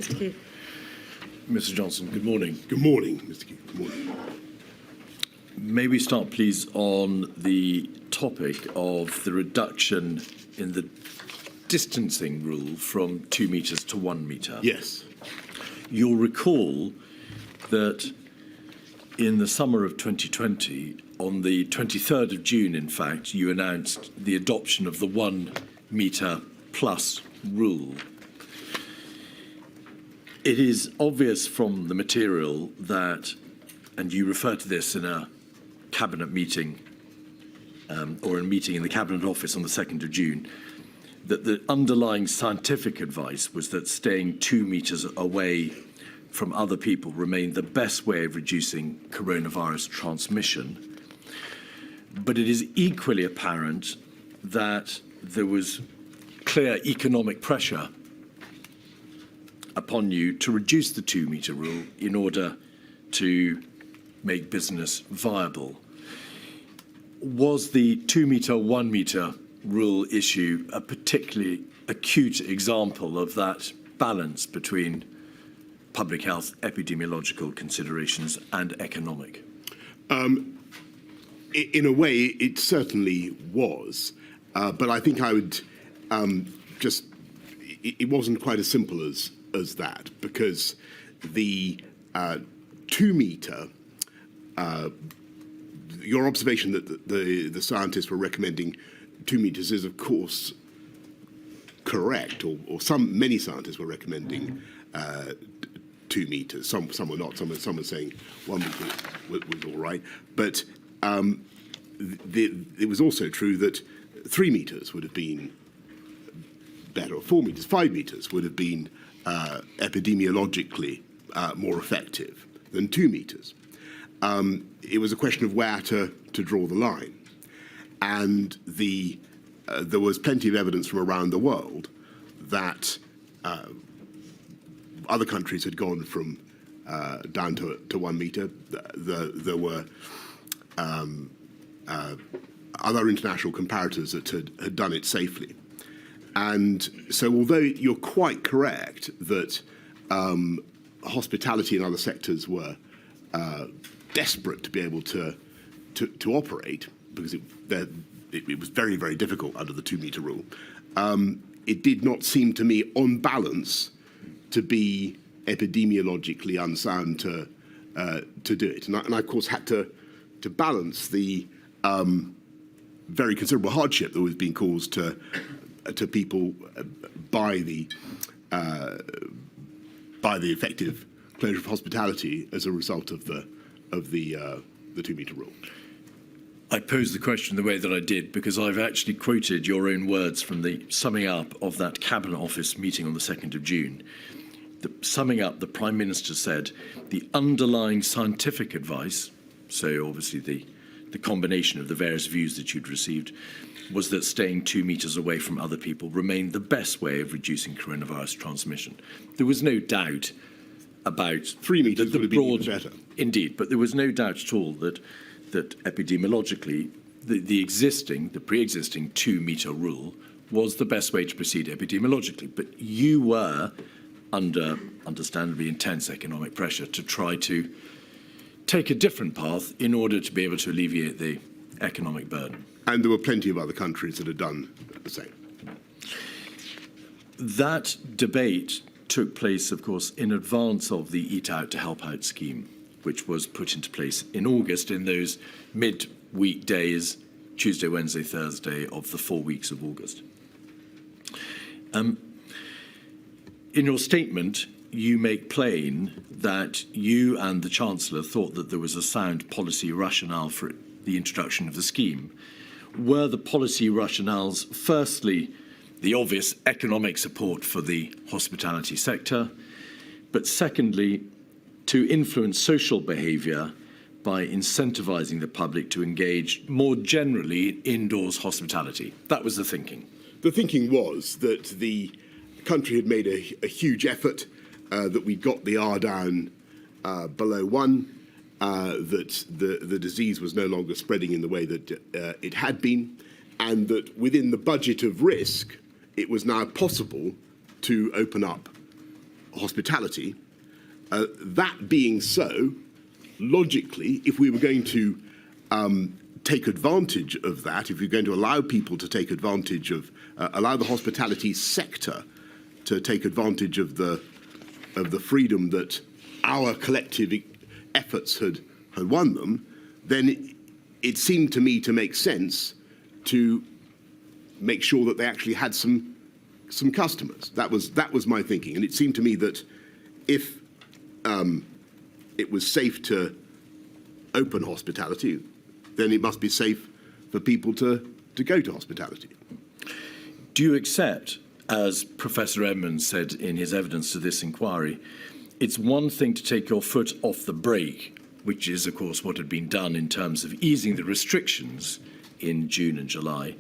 Mr. Keith. Mr. Johnson, good morning. Good morning, Mr. Keith. Good morning. May we start, please, on the topic of the reduction in the distancing rule from 2 metres to 1 metre? Yes. You'll recall that in the summer of 2020, on the 23rd of June, in fact, you announced the adoption of the 1 metre plus rule. It is obvious from the material that, and you refer to this in a cabinet meeting or a meeting in the Cabinet Office on the 2nd of June, that the underlying scientific advice was that staying 2 metres away from other people remained the best way of reducing coronavirus transmission. But it is equally apparent that there was clear economic pressure upon you to reduce the 2 metre rule in order to make business viable. Was the 2 metre, 1 metre rule issue a particularly acute example of that balance between public health, epidemiological considerations and economic? In a way, it certainly was. But I think I would it wasn't quite as simple as that, because the 2 metre, your observation that the scientists were recommending 2 metres is, of course, correct, or many scientists were recommending 2 metres. Some were not. Some were saying 1 metre was all right. But it was also true that 3 metres would have been better, or 4 metres, 5 metres would have been epidemiologically more effective than 2 metres. It was a question of where to draw the line. And there was plenty of evidence from around the world that other countries had gone from down to 1 metre. There were other international comparators that had done it safely. And so although you're quite correct that hospitality and other sectors were desperate to be able to operate, because it was very, very difficult under the 2 metre rule, it did not seem to me, on balance, to be epidemiologically unsound to do it. And I, of course, had to balance the very considerable hardship that was being caused to people by the effective closure of hospitality as a result of the 2 metre rule. I posed the question the way that I did because I've actually quoted your own words from the summing up of that Cabinet Office meeting on the 2nd of June. Summing up, the Prime Minister said the underlying scientific advice, so obviously the combination of the various views that you'd received, was that staying 2 metres away from other people remained the best way of reducing coronavirus transmission. There was no doubt about 3 metres would have been even better. Indeed, but there was no doubt at all that epidemiologically the pre-existing 2 metre rule was the best way to proceed epidemiologically. But you were under understandably intense economic pressure to try to take a different path in order to be able to alleviate the economic burden. And there were plenty of other countries that had done the same. That debate took place, of course, in advance of the Eat Out to Help Out scheme, which was put into place in August in those mid-week days, Tuesday, Wednesday, Thursday of the 4 weeks of August. In your statement, you make plain that you and the Chancellor thought that there was a sound policy rationale for the introduction of the scheme. Were the policy rationales, firstly, the obvious economic support for the hospitality sector, but secondly, to influence social behaviour by incentivising the public to engage more generally in indoors hospitality? That was the thinking. The thinking was that the country had made a huge effort, that we got the R down below 1, that the disease was no longer spreading in the way that it had been, and that within the budget of risk, it was now possible to open up hospitality. That being so, logically, if we were going to take advantage of that, if we're going to allow people to take advantage of, allow the hospitality sector to take advantage of the freedom that our collective efforts had won them, then it seemed to me to make sense to make sure that they actually had some customers. That was my thinking, and it seemed to me that if it was safe to open hospitality, then it must be safe for people to go to hospitality. Do you accept, as Professor Edmonds said in his evidence to this inquiry, it's one thing to take your foot off the brake, which is, of course, what had been done in terms of easing the restrictions in June and July,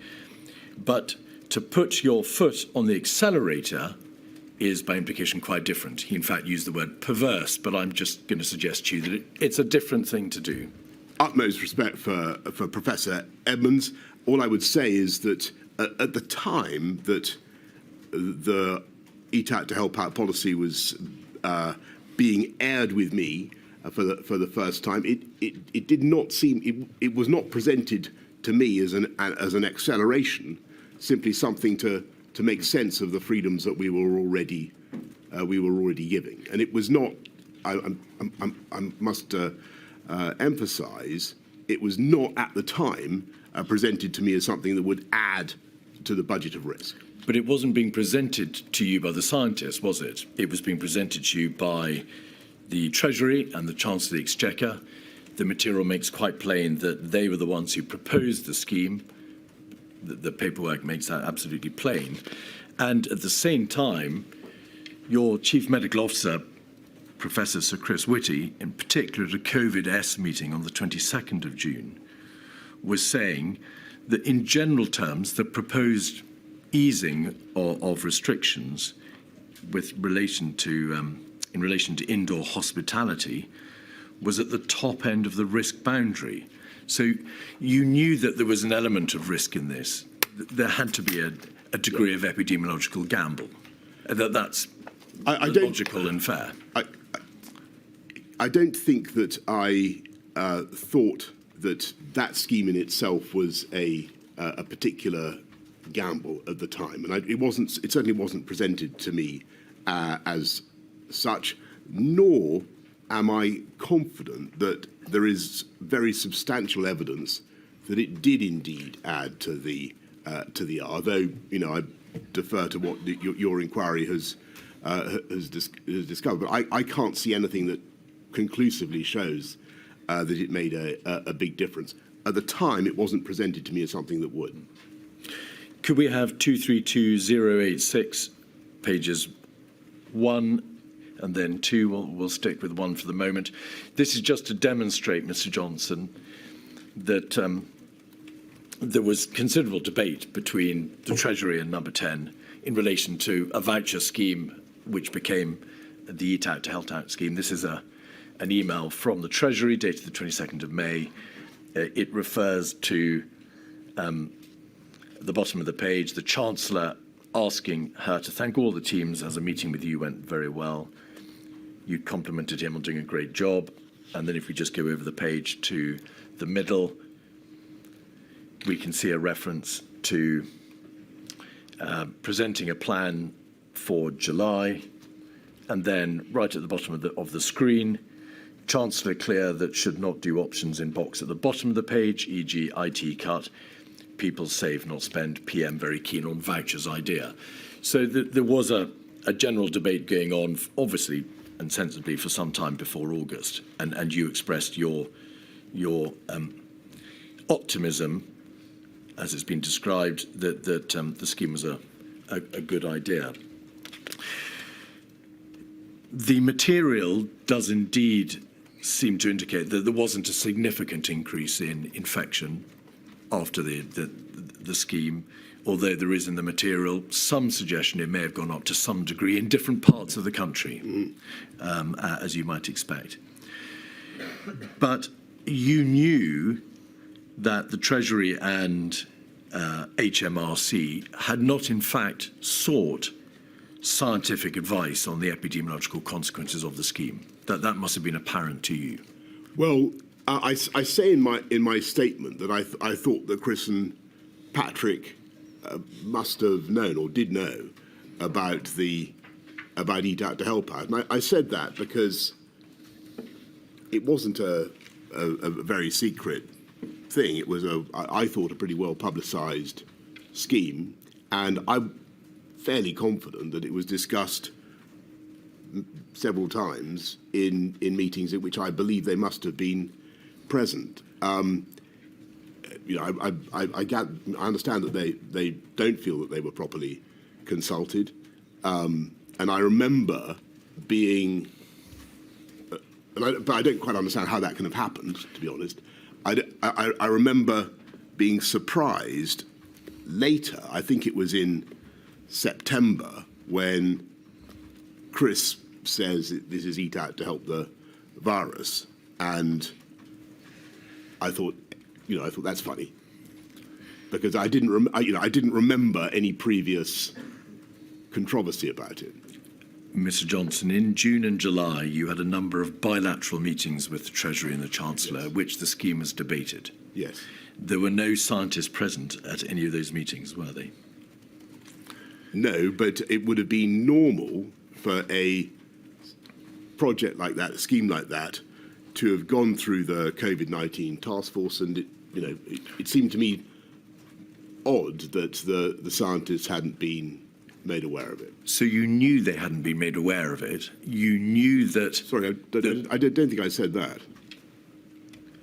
but to put your foot on the accelerator is, by implication, quite different. He, in fact, used the word perverse, but I'm just going to suggest to you that it's a different thing to do. Utmost respect for Professor Edmonds. All I would say is that at the time that the Eat Out to Help Out policy was being aired with me for the first time, it did not seem, it was not presented to me as an acceleration, simply something to make sense of the freedoms that we were already giving. And it was not, I must emphasise, it was not at the time presented to me as something that would add to the budget of risk. But it wasn't being presented to you by the scientists, was it? It was being presented to you by the Treasury and the Chancellor of the Exchequer. The material makes quite plain that they were the ones who proposed the scheme. The paperwork makes that absolutely plain. And at the same time, your Chief Medical Officer, Professor Sir Chris Whitty, in particular at a COVID-S meeting on the 22nd of June, was saying that in general terms, the proposed easing of restrictions with relation to in relation to indoor hospitality was at the top end of the risk boundary. So you knew that there was an element of risk in this. There had to be a degree of epidemiological gamble. That's logical and fair. I don't think that I thought that scheme in itself was a particular gamble at the time, and it certainly wasn't presented to me as such, nor am I confident that there is very substantial evidence that it did indeed add to the R. Though, I defer to what your inquiry has discovered, but I can't see anything that conclusively shows that it made a big difference. At the time, it wasn't presented to me as something that would. Could we have 232086, pages 1 and then 2? We'll stick with 1 for the moment. This is just to demonstrate, Mr. Johnson, that there was considerable debate between the Treasury and Number 10 in relation to a voucher scheme which became the Eat Out to Help Out scheme. This is an email from the Treasury dated the 22nd of May. It refers to the bottom of the page, the Chancellor asking her to thank all the teams as a meeting with you went very well. You complimented him on doing a great job. And then if we just go over the page to the middle, we can see a reference to presenting a plan for July. And then right at the bottom of the screen, Chancellor clear that should not do options in box at the bottom of the page, e.g. IT cut, people save, not spend, PM very keen on vouchers idea. So there was a general debate going on, obviously and sensibly, for some time before August. And you expressed your optimism, as it's been described, that the scheme was a good idea. The material does indeed seem to indicate that there wasn't a significant increase in infection after the scheme, although there is in the material some suggestion it may have gone up to some degree in different parts of the country, as you might expect. But you knew that the Treasury and HMRC had not in fact sought scientific advice on the epidemiological consequences of the scheme. That must have been apparent to you. Well, I say in my statement that I thought that Chris and Patrick must have known or did know about Eat Out to Help Out, and I said that because it wasn't a very secret thing. It was I thought a pretty well publicised scheme, and I'm fairly confident that it was discussed several times in meetings at which I believe they must have been present. You know, I understand that they don't feel that they were properly consulted, and I remember being, but I don't quite understand how that can have happened, to be honest. I remember being surprised later. I think it was in September when Chris says this is Eat Out to help the virus, and I thought that's funny because I didn't remember any previous controversy about it. Mr. Johnson, in June and July, you had a number of bilateral meetings with the Treasury and the Chancellor, Yes. which the scheme was debated. Yes. There were no scientists present at any of those meetings, were they? No, but it would have been normal for a project like that, a scheme like that, to have gone through the COVID-19 task force, and it seemed to me odd that the scientists hadn't been made aware of it. So you knew they hadn't been made aware of it. You knew that. Sorry, I don't think I said that.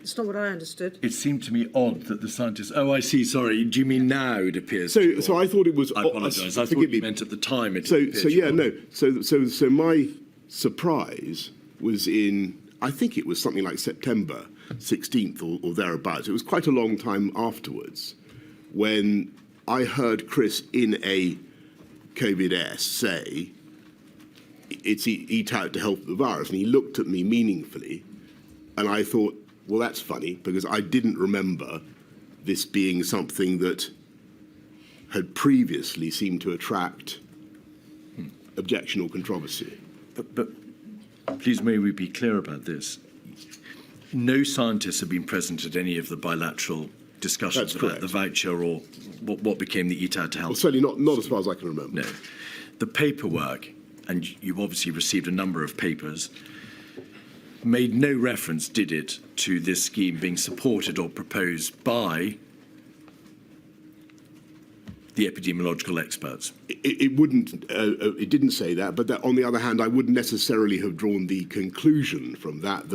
It's not what I understood. It seemed to me odd that the scientists. Oh, I see. Sorry. Do you mean now? It appears. So I thought it was. I apologise. I thought you meant at the time. It So appeared no. So my surprise was in. I think it was something like September 16th or thereabouts. It was quite a long time afterwards when I heard Chris in a COVID-S say, it's Eat Out to help the virus. And he looked at me meaningfully, and I thought, well, that's funny, because I didn't remember this being something that had previously seemed to attract objection or controversy. But please, may we be clear about this? No scientists have been present at any of the bilateral discussions That's about correct. the voucher or what became the Eat Out to Help. Well, certainly not as far as I can remember. No. The paperwork, and you've obviously received a number of papers, made no reference, did it, to this scheme being supported or proposed by the epidemiological experts? It wouldn't. It didn't say that, but that, on the other hand, I wouldn't necessarily have drawn the conclusion from that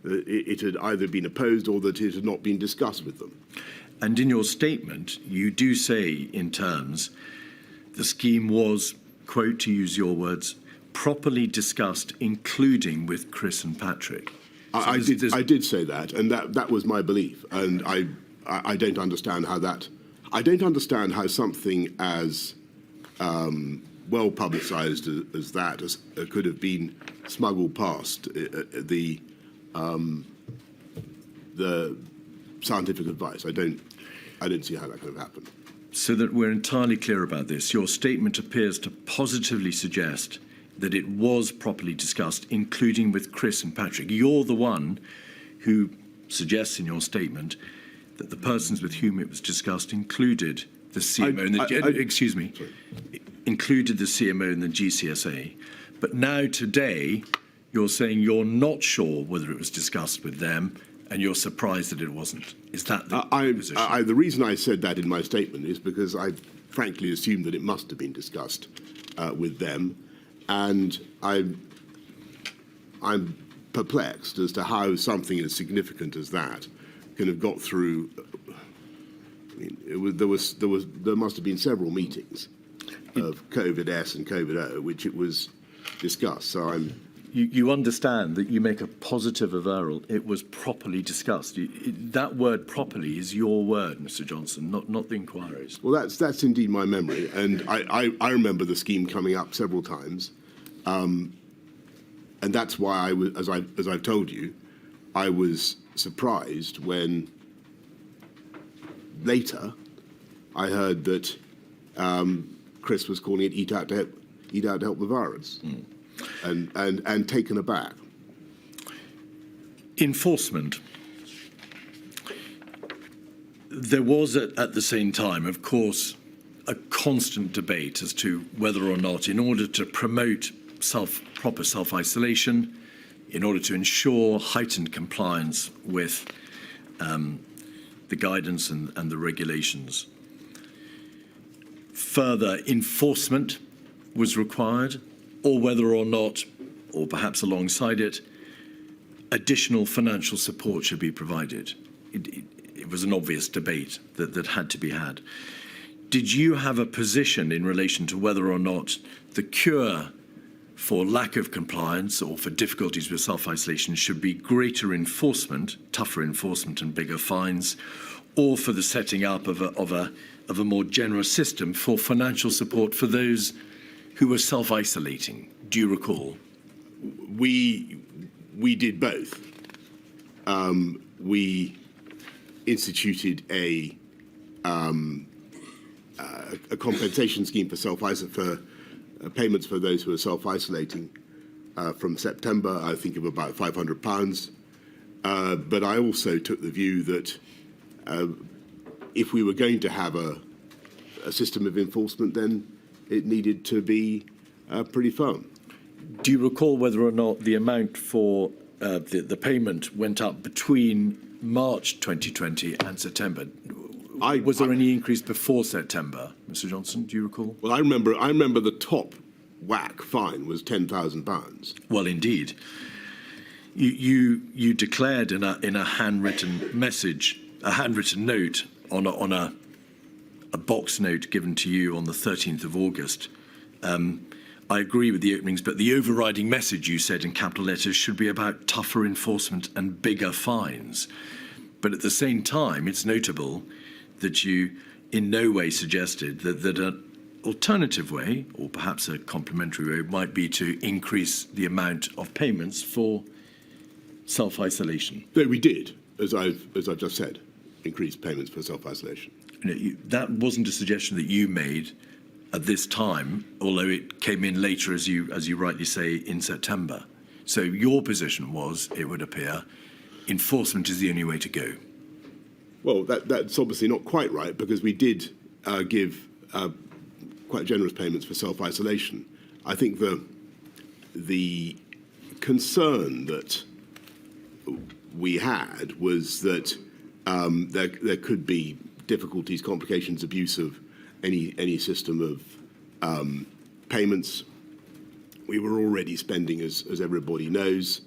it had either been opposed or that it had not been discussed with them. And in your statement, you do say in terms, the scheme was, quote, to use your words, properly discussed, including with Chris and Patrick. I did say that, and that was my belief. And I don't understand how that. I don't understand how something as well publicised as that could have been smuggled past the scientific advice. I don't see how that could have happened. So that we're entirely clear about this, your statement appears to positively suggest that it was properly discussed, including with Chris and Patrick. You're the one who suggests in your statement that the persons with whom it was discussed included the CMO included the CMO and the GCSA. But now today, you're saying you're not sure whether it was discussed with them, and you're surprised that it wasn't. Is that the position? The reason I said that in my statement is because I frankly assumed that it must have been discussed with them, and I'm perplexed as to how something as significant as that can have got through. I mean, there must have been several meetings of COVID-S and COVID-O, which it was discussed. So You understand that you make a positive avowal. It was properly discussed. That word "properly" is your word, Mr. Johnson, not the inquiry's. Well, that's indeed my memory, and I remember the scheme coming up several times, and that's why I was, as I've told you, I was surprised when later I heard that Chris was calling it "Eat Out to Help." eat out to help the virus, and taken aback. Enforcement. There was at the same time, of course, a constant debate as to whether or not, in order to promote proper self-isolation, in order to ensure heightened compliance with the guidance and the regulations, further enforcement was required, or whether or not, or perhaps alongside it, additional financial support should be provided. It was an obvious debate that had to be had. Did you have a position in relation to whether or not the cure for lack of compliance or for difficulties with self-isolation should be greater enforcement, tougher enforcement and bigger fines, or for the setting up of a more generous system for financial support for those who were self-isolating? Do you recall? We did both. We instituted a compensation scheme for payments for those who are self-isolating from September, I think of about £500. But I also took the view that if we were going to have a system of enforcement, then it needed to be pretty firm. Do you recall whether or not the amount for the payment went up between March 2020 and September? Was there any increase before September, Mr. Johnson? Do you recall? Well, I remember the top whack fine was £10,000. Well, indeed. You declared in a handwritten message, a handwritten note on a box note given to you on the 13th of August. I agree with the openings, but the overriding message, you said in capital letters, should be about tougher enforcement and bigger fines. But at the same time, it's notable that you in no way suggested that an alternative way, or perhaps a complementary way, might be to increase the amount of payments for self-isolation. No, we did, as I've just said, increase payments for self-isolation. That wasn't a suggestion that you made at this time, although it came in later, as you rightly say, in September. So your position was, it would appear, enforcement is the only way to go. Well, that's obviously not quite right, because we did give quite generous payments for self-isolation. I think the concern that we had was that there could be difficulties, complications, abuse of any system of payments. We were already spending, as everybody knows,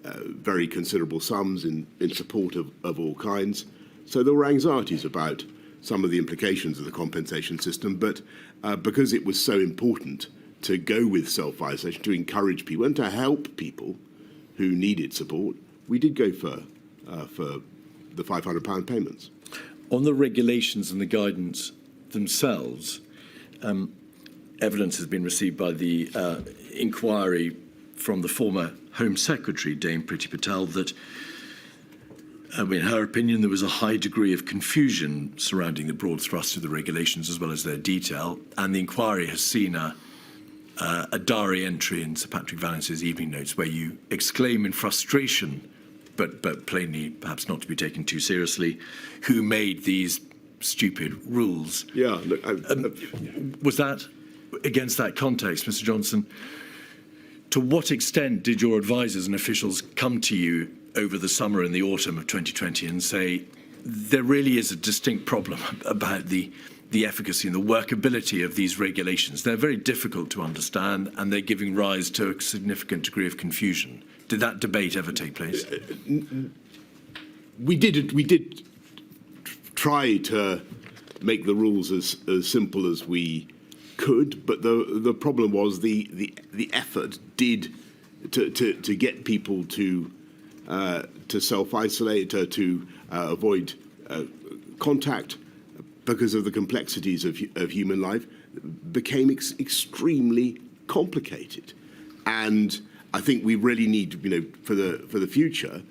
very considerable sums in support of all kinds. So there were anxieties about some of the implications of the compensation system, but because it was so important to go with self-isolation, to encourage people and to help people who needed support, we did go for the £500 payments. On the regulations and the guidance themselves, evidence has been received by the inquiry from the former Home Secretary, Dame Priti Patel, that in her opinion, there was a high degree of confusion surrounding the broad thrust of the regulations as well as their detail, and the inquiry has seen a diary entry in Sir Patrick Vallance's evening notes where you exclaim in frustration, but plainly perhaps not to be taken too seriously, who made these stupid rules. Yeah. Look, was that, against that context, Mr. Johnson, to what extent did your advisers and officials come to you over the summer and the autumn of 2020 and say, there really is a distinct problem about the efficacy and the workability of these regulations? They're very difficult to understand and they're giving rise to a significant degree of confusion. Did that debate ever take place? We did try to make the rules as simple as we could, but the problem was the effort did to get people to self-isolate, to avoid contact because of the complexities of human life, became extremely complicated. And I think we really need, for the future,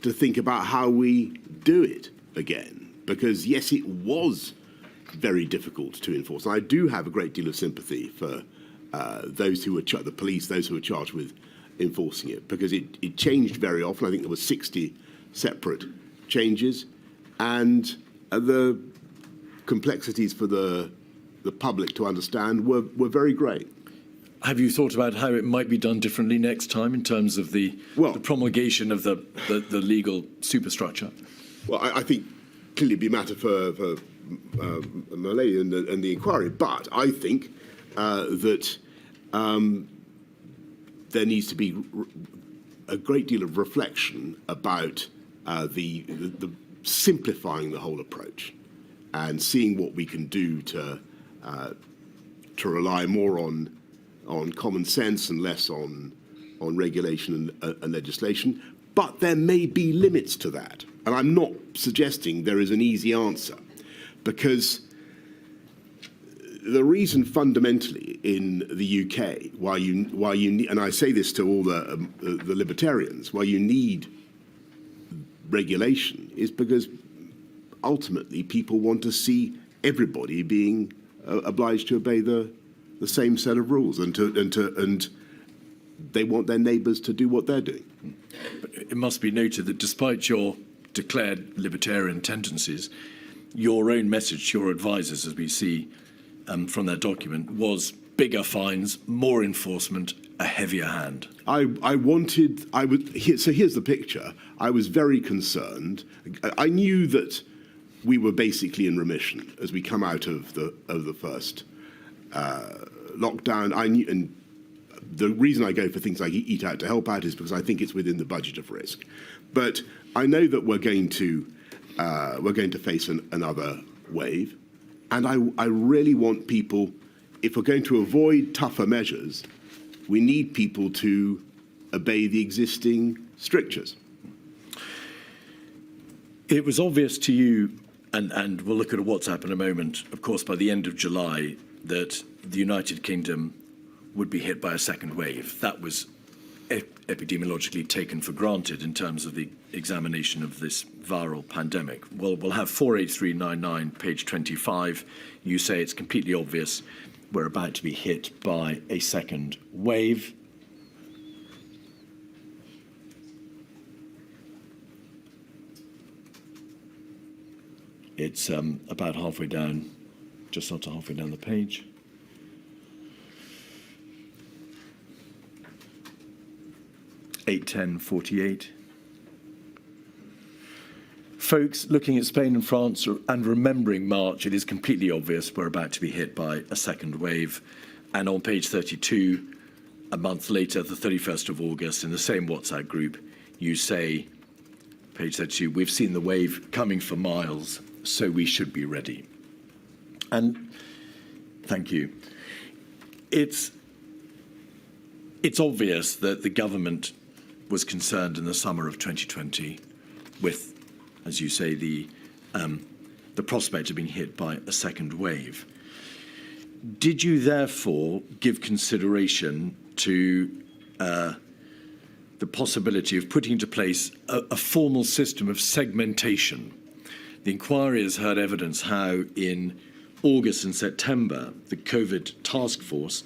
to think about how we do it again. Because yes, it was very difficult to enforce. And I do have a great deal of sympathy for those who were the police, those who were charged with enforcing it, because it changed very often. I think there were 60 separate changes, and the complexities for the public to understand were very great. Have you thought about how it might be done differently next time in terms of the promulgation of the legal superstructure? Well, I think clearly it'd be a matter for Malay and the inquiry, but I think that there needs to be a great deal of reflection about the simplifying the whole approach and seeing what we can do to rely more on common sense and less on regulation and legislation. But there may be limits to that, and I'm not suggesting there is an easy answer, because the reason fundamentally in the UK why you need, and I say this to all the libertarians, why you need regulation is because ultimately people want to see everybody being obliged to obey the same set of rules, and they want their neighbours to do what they're doing. But it must be noted that despite your declared libertarian tendencies, your own message to your advisors, as we see from their document, was bigger fines, more enforcement, a heavier hand. So here's the picture. I was very concerned. I knew that we were basically in remission as we come out of the first lockdown. I knew, and the reason I go for things like Eat Out to Help Out is because I think it's within the budget of risk. But I know that we're going to face another wave, and I really want people, if we're going to avoid tougher measures, we need people to obey the existing strictures. It was obvious to you, and we'll look at WhatsApp in a moment, of course, by the end of July, that the United Kingdom would be hit by a second wave. That was epidemiologically taken for granted in terms of the examination of this viral pandemic. Well, we'll have 48399, page 25. You say it's completely obvious we're about to be hit by a second wave. It's about halfway down, just not halfway down the page. (8:10:48). Folks, looking at Spain and France and remembering March, it is completely obvious we're about to be hit by a second wave. And on page 32, a month later, the 31st of August, in the same WhatsApp group, you say, page 32, we've seen the wave coming for miles, so we should be ready. And thank you. It's obvious that the government was concerned in the summer of 2020 with, as you say, the prospect of being hit by a second wave. Did you therefore give consideration to the possibility of putting into place a formal system of segmentation? The inquiry has heard evidence how in August and September, the COVID task force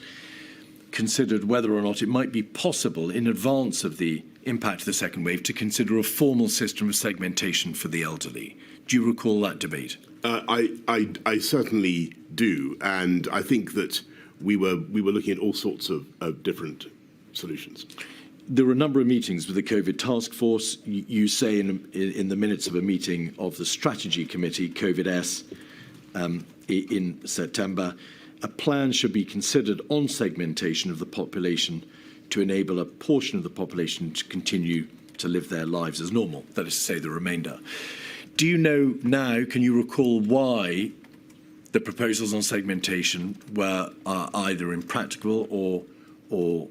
considered whether or not it might be possible in advance of the impact of the second wave to consider a formal system of segmentation for the elderly. Do you recall that debate? I certainly do, and I think that we were looking at all sorts of different solutions. There were a number of meetings with the COVID task force. You say in the minutes of a meeting of the strategy committee, COVID-S, in September, a plan should be considered on segmentation of the population to enable a portion of the population to continue to live their lives as normal, that is to say, the remainder. Do you know now, can you recall why the proposals on segmentation were either impractical or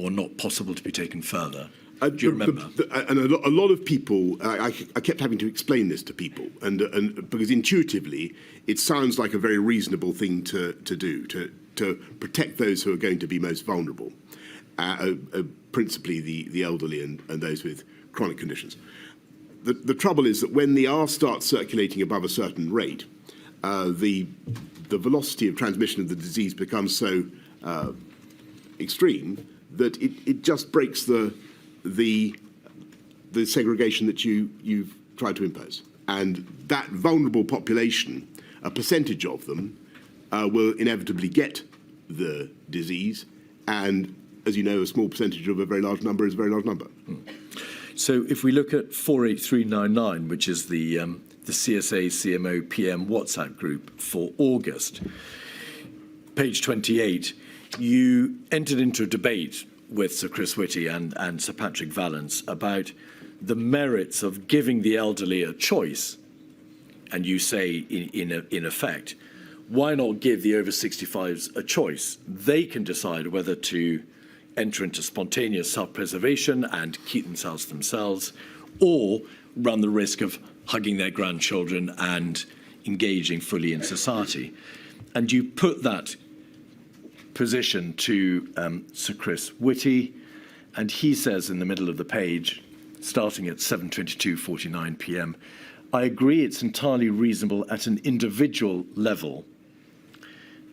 not possible to be taken further? Do you remember? And a lot of people, I kept having to explain this to people, and because intuitively it sounds like a very reasonable thing to do, to protect those who are going to be most vulnerable, principally the elderly and those with chronic conditions. The trouble is that when the R starts circulating above a certain rate, the velocity of transmission of the disease becomes so extreme that it just breaks the segregation that you've tried to impose. And that vulnerable population, a percentage of them, will inevitably get the disease. And as you know, a small percentage of a very large number is a very large number. So if we look at 48399, which is the CSA CMO PM WhatsApp group for August, page 28, you entered into a debate with Sir Chris Whitty and Sir Patrick Vallance about the merits of giving the elderly a choice. And you say, in effect, why not give the over 65s a choice? They can decide whether to enter into spontaneous self-preservation and keep themselves, or run the risk of hugging their grandchildren and engaging fully in society. And you put that position to Sir Chris Whitty, and he says in the middle of the page, starting at 7:22:49 p.m, I agree it's entirely reasonable at an individual level.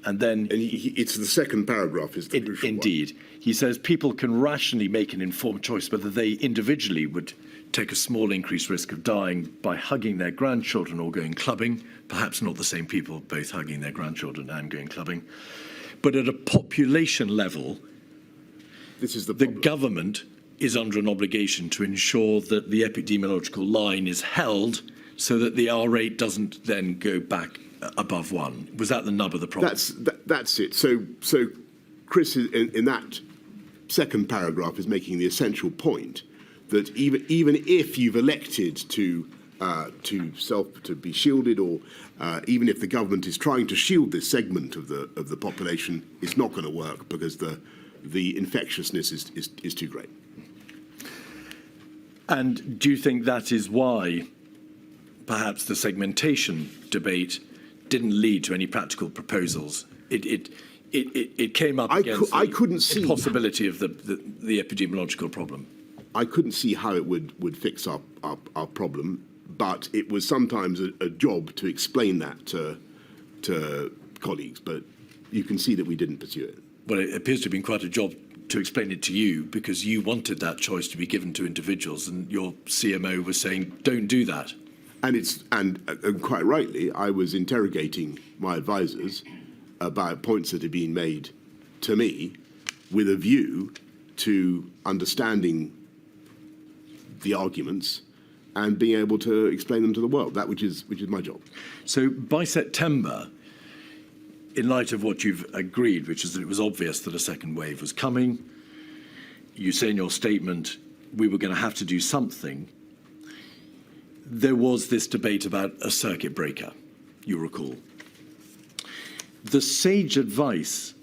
And then it's the second paragraph is the crucial one. Indeed. He says people can rationally make an informed choice whether they individually would take a small increased risk of dying by hugging their grandchildren or going clubbing, perhaps not the same people both hugging their grandchildren and going clubbing. But at a population level, this is the government is under an obligation to ensure that the epidemiological line is held so that the R rate doesn't then go back above 1. Was that the nub of the problem? That's it. So Chris, in that second paragraph, is making the essential point that even if you've elected to be shielded, or even if the government is trying to shield this segment of the population, it's not going to work because the infectiousness is too great. And do you think that is why perhaps the segmentation debate didn't lead to any practical proposals? It came up against the impossibility of the epidemiological problem. I couldn't see how it would fix our problem, but it was sometimes a job to explain that to colleagues. But you can see that we didn't pursue it. Well, it appears to have been quite a job to explain it to you, because you wanted that choice to be given to individuals, and your CMO was saying, don't do that. And quite rightly, I was interrogating my advisors about points that had been made to me with a view to understanding the arguments and being able to explain them to the world, which is my job. So by September, in light of what you've agreed, which is that it was obvious that a second wave was coming, you say in your statement, we were going to have to do something. There was this debate about a circuit breaker, you recall. The sage advice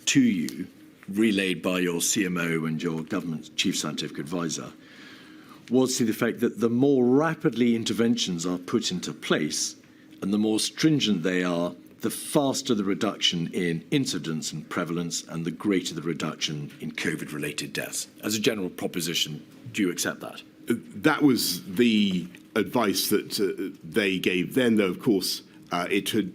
to you, relayed by your CMO and your government chief scientific advisor, was to the effect that the more rapidly interventions are put into place and the more stringent they are, the faster the reduction in incidence and prevalence and the greater the reduction in COVID-related deaths. As a general proposition, do you accept that? That was the advice that they gave then, though, of course, it had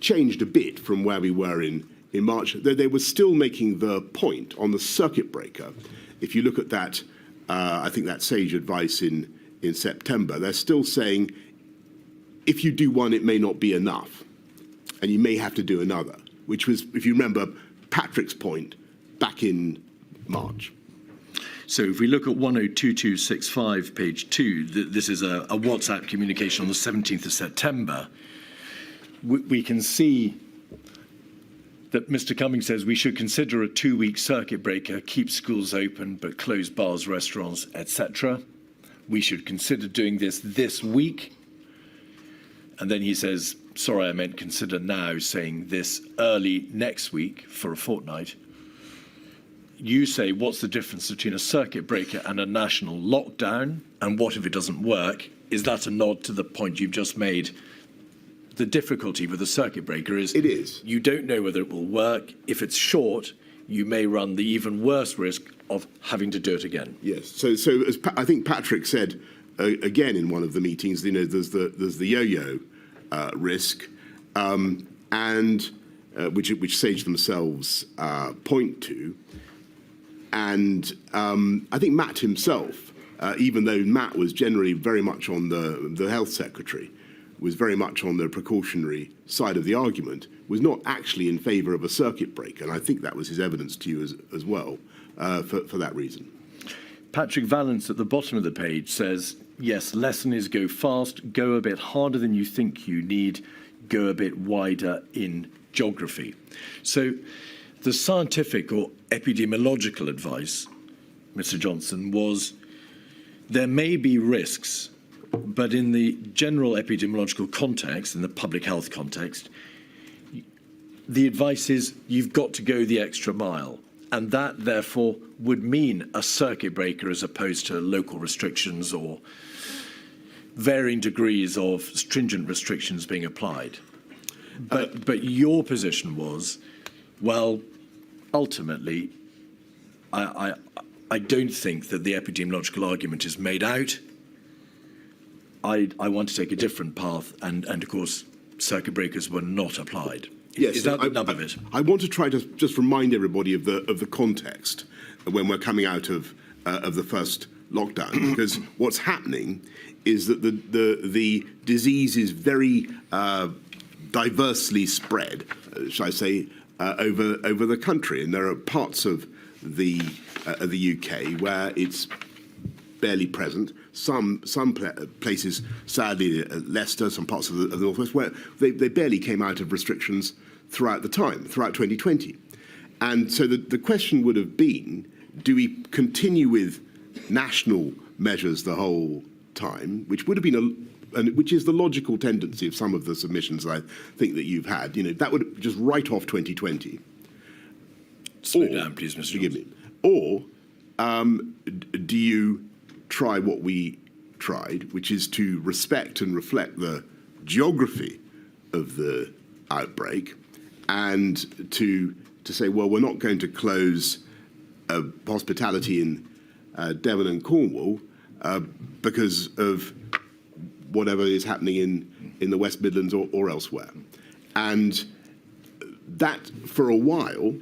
changed a bit from where we were in March. They were still making the point on the circuit breaker. If you look at that, I think that sage advice in September, they're still saying, if you do one, it may not be enough, and you may have to do another, which was, if you remember, Patrick's point back in March. So if we look at 102265, page 2, this is a WhatsApp communication on the 17th of September. We can see that Mr. Cummings says we should consider a 2-week circuit breaker, keep schools open but close bars, restaurants, etc. We should consider doing this week. And then he says, sorry, I meant consider now, saying this early next week for a fortnight. You say, what's the difference between a circuit breaker and a national lockdown? And what if it doesn't work? Is that a nod to the point you've just made? The difficulty with a circuit breaker is it is. You don't know whether it will work. If it's short, you may run the even worse risk of having to do it again. Yes. So as I think Patrick said again in one of the meetings, there's the yo-yo risk, and which Sage themselves point to. And I think Matt himself, even though Matt was generally very much on the health secretary, was very much on the precautionary side of the argument, was not actually in favour of a circuit breaker. And I think that was his evidence to you as well, for that reason. Patrick Vallance at the bottom of the page says, yes, lesson is go fast, go a bit harder than you think you need, go a bit wider in geography. So the scientific or epidemiological advice, Mr. Johnson, was there may be risks, but in the general epidemiological context, in the public health context, the advice is you've got to go the extra mile. And that, therefore, would mean a circuit breaker as opposed to local restrictions or varying degrees of stringent restrictions being applied. But your position was, well, ultimately, I don't think that the epidemiological argument is made out. I want to take a different path, and of course, circuit breakers were not applied. Yes, is that the nub of it? I want to try to just remind everybody of the context when we're coming out of the first lockdown, because what's happening is that the disease is very diversely spread, shall I say, over the country, and there are parts of the UK where it's barely present. Some places, sadly, Leicester, some parts of the northwest, where they barely came out of restrictions throughout 2020. And so the question would have been, do we continue with national measures the whole time, which would have been which is the logical tendency of some of the submissions I think that you've had. You know, that would just write off 2020. Slow down, please, Mr. Forgive me. Or do you try what we tried, which is to respect and reflect the geography of the outbreak, and to say, well, we're not going to close hospitality in Devon and Cornwall because of whatever is happening in the West Midlands or elsewhere. And that, for a while,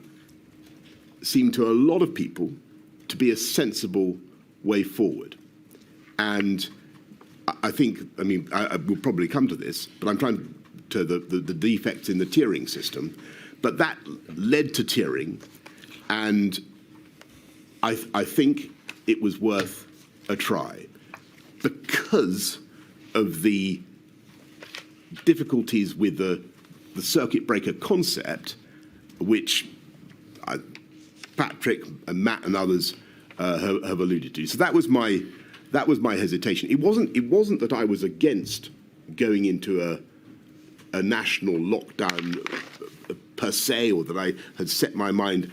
seemed to a lot of people to be a sensible way forward. And I think, I mean, I will probably come to this, but I'm trying to the defects in the tiering system. But that led to tiering, and I think it was worth a try because of the difficulties with the circuit breaker concept, which Patrick and Matt and others have alluded to. So that was my hesitation. It wasn't that I was against going into a national lockdown per se, or that I had set my mind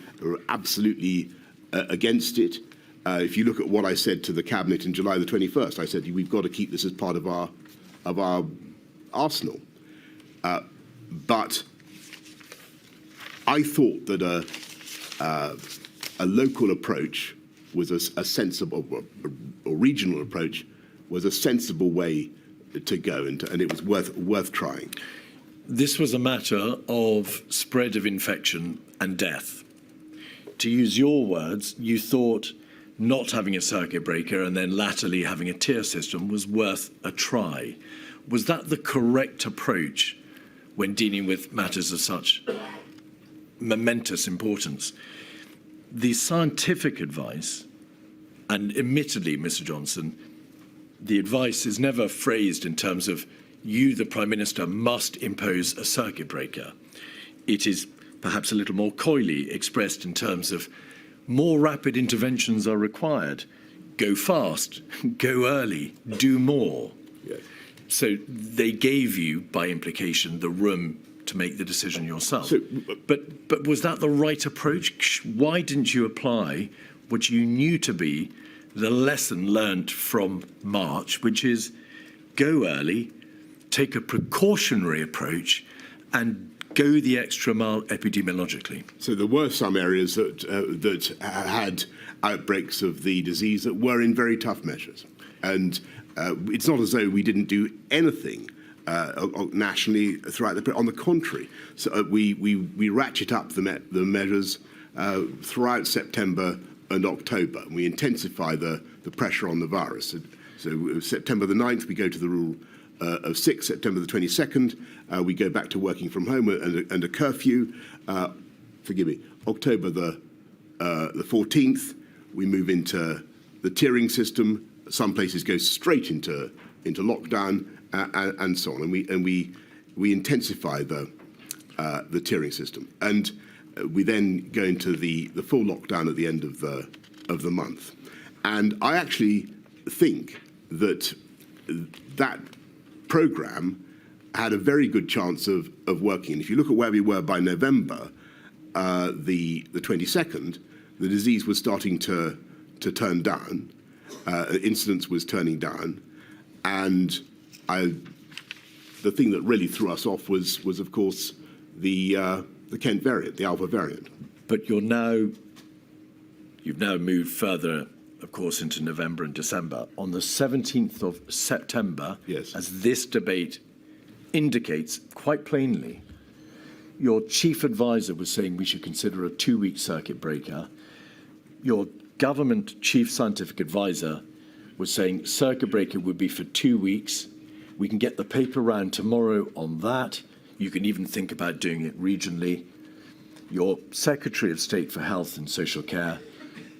absolutely against it. If you look at what I said to the Cabinet in July the 21st, I said we've got to keep this as part of our arsenal. But I thought that a local approach was a sensible, or regional approach was a sensible way to go, and it was worth trying. This was a matter of spread of infection and death. To use your words, you thought not having a circuit breaker and then latterly having a tier system was worth a try. Was that the correct approach when dealing with matters of such momentous importance? The scientific advice, and admittedly, Mr. Johnson, the advice is never phrased in terms of you, the Prime Minister, must impose a circuit breaker. It is perhaps a little more coyly expressed in terms of more rapid interventions are required. Go fast, go early, do more. Yes. So they gave you, by implication, the room to make the decision yourself. But was that the right approach? Why didn't you apply what you knew to be the lesson learned from March, which is go early, take a precautionary approach, and go the extra mile epidemiologically? So there were some areas that had outbreaks of the disease that were in very tough measures. And it's not as though we didn't do anything nationally throughout the. On the contrary, so we ratchet up the measures throughout September and October, and we intensify the pressure on the virus. So September the 9th, we go to the rule of 6. September the 22nd, we go back to working from home and a curfew. Forgive me. October the 14th, we move into the tiering system. Some places go straight into lockdown and so on. And we intensify the tiering system. And we then go into the full lockdown at the end of the month. And I actually think that that programme had a very good chance of working. And if you look at where we were by November, the 22nd, the disease was starting to turn down. Incidence was turning down. And the thing that really threw us off was of course, the Kent variant, the Alpha variant. But you've now moved further, of course, into November and December. On the 17th of September, yes, as this debate indicates quite plainly, your chief advisor was saying we should consider a 2-week circuit breaker. Your government chief scientific advisor was saying circuit breaker would be for 2 weeks. We can get the paper round tomorrow on that. You can even think about doing it regionally. Your Secretary of State for Health and Social Care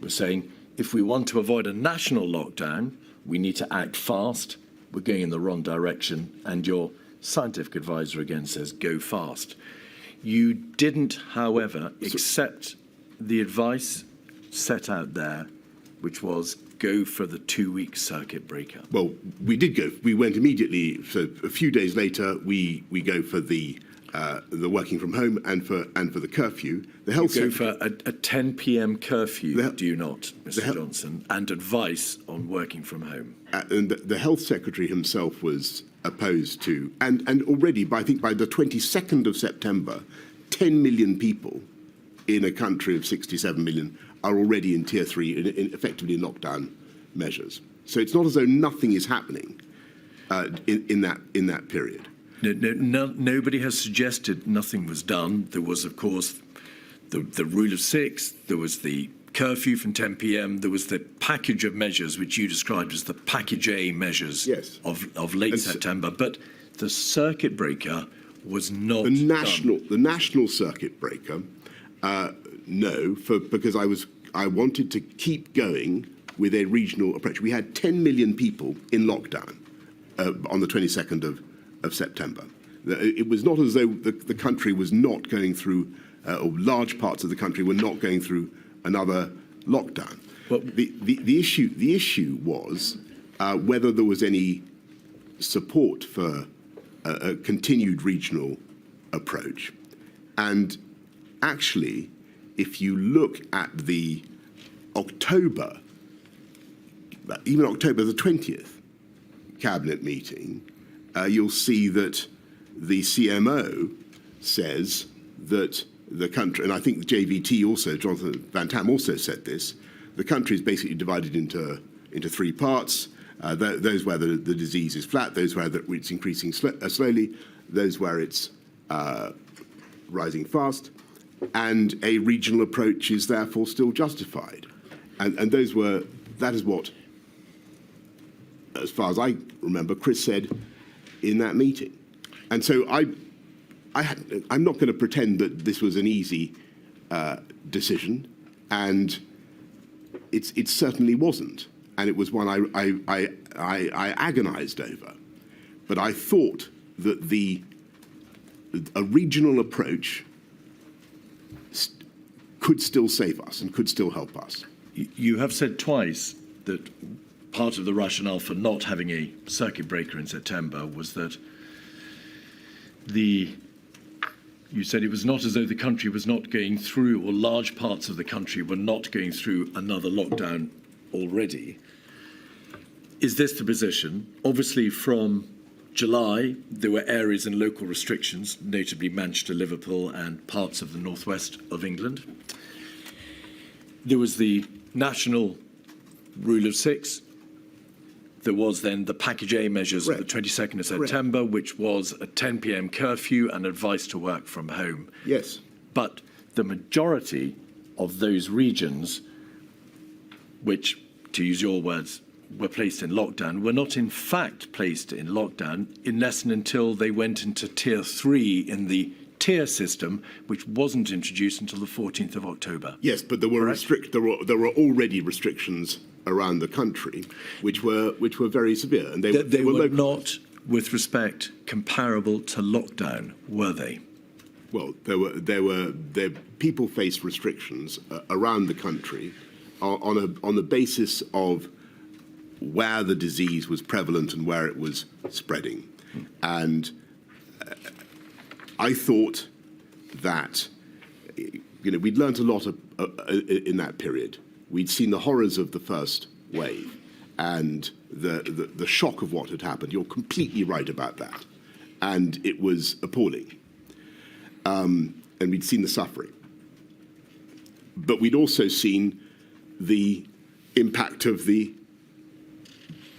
was saying, if we want to avoid a national lockdown, we need to act fast. We're going in the wrong direction. And your scientific advisor again says, go fast. You didn't, however, accept the advice set out there, which was go for the 2-week circuit breaker. Well, we did go. We went immediately. So a few days later, we go for the working from home and for the curfew. The health you go for a 10 p.m. curfew, do you not, Mr. Johnson, and advice on working from home? And the health secretary himself was opposed to, and already, I think by the 22nd of September, 10 million people in a country of 67 million are already in tier 3, effectively in lockdown measures. So it's not as though nothing is happening in that period. Nobody has suggested nothing was done. There was, of course, the rule of 6. There was the curfew from 10 p.m. There was the package of measures, which you described as the package A measures, yes, of late September. But the circuit breaker was not the national circuit breaker. No, because I wanted to keep going with a regional approach. We had 10 million people in lockdown on the 22nd of September. It was not as though the country was not going through, or large parts of the country were not going through another lockdown. Well, the issue was whether there was any support for a continued regional approach. And actually, if you look at the October, even October the 20th cabinet meeting, you'll see that the CMO says that the country, and I think the JVT also, Jonathan Van Tam also said this, the country is basically divided into 3 parts. Those where the disease is flat, those where it's increasing slowly, those where it's rising fast, and a regional approach is therefore still justified. And that is what, as far as I remember, Chris said in that meeting. And so I'm not going to pretend that this was an easy decision, and it certainly wasn't. And it was one I agonized over. But I thought that a regional approach could still save us and could still help us. You have said twice that part of the rationale for not having a circuit breaker in September was that you said it was not as though the country was not going through, or large parts of the country were not going through another lockdown already. Is this the position? Obviously, from July, there were areas and local restrictions, notably Manchester, Liverpool, and parts of the northwest of England. There was the national rule of 6. there was then the Package A measures of the Correct. 22nd of September, which was a 10 p.m. curfew and advice to work from home. Yes. But the majority of those regions, which, to use your words, were placed in lockdown, were not in fact placed in lockdown unless and until they went into Tier 3 in the tier system, which wasn't introduced until the 14th of October. Yes, but there were there were already restrictions around the country, which were very severe, and They were local. not, with respect, comparable to lockdown, were they? Well, there people faced restrictions around the country on the basis of where the disease was prevalent and where it was spreading, and I thought that we'd learnt a lot in that period. We'd seen the horrors of the first wave and the shock of what had happened. You're completely right about that, and it was appalling. And we'd seen the suffering. But we'd also seen the impact of the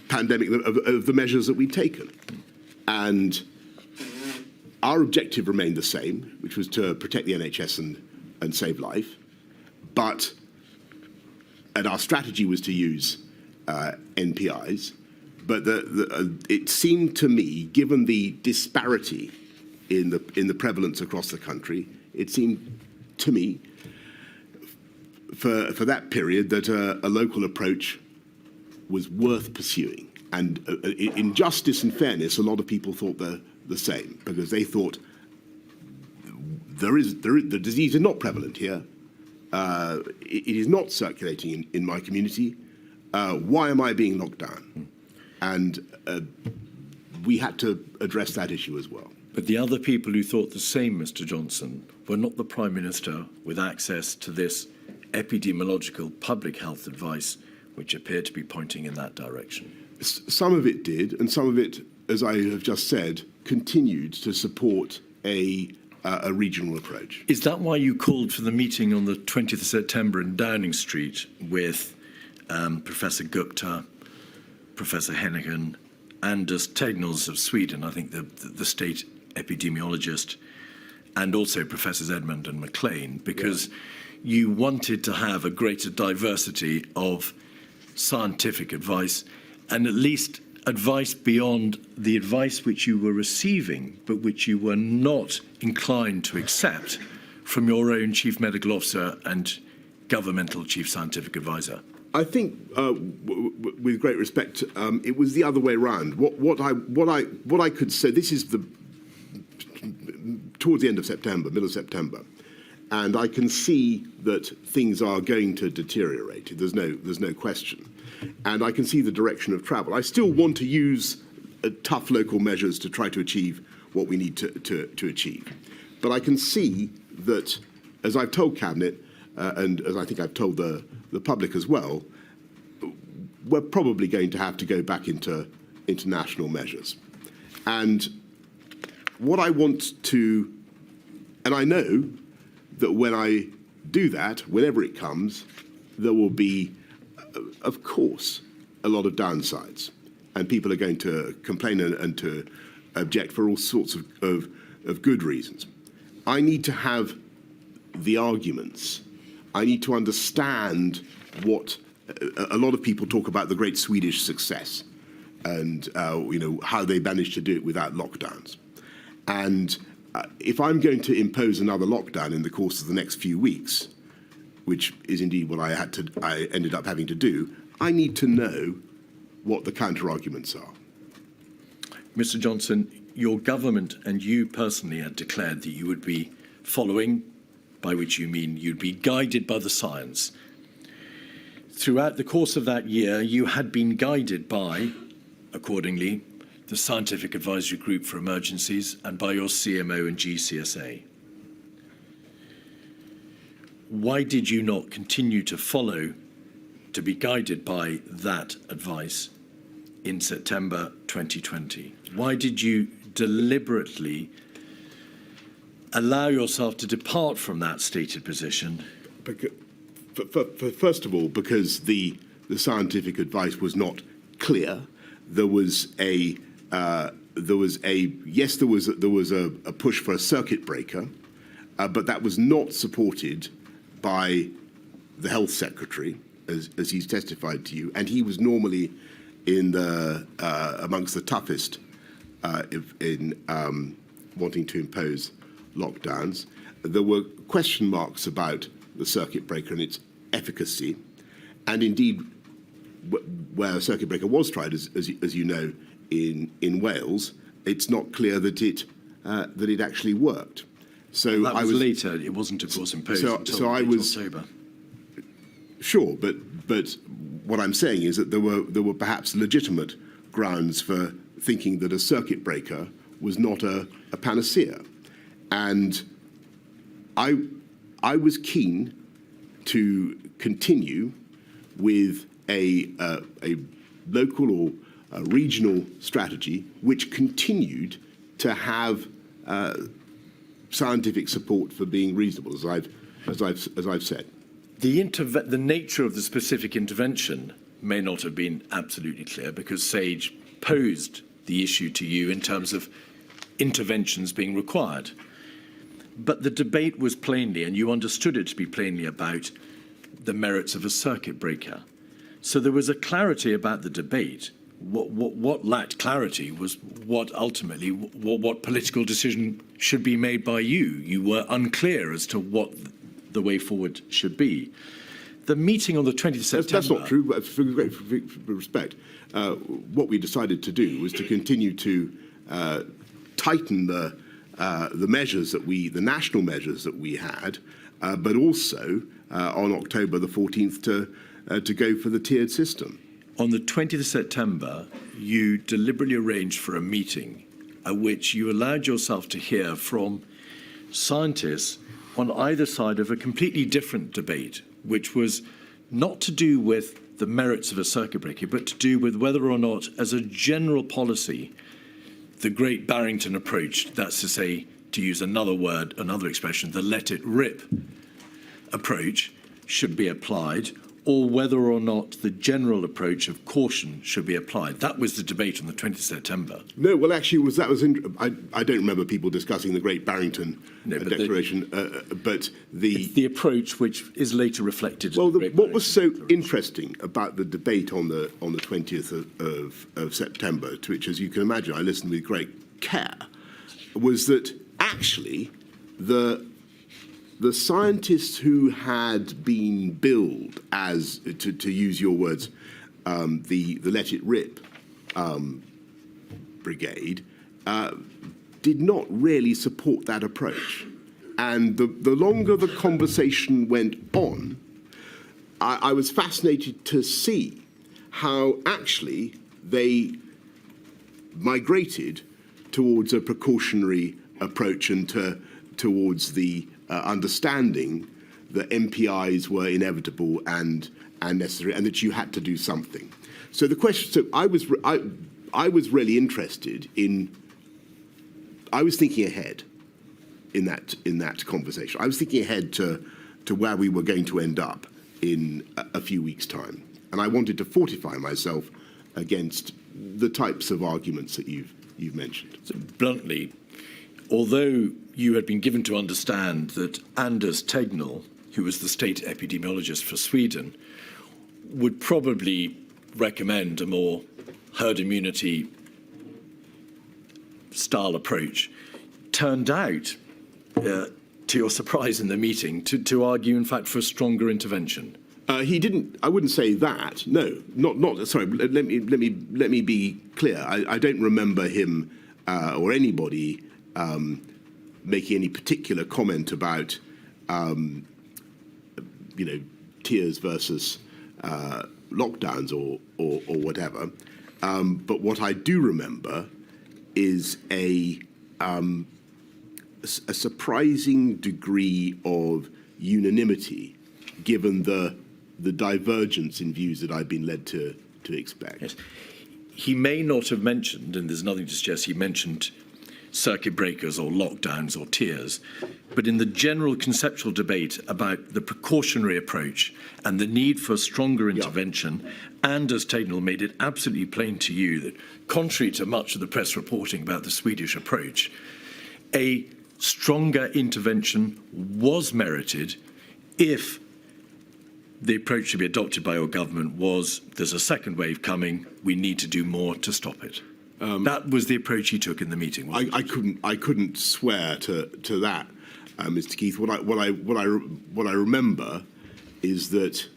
pandemic, of the measures that we'd taken. And our objective remained the same, which was to protect the NHS and save life. And our strategy was to use NPIs. But it seemed to me, given the disparity in the prevalence across the country, it seemed to me for that period that a local approach was worth pursuing. And in justice and fairness, a lot of people thought the same, because they thought the disease is not prevalent here. It is not circulating in my community. Why am I being locked down? And we had to address that issue as well. But the other people who thought the same, Mr. Johnson, were not the Prime Minister with access to this epidemiological public health advice, which appeared to be pointing in that direction. Some of it did, and some of it, as I have just said, continued to support a regional approach. Is that why you called for the meeting on the 20th of September in Downing Street with Professor Gupta, Professor Hennigan, Anders Tegnell of Sweden, I think the state epidemiologist, and also Professors Edmund and McLean, because you wanted to have a greater diversity of scientific advice, and at least advice beyond the advice which you were receiving, but which you were not inclined to accept from your own Chief Medical Officer and governmental Chief Scientific Advisor. I think, with great respect, it was the other way around. What I could say, this is towards the end of September, middle of September, and I can see that things are going to deteriorate. There's no question, and I can see the direction of travel. I still want to use tough local measures to try to achieve what we need to achieve, but I can see that, as I've told Cabinet, and as I think I've told the public as well, we're probably going to have to go back into national measures. And what I want to, and I know that when I do that, whenever it comes, there will be, of course, a lot of downsides. And people are going to complain and to object for all sorts of good reasons. I need to have the arguments. I need to understand what a lot of people talk about, the great Swedish success, and how they managed to do it without lockdowns. And if I'm going to impose another lockdown in the course of the next few weeks, which is indeed what I ended up having to do, I need to know what the counter arguments are. Mr. Johnson, your government and you personally had declared that you would be following, by which you mean you'd be guided by the science. Throughout the course of that year, you had been guided by, accordingly, the Scientific Advisory Group for Emergencies and by your CMO and GCSA. Why did you not continue to follow, to be guided by that advice in September 2020? Why did you deliberately allow yourself to depart from that stated position? First of all, because the scientific advice was not clear, there was a push for a circuit breaker, but that was not supported by the health secretary, as he's testified to you, and he was normally in the amongst the toughest in wanting to impose lockdowns. There were question marks about the circuit breaker and its efficacy, and indeed, where a circuit breaker was tried, as you know, in Wales, it's not clear that it actually worked. So that was later. It wasn't, of course, imposed until October. Sure, but what I'm saying is that there were perhaps legitimate grounds for thinking that a circuit breaker was not a panacea, and I was keen to continue with a local or a regional strategy which continued to have scientific support for being reasonable, as I've said. The nature of the specific intervention may not have been absolutely clear, because SAGE posed the issue to you in terms of interventions being required. But the debate was plainly, and you understood it to be plainly, about the merits of a circuit breaker. So there was a clarity about the debate. What lacked clarity was what ultimately, what political decision should be made by you. You were unclear as to what the way forward should be. The meeting on the 20th of September... That's not true, but for great respect. What we decided to do was to continue to tighten the measures that the national measures that we had, but also on October the 14th to go for the tiered system. On the 20th of September, you deliberately arranged for a meeting at which you allowed yourself to hear from scientists on either side of a completely different debate, which was not to do with the merits of a circuit breaker, but to do with whether or not, as a general policy, the Great Barrington approach, that's to say, to use another word, another expression, the let it rip approach should be applied, or whether or not the general approach of caution should be applied. That was the debate on the 20th of September. No, well, actually, I don't remember people discussing the Great Barrington Declaration, but the approach which is later reflected. Well, what was so interesting about the debate on the 20th of September, to which, as you can imagine, I listened with great care, was that actually the scientists who had been billed as, to use your words, the Let It Rip brigade, did not really support that approach. And the longer the conversation went on, I was fascinated to see how actually they migrated towards a precautionary approach and towards the understanding that MPIs were inevitable and necessary, and that you had to do something. So the question. So I was really interested in. I was thinking ahead in that conversation. I was thinking ahead to where we were going to end up in a few weeks' time, and I wanted to fortify myself against the types of arguments that you've mentioned. So bluntly, although you had been given to understand that Anders Tegnell, who was the state epidemiologist for Sweden, would probably recommend a more herd immunity style approach, turned out, to your surprise in the meeting, to argue, in fact, for a stronger intervention. He didn't. I wouldn't say that. No, not. Sorry. Let me be clear. I don't remember him or anybody making any particular comment about, tiers versus lockdowns or whatever. But what I do remember is a surprising degree of unanimity, given the divergence in views that I've been led to expect. Yes. He may not have mentioned, and there's nothing to suggest he mentioned circuit breakers or lockdowns or tiers, but in the general conceptual debate about the precautionary approach and the need for stronger intervention, and as Tagnell made it absolutely plain to you that, contrary to much of the press reporting about the Swedish approach, a stronger intervention was merited if the approach to be adopted by your government was there's a second wave coming, we need to do more to stop it. That was the approach he took in the meeting. I couldn't swear to that, Mr. Keith. What I remember is that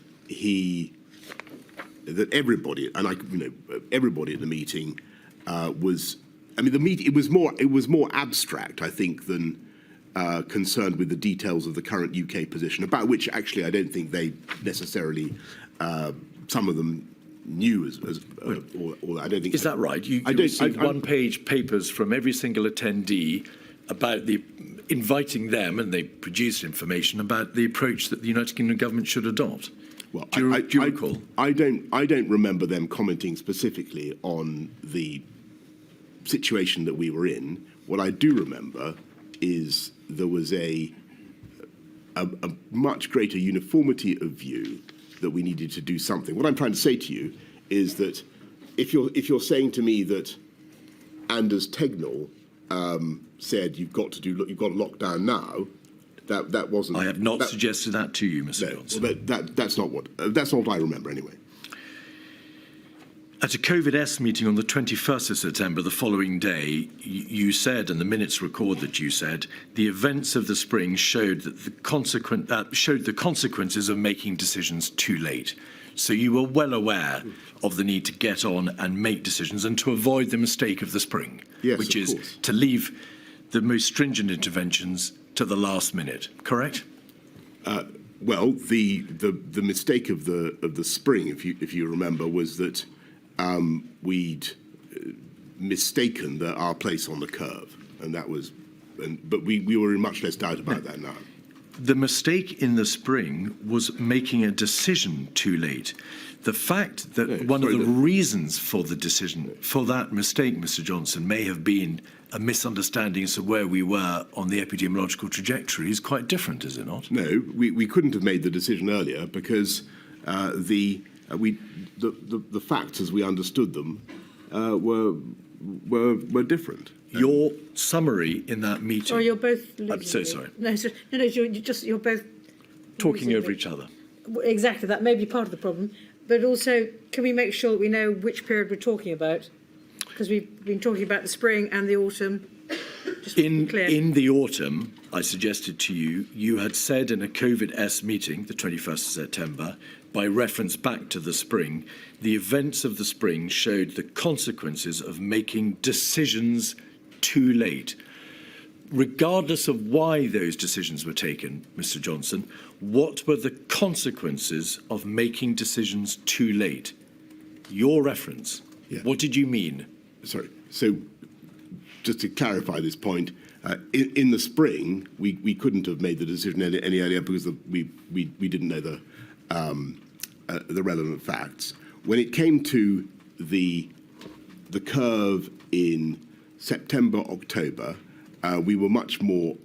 everybody, and everybody at the meeting was. I mean, the meeting it was more abstract, I think, than concerned with the details of the current UK position, about which actually I don't think they necessarily. Some of them knew or I don't think. Is that right? You received one-page papers from every single attendee about inviting them, and they produced information about the approach that the United Kingdom government should adopt. Well, do you recall? I don't remember them commenting specifically on the situation that we were in. What I do remember is there was a much greater uniformity of view that we needed to do something. What I'm trying to say to you is that if you're saying to me that Anders Tegnell said you've got to lock down now, that wasn't. I have not suggested that to you, Mr. Johnson. Well, that's not what I remember anyway. At a COVID-S meeting on the 21st of September, the following day, you said, and the minutes record that you said, the events of the spring showed that the consequences of making decisions too late. So you were well aware of the need to get on and make decisions and to avoid the mistake of the spring, which is to leave the most stringent interventions to the last minute. Correct? Well, the mistake of the spring, if you remember, was that. We'd mistaken our place on the curve, and that was, but we were in much less doubt about that now. The mistake in the spring was making a decision too late. The fact that one of the reasons for the decision, for that mistake, Mr. Johnson, may have been a misunderstanding as to where we were on the epidemiological trajectory is quite different, is it not? No, we couldn't have made the decision earlier because the facts as we understood them were different. Your summary in that meeting. Oh, you're both. I'm so sorry. No, you're both talking over each other. Exactly, that may be part of the problem. But also, can we make sure that we know which period we're talking about? Because we've been talking about the spring and the autumn. Just to be clear. In the autumn, I suggested to you, you had said in a COVID-S meeting, the 21st of September, by reference back to the spring, the events of the spring showed the consequences of making decisions too late. Regardless of why those decisions were taken, Mr. Johnson, what were the consequences of making decisions too late? Your reference. Yeah. What did you mean? Sorry. So, just to clarify this point, in the spring, we couldn't have made the decision any earlier because we didn't know the relevant facts. When it came to the curve in September, October, we were much more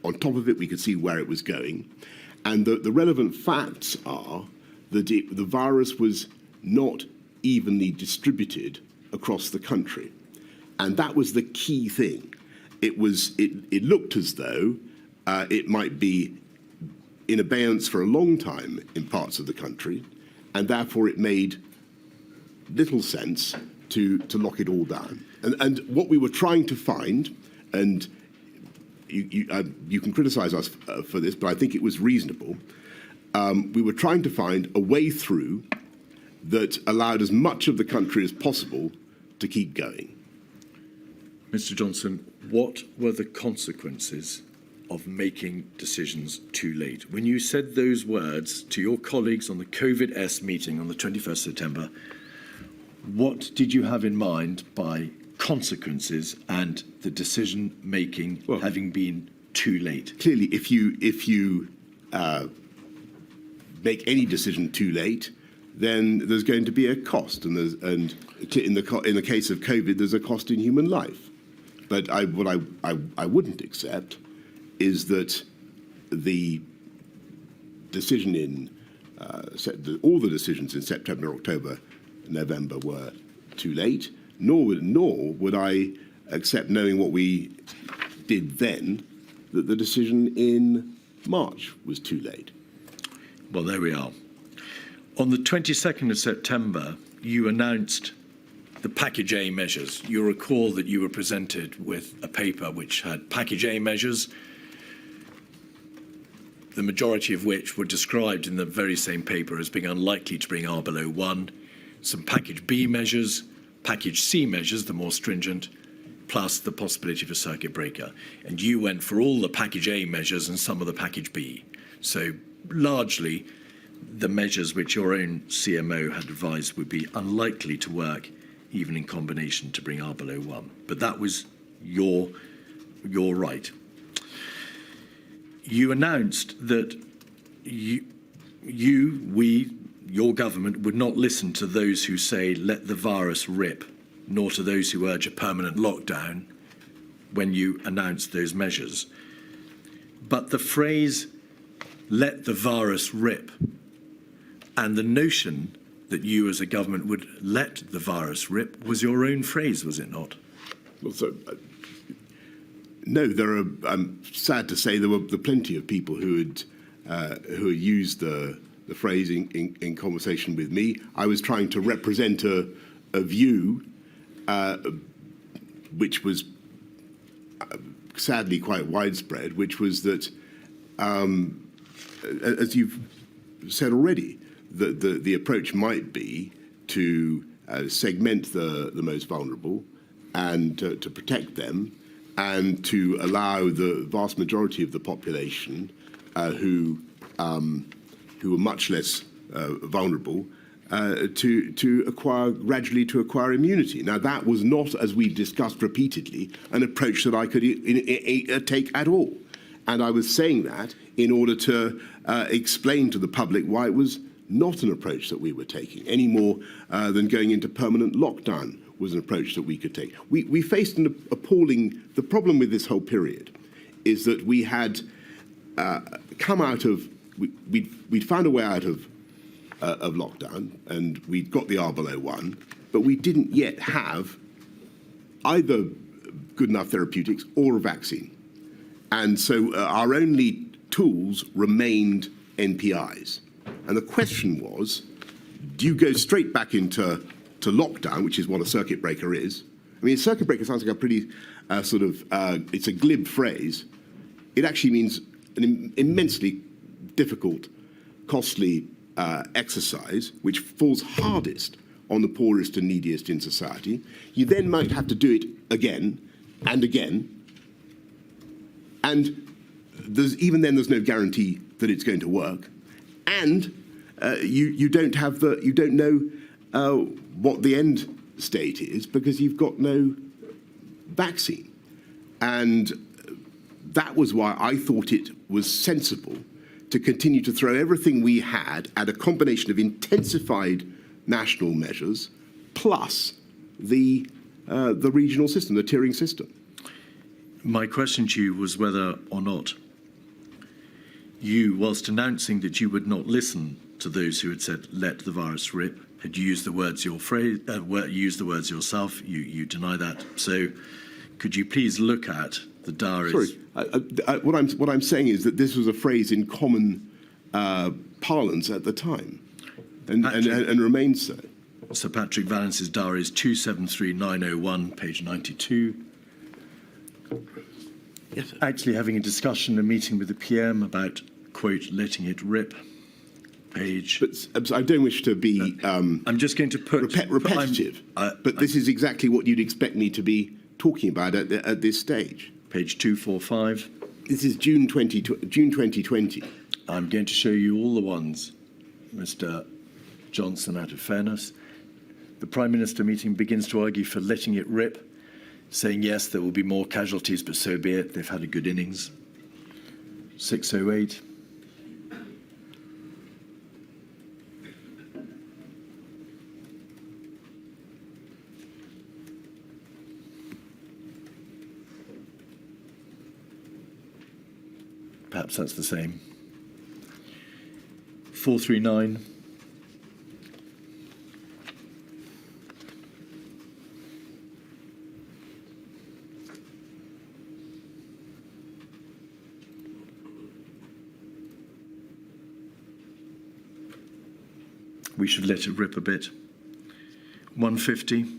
on top of it. We could see where it was going. And the relevant facts are that the virus was not evenly distributed across the country. And that was the key thing. It looked as though it might be in abeyance for a long time in parts of the country, and therefore it made little sense to lock it all down. And what we were trying to find, and you can criticise us for this, but I think it was reasonable. We were trying to find a way through that allowed as much of the country as possible to keep going. Mr. Johnson, what were the consequences of making decisions too late? When you said those words to your colleagues on the COVID-S meeting on the 21st of September, what did you have in mind by consequences and the decision-making having been too late? Clearly, if you make any decision too late, then there's going to be a cost, and in the case of COVID, there's a cost in human life. But what I wouldn't accept is that the decision in all the decisions in September, October, November were too late. Nor would I accept, knowing what we did then, that the decision in March was too late. Well, there we are. On the 22nd of September, you announced the Package A measures. You recall that you were presented with a paper which had Package A measures, the majority of which were described in the very same paper as being unlikely to bring R below 1, some Package B measures, Package C measures, the more stringent, plus the possibility of a circuit breaker. And you went for all the Package A measures and some of the Package B. So largely, the measures which your own CMO had advised would be unlikely to work, even in combination, to bring R below 1. But that was your right. You announced that your government would not listen to those who say, let the virus rip, nor to those who urge a permanent lockdown when you announced those measures. But the phrase, let the virus rip, and the notion that you as a government would let the virus rip was your own phrase, was it not? Well, so, no, I'm sad to say there were plenty of people who had used the phrase in conversation with me. I was trying to represent a view which was sadly quite widespread, which was that, as you've said already, the approach might be to segment the most vulnerable and to protect them, and to allow the vast majority of the population who are much less vulnerable to gradually acquire immunity. Now, that was not, as we've discussed repeatedly, an approach that I could take at all. And I was saying that in order to explain to the public why it was not an approach that we were taking, any more than going into permanent lockdown was an approach that we could take. We faced an appalling... The problem with this whole period is that we had come out of... We'd found a way out of lockdown, and we'd got the R below 1, but we didn't yet have either good enough therapeutics or a vaccine. And so our only tools remained NPIs. And the question was, do you go straight back into lockdown, which is what a circuit breaker is? I mean, a circuit breaker sounds like a pretty it's a glib phrase. It actually means an immensely difficult, costly exercise, which falls hardest on the poorest and neediest in society. You then might have to do it again and again. And there's no guarantee that it's going to work. And you don't know what the end state is because you've got no vaccine. And that was why I thought it was sensible to continue to throw everything we had at a combination of intensified national measures plus the regional system, the tiering system. My question to you was whether or not you, whilst announcing that you would not listen to those who had said, let the virus rip, had used the words used the words yourself. You deny that. So could you please look at the diaries? Sorry, what I'm saying is that this was a phrase in common parlance at the time, and remains so. Sir Patrick Vallance's diary is 273901, page 92. Yes, sir. Actually having a discussion, a meeting with the PM about, quote, letting it rip, page... But I don't wish to be I'm just going to put... repetitive, but this is exactly what you'd expect me to be talking about at this stage. Page 245. This is June 2020. I'm going to show you all the ones, Mr. Johnson, out of fairness. The Prime Minister meeting begins to argue for letting it rip, saying, yes, there will be more casualties, but so be it. They've had a good innings. 608. perhaps that's the same. 439. We should let it rip a bit. 150.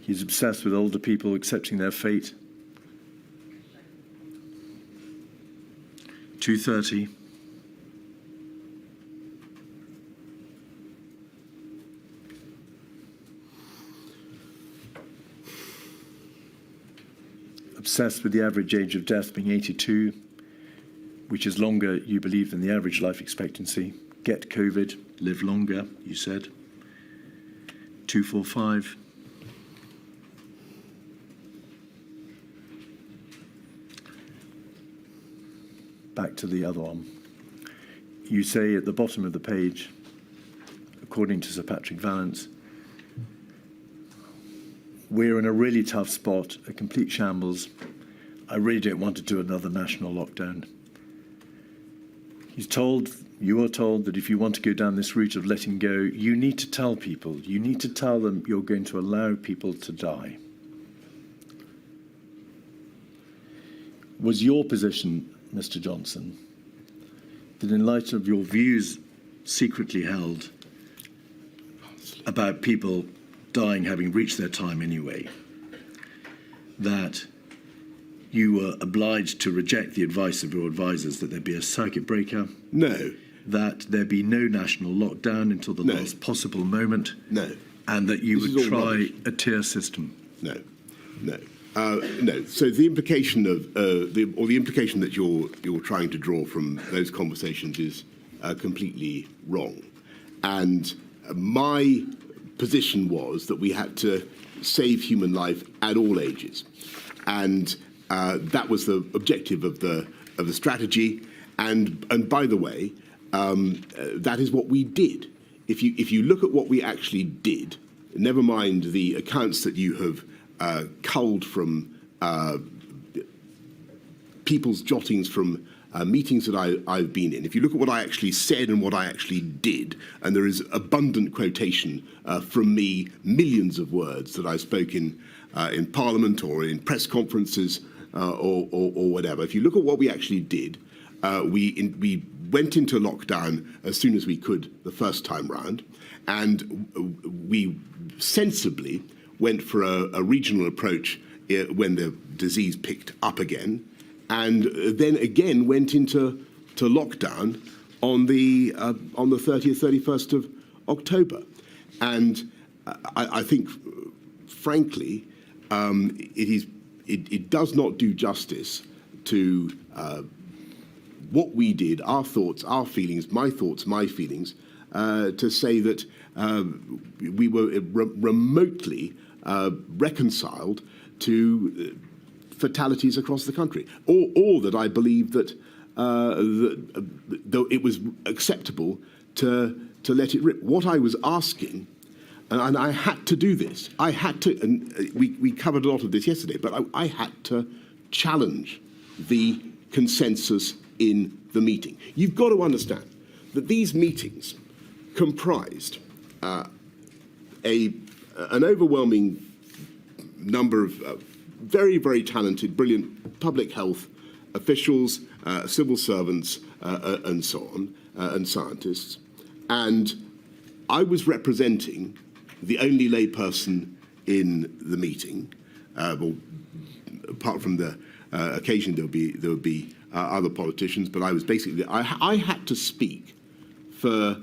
He's obsessed with older people accepting their fate. 230. Obsessed with the average age of death being 82, which is longer, you believe, than the average life expectancy. Get COVID, live longer, you said. 245. Back to the other one. You say at the bottom of the page, according to Sir Patrick Vallance, we're in a really tough spot, a complete shambles. I really don't want to do another national lockdown. You are told that if you want to go down this route of letting go, you need to tell people, you need to tell them you're going to allow people to die. Was your position, Mr. Johnson, that in light of your views secretly held about people dying having reached their time anyway, that you were obliged to reject the advice of your advisors that there be a circuit breaker? No. That there be no national lockdown until the last possible moment? No. And that you would try a tier system? No. No. So the implication of the implication that you're trying to draw from those conversations is completely wrong. And my position was that we had to save human life at all ages, and that was the objective of the strategy. And by the way, that is what we did. If you look at what we actually did, never mind the accounts that you have culled from people's jottings from meetings that I've been in. If you look at what I actually said and what I actually did, and there is abundant quotation from me, millions of words that I spoke in Parliament or in press conferences or whatever. If you look at what we actually did, we went into lockdown as soon as we could the first time round, and we sensibly went for a regional approach when the disease picked up again, and then again went into lockdown on the 30th, 31st of October. And I think, frankly, it does not do justice to what we did, our thoughts, our feelings, my thoughts, my feelings, to say that we were remotely reconciled to fatalities across the country, or that I believe that though it was acceptable to let it rip. What I was asking, and I had to do this, I had to, and we covered a lot of this yesterday, but I had to challenge the consensus in the meeting. You've got to understand that these meetings comprised an overwhelming number of very, very talented, brilliant public health officials, civil servants, and so on, and scientists. And I was representing the only layperson in the meeting. Well, apart from the occasion there would be other politicians, but I was basically, I had to speak for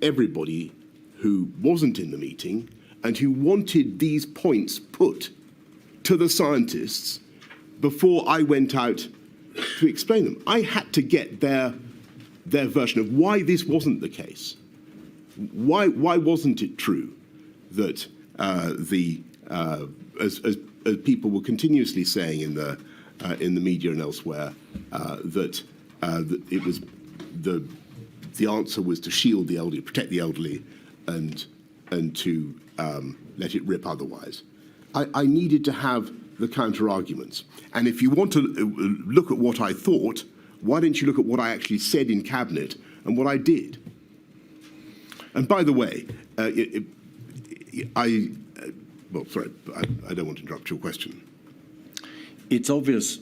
everybody who wasn't in the meeting and who wanted these points put to the scientists before I went out to explain them. I had to get their version of why this wasn't the case. Why wasn't it true that as people were continuously saying in the media and elsewhere, that it was the answer was to shield the elderly, protect the elderly, and to let it rip otherwise. I needed to have the counter arguments. And if you want to look at what I thought, why don't you look at what I actually said in Cabinet and what I did? And by the way, I don't want to interrupt your question. It's obvious,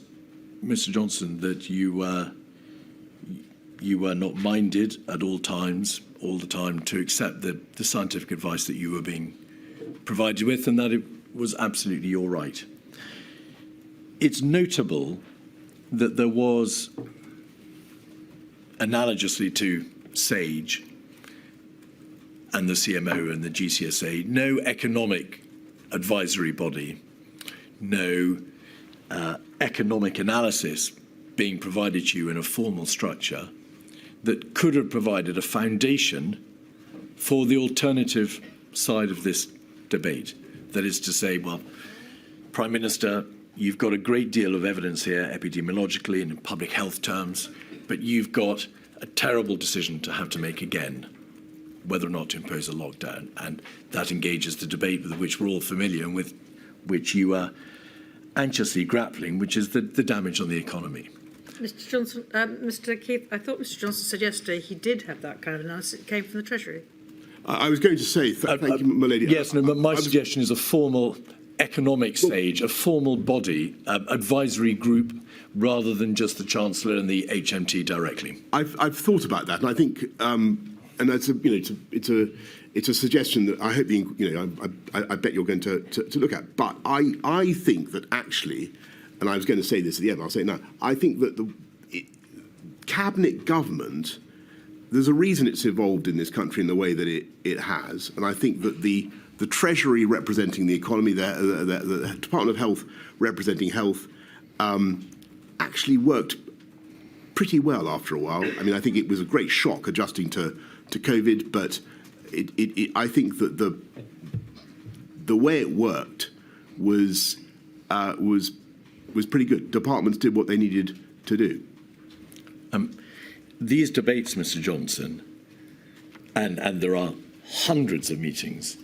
Mr. Johnson, that you were not minded at all times, all the time, to accept the scientific advice that you were being provided with, and that it was absolutely your right. It's notable that there was, analogously to SAGE and the CMO and the GCSA, no economic advisory body, no economic analysis being provided to you in a formal structure that could have provided a foundation for the alternative side of this debate. That is to say, well, Prime Minister, you've got a great deal of evidence here, epidemiologically and in public health terms, but you've got a terrible decision to have to make again, whether or not to impose a lockdown. And that engages the debate with which we're all familiar and with which you are anxiously grappling, which is the damage on the economy. Mr. Johnson, Mr. Keith, I thought Mr. Johnson said yesterday he did have that kind of analysis. It came from the Treasury. I was going to say, thank you, my lady. Yes, no, but my suggestion is a formal economic stage, a formal body, advisory group, rather than just the Chancellor and the HMT directly. I've thought about that, and I think, and that's it's a suggestion that I hope I bet you're going to look at. But I think that actually, and I was going to say this at the end, I'll say it now. I think that the cabinet government, there's a reason it's evolved in this country in the way that it has, and I think that the Treasury representing the economy, the Department of Health representing health, actually worked pretty well after a while. I mean, I think it was a great shock adjusting to COVID, but I think that the way it worked was pretty good. Departments did what they needed to do. These debates, Mr. Johnson, and there are hundreds of meetings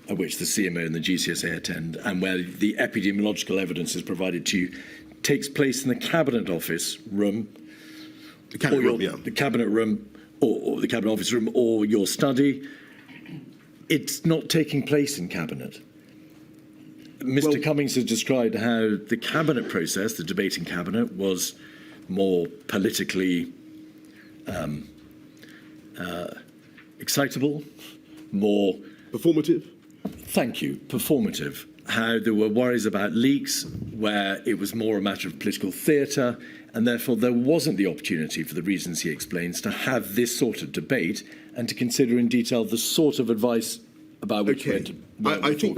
at which the CMO and the GCSA attend, and where the epidemiological evidence is provided to you, takes place in the Cabinet Office room, The Cabinet room, yeah. The Cabinet room, or the Cabinet Office room, or your study. It's not taking place in Cabinet. Mr. Cummings has described how the Cabinet process, the debate in Cabinet, was more politically excitable, more performative. Thank you. Performative. How there were worries about leaks, where it was more a matter of political theatre, and therefore there wasn't the opportunity, for the reasons he explains, to have this sort of debate and to consider in detail the sort of advice about which we're to. I think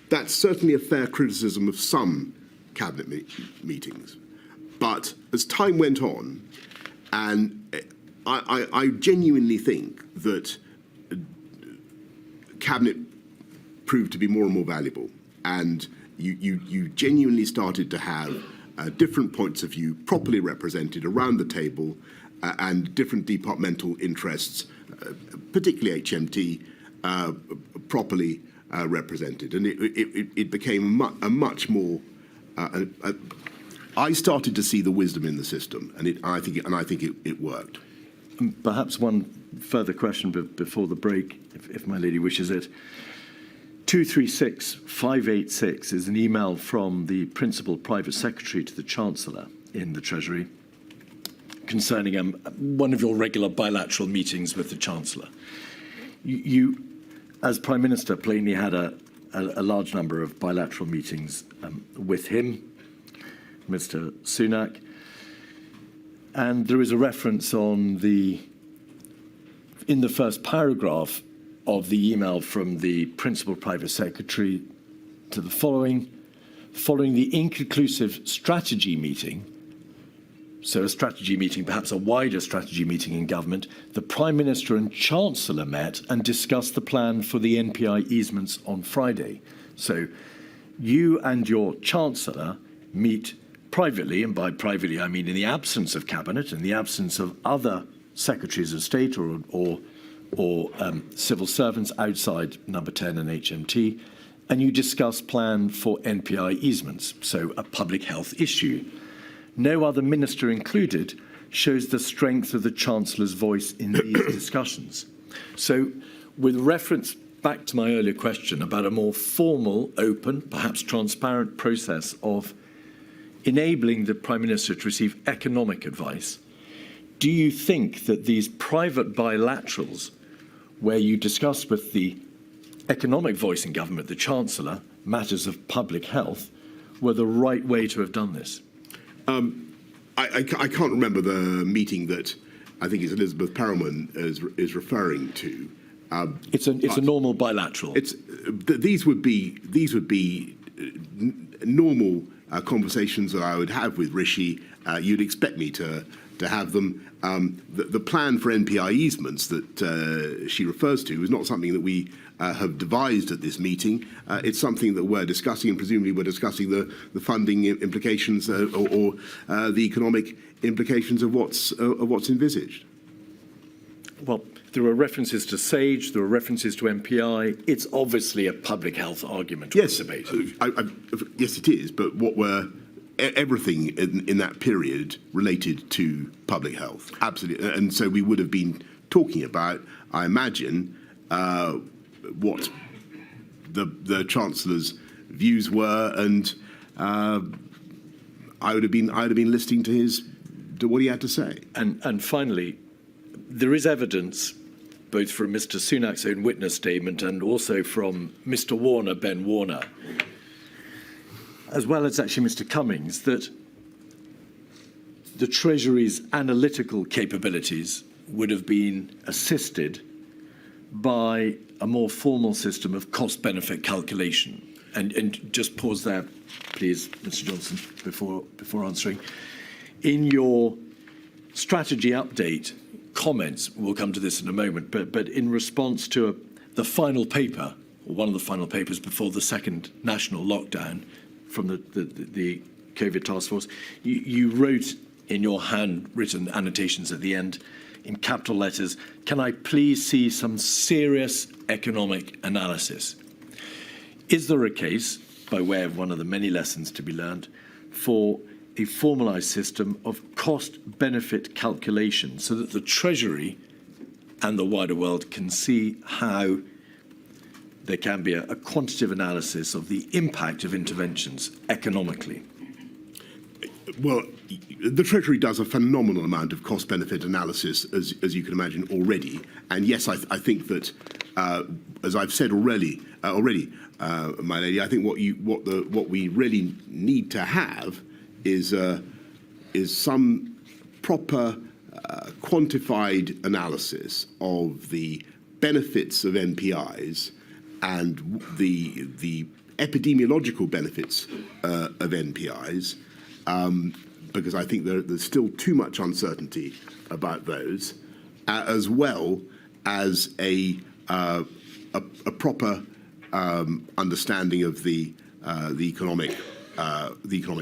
that's certainly a fair criticism of some cabinet meetings, but as time went on, and I genuinely think that cabinet proved to be more and more valuable, and you genuinely started to have different points of view properly represented around the table, and different departmental interests, particularly HMT, properly represented, and it became a much more. I started to see the wisdom in the system, and I think it worked. Perhaps one further question before the break, if my lady wishes it. 236586 is an email from the Principal Private Secretary to the Chancellor in the Treasury concerning one of your regular bilateral meetings with the Chancellor. You, as Prime Minister, plainly had a large number of bilateral meetings with him, Mr. Sunak, and there is a reference in the first paragraph of the email from the Principal Private Secretary to the following the inconclusive strategy meeting, so a strategy meeting, perhaps a wider strategy meeting in government, the Prime Minister and Chancellor met and discussed the plan for the NPI easements on Friday. So you and your Chancellor meet privately, and by privately I mean in the absence of Cabinet, in the absence of other secretaries of state or civil servants outside number 10 and HMT, and you discuss plan for NPI easements, so a public health issue. No other minister included shows the strength of the Chancellor's voice in these discussions. So with reference back to my earlier question about a more formal, open, perhaps transparent process of enabling the Prime Minister to receive economic advice, do you think that these private bilaterals, where you discuss with the economic voice in government, the Chancellor, matters of public health, were the right way to have done this? I can't remember the meeting that I think it's Elizabeth Perelman is referring to. It's a normal bilateral. These would be normal conversations that I would have with Rishi. You'd expect me to have them. The plan for NPI easements that she refers to is not something that we have devised at this meeting. It's something that we're discussing, and presumably we're discussing the funding implications or the economic implications of what's envisaged. Well, there are references to SAGE, there are references to MPI. It's obviously a public health argument. Yes, debate. Yes, it is. But everything in that period related to public health, absolutely. And so we would have been talking about, I imagine, what the Chancellor's views were, and I would have been listening to what he had to say. And finally, there is evidence, both from Mr. Sunak's own witness statement and also from Mr. Warner, Ben Warner, as well as actually Mr. Cummings, that the Treasury's analytical capabilities would have been assisted by a more formal system of cost-benefit calculation. And just pause there, please, Mr. Johnson, before answering. In your strategy update comments, we'll come to this in a moment, but in response to the final paper, or one of the final papers before the second national lockdown from the COVID task force, you wrote in your handwritten annotations at the end, in capital letters, "Can I please see some serious economic analysis?" Is there a case, by way of one of the many lessons to be learned, for a formalised system of cost-benefit calculation so that the Treasury and the wider world can see how there can be a quantitative analysis of the impact of interventions economically? Well, the Treasury does a phenomenal amount of cost-benefit analysis, as you can imagine, already. And yes, I think that, as I've said already, my lady, I think what we really need to have is some proper quantified analysis of the benefits of NPIs and the epidemiological benefits of NPIs. Because I think there's still too much uncertainty about those, as well as a proper understanding of the economic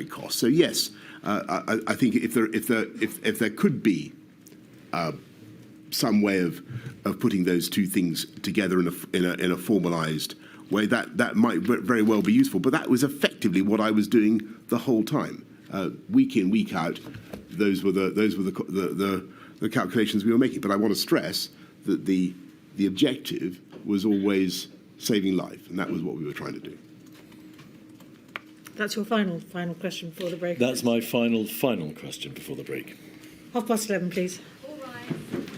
costs. So yes, I think if there could be some way of putting those two things together in a formalised way, that might very well be useful. But that was effectively what I was doing the whole time. Week in, week out, those were the calculations we were making. But I want to stress that the objective was always saving life, and that was what we were trying to do. That's your final question before the break. That's my final question before the break. 11:30, please. All right.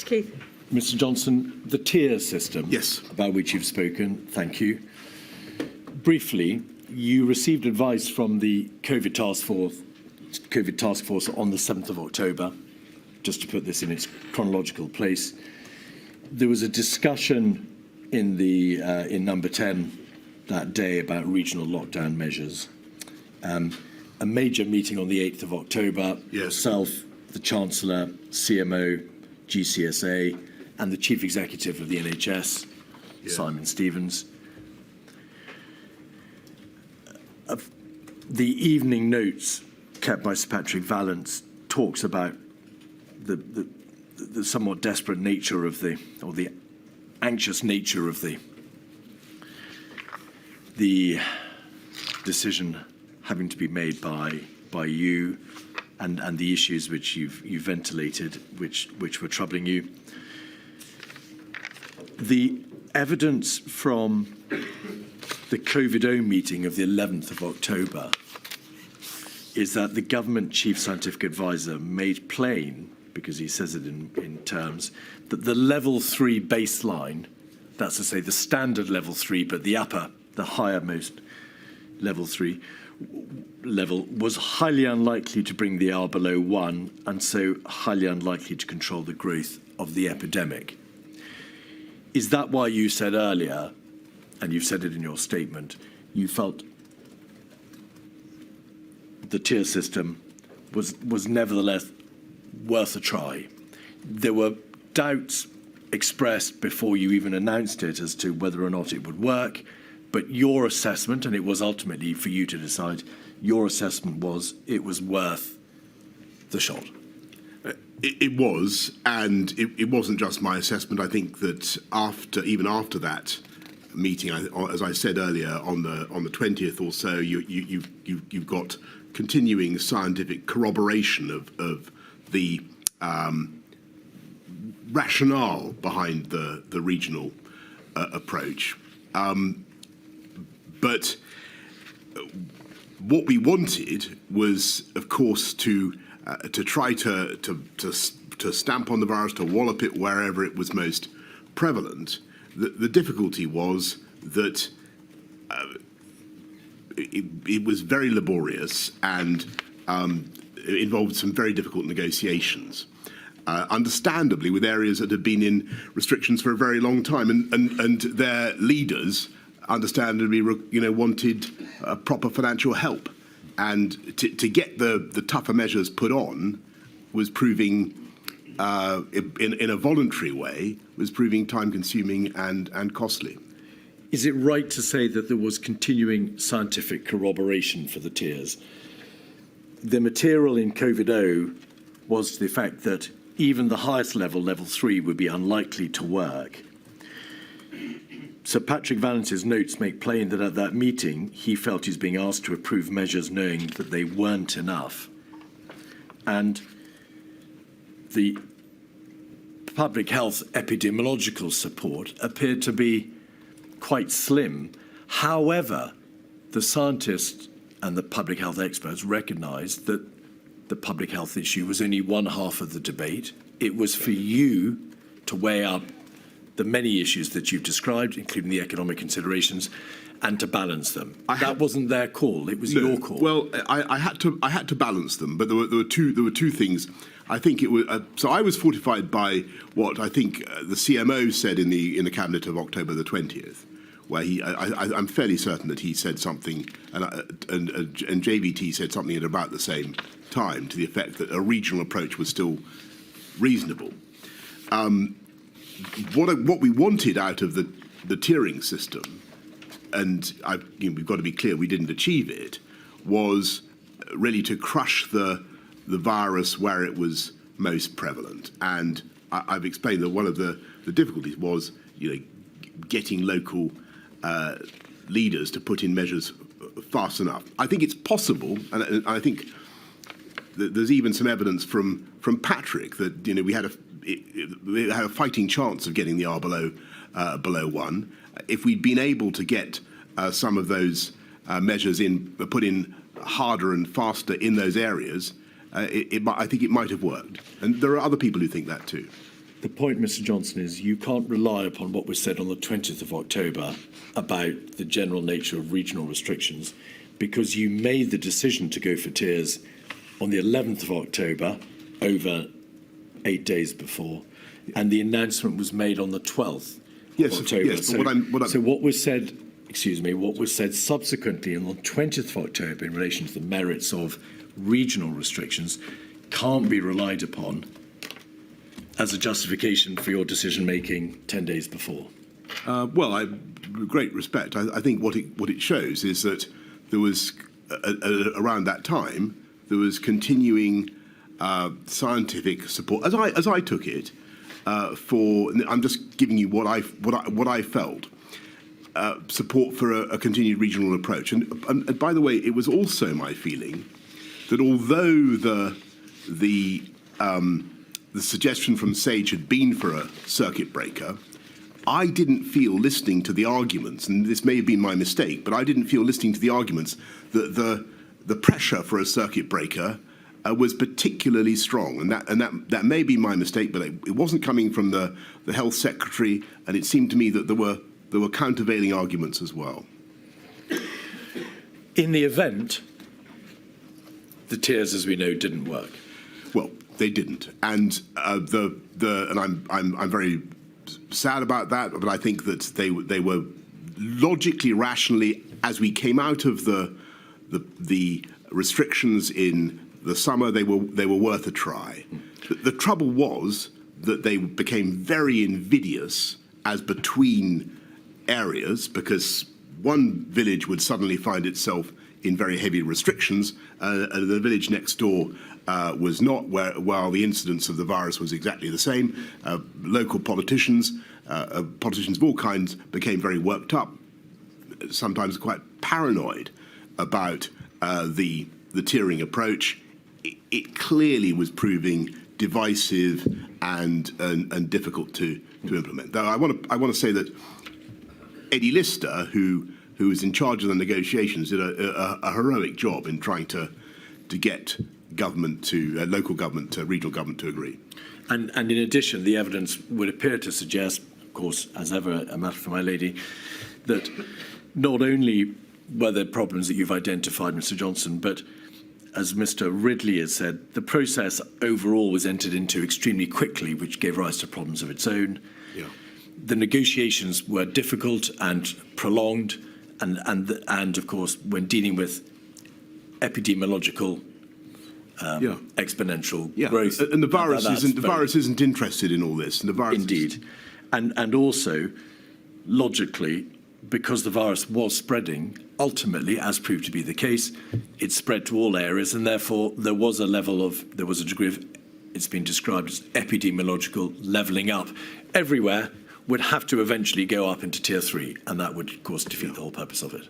Mr. Keith. Mr. Johnson, the tier system, Yes, about which you've spoken, thank you. Briefly, you received advice from the COVID task force on the 7th of October, just to put this in its chronological place. There was a discussion in in number 10 that day about regional lockdown measures. A major meeting on the 8th of October. Yes. Yourself, the Chancellor, CMO, GCSA, and the Chief Executive of the NHS, Simon Stevens. The evening notes kept by Sir Patrick Vallance talks about the somewhat desperate nature of or the anxious nature of the decision having to be made by you and the issues which you've ventilated, which were troubling you. The evidence from the COVID-0 meeting of the 11th of October is that the government chief scientific advisor made plain, because he says it in terms, that the level 3 baseline, that's to say the standard level 3, but the highermost level 3 level, was highly unlikely to bring the R below 1 and so highly unlikely to control the growth of the epidemic. Is that why you said earlier, and you've said it in your statement, you felt the tier system was nevertheless worth a try? There were doubts expressed before you even announced it as to whether or not it would work, but your assessment, and it was ultimately for you to decide, your assessment was it was worth the shot. it was, and it wasn't just my assessment. I think that even after that meeting, as I said earlier, on the 20th or so, you've got continuing scientific corroboration of the rationale behind the regional approach. But what we wanted was, of course, to try to stamp on the virus, to wallop it wherever it was most prevalent. The difficulty was that it was very laborious and it involved some very difficult negotiations. Understandably, with areas that had been in restrictions for a very long time, and their leaders, understandably, wanted proper financial help, and to get the tougher measures put on was proving, in a voluntary way, was proving time-consuming and costly. Is it right to say that there was continuing scientific corroboration for the tiers? The material in COVID-0 was to the effect that even the highest level, level 3, would be unlikely to work. Sir Patrick Vallance's notes make plain that at that meeting, he felt he's being asked to approve measures knowing that they weren't enough. And the public health epidemiological support appeared to be quite slim. However, the scientists and the public health experts recognised that the public health issue was only one half of the debate. It was for you to weigh up the many issues that you've described, including the economic considerations, and to balance them. That wasn't their call; it was your call. Well, I had to balance them, but there were two things. I think it was so. I was fortified by what I think the CMO said in the cabinet of October the 20th, where I'm fairly certain that he said something, and JVT said something at about the same time, to the effect that a regional approach was still reasonable. What we wanted out of the tiering system, and we've got to be clear, we didn't achieve it, was really to crush the virus where it was most prevalent. And I've explained that one of the difficulties was, getting local leaders to put in measures fast enough. I think it's possible, and I think that there's even some evidence from Patrick that we had a fighting chance of getting the R below 1 if we'd been able to get some of those measures put in harder and faster in those areas. I think it might have worked, and there are other people who think that too. The point, Mr. Johnson, is you can't rely upon what was said on the 20th of October about the general nature of regional restrictions, because you made the decision to go for tiers on the 11th of October, over 8 days before, and the announcement was made on the 12th of October. Yes, but so what was said, what was said subsequently on the 20th of October in relation to the merits of regional restrictions can't be relied upon as a justification for your decision-making 10 days before. Great respect. I think what it shows is that there was, around that time, there was continuing scientific support, as I took it, for. I'm just giving you what I felt. Support for a continued regional approach, and by the way, it was also my feeling that although the suggestion from Sage had been for a circuit breaker, I didn't feel, listening to the arguments, and this may have been my mistake, but I didn't feel, listening to the arguments, that the pressure for a circuit breaker was particularly strong, and that may be my mistake, but it wasn't coming from the health secretary, and it seemed to me that there were countervailing arguments as well. In the event, the tiers, as we know, didn't work. Well, they didn't, and I'm very sad about that. But I think that they were logically, rationally, as we came out of the restrictions in the summer, they were worth a try. The trouble was that they became very invidious as between areas, because one village would suddenly find itself in very heavy restrictions, and the village next door was not, while the incidence of the virus was exactly the same. Local politicians of all kinds became very worked up, sometimes quite paranoid about the tiering approach. It clearly was proving divisive and difficult to implement. Though I want to say that Eddie Lister, who was in charge of the negotiations, did a heroic job in trying to get government to local government to regional government to agree. And in addition, the evidence would appear to suggest, of course, as ever, a matter for my lady, that not only were there problems that you've identified, Mr. Johnson, but as Mr. Ridley has said, the process overall was entered into extremely quickly, which gave rise to problems of its own. Yeah. The negotiations were difficult and prolonged, and of course, when dealing with epidemiological exponential growth, and the virus isn't interested in all this. And the virus indeed, and also logically, because the virus was spreading, ultimately, as proved to be the case, it spread to all areas, and therefore there was a degree of, it's been described as epidemiological levelling up. Everywhere would have to eventually go up into tier 3, and that would, of course, defeat the whole purpose of it.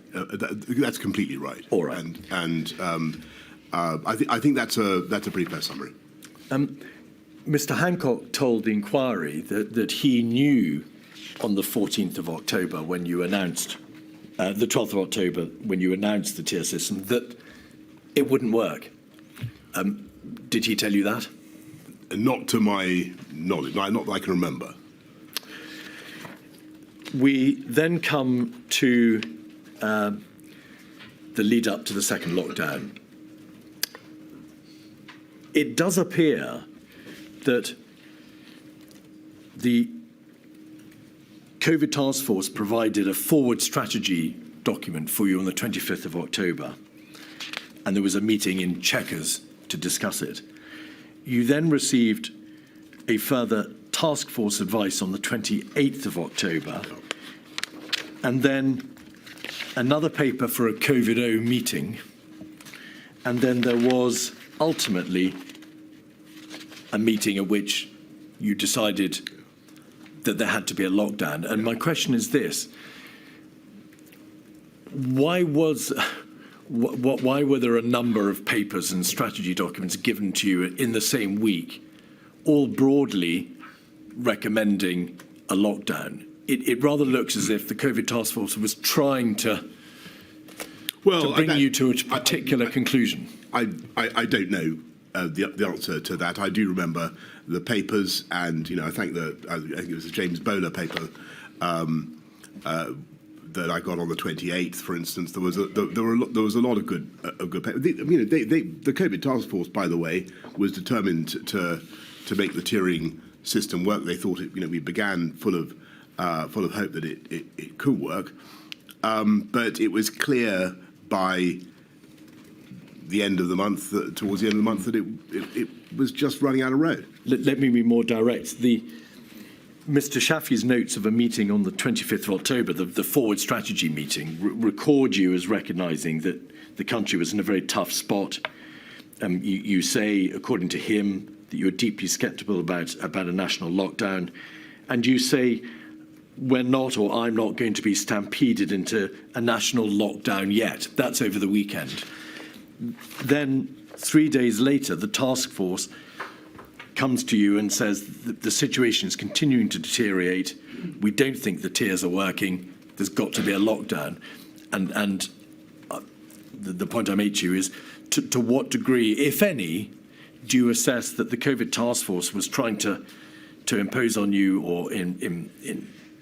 That's completely right. All right. I think that's a pretty fair summary. Mr. Hancock told the inquiry that he knew on the 14th of October when you announced, the 12th of October when you announced the tier system, that it wouldn't work. Did he tell you that? Not to my knowledge, not that I can remember. We then come to the lead up to the second lockdown. It does appear that the COVID task force provided a forward strategy document for you on the 25th of October, and there was a meeting in Chequers to discuss it. You then received a further task force advice on the 28th of October, and then another paper for a COVID-0 meeting, and then there was ultimately a meeting at which you decided that there had to be a lockdown. And my question is this: why were there a number of papers and strategy documents given to you in the same week, all broadly recommending a lockdown? It rather looks as if the COVID task force was trying to bring you to a particular conclusion. I don't know the answer to that. I do remember the papers, and I think it was a James Bowler paper that I got on the 28th, for instance. There was a lot of good papers. The COVID task force, by the way, was determined to make the tiering system work. They thought we began full of hope that it could work, but it was clear by the end of the month, towards the end of the month, that it was just running out of road. Let me be more direct. Mr. Shafi's notes of a meeting on the 25th of October, the forward strategy meeting, record you as recognising that the country was in a very tough spot. You say, according to him, that you're deeply sceptical about a national lockdown, and you say, we're not, or I'm not going to be stampeded into a national lockdown yet. That's over the weekend. Then 3 days later, the task force comes to you and says the situation is continuing to deteriorate. We don't think the tiers are working. There's got to be a lockdown. And the point I make to you is to what degree, if any, do you assess that the COVID task force was trying to impose on you, or in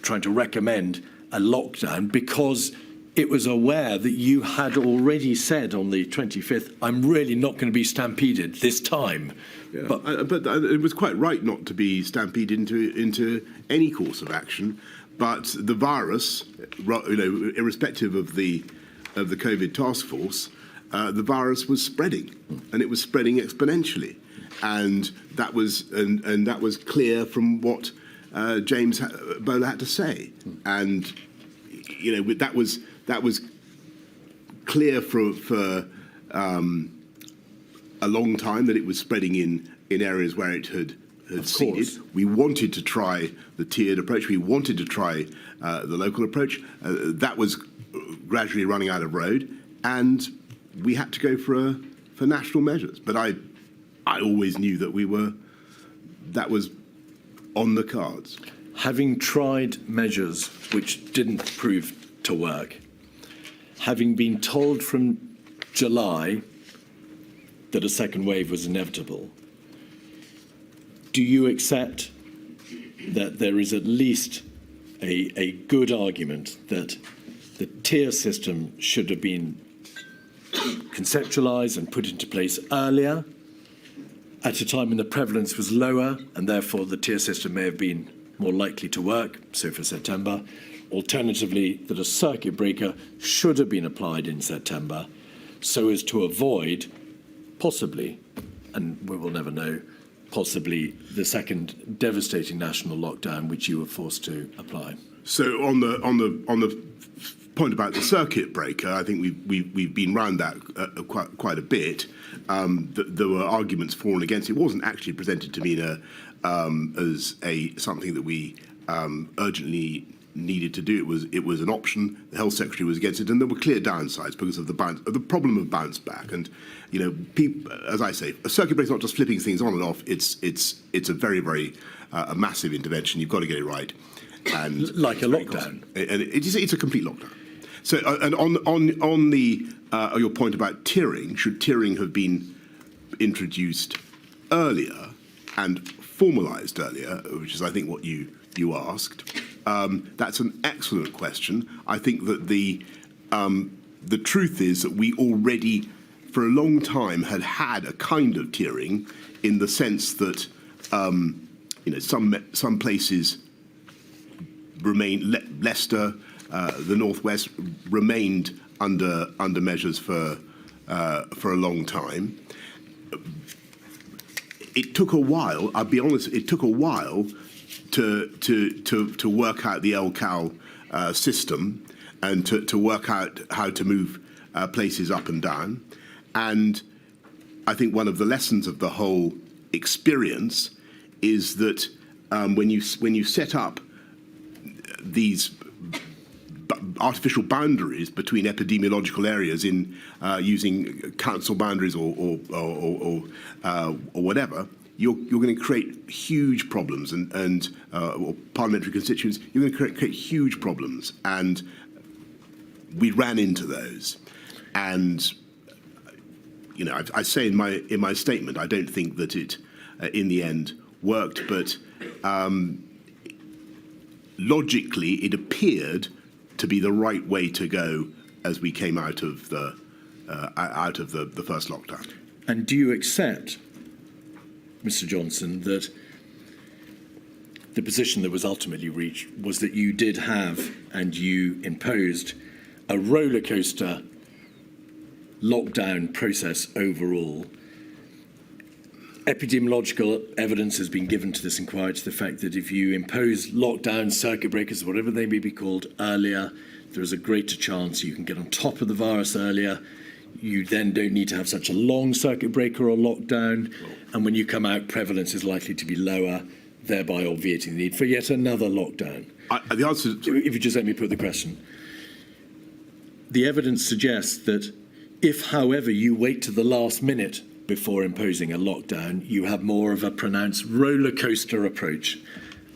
trying to recommend a lockdown because it was aware that you had already said on the 25th, I'm really not going to be stampeded this time. Yeah. But it was quite right not to be stampeded into any course of action. But the virus, irrespective of the COVID task force, the virus was spreading, and it was spreading exponentially, and that was clear from what James Bowler had to say, and that was clear for a long time that it was spreading in areas where it had seeded. We wanted to try the tiered approach. We wanted to try the local approach. That was gradually running out of road, and we had to go for national measures. But I always knew that was on the cards. Having tried measures which didn't prove to work, having been told from July that a second wave was inevitable, do you accept that there is at least a good argument that the tier system should have been conceptualised and put into place earlier, at a time when the prevalence was lower, and therefore the tier system may have been more likely to work, so for September? Alternatively, that a circuit breaker should have been applied in September so as to avoid, possibly, and we will never know, possibly the second devastating national lockdown which you were forced to apply. So on the point about the circuit breaker, I think we've been round that quite a bit. There were arguments for and against. It wasn't actually presented to me as something that we urgently needed to do. It was an option. The health secretary was against it, and there were clear downsides because of the problem of bounce back. And people, as I say, a circuit breaker is not just flipping things on and off. It's a very, very a massive intervention. You've got to get it right. And like a lockdown. And it's a complete lockdown. So, and on the your point about tiering, should tiering have been introduced earlier and formalised earlier, which is, I think, what you asked. That's an excellent question. I think that the truth is that we already, for a long time, had a kind of tiering, in the sense that some places remain. Leicester, the Northwest, remained under measures for a long time. It took a while. I'll be honest. It took a while to work out the LCAL system and to work out how to move places up and down. And I think one of the lessons of the whole experience is that when you set up these artificial boundaries between epidemiological areas in using council boundaries or whatever, you're going to create huge problems or parliamentary constituents. You're going to create huge problems, and we ran into those. And I say in my statement, I don't think that it, in the end, worked, but logically, it appeared to be the right way to go as we came out of the first lockdown. And do you accept, Mr. Johnson, that the position that was ultimately reached was that you did have and you imposed a roller coaster lockdown process overall? Epidemiological evidence has been given to this inquiry to the fact that if you impose lockdown, circuit breakers, whatever they may be called, earlier, there is a greater chance you can get on top of the virus earlier. You then don't need to have such a long circuit breaker or lockdown. And when you come out, prevalence is likely to be lower, thereby obviating the need for yet another lockdown. The answer, if you just let me put the question. The evidence suggests that if, however, you wait to the last minute before imposing a lockdown, you have more of a pronounced roller coaster approach,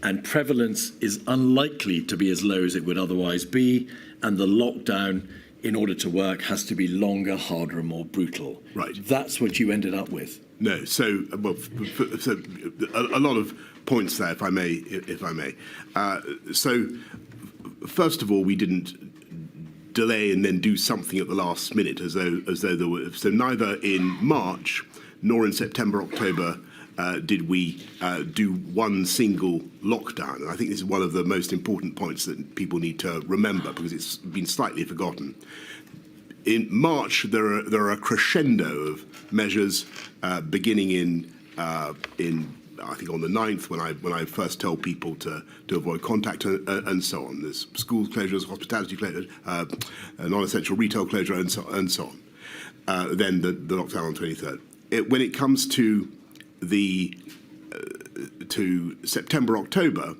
and prevalence is unlikely to be as low as it would otherwise be, and the lockdown, in order to work, has to be longer, harder, and more brutal. Right. That's what you ended up with. No. So, so a lot of points there, if I may. So, first of all, we didn't delay and then do something at the last minute, as though there were. So neither in March nor in September, October did we do one single lockdown. And I think this is one of the most important points that people need to remember, because it's been slightly forgotten. In March, there are a crescendo of measures beginning in I think on the 9th, when I first tell people to avoid contact and so on. There's school closures, hospitality closures, non-essential retail closure, and so on. Then the lockdown on the 23rd. When it comes to to September, October,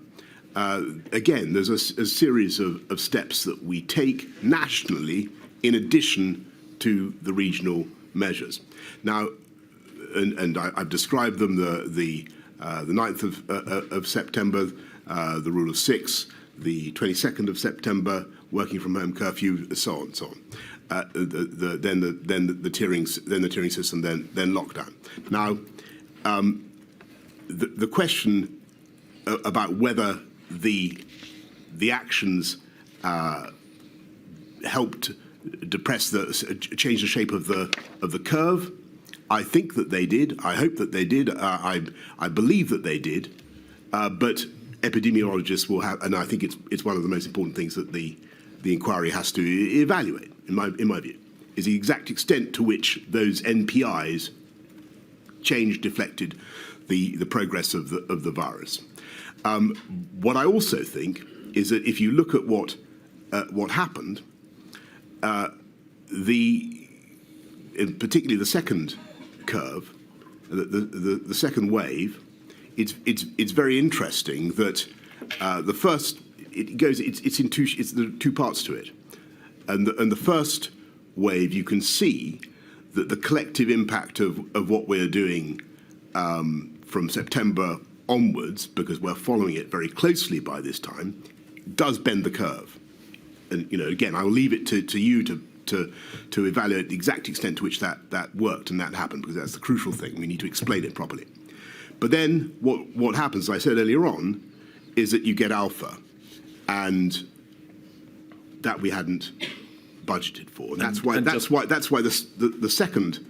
again, there's a series of steps that we take nationally in addition to the regional measures. Now, and I've described them, the 9th of September, the rule of 6, the 22nd of September, working from home curfew, so on, so on. Then the tiering system, then lockdown. Now, the question about whether the actions helped change the shape of the curve, I think that they did. I hope that they did. I believe that they did. But epidemiologists will have, and I think it's one of the most important things that the inquiry has to evaluate, in my view, is the exact extent to which those NPIs changed, deflected the progress of the virus. What I also think is that if you look at what happened, particularly the second curve, the second wave, it's very interesting that the first there are two parts to it, and the first wave, you can see that the collective impact of what we're doing from September onwards, because we're following it very closely by this time, does bend the curve. And again, I will leave it to you to evaluate the exact extent to which that worked and that happened, because that's the crucial thing. We need to explain it properly. But then what happens, as I said earlier on, is that you get alpha, and that we hadn't budgeted for. And that's why the second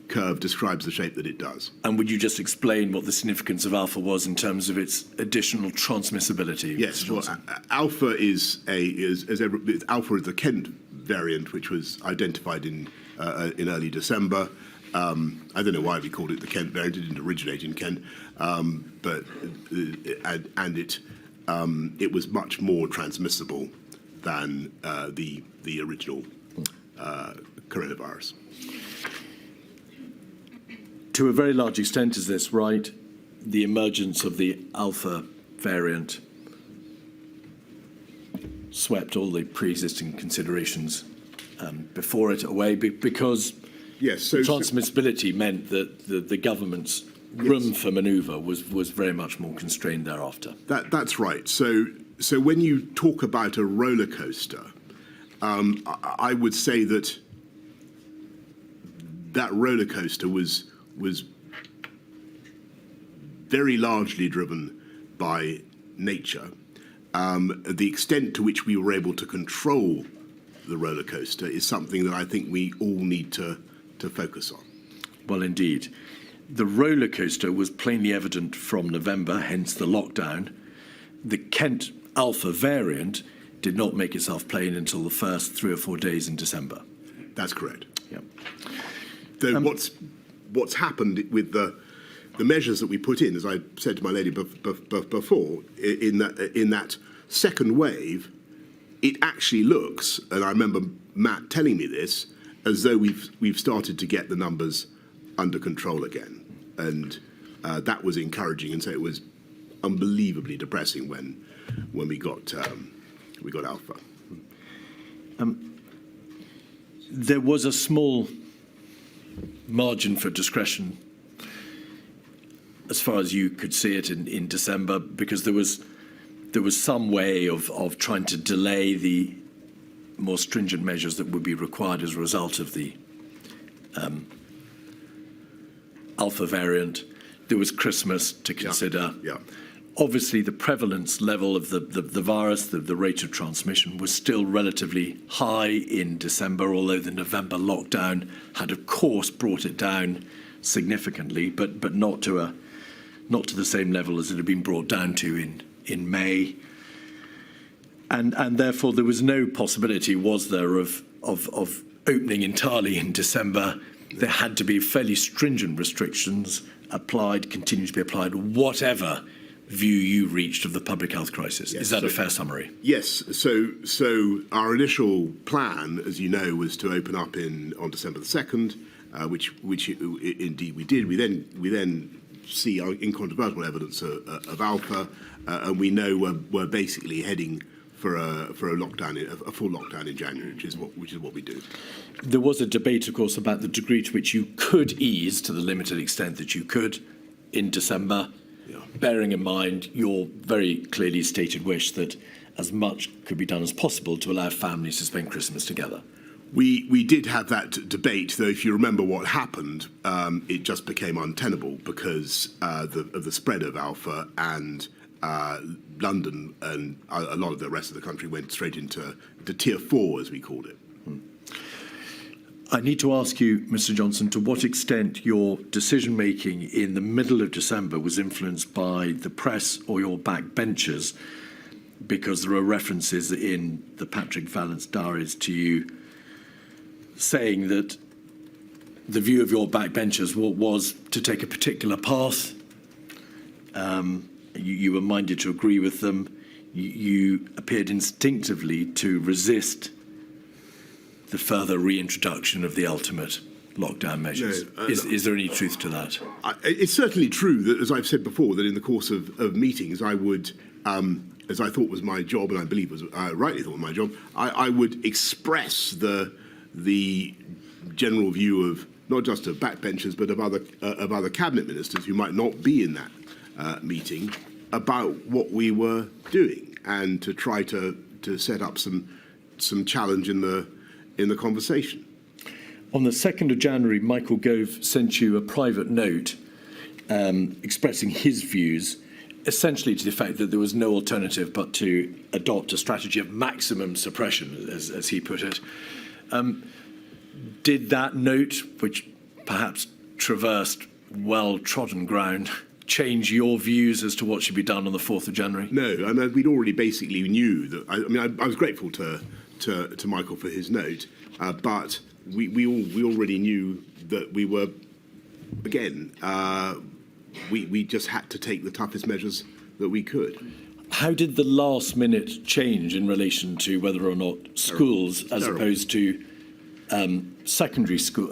curve describes the shape that it does. And would you just explain what the significance of alpha was in terms of its additional transmissibility? Yes, well, alpha is alpha is the Kent variant, which was identified in early December. I don't know why we called it the Kent variant. It didn't originate in Kent, but it was much more transmissible than the original coronavirus. To a very large extent, is this right? The emergence of the alpha variant swept all the pre-existing considerations before it away, because transmissibility meant that the government's room for manoeuvre was very much more constrained thereafter. That's right. So when you talk about a roller coaster, I would say that that roller coaster was very largely driven by nature. The extent to which we were able to control the roller coaster is something that I think we all need to focus on. Well, indeed. The roller coaster was plainly evident from November, hence the lockdown. The Kent Alpha variant did not make itself plain until the first 3 or 4 days in December. That's correct. Yeah. Though what's happened with the measures that we put in, as I said to my lady before, in that second wave, it actually looks, and I remember Matt telling me this, as though we've started to get the numbers under control again, and that was encouraging. And so it was unbelievably depressing when we got Alpha. There was a small margin for discretion, as far as you could see it, in December, because there was some way of trying to delay the more stringent measures that would be required as a result of the Alpha variant. There was Christmas to consider. Yeah. Obviously, the prevalence level of the virus, the rate of transmission, was still relatively high in December, although the November lockdown had, of course, brought it down significantly, but not to the same level as it had been brought down to in May. And therefore, there was no possibility, was there, of opening entirely in December. There had to be fairly stringent restrictions applied, continue to be applied, whatever view you reached of the public health crisis. Yes, Is that a fair summary? Yes. So our initial plan, as you know, was to open up on December the 2nd, which indeed we did. We then see incontrovertible evidence of Alpha, and we know we're basically heading for a lockdown, a full lockdown in January, which is what we do. There was a debate, of course, about the degree to which you could ease, to the limited extent that you could, in December. Yeah. Bearing in mind your very clearly stated wish that as much could be done as possible to allow families to spend Christmas together. We did have that debate, though. If you remember what happened, it just became untenable because of the spread of Alpha, and London and a lot of the rest of the country went straight into Tier 4, as we called it. I need to ask you, Mr. Johnson, to what extent your decision-making in the middle of December was influenced by the press or your backbenchers, because there are references in the Patrick Vallance diaries to you saying that the view of your backbenchers was to take a particular path. You were minded to agree with them. You appeared instinctively to resist the further reintroduction of the ultimate lockdown measures. No, is there any truth to that? It's certainly true that, as I've said before, that in the course of meetings, I would, as I thought was my job, and I believe was rightly thought was my job, I would express the general view of not just of backbenchers, but of other cabinet ministers who might not be in that meeting, about what we were doing, and to try to set up some challenge in the conversation. On the 2nd of January, Michael Gove sent you a private note expressing his views, essentially to the effect that there was no alternative but to adopt a strategy of maximum suppression, as he put it. Did that note, which perhaps traversed well-trodden ground, change your views as to what should be done on the 4th of January? No, I mean, we'd already basically knew that. I was grateful to Michael for his note, but we already knew that we were, again, we just had to take the toughest measures that we could. How did the last minute change in relation to whether or not schools, as opposed to secondary school,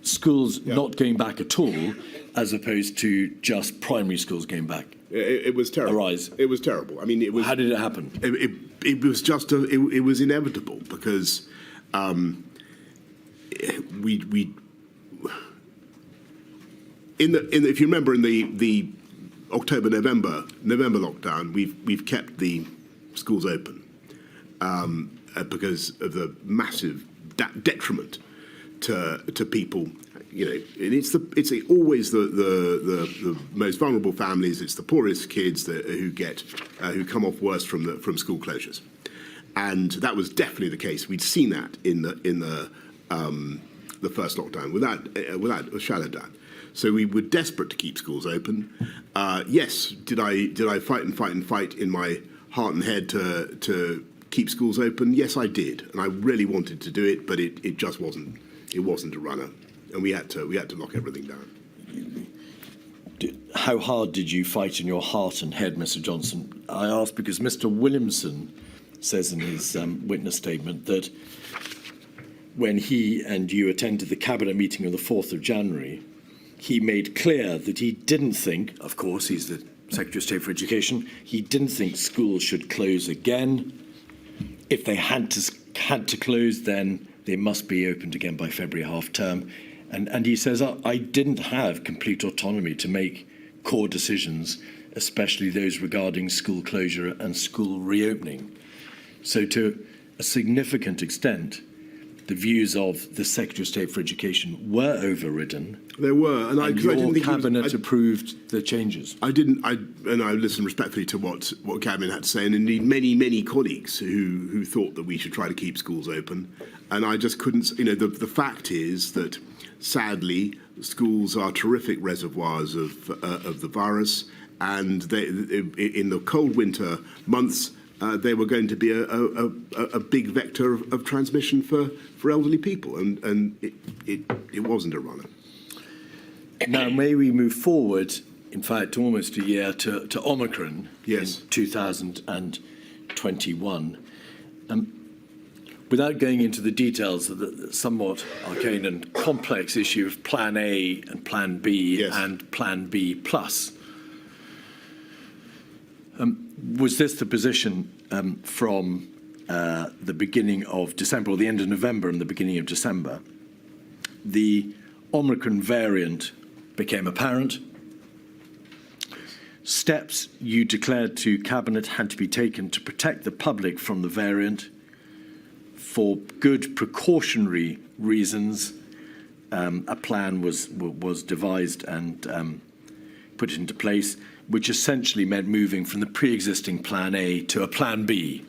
schools not going back at all, as opposed to just primary schools going back? It was terrible. Arise. It was terrible. I mean, it was. How did it happen? It was just it was inevitable because if you remember in the October November lockdown, we've kept the schools open because of the massive detriment to people it's always the most vulnerable families. It's the poorest kids who come off worst from school closures, and that was definitely the case. We'd seen that in the first lockdown without a shadow of doubt. So we were desperate to keep schools open. Yes, did I fight in my heart and head to keep schools open? Yes, I did, and I really wanted to do it, but it just wasn't. It wasn't a runner, and we had to lock everything down. How hard did you fight in your heart and head, Mr. Johnson? I ask because Mr. Williamson says in his witness statement that when he and you attended the cabinet meeting on the 4th of January, he made clear that he didn't think, of course, he's the Secretary of State for Education, he didn't think schools should close again. If they had to close, then they must be opened again by February half term. And he says, I didn't have complete autonomy to make core decisions, especially those regarding school closure and school reopening. So to a significant extent, the views of the Secretary of State for Education were overridden. There were, and your cabinet approved the changes. I listened respectfully to what cabinet had to say, and indeed many colleagues who thought that we should try to keep schools open, and I just couldn't. The fact is that sadly schools are terrific reservoirs of the virus, and in the cold winter months. They were going to be a big vector of transmission for elderly people, and it wasn't a runner. Now, may we move forward, in fact, almost a year to Omicron yes. in 2021. Without going into the details of the somewhat arcane and complex issue of Plan A and Plan B yes. and Plan B plus, was this the position from the beginning of December, or the end of November and the beginning of December? The Omicron variant became apparent. Steps you declared to Cabinet had to be taken to protect the public from the variant. For good precautionary reasons, a plan was devised and put into place, which essentially meant moving from the pre-existing Plan A to a Plan B.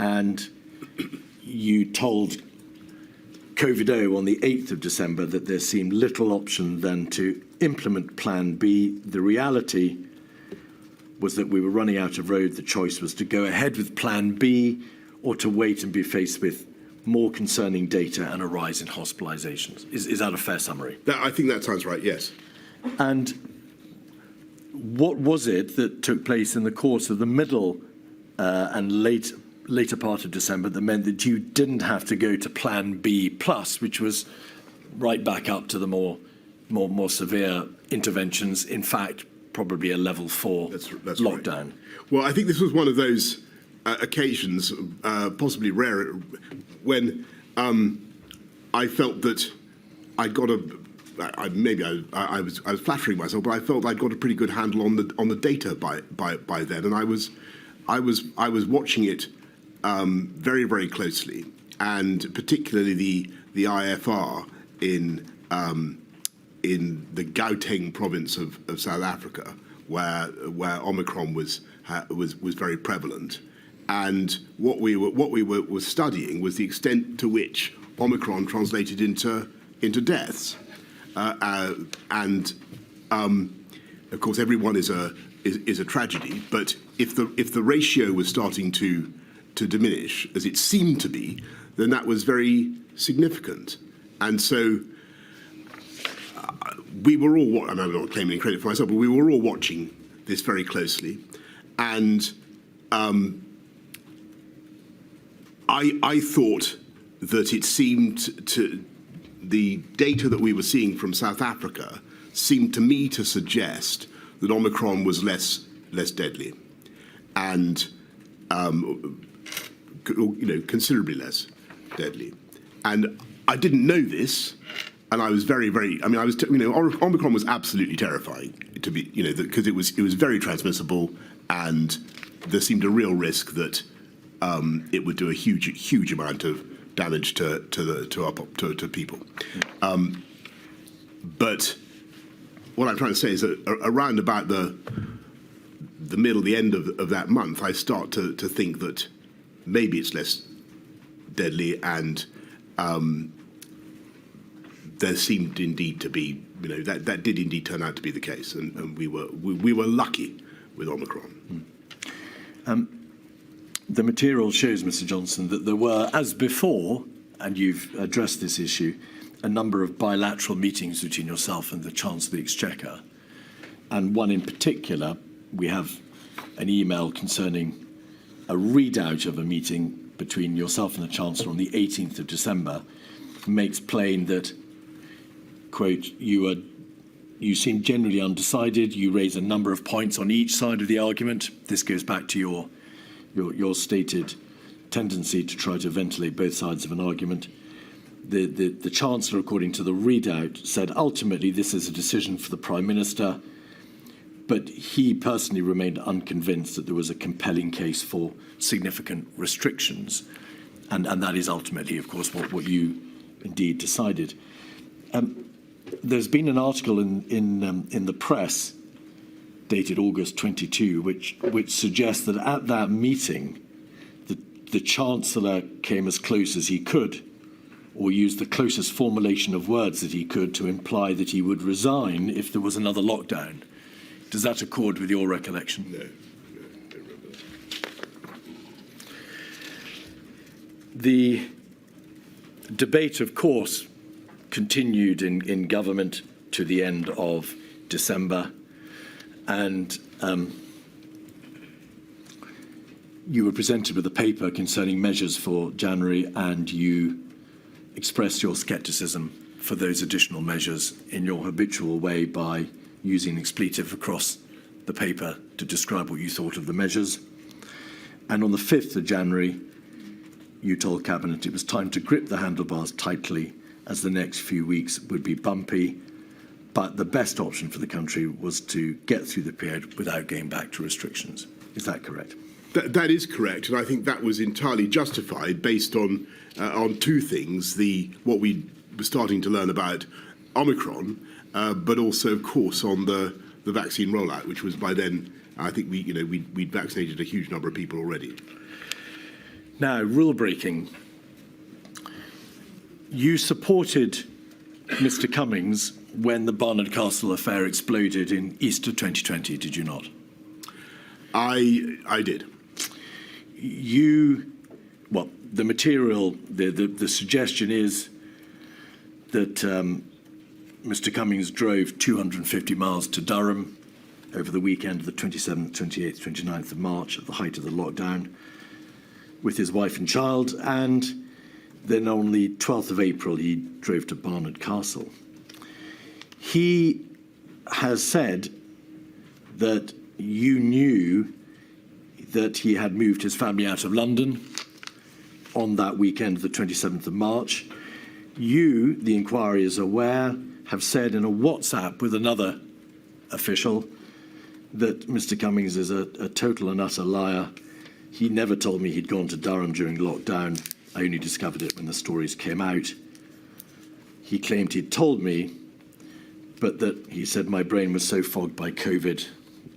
And you told COVID-0 on the 8th of December that there seemed little option than to implement Plan B. The reality was that we were running out of road. The choice was to go ahead with Plan B or to wait and be faced with more concerning data and a rise in hospitalizations. Is that a fair summary? I think that sounds right, yes. And what was it that took place in the course of the middle and later part of December that meant that you didn't have to go to Plan B plus, which was right back up to the more severe interventions? In fact, probably a level 4 that's lockdown. Right. Well, I think this was one of those occasions, possibly rare, when I felt that I'd got I was flattering myself, but I felt I'd got a pretty good handle on the data by then, and I was watching it very, very closely, and particularly the IFR in the Gauteng province of South Africa, where Omicron was very prevalent, and what we were studying was the extent to which Omicron translated into deaths. And of course, everyone is a tragedy. But if the ratio was starting to diminish, as it seemed to be, then that was very significant. And so we were all. I'm not claiming any credit for myself, but we were all watching this very closely, and I thought that it seemed to. The data that we were seeing from South Africa seemed to me to suggest that Omicron was less deadly, and considerably less deadly. And I didn't know this, and I was very, very. I mean, Omicron was absolutely terrifying to be, because it was very transmissible, and there seemed a real risk that it would do a huge amount of damage to people. But what I'm trying to say is that around about the end of that month, I start to think that maybe it's less deadly, and there seemed indeed to be, that did indeed turn out to be the case, and we were lucky with Omicron. The material shows, Mr. Johnson, that there were, as before, and you've addressed this issue, a number of bilateral meetings between yourself and the Chancellor of the Exchequer. And one in particular, we have an email concerning a readout of a meeting between yourself and the Chancellor on the 18th of December, makes plain that, quote, you seem generally undecided, you raise a number of points on each side of the argument. This goes back to your stated tendency to try to ventilate both sides of an argument. The Chancellor, according to the readout, said ultimately this is a decision for the Prime Minister, but he personally remained unconvinced that there was a compelling case for significant restrictions. And that is ultimately, of course, what you indeed decided. There's been an article in the press dated August 22, which suggests that at that meeting, the Chancellor came as close as he could, or used the closest formulation of words that he could to imply that he would resign if there was another lockdown. Does that accord with your recollection? No, I don't remember that. The debate, of course, continued in government to the end of December, and you were presented with a paper concerning measures for January, and you expressed your scepticism for those additional measures in your habitual way by using expletive across the paper to describe what you thought of the measures. And on the 5th of January, you told Cabinet it was time to grip the handlebars tightly as the next few weeks would be bumpy, but the best option for the country was to get through the period without going back to restrictions. Is that correct? That is correct, and I think that was entirely justified based on two things: what we were starting to learn about Omicron, but also, of course, on the vaccine rollout, which was by then, I think we'd vaccinated a huge number of people already. Now, rule breaking. You supported Mr. Cummings when the Barnard Castle affair exploded in Easter 2020, did you not? I did. The material, the suggestion is that Mr. Cummings drove 250 miles to Durham over the weekend of the 27th, 28th, 29th of March at the height of the lockdown with his wife and child, and then on the 12th of April he drove to Barnard Castle. He has said that you knew that he had moved his family out of London on that weekend, the 27th of March. You, the inquiry is aware, have said in a WhatsApp with another official that Mr. Cummings is a total and utter liar. He never told me he'd gone to Durham during lockdown. I only discovered it when the stories came out. He claimed he'd told me, but that he said my brain was so fogged by COVID,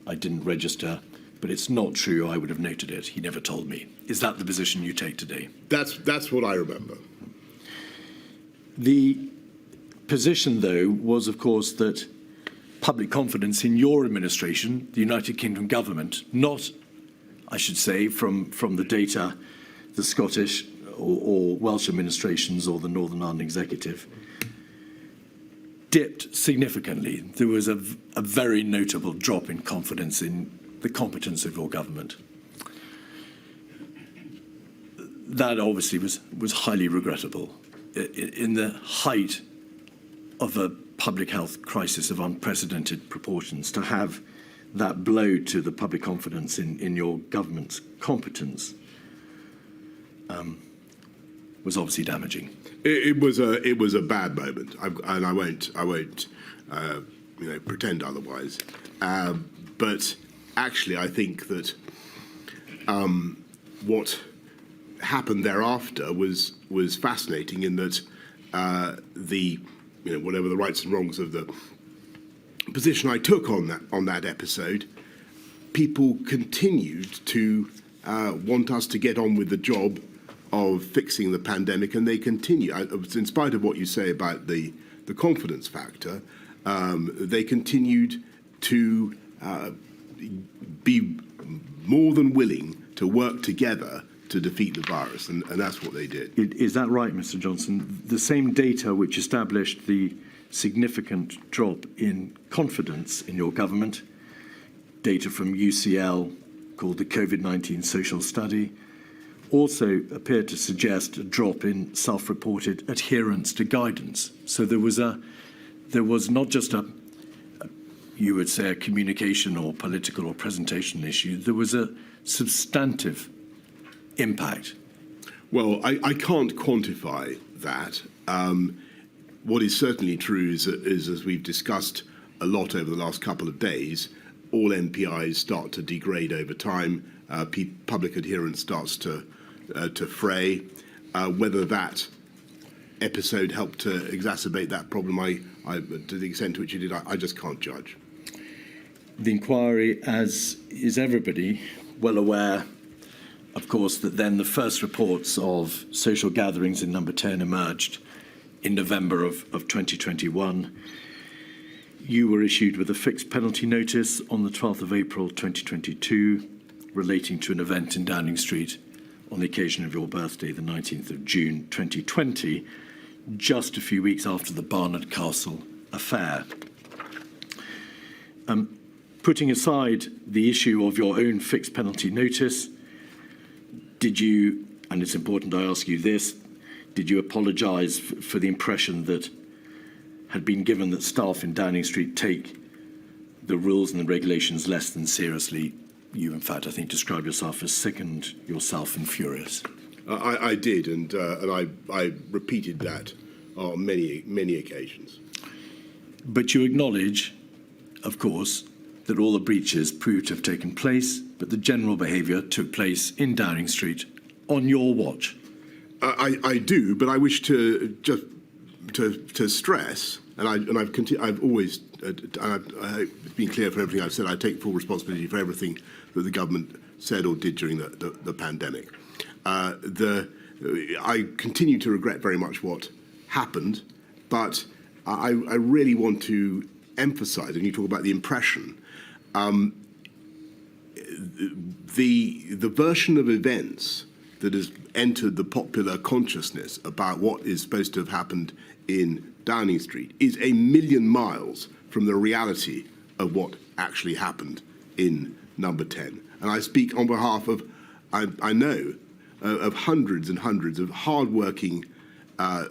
I didn't register. But it's not true. I would have noted it. He never told me. Is that the position you take today? That's what I remember. The position, though, was, of course, that public confidence in your administration, the United Kingdom government, not, I should say, from the data, the Scottish or Welsh administrations or the Northern Ireland Executive, dipped significantly. There was a very notable drop in confidence in the competence of your government. That obviously was highly regrettable. In the height of a public health crisis of unprecedented proportions, to have that blow to the public confidence in your government's competence was obviously damaging. It was a bad moment, and I won't pretend otherwise. But actually, I think that what happened thereafter was fascinating in that the whatever the rights and wrongs of the position I took on that episode, people continued to want us to get on with the job of fixing the pandemic, and they continue. In spite of what you say about the confidence factor, they continued to be more than willing to work together to defeat the virus, and that's what they did. Is that right, Mr. Johnson? The same data which established the significant drop in confidence in your government, data from UCL called the COVID-19 Social Study, also appeared to suggest a drop in self-reported adherence to guidance. So there was not just you would say a communication or political or presentation issue, there was a substantive impact. Well, I can't quantify that. What is certainly true is, as we've discussed a lot over the last couple of days, all NPIs start to degrade over time. Public adherence starts to fray. Whether that episode helped to exacerbate that problem, to the extent to which it did, I just can't judge. The inquiry, as is everybody well aware, of course, that then the first reports of social gatherings in Number 10 emerged in November of 2021. You were issued with a fixed penalty notice on the 12th of April 2022 relating to an event in Downing Street on the occasion of your birthday, the 19th of June 2020, just a few weeks after the Barnard Castle affair. Putting aside the issue of your own fixed penalty notice, did you, and it's important I ask you this, did you apologise for the impression that had been given that staff in Downing Street take the rules and the regulations less than seriously? You, in fact, I think, described yourself as sickened yourself and furious. I did, and I repeated that on many occasions. But you acknowledge, of course, that all the breaches proved to have taken place, but the general behaviour took place in Downing Street on your watch. I do, but I wish to just to stress, and I've always, I've been clear for everything I've said. I take full responsibility for everything that the government said or did during the pandemic. I continue to regret very much what happened, but I really want to emphasise, and you talk about the impression, the version of events that has entered the popular consciousness about what is supposed to have happened in Downing Street is a million miles from the reality of what actually happened in Number 10. And I speak on behalf of, I know, of hundreds and hundreds of hard-working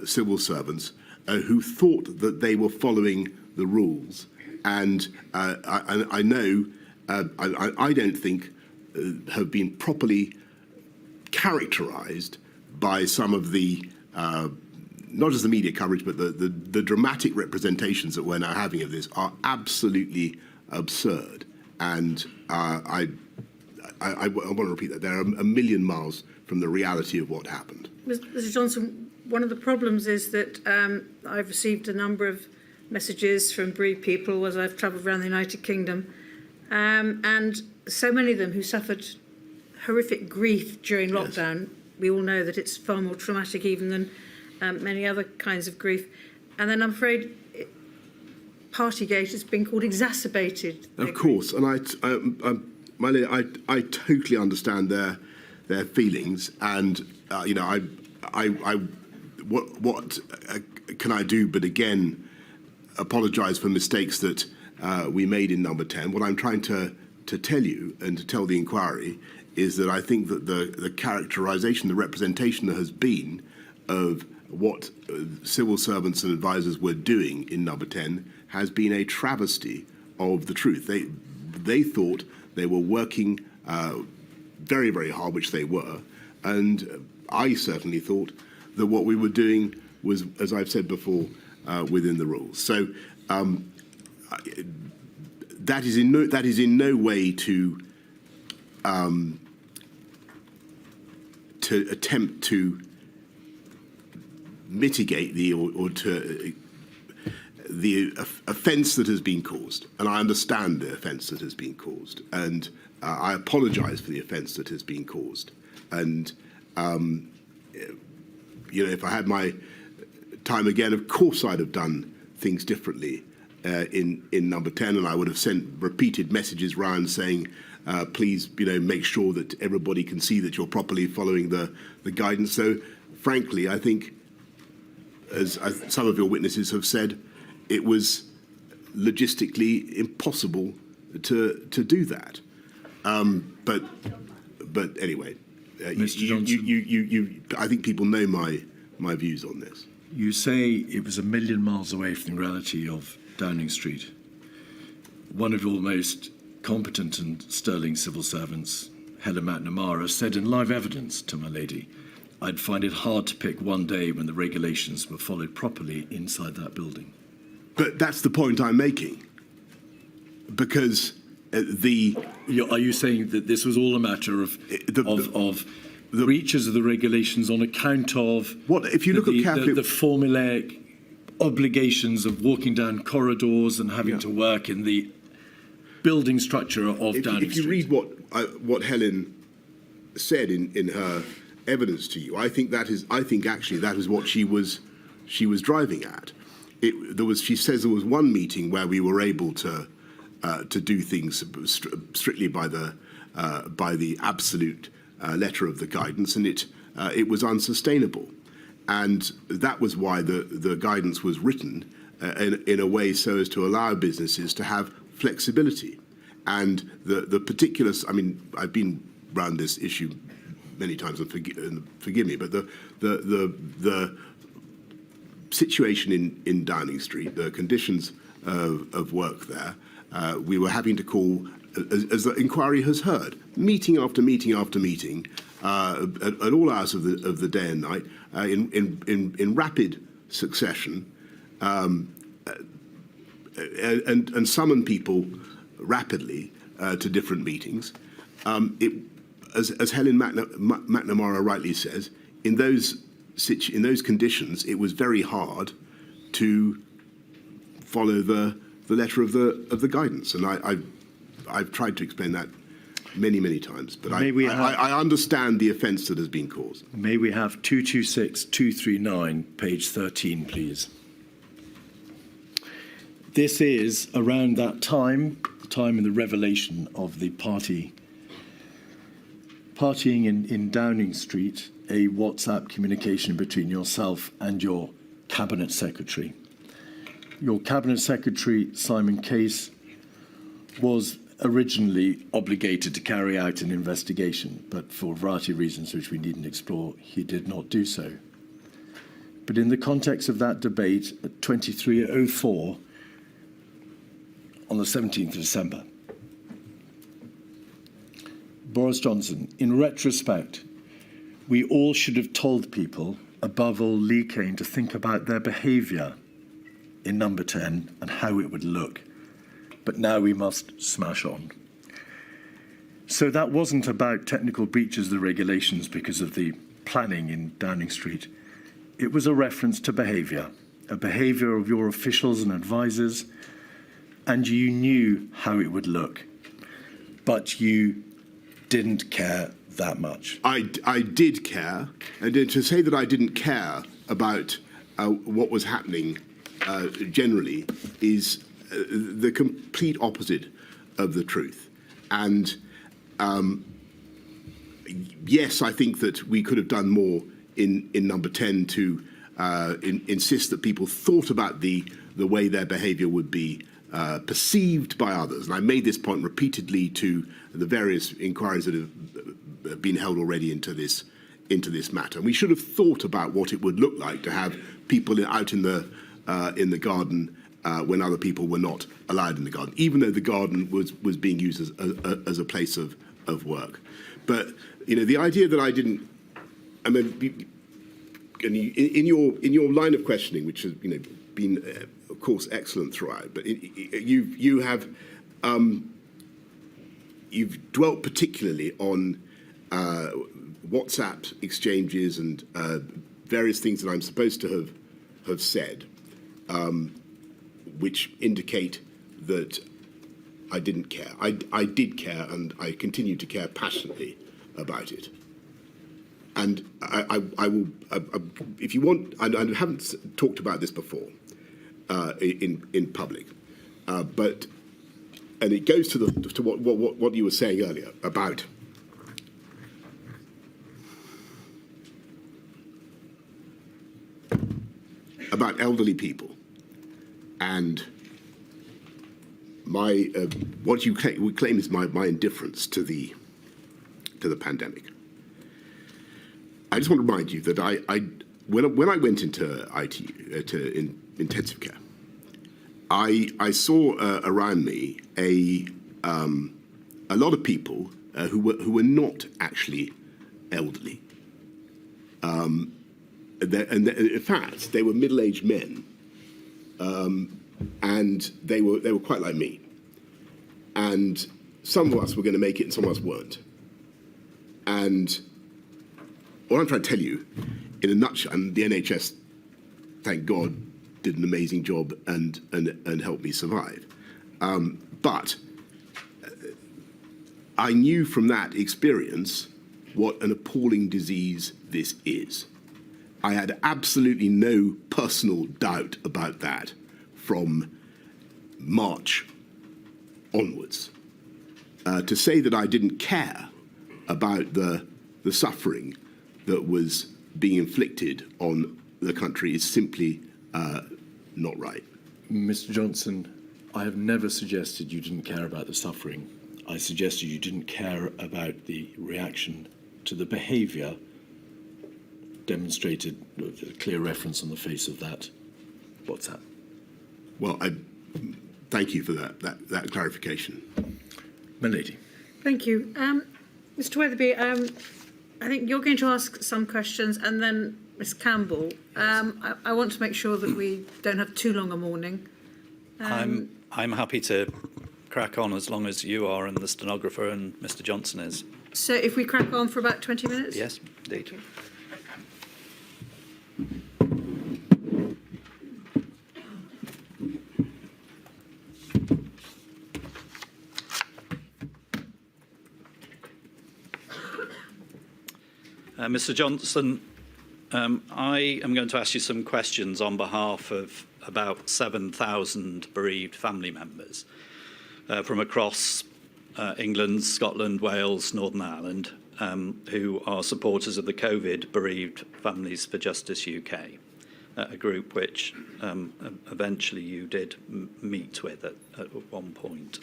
civil servants who thought that they were following the rules. And I know, I don't think have been properly characterised by some of the, not just the media coverage, but the dramatic representations that we're now having of this are absolutely absurd. And I want to repeat that. They're a million miles from the reality of what happened. Mr. Johnson, one of the problems is that I've received a number of messages from bereaved people as I've travelled around the United Kingdom, and so many of them who suffered horrific grief during lockdown. Yes. We all know that it's far more traumatic even than many other kinds of grief. And then I'm afraid Partygate has been called exacerbated. Of course, and I totally understand their feelings, and what can I do but again apologise for mistakes that we made in Number 10. What I'm trying to tell you and to tell the inquiry is that I think that the characterisation, the representation there has been of what civil servants and advisors were doing in Number 10 has been a travesty of the truth. They thought they were working very, very hard, which they were, and I certainly thought that what we were doing was, as I've said before, within the rules. So that is in no way to attempt to mitigate or to offence that has been caused, and I understand the offence that has been caused, and I apologise for the offence that has been caused. And if I had my time again, of course I'd have done things differently in number 10, and I would have sent repeated messages round saying, please, make sure that everybody can see that you're properly following the guidance. So, frankly, I think, as some of your witnesses have said, it was logistically impossible to do that. But anyway, Mr. Johnson, I think people know my views on this. you say it was a million miles away from the reality of Downing Street. One of your most competent and sterling civil servants, Helen McNamara, said in live evidence to my lady, I'd find it hard to pick one day when the regulations were followed properly inside that building. But that's the point I'm making. Because are you saying that this was all a matter of breaches of the regulations on account of what? If you look at carefully, the formulaic obligations of walking down corridors and having to work in the building structure of Downing Street. If you read what Helen said in her evidence to you, I think actually that is what she was driving at. She says there was one meeting where we were able to do things strictly by the absolute letter of the guidance, and it was unsustainable, and that was why the guidance was written in a way so as to allow businesses to have flexibility. And the particulars, I mean, I've been around this issue many times, and forgive me, but the situation in Downing Street, the conditions of work there, we were having to call, as the inquiry has heard, meeting after meeting after meeting, at all hours of the day and night, in rapid succession, and summon people rapidly to different meetings. As Helen McNamara rightly says, in those conditions, it was very hard to follow the letter of the guidance, and I've tried to explain that many times. But I understand the offence that has been caused. May we have 226239, page 13, please. This is around that time in the revelation of the partying in Downing Street, a WhatsApp communication between yourself and your Cabinet Secretary. Your Cabinet Secretary, Simon Case, was originally obligated to carry out an investigation, but for a variety of reasons which we needn't explore, he did not do so. But in the context of that debate at 23:04 on the 17th of December, Boris Johnson, in retrospect, we all should have told people, above all Lee Kane, to think about their behaviour in number 10 and how it would look. But now we must smash on. So that wasn't about technical breaches of the regulations because of the planning in Downing Street. It was a reference to behaviour, a behaviour of your officials and advisors, and you knew how it would look. But you didn't care that much. I did care, and to say that I didn't care about what was happening generally is the complete opposite of the truth. And yes, I think that we could have done more in number 10 to insist that people thought about the way their behaviour would be perceived by others. And I made this point repeatedly to the various inquiries that have been held already into this matter. And we should have thought about what it would look like to have people out in the garden when other people were not allowed in the garden, even though the garden was being used as a place of work. But the idea that I didn't, I mean, in your line of questioning, which has been of course excellent throughout, but you've dwelt particularly on WhatsApp exchanges and various things that I'm supposed to have said. which indicate that I didn't care. I did care, and I continue to care passionately about it. And I will, if you want, I haven't talked about this before in public, but and it goes to what you were saying earlier about elderly people and my what you claim is my indifference to the pandemic. I just want to remind you that when I went into intensive care, I saw around me a lot of people who were not actually elderly. And in fact, they were middle-aged men, and they were quite like me. And some of us were going to make it, and some of us weren't. And what I'm trying to tell you, in a nutshell, and the NHS, thank God, did an amazing job and helped me survive. But I knew from that experience what an appalling disease this is. I had absolutely no personal doubt about that from March onwards. To say that I didn't care about the suffering that was being inflicted on the country is simply not right. Mr. Johnson, I have never suggested you didn't care about the suffering. I suggested you didn't care about the reaction to the behaviour demonstrated, a clear reference on the face of that WhatsApp. Well, I thank you for that clarification. My lady. Thank you. Mr. Weatherby, I think you're going to ask some questions, and then Ms. Campbell. I want to make sure that we don't have too long a morning. I'm happy to crack on as long as you are and the stenographer and Mr. Johnson is. So if we crack on for about 20 minutes? Yes, indeed. Okay. Mr. Johnson, I am going to ask you some questions on behalf of about 7,000 bereaved family members from across England, Scotland, Wales, Northern Ireland, who are supporters of the COVID Bereaved Families for Justice UK, a group which eventually you did meet with at one point.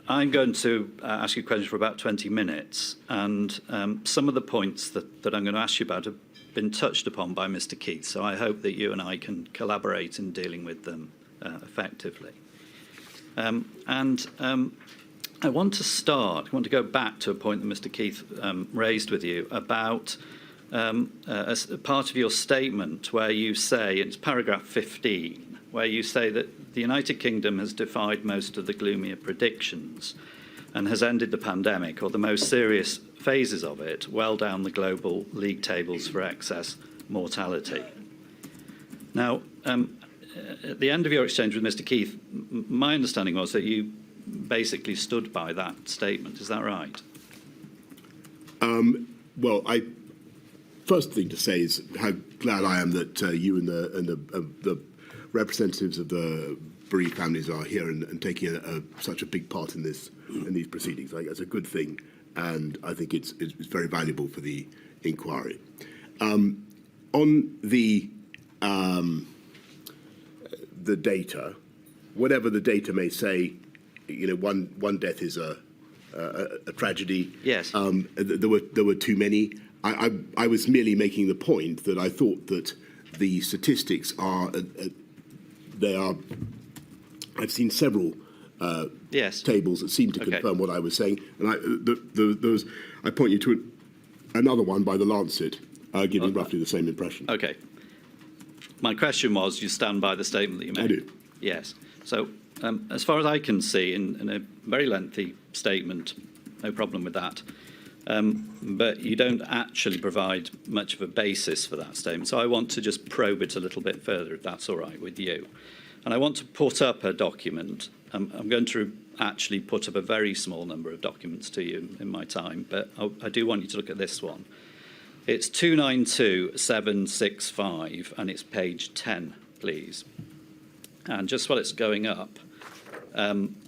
I'm going to ask you questions for about 20 minutes, and some of the points that I'm going to ask you about have been touched upon by Mr. Keith, so I hope that you and I can collaborate in dealing with them effectively. I want to go back to a point that Mr. Keith raised with you about as part of your statement where you say, it's paragraph 15, where you say that the United Kingdom has defied most of the gloomier predictions and has ended the pandemic, or the most serious phases of it, well down the global league tables for excess mortality. Now, at the end of your exchange with Mr. Keith, my understanding was that you basically stood by that statement. Is that right? Well, first thing to say is how glad I am that you and the representatives of the bereaved families are here and taking such a big part in these proceedings. I think that's a good thing, and I think it's very valuable for the inquiry. On the data, whatever the data may say, one death is a tragedy. Yes. There were too many. I was merely making the point that I thought that the statistics are. I've seen several yes. tables that seem to confirm what I was saying, and I point you to another one by the Lancet, giving roughly the same impression. Okay. My question was, you stand by the statement that you made? I do. Yes. So, as far as I can see, in a very lengthy statement, no problem with that, but you don't actually provide much of a basis for that statement. So I want to just probe it a little bit further, if that's all right with you. And I want to put up a document. I'm going to actually put up a very small number of documents to you in my time, but I do want you to look at this one. It's 292765, and it's page 10, please. And just while it's going up,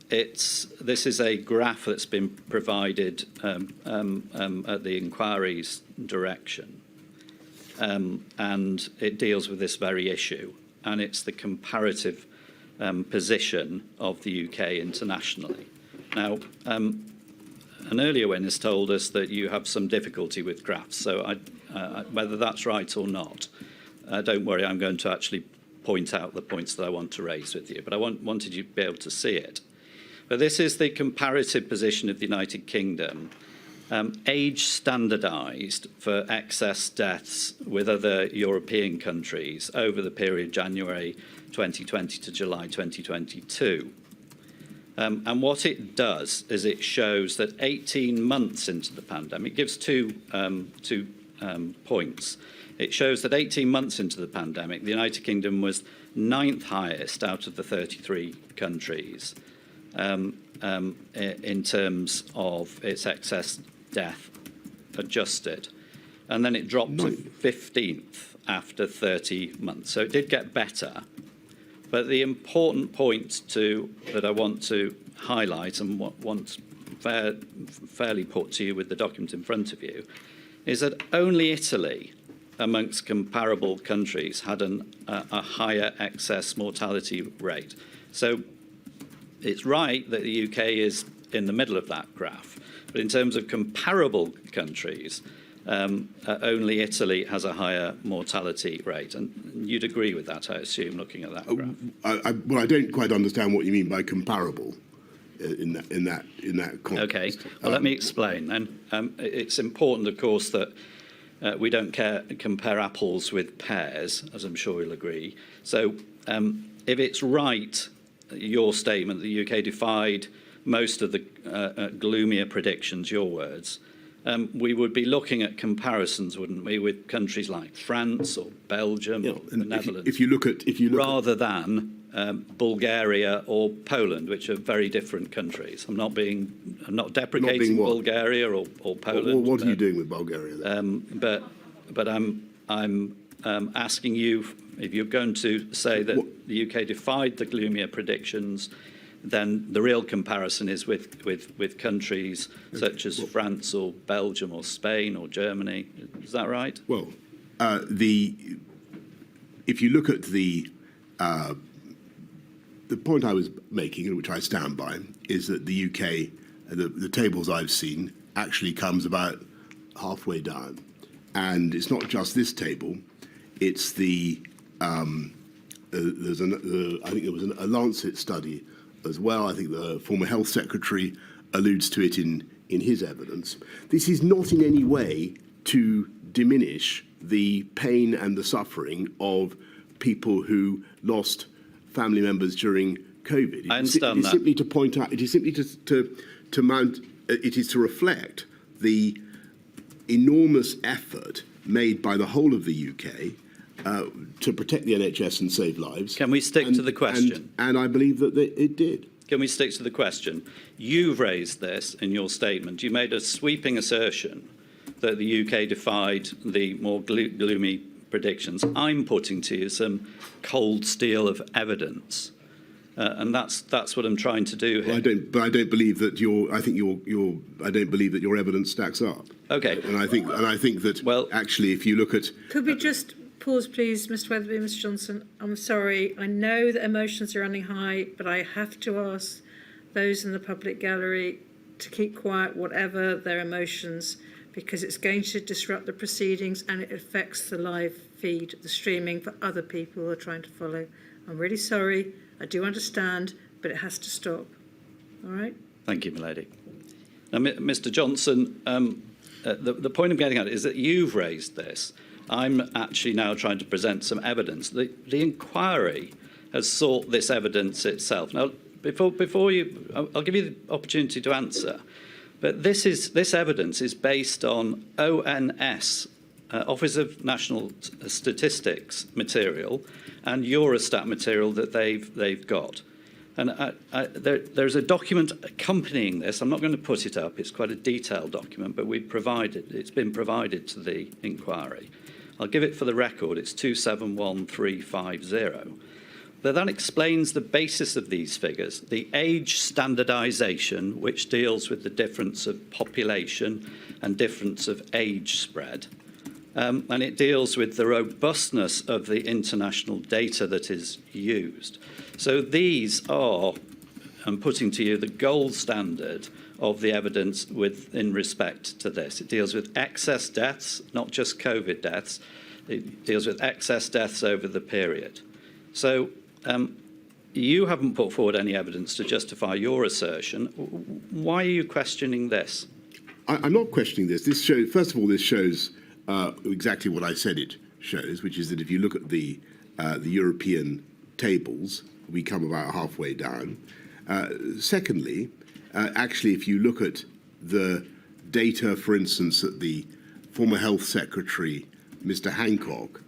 this is a graph that's been provided at the inquiry's direction, and it deals with this very issue, and it's the comparative position of the UK internationally. Now, an earlier witness told us that you have some difficulty with graphs, so whether that's right or not, don't worry, I'm going to actually point out the points that I want to raise with you, but I wanted you to be able to see it. But this is the comparative position of the United Kingdom, age standardised for excess deaths with other European countries over the period January 2020 to July 2022. And what it does is it shows that 18 months into the pandemic, it gives two points. It shows that 18 months into the pandemic, the United Kingdom was 9th highest out of the 33 countries in terms of its excess death adjusted. And then it dropped to 15th after 30 months. So it did get better. But the important point that I want to highlight and want fairly put to you with the document in front of you is that only Italy, amongst comparable countries, had a higher excess mortality rate. So it's right that the UK is in the middle of that graph, but in terms of comparable countries, only Italy has a higher mortality rate, and you'd agree with that, I assume, looking at that graph. Well, I don't quite understand what you mean by comparable in that context. Okay, well, let me explain then. It's important, of course, that we don't compare apples with pears, as I'm sure you'll agree. So if it's right, your statement, the UK defied most of the gloomier predictions, your words, we would be looking at comparisons, wouldn't we, with countries like France or Belgium or the Netherlands, if you look at rather than Bulgaria or Poland, which are very different countries. I'm not deprecating Bulgaria or Poland. What are you doing with Bulgaria then? But I'm asking you, if you're going to say that the UK defied the gloomier predictions, then the real comparison is with countries such as France or Belgium or Spain or Germany. Is that right? Well, if you look at the point I was making, and which I stand by, is that the UK, the tables I've seen, actually comes about halfway down. And it's not just this table, it's I think there was a Lancet study as well. I think the former health secretary alludes to it in his evidence. This is not in any way to diminish the pain and the suffering of people who lost family members during COVID. I understand that. It is simply to point out, it is simply to mount, it is to reflect the enormous effort made by the whole of the UK to protect the NHS and save lives. Can we stick to the question? And I believe that it did. Can we stick to the question? You've raised this in your statement. You made a sweeping assertion that the UK defied the more gloomy predictions. I'm putting to you some cold steel of evidence, and that's what I'm trying to do here. Well, I don't believe that I don't believe that your evidence stacks up. Okay. And I think that actually, if you look at, could we just pause, please, Mr. Weatherby, Mr. Johnson? I'm sorry. I know that emotions are running high, but I have to ask those in the public gallery to keep quiet, whatever their emotions, because it's going to disrupt the proceedings and it affects the live feed, the streaming for other people who are trying to follow. I'm really sorry. I do understand, but it has to stop. All right? Thank you, milady. Now, Mr. Johnson, the point I'm getting at is that you've raised this. I'm actually now trying to present some evidence. The inquiry has sought this evidence itself. Now, before you, I'll give you the opportunity to answer. But this evidence is based on ONS, Office of National Statistics material, and Eurostat material that they've got. And there's a document accompanying this. I'm not going to put it up. It's quite a detailed document, but it's been provided to the inquiry. I'll give it for the record. It's 271350. But that explains the basis of these figures. The age standardisation, which deals with the difference of population and difference of age spread. And it deals with the robustness of the international data that is used. So these are, I'm putting to you, the gold standard of the evidence in respect to this. It deals with excess deaths, not just COVID deaths. It deals with excess deaths over the period. So you haven't put forward any evidence to justify your assertion. Why are you questioning this? I'm not questioning this. This shows, first of all, this shows exactly what I said it shows, which is that if you look at the European tables, we come about halfway down. Secondly, actually, if you look at the data, for instance, that the former Health Secretary, Mr. Hancock,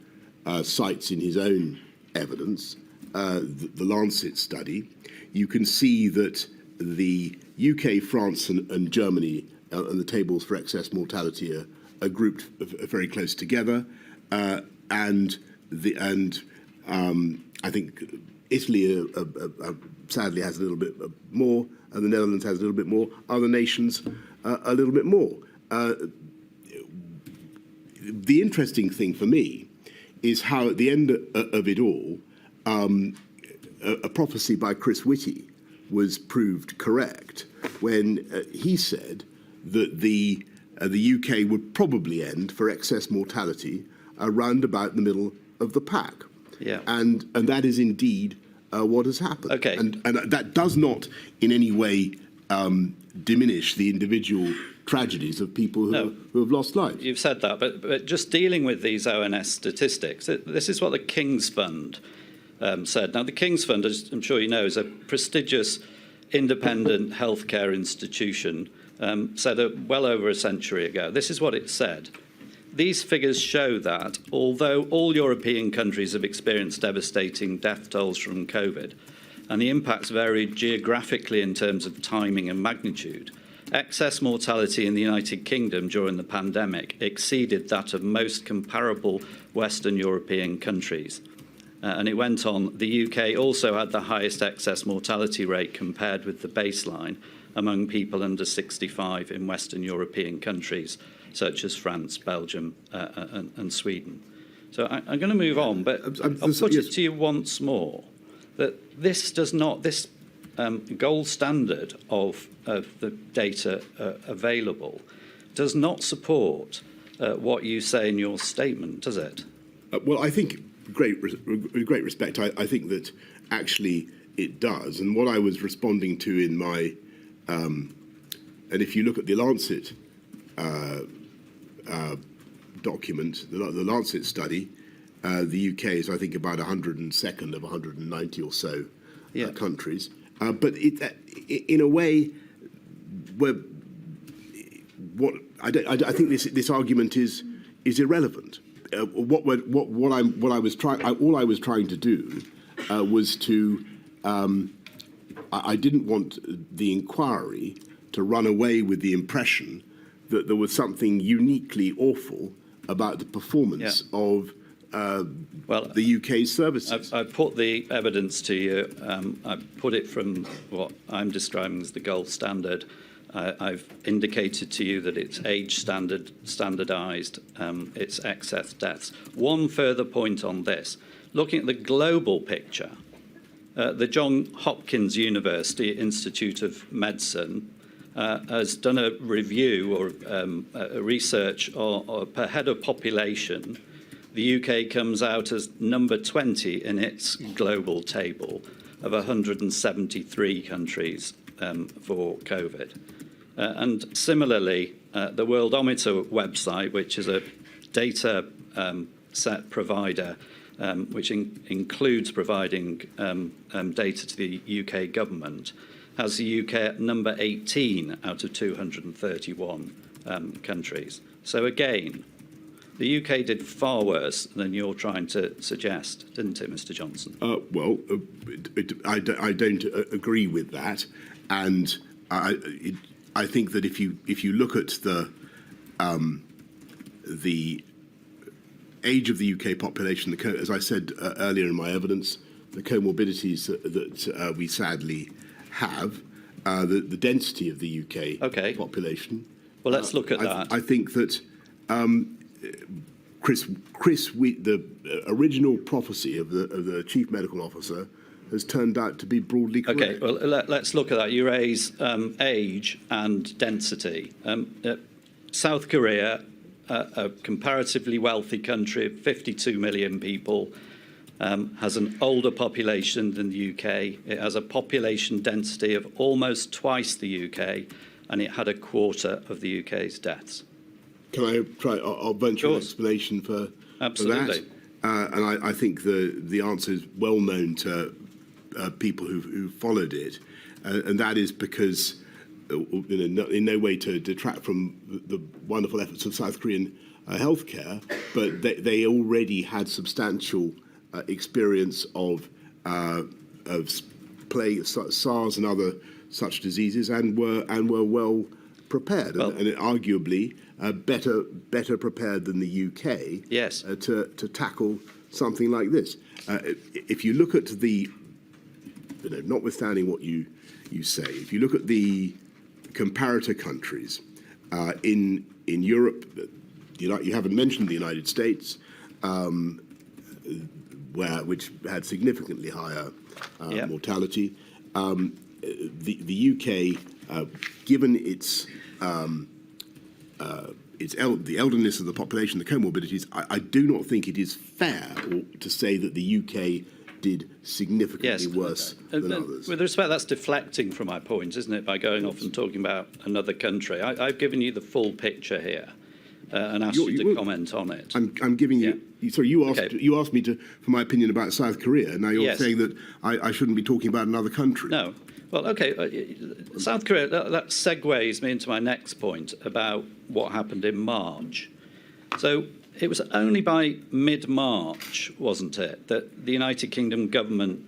cites in his own evidence, the Lancet study, you can see that the UK, France, and Germany and the tables for excess mortality are grouped very close together, and I think Italy sadly has a little bit more, and the Netherlands has a little bit more. Other nations a little bit more. The interesting thing for me is how, at the end of it all, a prophecy by Chris Whitty was proved correct when he said that the UK would probably end for excess mortality around about the middle of the pack. Yeah. And that is indeed what has happened. Okay. And that does not in any way diminish the individual tragedies of people who have lost lives. You've said that, but just dealing with these ONS statistics, this is what the King's Fund said. Now, the King's Fund, as I'm sure you know, is a prestigious independent healthcare institution, said well over a century ago. This is what it said. These figures show that although all European countries have experienced devastating death tolls from COVID, and the impacts varied geographically in terms of timing and magnitude, excess mortality in the United Kingdom during the pandemic exceeded that of most comparable Western European countries. And it went on, the UK also had the highest excess mortality rate compared with the baseline among people under 65 in Western European countries, such as France, Belgium, and Sweden. So I'm going to move on, but I'll put it to you once more that this gold standard of the data available does not support what you say in your statement, does it? Well, I think, with great respect, I think that actually it does. And what I was responding to in my, and if you look at the Lancet document, the Lancet study, the UK is, I think, about 102nd of 190 or so countries. But in a way, I think this argument is irrelevant. All I was trying to do was to. I didn't want the inquiry to run away with the impression that there was something uniquely awful about the performance of the UK's services. I've put the evidence to you. I've put it from what I'm describing as the gold standard. I've indicated to you that it's age standardised, it's excess deaths. One further point on this. Looking at the global picture, the Johns Hopkins University Institute of Medicine has done a review or a research per head of population. The UK comes out as number 20 in its global table of 173 countries for COVID. And similarly, the Worldometer website, which is a data set provider, which includes providing data to the UK government, has the UK at number 18 out of 231 countries. So again, the UK did far worse than you're trying to suggest, didn't it, Mr. Johnson? I don't agree with that, and I think that if you look at the age of the UK population, as I said earlier in my evidence, the comorbidities that we sadly have, the density of the UK population. Well, let's look at that. I think that Chris, the original prophecy of the chief medical officer has turned out to be broadly correct. Okay, well, let's look at that. You raise age and density. South Korea, a comparatively wealthy country of 52 million people, has an older population than the UK. It has a population density of almost twice the UK, and it had a quarter of the UK's deaths. Can I try? I'll venture an explanation for that. And I think the answer is well known to people who followed it, and that is because, in no way to detract from the wonderful efforts of South Korean healthcare, but they already had substantial experience of plague, SARS, and other such diseases, and were well prepared, and arguably better prepared than the UK. Yes. To tackle something like this. If you look at the, notwithstanding what you say, if you look at the comparator countries in Europe, you haven't mentioned the United States, which had significantly higher mortality. The UK, given the elderliness of the population, the comorbidities, I do not think it is fair to say that the UK did significantly worse than others. With respect, that's deflecting from my point, isn't it, by going off and talking about another country? I've given you the full picture here and asked you to comment on it. I'm giving you... Sorry, you asked me for my opinion about South Korea. Now you're saying that I shouldn't be talking about another country. No. Well, okay, South Korea, that segues me into my next point about what happened in March. So it was only by mid-March, wasn't it, that the United Kingdom government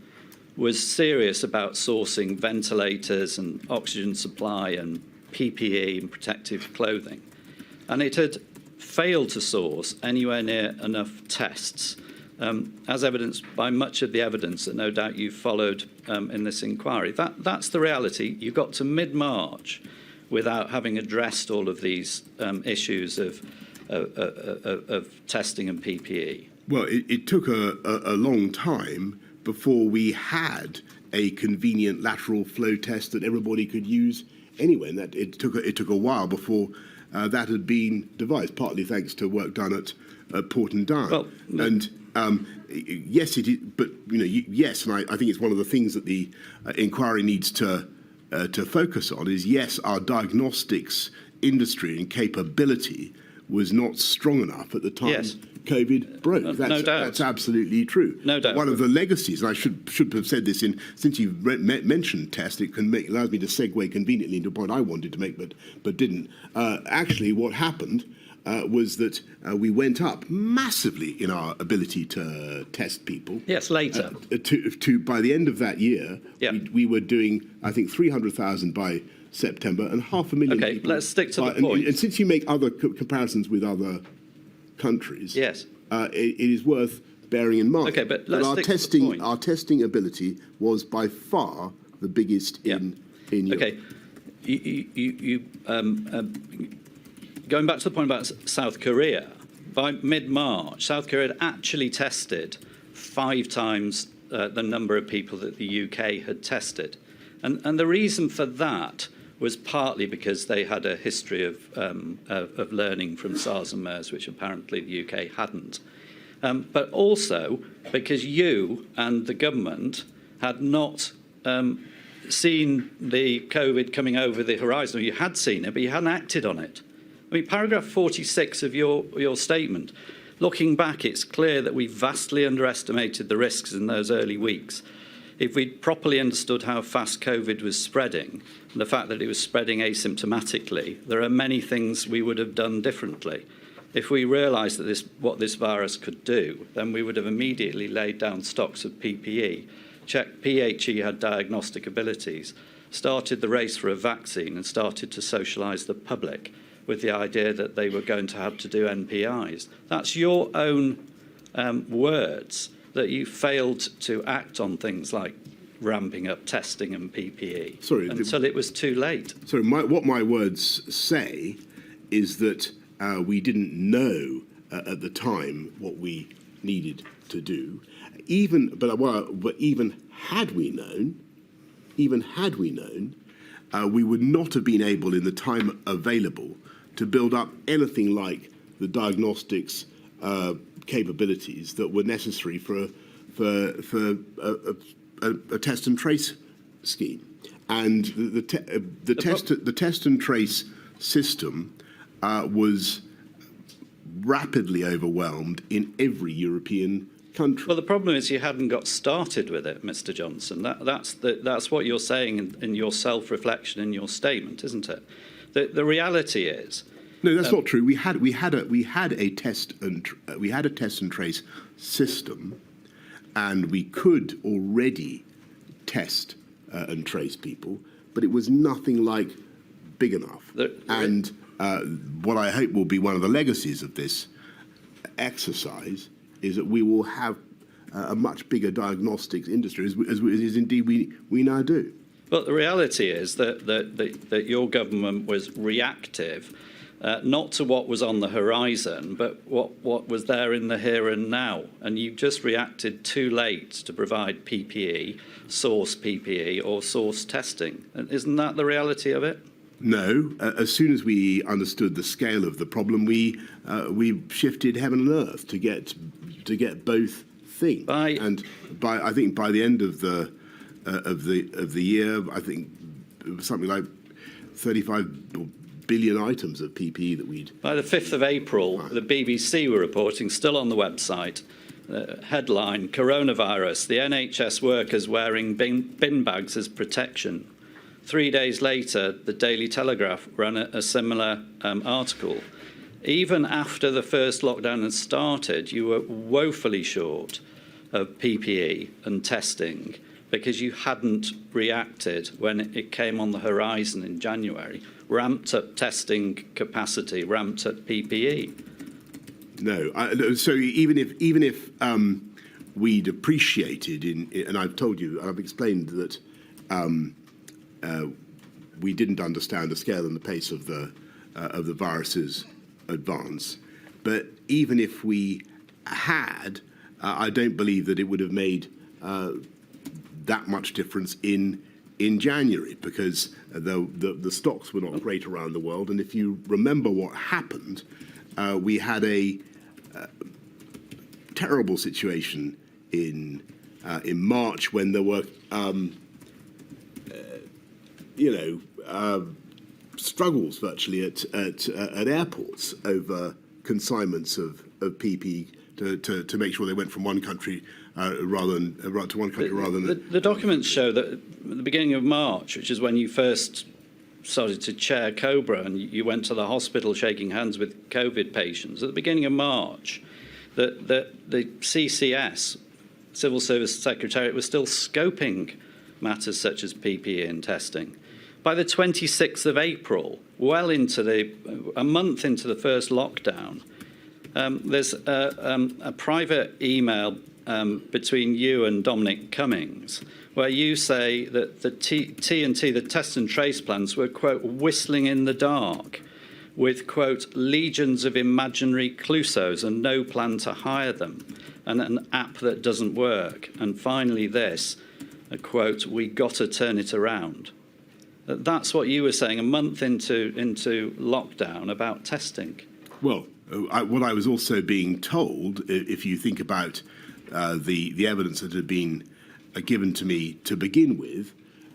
was serious about sourcing ventilators and oxygen supply and PPE and protective clothing. And it had failed to source anywhere near enough tests, as evidenced by much of the evidence that no doubt you followed in this inquiry. That's the reality. You got to mid-March without having addressed all of these issues of testing and PPE. Well, it took a long time before we had a convenient lateral flow test that everybody could use anyway, and that it took a while before that had been devised, partly thanks to work done at Port and Down. Well, and yes, it is, but yes, and I think it's one of the things that the inquiry needs to focus on is, yes, our diagnostics industry and capability was not strong enough at the time COVID broke. No doubt. That's absolutely true. No doubt. One of the legacies, and I should have said this since you've mentioned test, it allows me to segue conveniently into a point I wanted to make but didn't. Actually, what happened was that we went up massively in our ability to test people. Yes, later. To by the end of that year, we were doing, I think, 300,000 by September and 500,000 people. Okay, let's stick to the point. And since you make other comparisons with other countries, yes, it is worth bearing in mind. Okay, but our stick to the point. Our testing ability was by far the biggest in Europe. Okay, going back to the point about South Korea, by mid-March, South Korea had actually tested 5 times the number of people that the UK had tested. And the reason for that was partly because they had a history of learning from SARS and MERS, which apparently the UK hadn't. But also because you and the government had not seen the COVID coming over the horizon. Or you had seen it, but you hadn't acted on it. I mean, paragraph 46 of your statement, looking back, it's clear that we vastly underestimated the risks in those early weeks. if we'd properly understood how fast COVID was spreading, and the fact that it was spreading asymptomatically, there are many things we would have done differently. If we realised that what this virus could do, then we would have immediately laid down stocks of PPE, checked PHE had diagnostic abilities, started the race for a vaccine and started to socialise the public with the idea that they were going to have to do NPIs. That's your own words, that you failed to act on things like ramping up testing and PPE until it was too late. Sorry, what my words say is that we didn't know at the time what we needed to do. But even had we known, we would not have been able, in the time available, to build up anything like the diagnostics capabilities that were necessary for a test and trace scheme. And the test and trace system was rapidly overwhelmed in every European country. Well, the problem is you hadn't got started with it, Mr. Johnson. That's what you're saying in your self-reflection in your statement, isn't it? The reality is. No, that's not true. We had a test and trace system, and we could already test and trace people, but it was nothing like big enough. What I hope will be one of the legacies of this exercise is that we will have a much bigger diagnostics industry, as indeed we now do. But the reality is that your government was reactive, not to what was on the horizon, but what was there in the here and now. And you just reacted too late to provide PPE, source PPE, or source testing. And isn't that the reality of it? No. As soon as we understood the scale of the problem, we shifted heaven and earth to get both things. I think by the end of the year, I think it was something like 35 billion items of PPE that we'd. By the 5th of April, the BBC were reporting, still on the website, headline: coronavirus, the NHS workers wearing bin bags as protection. 3 days later, the Daily Telegraph ran a similar article. Even after the first lockdown had started, you were woefully short of PPE and testing because you hadn't reacted when it came on the horizon in January, ramped up testing capacity, ramped up PPE. No, so even if we'd appreciated, and I've told you, I've explained that we didn't understand the scale and the pace of the virus's advance. But even if we had, I don't believe that it would have made that much difference in January, because the stocks were not great around the world. And if you remember what happened, we had a terrible situation in March when there were struggles virtually at airports over consignments of PPE to make sure they went from one country rather than the documents show that at the beginning of March, which is when you first started to chair COBRA and you went to the hospital shaking hands with COVID patients, at the beginning of March, that the CCS, Civil Service Secretariat, was still scoping matters such as PPE and testing. By the 26th of April, well into a month into the first lockdown, there's a private email between you and Dominic Cummings, where you say that the T&T, the test and trace plans, were, quote, whistling in the dark with, quote, legions of imaginary Clouseaus and no plan to hire them, and an app that doesn't work. And finally this, a quote, we got to turn it around. That's what you were saying a month into lockdown about testing. Well, what I was also being told, if you think about the evidence that had been given to me to begin with,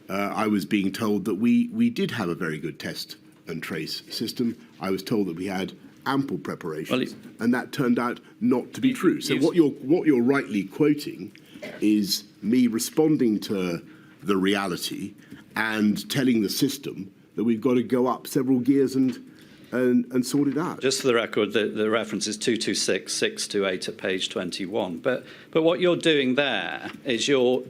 I was being told that we did have a very good test and trace system. I was told that we had ample preparations, and that turned out not to be true. So what you're rightly quoting is me responding to the reality and telling the system that we've got to go up several gears and sort it out. Just for the record, the reference is 226, 628 at page 21. But what you're doing there is you're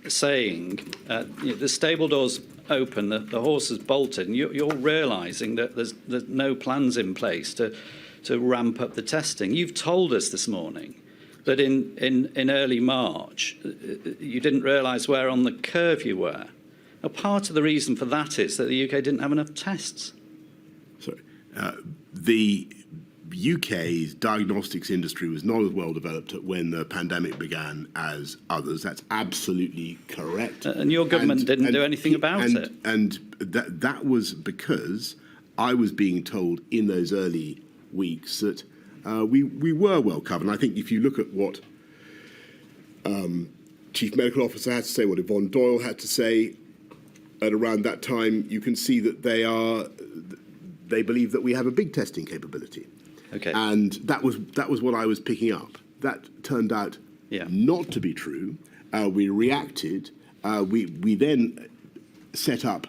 saying the stable door's open, the horse is bolted, and you're realising that there's no plans in place to ramp up the testing. You've told us this morning that in early March you didn't realise where on the curve you were. Now, part of the reason for that is that the UK didn't have enough tests. Sorry. The UK's diagnostics industry was not as well developed when the pandemic began as others. That's absolutely correct. And your government didn't do anything about it. And that was because I was being told in those early weeks that we were well covered. And I think if you look at what Chief Medical Officer had to say, what Yvonne Doyle had to say at around that time, you can see that they believe that we have a big testing capability. Okay. And that was what I was picking up. That turned out not to be true. We reacted. We then set up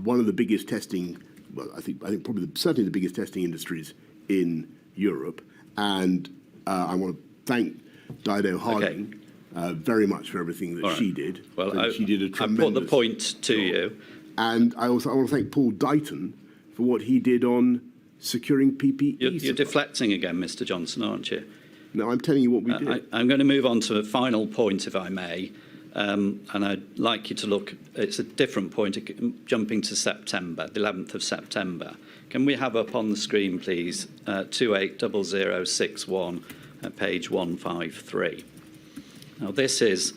one of the biggest testing. Well, I think probably certainly the biggest testing industries in Europe. And I want to thank Dido Harding very much for everything that she did. Well, she did a tremendous I put the point to you. And I want to thank Paul Dighton for what he did on securing PPE. You're deflecting again, Mr. Johnson, aren't you? No, I'm telling you what we did. I'm going to move on to a final point, if I may. And I'd like you to look, it's a different point, jumping to September, the 11th of September. Can we have up on the screen, please, 280061, page 153. Now, this is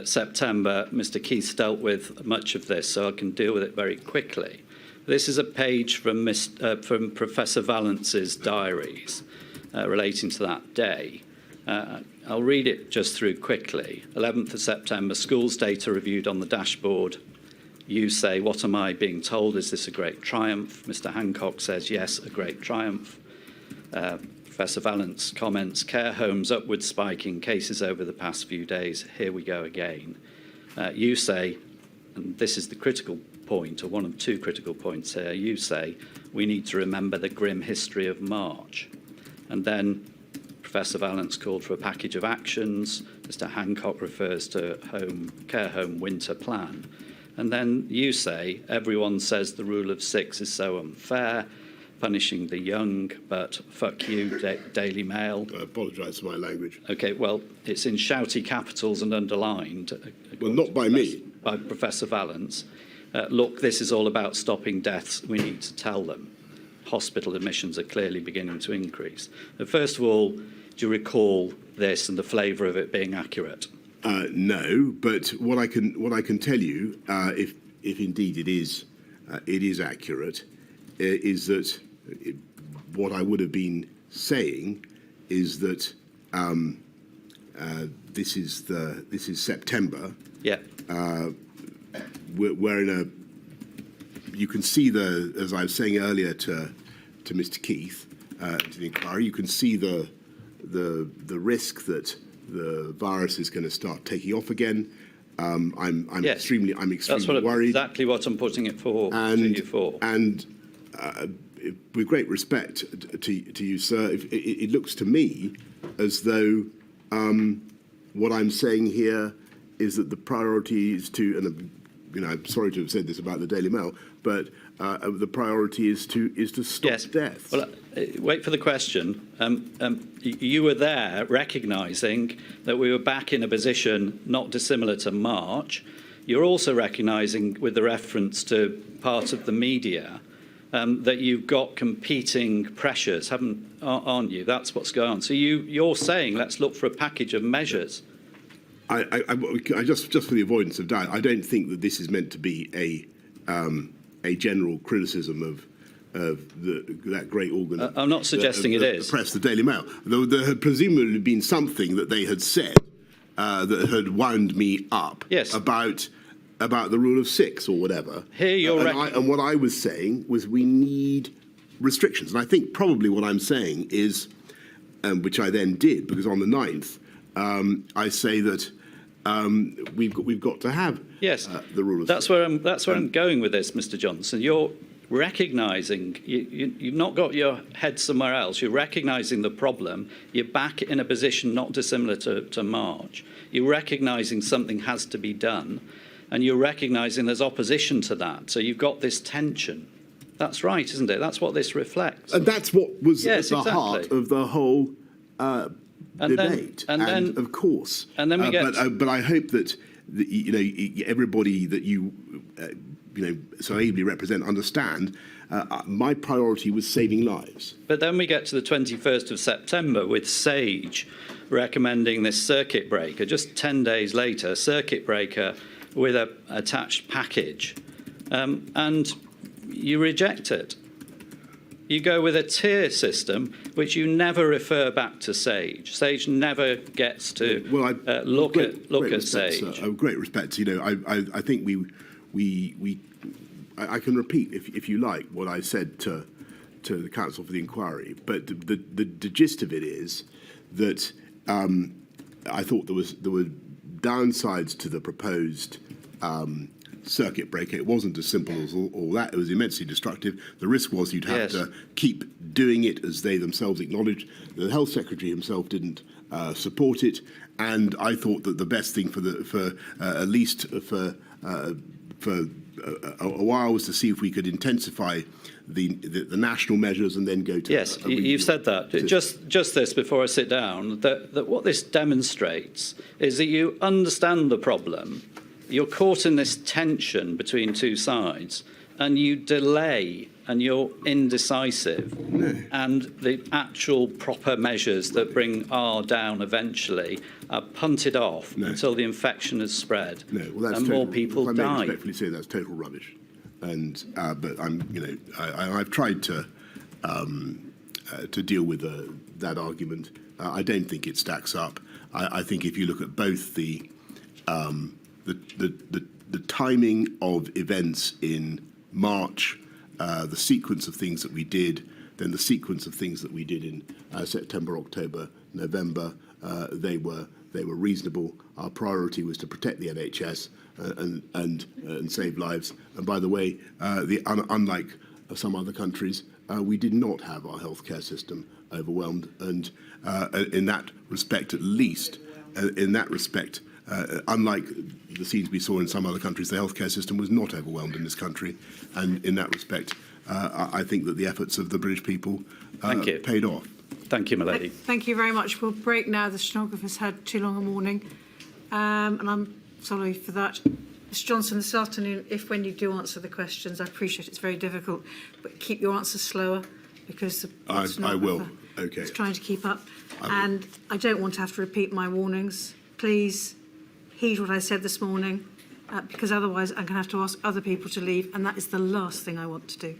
September. Mr. Keith dealt with much of this, so I can deal with it very quickly. This is a page from Professor Valence's diaries relating to that day. I'll read it just through quickly. 11th of September, schools data reviewed on the dashboard. You say, what am I being told? Is this a great triumph? Mr. Hancock says, yes, a great triumph. Professor Valence comments, care homes upward spiking cases over the past few days. Here we go again. You say, and this is the critical point, or one of two critical points here, you say, we need to remember the grim history of March. And then Professor Valence called for a package of actions. Mr. Hancock refers to care home winter plan. And then you say, everyone says the rule of six is so unfair, punishing the young, but fuck you, Daily Mail. I apologise for my language. OK, well, it's in shouty capitals and underlined. Well, not by me. By Professor Valence. Look, this is all about stopping deaths. We need to tell them. Hospital admissions are clearly beginning to increase. First of all, do you recall this and the flavour of it being accurate? No, but what I can tell you, if indeed it is accurate, is that what I would have been saying is that this is September. Yeah. We're in a. You can see as I was saying earlier to Mr. Keith, to the inquiry, you can see the risk that the virus is going to start taking off again. I'm extremely worried. Exactly what I'm putting it to you for. And with great respect to you, sir, it looks to me as though what I'm saying here is that the priority is to, and I'm sorry to have said this about the Daily Mail, but the priority is to stop deaths. Well, wait for the question. You were there recognising that we were back in a position not dissimilar to March. You're also recognising, with the reference to part of the media, that you've got competing pressures, aren't you? That's what's going on. So you're saying let's look for a package of measures. I just for the avoidance of doubt, I don't think that this is meant to be a general criticism of that great organ. I'm not suggesting it is. The press, the Daily Mail. There had presumably been something that they had said that had wound me up about the rule of six or whatever. Here you're and what I was saying was we need restrictions. And I think probably what I'm saying is, which I then did, because on the 9th, I say that we've got to have Yes, the rule of that's where I'm going with this, Mr. Johnson. You're recognising you've not got your head somewhere else. You're recognising the problem. You're back in a position not dissimilar to March. You're recognising something has to be done, and you're recognising there's opposition to that. So you've got this tension. That's right, isn't it? That's what this reflects. And that's what was Yes, at the heart exactly. of the whole debate. And then, of course. and then we get. But I hope that everybody that you so ably represent understand. My priority was saving lives. But then we get to the 21st of September with SAGE recommending this circuit breaker. Just 10 days later, circuit breaker with a attached package, and you reject it. You go with a tier system, which you never refer back to SAGE. SAGE never gets to look at SAGE. Sir, great respect. I think I can repeat, if you like, what I said to the Council for the Inquiry. But the gist of it is that I thought there were downsides to the proposed circuit breaker. It wasn't as simple as all that. It was immensely destructive. The risk was you'd have to keep doing it, as they themselves acknowledged. The Health Secretary himself didn't support it, and I thought that the best thing for at least for a while was to see if we could intensify the national measures and then go to yes, you've said that. Just this before I sit down, that what this demonstrates is that you understand the problem. You're caught in this tension between two sides, and you delay, and you're indecisive. No. And the actual proper measures that bring R down eventually are punted off until the infection has spread, and more people die. I may respectfully say that's total rubbish. And but I've tried to deal with that argument. I don't think it stacks up. I think if you look at both the timing of events in March, the sequence of things that we did, then the sequence of things that we did in September, October, November, they were reasonable. Our priority was to protect the NHS and save lives. And by the way, unlike some other countries, we did not have our healthcare system overwhelmed. And in that respect, at least, unlike the scenes we saw in some other countries, the healthcare system was not overwhelmed in this country. And in that respect, I think that the efforts of the British people paid off. Thank you, my lady. Thank you very much. We'll break now. The stenographer's had too long a morning, and I'm sorry for that. Mr. Johnson, this afternoon, when you do answer the questions, I appreciate it's very difficult, but keep your answers slower, because the I will. Okay. is trying to keep up. And I don't want to have to repeat my warnings. Please heed what I said this morning, because otherwise I'm going to have to ask other people to leave, and that is the last thing I want to do.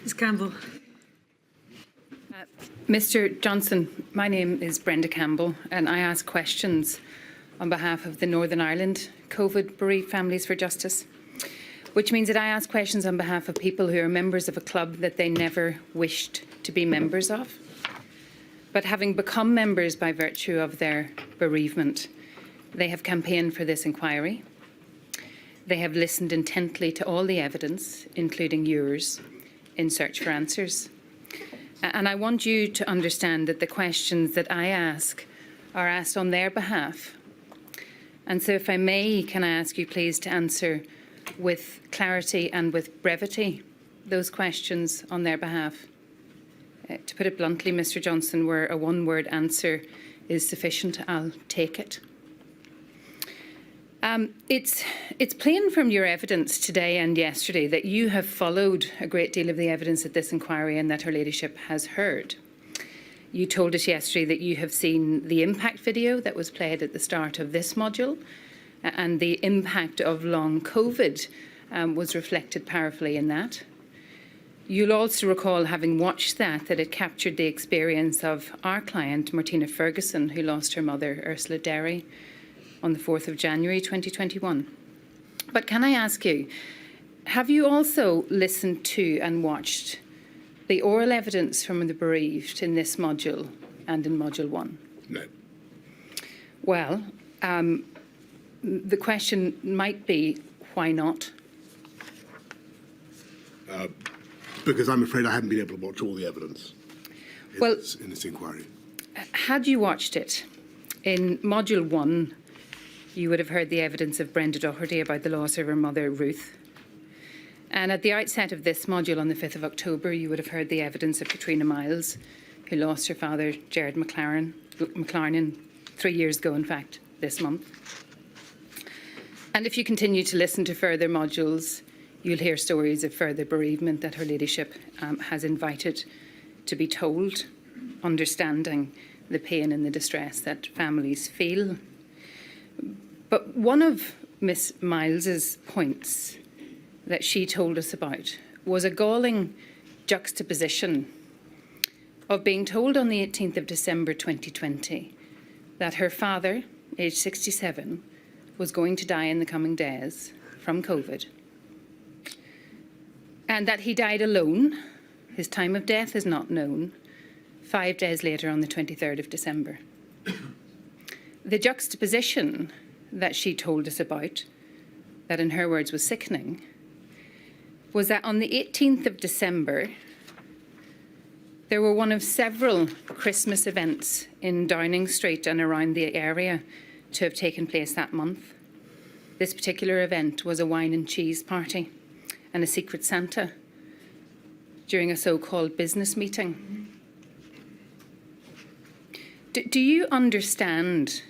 Ms Campbell. Mr Johnson, my name is Brenda Campbell and I ask questions on behalf of the Northern Ireland COVID bereaved Families for Justice, which means that I ask questions on behalf of people who are members of a club that they never wished to be members of, but having become members by virtue of their bereavement, they have campaigned for this inquiry. They have listened intently to all the evidence, including yours, in search for answers. And I want you to understand that the questions that I ask are asked on their behalf. And so if I may, can I ask you please to answer with clarity and with brevity those questions on their behalf? To put it bluntly, Mr Johnson, where a one-word answer is sufficient, I'll take it. It's plain from your evidence today and yesterday that you have followed a great deal of the evidence at this inquiry and that Her Ladyship has heard. You told us yesterday that you have seen the impact video that was played at the start of this module, and the impact of long COVID was reflected powerfully in that. You'll also recall, having watched that it captured the experience of our client, Martina Ferguson, who lost her mother, Ursula Derry, on the 4th of January 2021. But can I ask you, have you also listened to and watched the oral evidence from the bereaved in this module and in Module 1? No. Well, the question might be, why not? Because I'm afraid I haven't been able to watch all the evidence in this inquiry. Had you watched it, in Module 1, you would have heard the evidence of Brenda Doherty about the loss of her mother, Ruth. And at the outset of this module on the 5th of October, you would have heard the evidence of Katrina Miles, who lost her father, Gerard McLaren, 3 years ago, in fact, this month. And if you continue to listen to further modules, you'll hear stories of further bereavement that Her Ladyship has invited to be told, understanding the pain and the distress that families feel. But one of Miss Miles's points that she told us about was a galling juxtaposition of being told on the 18th of December 2020 that her father, aged 67, was going to die in the coming days from COVID, and that he died alone. His time of death is not known. 5 days later, on the 23rd of December. The juxtaposition that she told us about, that in her words was sickening, was that on the 18th of December, there were one of several Christmas events in Downing Street and around the area to have taken place that month. This particular event was a wine and cheese party and a secret Santa during a so-called business meeting. Do you understand,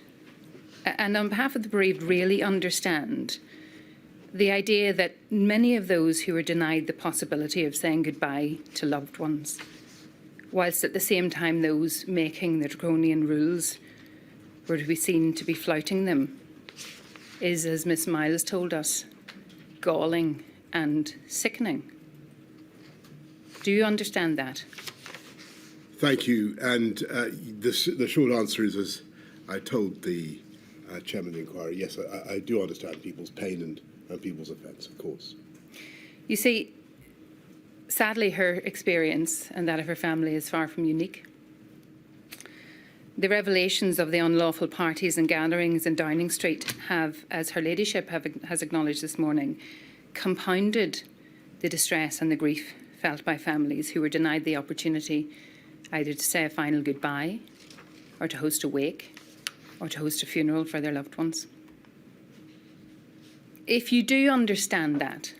and on behalf of the bereaved, really understand the idea that many of those who were denied the possibility of saying goodbye to loved ones, whilst at the same time those making the draconian rules were to be seen to be flouting them, is, as Miss Miles told us, galling and sickening? Do you understand that? Thank you. And the short answer is, as I told the chairman of the inquiry, yes, I do understand people's pain and people's offence, of course. You see, sadly, her experience and that of her family is far from unique. The revelations of the unlawful parties and gatherings in Downing Street have, as Her Ladyship has acknowledged this morning, compounded the distress and the grief felt by families who were denied the opportunity either to say a final goodbye, or to host a wake, or to host a funeral for their loved ones. If you do understand that,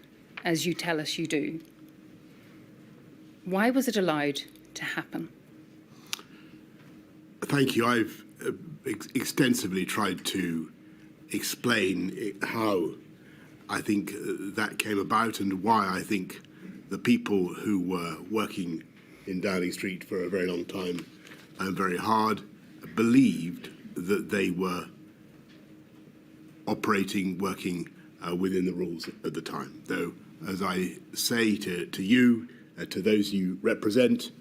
as you tell us you do, why was it allowed to happen? Thank you. I've extensively tried to explain how I think that came about and why I think the people who were working in Downing Street for a very long time and very hard believed that they were working within the rules at the time. Though, as I say to you to those you represent,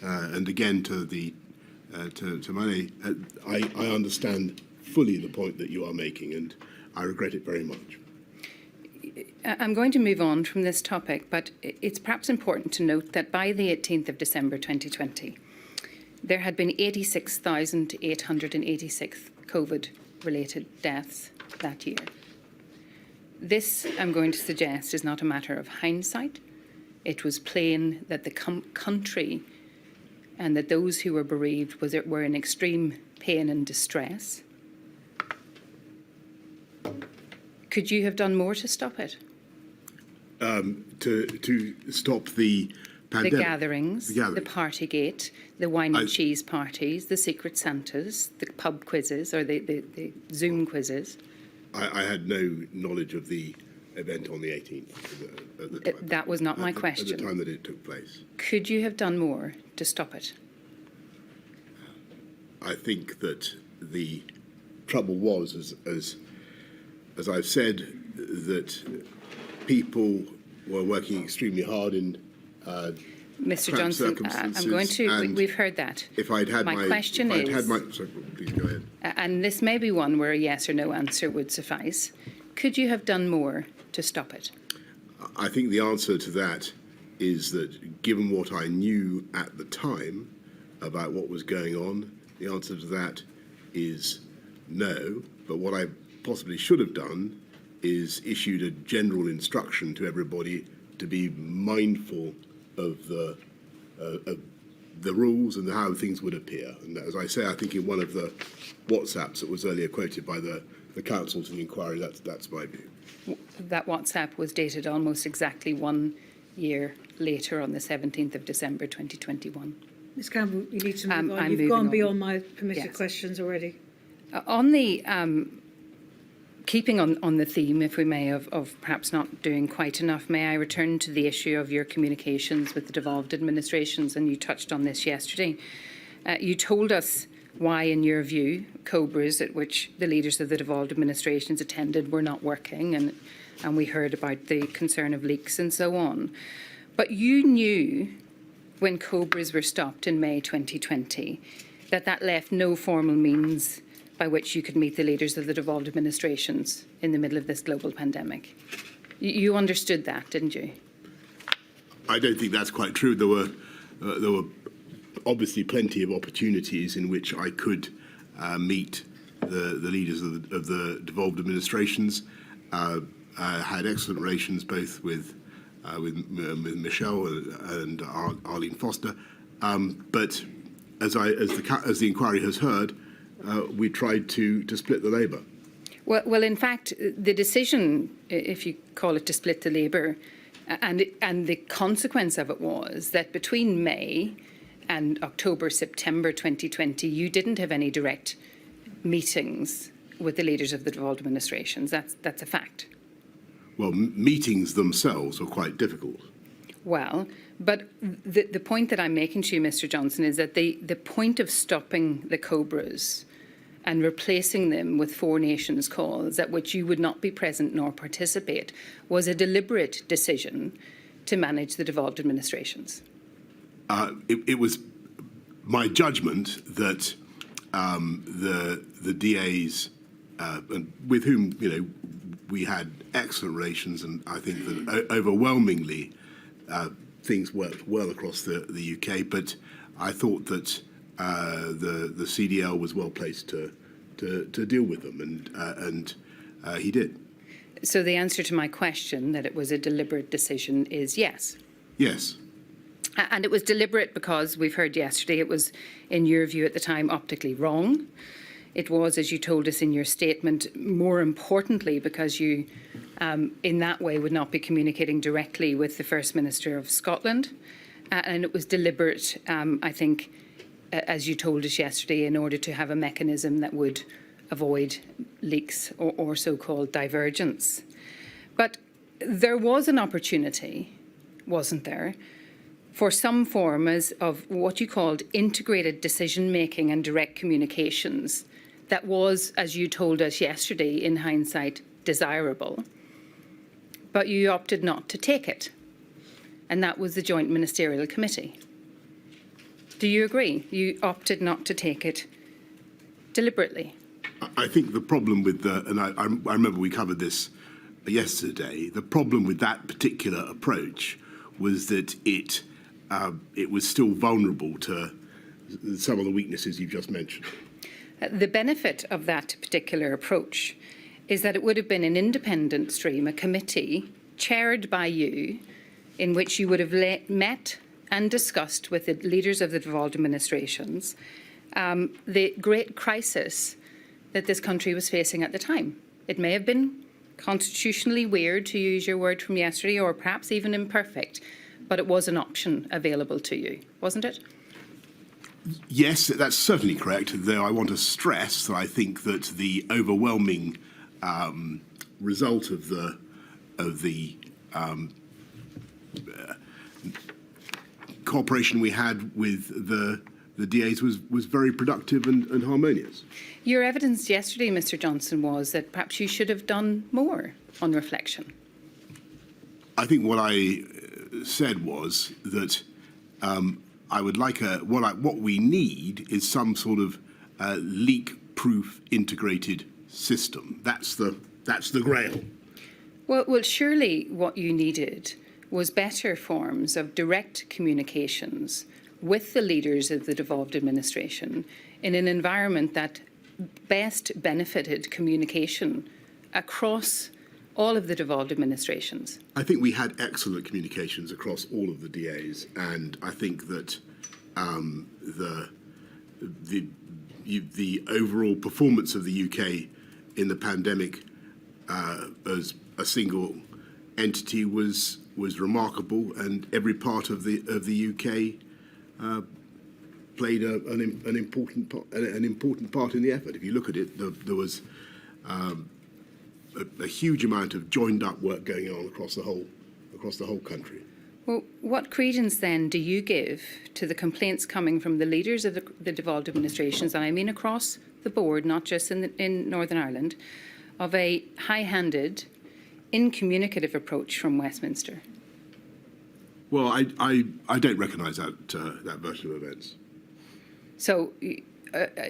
and again to the to Mane. I understand fully the point that you are making, and I regret it very much. I'm going to move on from this topic, but it's perhaps important to note that by the 18th of December 2020, there had been 86,886 COVID-related deaths that year. This, I'm going to suggest, is not a matter of hindsight. It was plain that the country and that those who were bereaved were in extreme pain and distress. Could you have done more to stop it? To stop the pandemic? The gatherings, the Partygate, the wine and cheese parties, the secret Santas, the pub quizzes or the Zoom quizzes. I had no knowledge of the event on the 18th. At the time. That was not my question. At the time that it took place. Could you have done more to stop it? I think that the trouble was, as I've said, that people were working extremely hard in Mr. Johnson, I'm going to. We've heard that. If I'd had my question if I'd is, had my, sorry, please go ahead. And this may be one where a yes or no answer would suffice. Could you have done more to stop it? I think the answer to that is that, given what I knew at the time about what was going on, the answer to that is no. But what I possibly should have done is issued a general instruction to everybody to be mindful of the rules and how things would appear. And as I say, I think in one of the WhatsApps that was earlier quoted by the counsel to the inquiry, that's my view. That WhatsApp was dated almost exactly 1 year later, on the 17th of December 2021. Ms Campbell, you need to move on. I'm You've moving gone on. beyond my permitted Yes. questions already. On the keeping on the theme, if we may, of perhaps not doing quite enough, may I return to the issue of your communications with the devolved administrations? And you touched on this yesterday. You told us why, in your view, COBRAs at which the leaders of the devolved administrations attended were not working, and we heard about the concern of leaks and so on. But you knew when COBRAs were stopped in May 2020 that left no formal means by which you could meet the leaders of the devolved administrations in the middle of this global pandemic. You understood that, didn't you? I don't think that's quite true. There were obviously plenty of opportunities in which I could meet the leaders of the devolved administrations. I had excellent relations both with Michelle and Arlene Foster, but as the inquiry has heard, we tried to split the labour. Well, in fact, the decision, if you call it to split the labour, and the consequence of it was that between May and October, September 2020, you didn't have any direct meetings with the leaders of the devolved administrations. That's a fact. Well, meetings themselves were quite difficult. Well, but the point that I'm making to you, Mr. Johnson, is that the point of stopping the COBRAs and replacing them with Four Nations calls at which you would not be present nor participate was a deliberate decision to manage the devolved administrations. It was my judgment that the DAs, with whom we had excellent relations, and I think that overwhelmingly things worked well across the UK. But I thought that the CDL was well placed to deal with them, and he did. So the answer to my question that it was a deliberate decision is yes. Yes. And it was deliberate because we've heard yesterday it was, in your view at the time, optically wrong. It was, as you told us in your statement, more importantly because you, in that way, would not be communicating directly with the First Minister of Scotland. And it was deliberate, I think, as you told us yesterday, in order to have a mechanism that would avoid leaks or so-called divergence. But there was an opportunity, wasn't there, for some form of what you called integrated decision-making and direct communications that was, as you told us yesterday, in hindsight, desirable. But you opted not to take it. and that was the Joint Ministerial Committee. Do you agree? You opted not to take it deliberately. I think the problem with and I remember we covered this yesterday, the problem with that particular approach was that it was still vulnerable to some of the weaknesses you've just mentioned. The benefit of that particular approach is that it would have been an independent stream, a committee chaired by you, in which you would have met and discussed with the leaders of the devolved administrations the great crisis that this country was facing at the time. It may have been constitutionally weird, to use your word from yesterday, or perhaps even imperfect, but it was an option available to you, wasn't it? Yes, that's certainly correct, though I want to stress that I think that the overwhelming result of the cooperation we had with the DAs was very productive and harmonious. Your evidence yesterday, Mr. Johnson, was that perhaps you should have done more on reflection. I think what I said was that I would like what we need is some sort of leak-proof integrated system. That's the grail. Well, surely what you needed was better forms of direct communications with the leaders of the devolved administration in an environment that best benefited communication across all of the devolved administrations. I think we had excellent communications across all of the DAs, and I think that the overall performance of the UK in the pandemic as a single entity was remarkable, and every part of the UK played an important part in the effort. If you look at it, there was a huge amount of joined-up work going on across the whole country. Well, what credence then do you give to the complaints coming from the leaders of the devolved administrations, and I mean across the board, not just in Northern Ireland, of a high-handed, incommunicative approach from Westminster? Well, I don't recognise that version of events. So,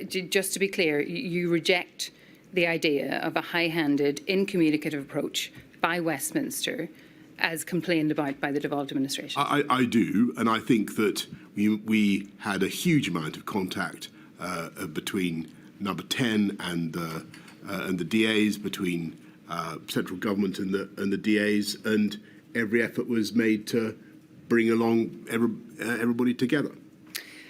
just to be clear, you reject the idea of a high-handed, incommunicative approach by Westminster as complained about by the devolved administration? I do, and I think that we had a huge amount of contact between Number 10 and the DAs, between central government and the DAs, and every effort was made to bring along everybody together.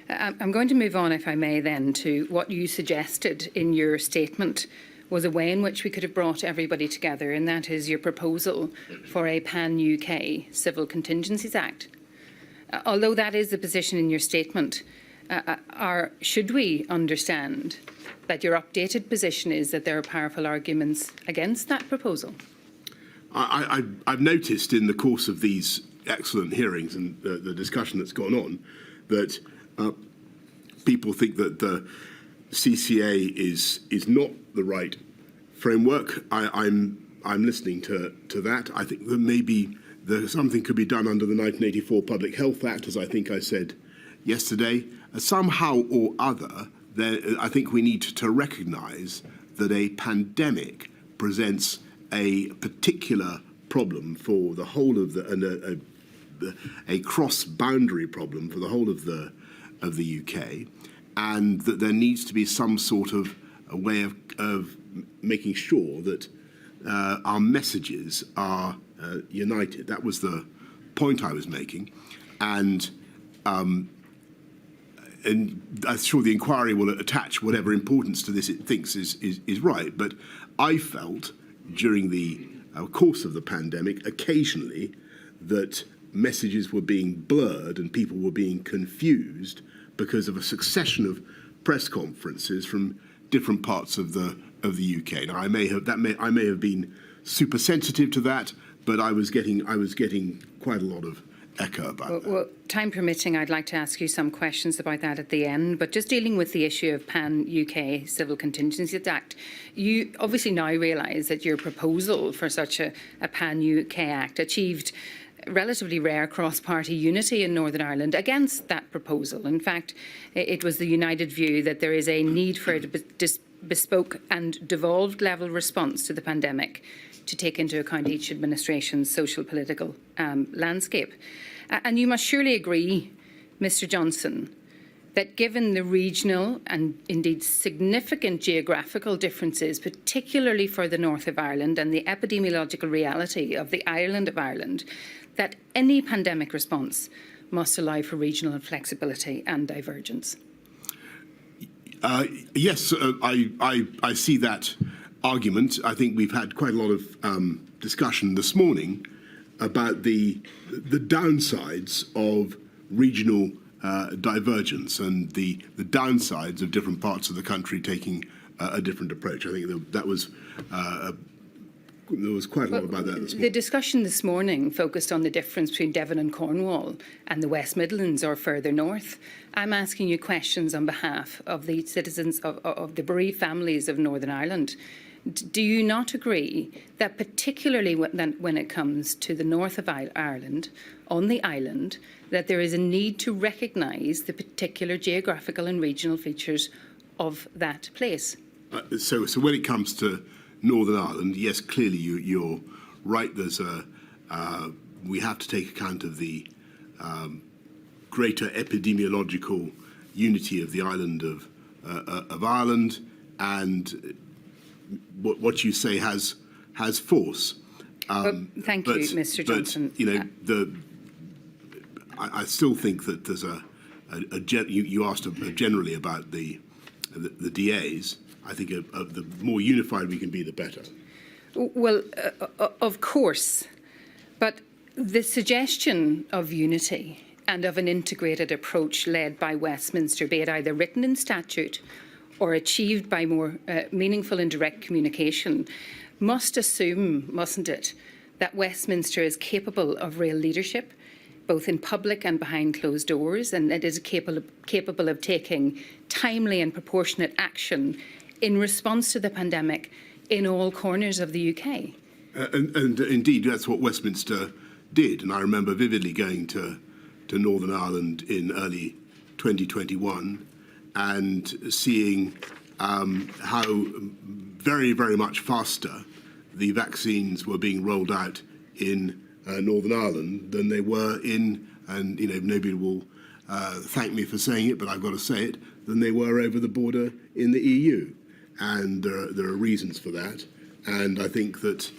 I'm going to move on, if I may, then, to what you suggested in your statement was a way in which we could have brought everybody together, and that is your proposal for a pan-UK Civil Contingencies Act. Although that is the position in your statement, should we understand that your updated position is that there are powerful arguments against that proposal? I've noticed in the course of these excellent hearings and the discussion that's gone on that people think that the CCA is not the right framework. I'm listening to that. I think that maybe something could be done under the 1984 Public Health Act, as I think I said yesterday. Somehow or other, I think we need to recognise that a pandemic presents a particular problem for the whole of a cross-boundary problem for the whole of the UK, and that there needs to be some sort of a way of making sure that our messages are united. That was the point I was making, and I'm sure the inquiry will attach whatever importance to this it thinks is right. But I felt during the course of the pandemic occasionally that messages were being blurred and people were being confused because of a succession of press conferences from different parts of the UK. Now, I may have been super sensitive to that, but I was getting quite a lot of echo about that. Well, time permitting, I'd like to ask you some questions about that at the end, but just dealing with the issue of Pan-UK Civil Contingencies Act, you obviously now realise that your proposal for such a Pan-UK Act achieved relatively rare cross-party unity in Northern Ireland against that proposal. In fact, it was the united view that there is a need for a bespoke and devolved level response to the pandemic to take into account each administration's social political landscape. And you must surely agree, Mr Johnson, that given the regional and indeed significant geographical differences, particularly for the north of Ireland and the epidemiological reality of the island of Ireland, that any pandemic response must allow for regional flexibility and divergence. Yes, I see that argument. I think we've had quite a lot of discussion this morning about the downsides of regional divergence and the downsides of different parts of the country taking a different approach. I think that was there was quite a lot about that this morning. The discussion this morning focused on the difference between Devon and Cornwall and the West Midlands or further north. I'm asking you questions on behalf of the citizens of the bereaved families of Northern Ireland. Do you not agree that particularly when it comes to the north of Ireland, on the island, that there is a need to recognise the particular geographical and regional features of that place? So when it comes to Northern Ireland, yes, clearly you're right. There's we have to take account of the greater epidemiological unity of the island of Ireland, and what you say has force. Thank you, Mr. Johnson. But, you know, I still think that there's you asked generally about the DAs. I think the more unified we can be, the better. Well, of course, but the suggestion of unity and of an integrated approach led by Westminster, be it either written in statute or achieved by more meaningful and direct communication, must assume, mustn't it, that Westminster is capable of real leadership, both in public and behind closed doors, and it is capable of taking timely and proportionate action in response to the pandemic in all corners of the UK. And indeed, that's what Westminster did. And I remember vividly going to Northern Ireland in early 2021 and seeing how very, very much faster the vaccines were being rolled out in Northern Ireland than they were in, and you know, nobody will thank me for saying it, but I've got to say it, than they were over the border in the EU. And there are reasons for that. And I think that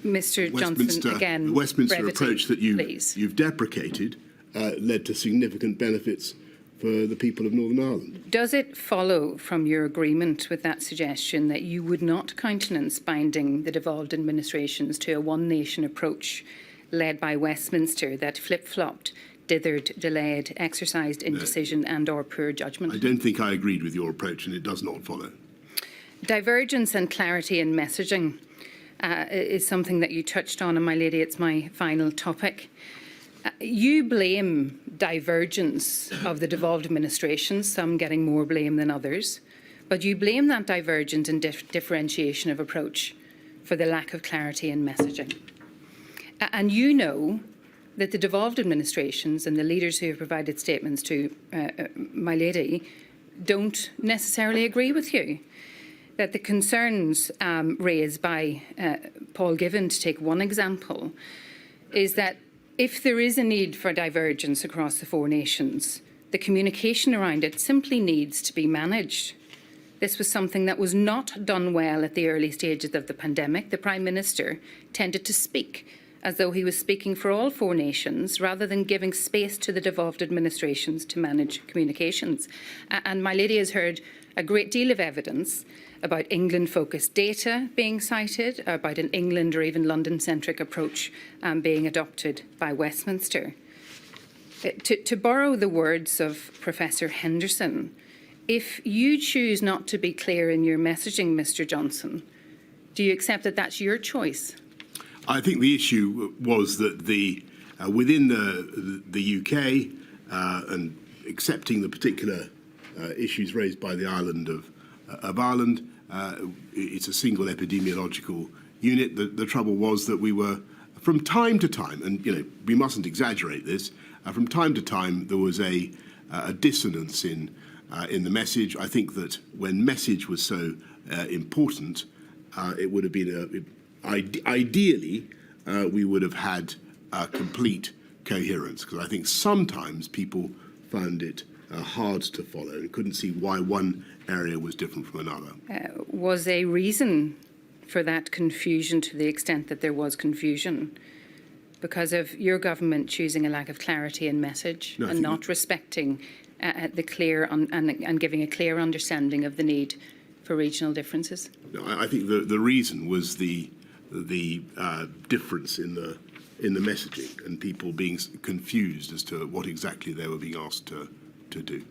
Mr. Johnson, again, the Westminster brevity, approach that you've deprecated led to significant benefits for the people of Northern Ireland. Does it follow from your agreement with that suggestion that you would not countenance binding the devolved administrations to a one-nation approach led by Westminster that flip-flopped, dithered, delayed, exercised indecision and or poor judgment? I don't think I agreed with your approach, and it does not follow. Divergence and clarity in messaging is something that you touched on, and my lady, it's my final topic. You blame divergence of the devolved administrations, some getting more blame than others, but you blame that divergence and differentiation of approach for the lack of clarity in messaging. And you know that the devolved administrations and the leaders who have provided statements to my lady don't necessarily agree with you. That the concerns raised by Paul Given, to take one example, is that if there is a need for divergence across the four nations, the communication around it simply needs to be managed. This was something that was not done well at the early stages of the pandemic. The Prime Minister tended to speak as though he was speaking for all four nations rather than giving space to the devolved administrations to manage communications. And my lady has heard a great deal of evidence about England-focused data being cited, about an England or even London-centric approach being adopted by Westminster. To borrow the words of Professor Henderson, if you choose not to be clear in your messaging, Mr. Johnson, do you accept that that's your choice? I think the issue was that within the UK and accepting the particular issues raised by the island of Ireland, it's a single epidemiological unit. The trouble was that we were from time to time, and we mustn't exaggerate this, from time to time there was a dissonance in the message. I think that when message was so important, it would have been ideally we would have had complete coherence, because I think sometimes people found it hard to follow and couldn't see why one area was different from another. Was a reason for that confusion, to the extent that there was confusion, because of your government choosing a lack of clarity in message and not respecting the clear and giving a clear understanding of the need for regional differences? No, I think the reason was the difference in the messaging and people being confused as to what exactly they were being asked to do.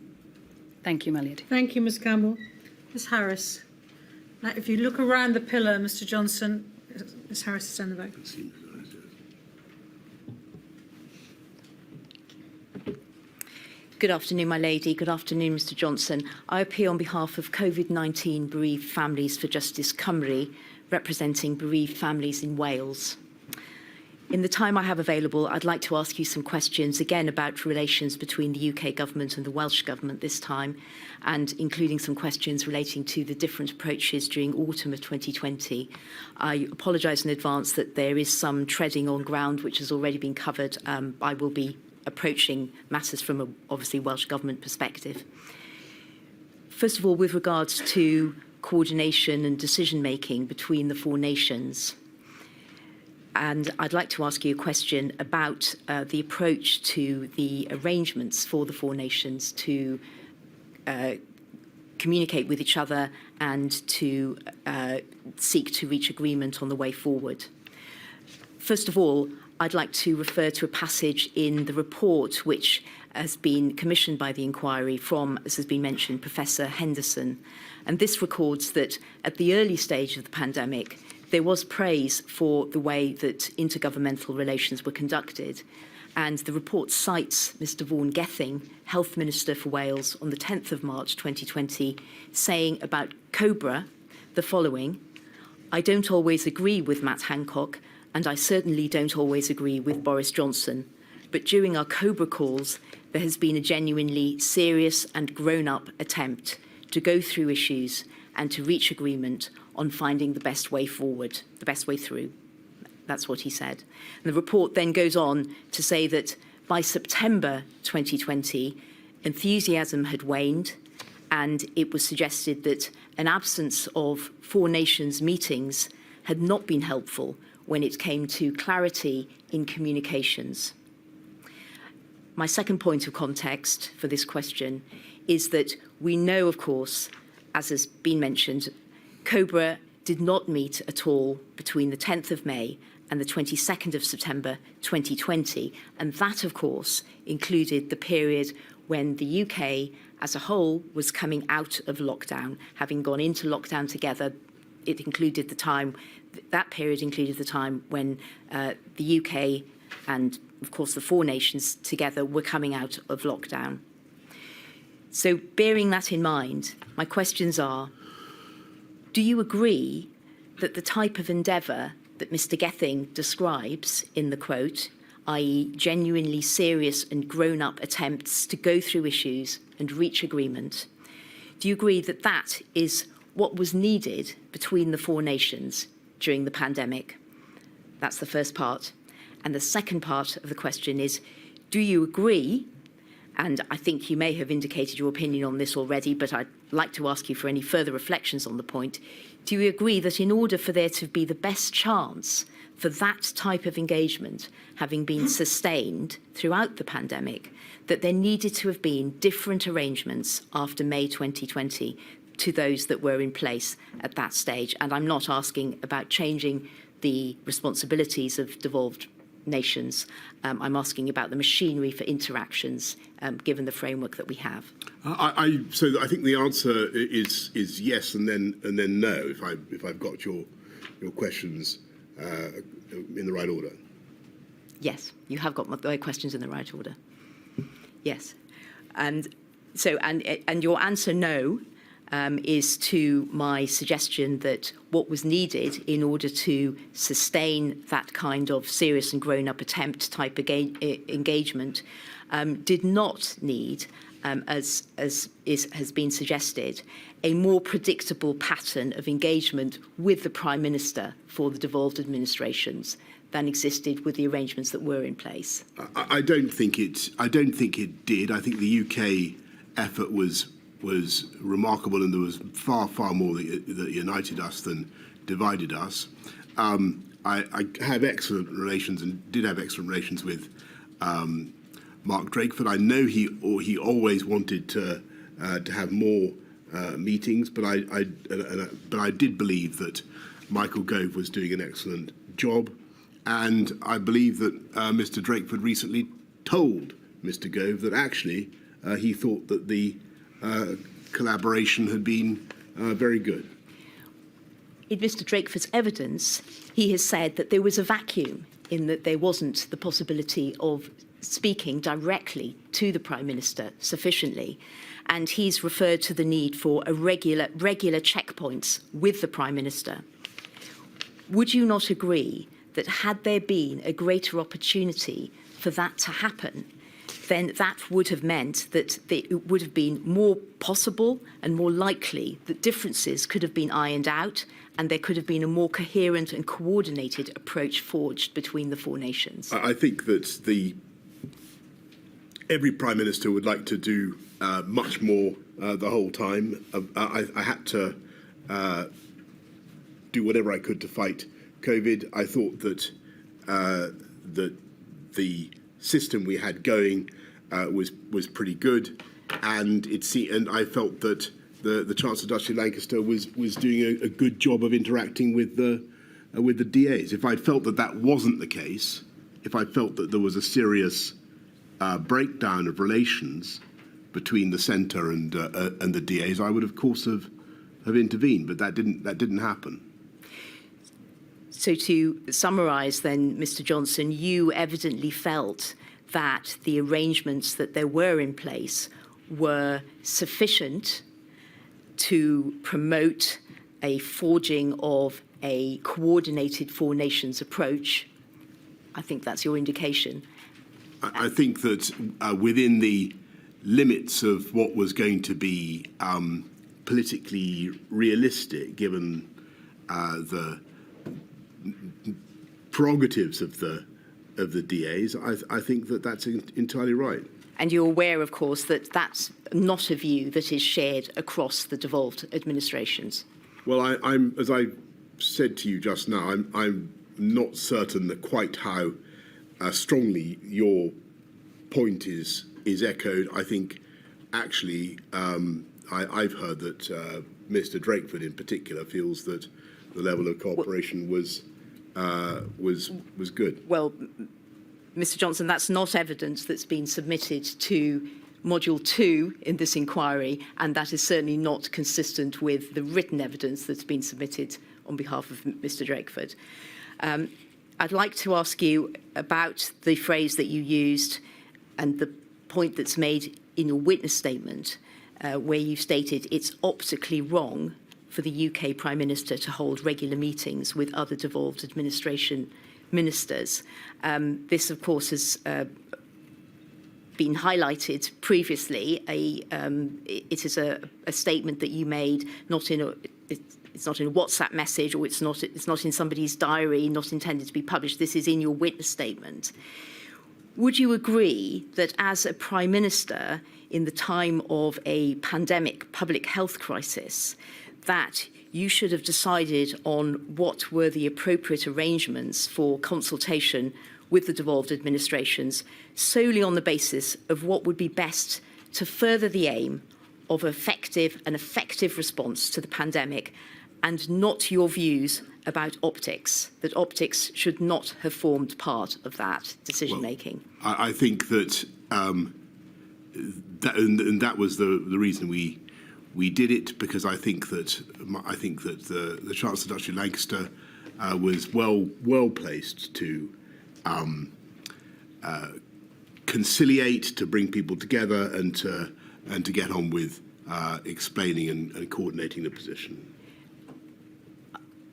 Thank you, my lady. Thank you, Ms Campbell. Ms Harris. Now, if you look around the pillar, Mr Johnson, Ms Harris is down the back. Good afternoon, my lady. Good afternoon, Mr Johnson. I appear on behalf of COVID-19 Bereaved Families for Justice Cymru, representing bereaved families in Wales. In the time I have available, I'd like to ask you some questions, again, about relations between the UK government and the Welsh government this time, and including some questions relating to the different approaches during autumn of 2020. I apologise in advance that there is some treading on ground which has already been covered. I will be approaching matters from a, obviously, Welsh government perspective. First of all, with regards to coordination and decision-making between the four nations, and I'd like to ask you a question about the approach to the arrangements for the four nations to communicate with each other and to seek to reach agreement on the way forward. First of all, I'd like to refer to a passage in the report which has been commissioned by the inquiry from, as has been mentioned, Professor Henderson. And this records that at the early stage of the pandemic, there was praise for the way that intergovernmental relations were conducted. And the report cites Mr Vaughan Gething, Health Minister for Wales, on the 10th of March 2020, saying about COBRA the following: "I don't always agree with Matt Hancock, and I certainly don't always agree with Boris Johnson. But during our COBRA calls, there has been a genuinely serious and grown-up attempt to go through issues and to reach agreement on finding the best way forward, the best way through." That's what he said. And the report then goes on to say that by September 2020, enthusiasm had waned, and it was suggested that an absence of four nations meetings had not been helpful when it came to clarity in communications. My second point of context for this question is that we know, of course, as has been mentioned, COBRA did not meet at all between the 10th of May and the 22nd of September 2020. And that, of course, included the period when the UK as a whole was coming out of lockdown, having gone into lockdown together. It included the time, that period included the time when the UK and, of course, the four nations together were coming out of lockdown. So bearing that in mind, my questions are: do you agree that the type of endeavour that Mr Gething describes in the quote, i.e. genuinely serious and grown-up attempts to go through issues and reach agreement, do you agree that that is what was needed between the four nations during the pandemic? That's the first part. And the second part of the question is, do you agree, and I think you may have indicated your opinion on this already, but I'd like to ask you for any further reflections on the point, do you agree that in order for there to be the best chance for that type of engagement having been sustained throughout the pandemic, that there needed to have been different arrangements after May 2020 to those that were in place at that stage? And I'm not asking about changing the responsibilities of devolved nations. I'm asking about the machinery for interactions, given the framework that we have. So I think the answer is yes and then no, if I've got your questions in the right order. Yes, you have got my questions in the right order. Yes, and so and your answer no is to my suggestion that what was needed in order to sustain that kind of serious and grown-up attempt type engagement did not need, as has been suggested, a more predictable pattern of engagement with the Prime Minister for the devolved administrations than existed with the arrangements that were in place. I don't think it did. I think the UK effort was remarkable, and there was far more that united us than divided us. I have excellent relations, and did have excellent relations with Mark Drakeford. I know he always wanted to have more meetings, but I did believe that Michael Gove was doing an excellent job, and I believe that Mr. Drakeford recently told Mr. Gove that actually he thought that the collaboration had been very good. In Mr. Drakeford's evidence, he has said that there was a vacuum in that there wasn't the possibility of speaking directly to the Prime Minister sufficiently. And he's referred to the need for a regular checkpoints with the Prime Minister. Would you not agree that had there been a greater opportunity for that to happen, then that would have meant that it would have been more possible and more likely that differences could have been ironed out and there could have been a more coherent and coordinated approach forged between the four nations? I think that every Prime Minister would like to do much more the whole time. I had to do whatever I could to fight COVID. I thought that the system we had going was pretty good, and I felt that the Chancellor Duchy Lancaster was doing a good job of interacting with the DAs. If I'd felt that wasn't the case, if I felt that there was a serious breakdown of relations between the centre and the DAs, I would of course have intervened, but that didn't happen. So to summarise then, Mr. Johnson, you evidently felt that the arrangements that there were in place were sufficient to promote a forging of a coordinated four nations approach. I think that's your indication. I think that within the limits of what was going to be politically realistic, given the prerogatives of the DAs, I think that that's entirely right. And you're aware, of course, that that's not a view that is shared across the devolved administrations. Well, I'm as I said to you just now, I'm not certain that quite how strongly your point is echoed. I think actually I've heard that Mr. Drakeford in particular feels that the level of cooperation was good. Well, Mr. Johnson, that's not evidence that's been submitted to Module 2 in this inquiry, and that is certainly not consistent with the written evidence that's been submitted on behalf of Mr. Drakeford. I'd like to ask you about the phrase that you used and the point that's made in your witness statement, where you stated it's optically wrong for the UK Prime Minister to hold regular meetings with other devolved administration ministers. This, of course, has been highlighted previously. It is a statement that you made, it's not in a WhatsApp message, or it's not in somebody's diary, not intended to be published. This is in your witness statement. Would you agree that as a Prime Minister in the time of a pandemic public health crisis, that you should have decided on what were the appropriate arrangements for consultation with the devolved administrations solely on the basis of what would be best to further the aim of an effective response to the pandemic, and not your views about optics, that optics should not have formed part of that decision-making? Well, I think that, that was the reason we did it, because I think that the Chancellor Duchy Lancaster was well placed to conciliate, to bring people together, and to get on with explaining and coordinating the position.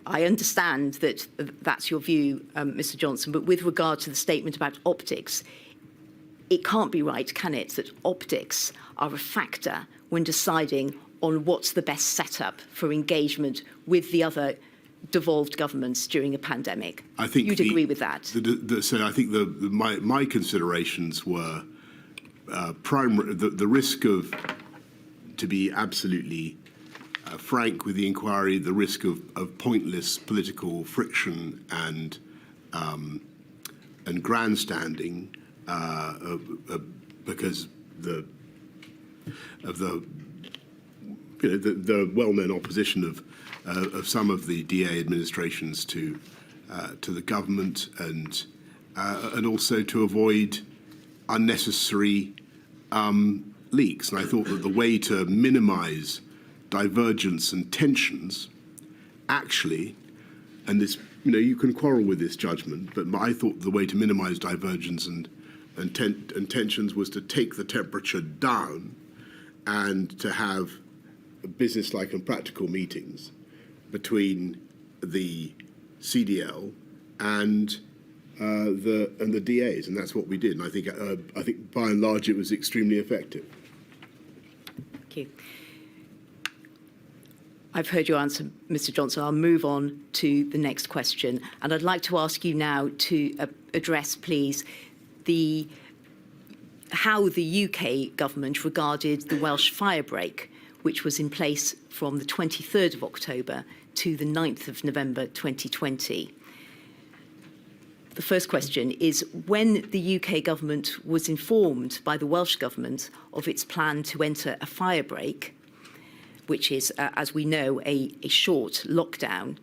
I understand that that's your view, Mr. Johnson, but with regard to the statement about optics, it can't be right, can it, that optics are a factor when deciding on what's the best setup for engagement with the other devolved governments during a pandemic? I think you'd agree with that. So I think my considerations were primary. The risk of, to be absolutely frank with the inquiry, the risk of pointless political friction and grandstanding because of the well-known opposition of some of the DA administrations to the government, and also to avoid unnecessary leaks. And I thought that the way to minimise divergence and tensions, actually, and this, you can quarrel with this judgment, but I thought the way to minimise divergence and tensions was to take the temperature down and to have business-like and practical meetings between the CDL and the DAs, and that's what we did. And I think by and large it was extremely effective. Thank you. I've heard your answer, Mr. Johnson. I'll move on to the next question, and I'd like to ask you now to address, please, how the UK government regarded the Welsh firebreak, which was in place from the 23rd of October to the 9th of November 2020. The first question is, when the UK government was informed by the Welsh government of its plan to enter a firebreak, which is, as we know, a short lockdown,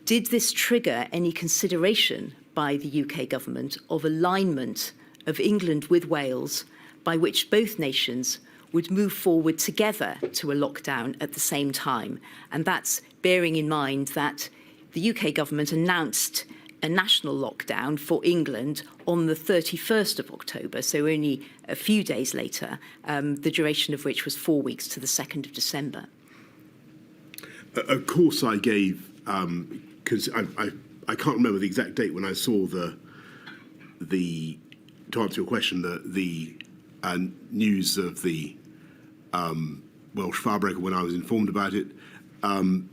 did this trigger any consideration by the UK government of alignment of England with Wales, by which both nations would move forward together to a lockdown at the same time? And that's bearing in mind that the UK government announced a national lockdown for England on the 31st of October, so only a few days later, the duration of which was 4 weeks to the 2nd of December. Of course I gave, because I can't remember the exact date when I saw to answer your question, the news of the Welsh firebreak, when I was informed about it. I'm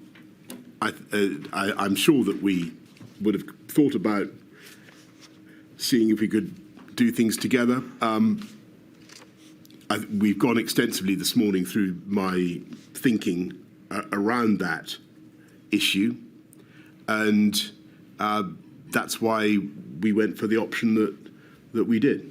sure that we would have thought about seeing if we could do things together. We've gone extensively this morning through my thinking around that issue, and that's why we went for the option that we did.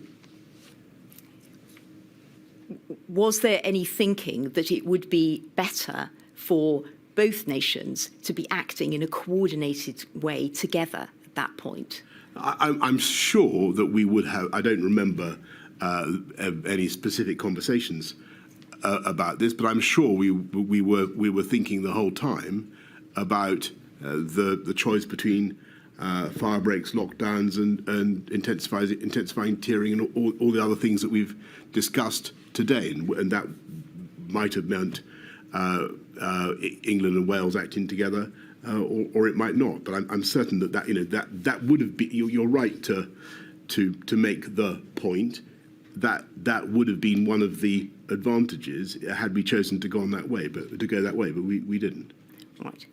Was there any thinking that it would be better for both nations to be acting in a coordinated way together at that point? I'm sure that we would have. I don't remember any specific conversations about this, but I'm sure we were thinking the whole time about the choice between fire breaks, lockdowns, and intensifying tiering, and all the other things that we've discussed today, and that might have meant England and Wales acting together, or it might not. But I'm certain that would have been. You're right to make the point that would have been one of the advantages had we chosen to go that way, but we didn't. Right.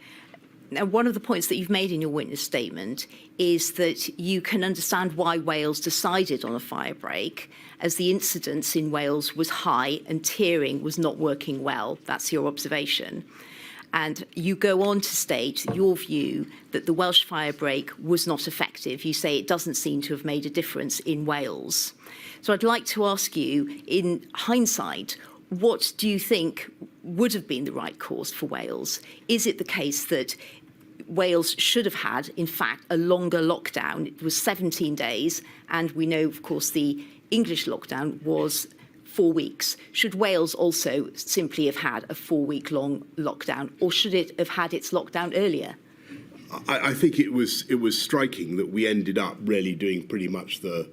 Now, one of the points that you've made in your witness statement is that you can understand why Wales decided on a firebreak, as the incidence in Wales was high and tiering was not working well. That's your observation. And you go on to state your view that the Welsh firebreak was not effective. You say it doesn't seem to have made a difference in Wales. So I'd like to ask you, in hindsight, what do you think would have been the right course for Wales? Is it the case that Wales should have had, in fact, a longer lockdown? It was 17 days, and we know, of course, the English lockdown was 4 weeks. Should Wales also simply have had a 4-week-long lockdown, or should it have had its lockdown earlier? I think it was striking that we ended up really doing pretty much the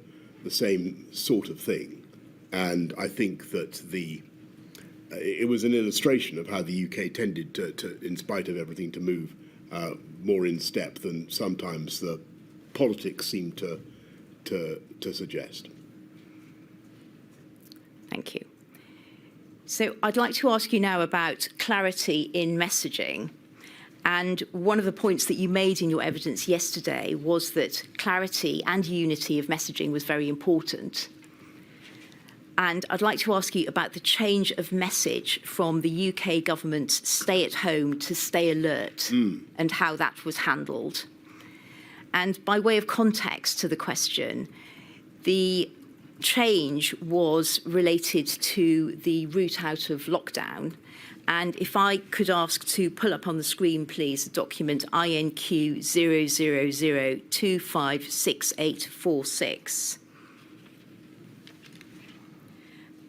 same sort of thing, and I think that it was an illustration of how the UK tended to in spite of everything, to move more in step than sometimes the politics seem to suggest. Thank you. So I'd like to ask you now about clarity in messaging. And one of the points that you made in your evidence yesterday was that clarity and unity of messaging was very important. And I'd like to ask you about the change of message from the UK government's stay at home to stay alert and how that was handled. And by way of context to the question, the change was related to the route out of lockdown. And if I could ask to pull up on the screen, please, the document INQ 000256846.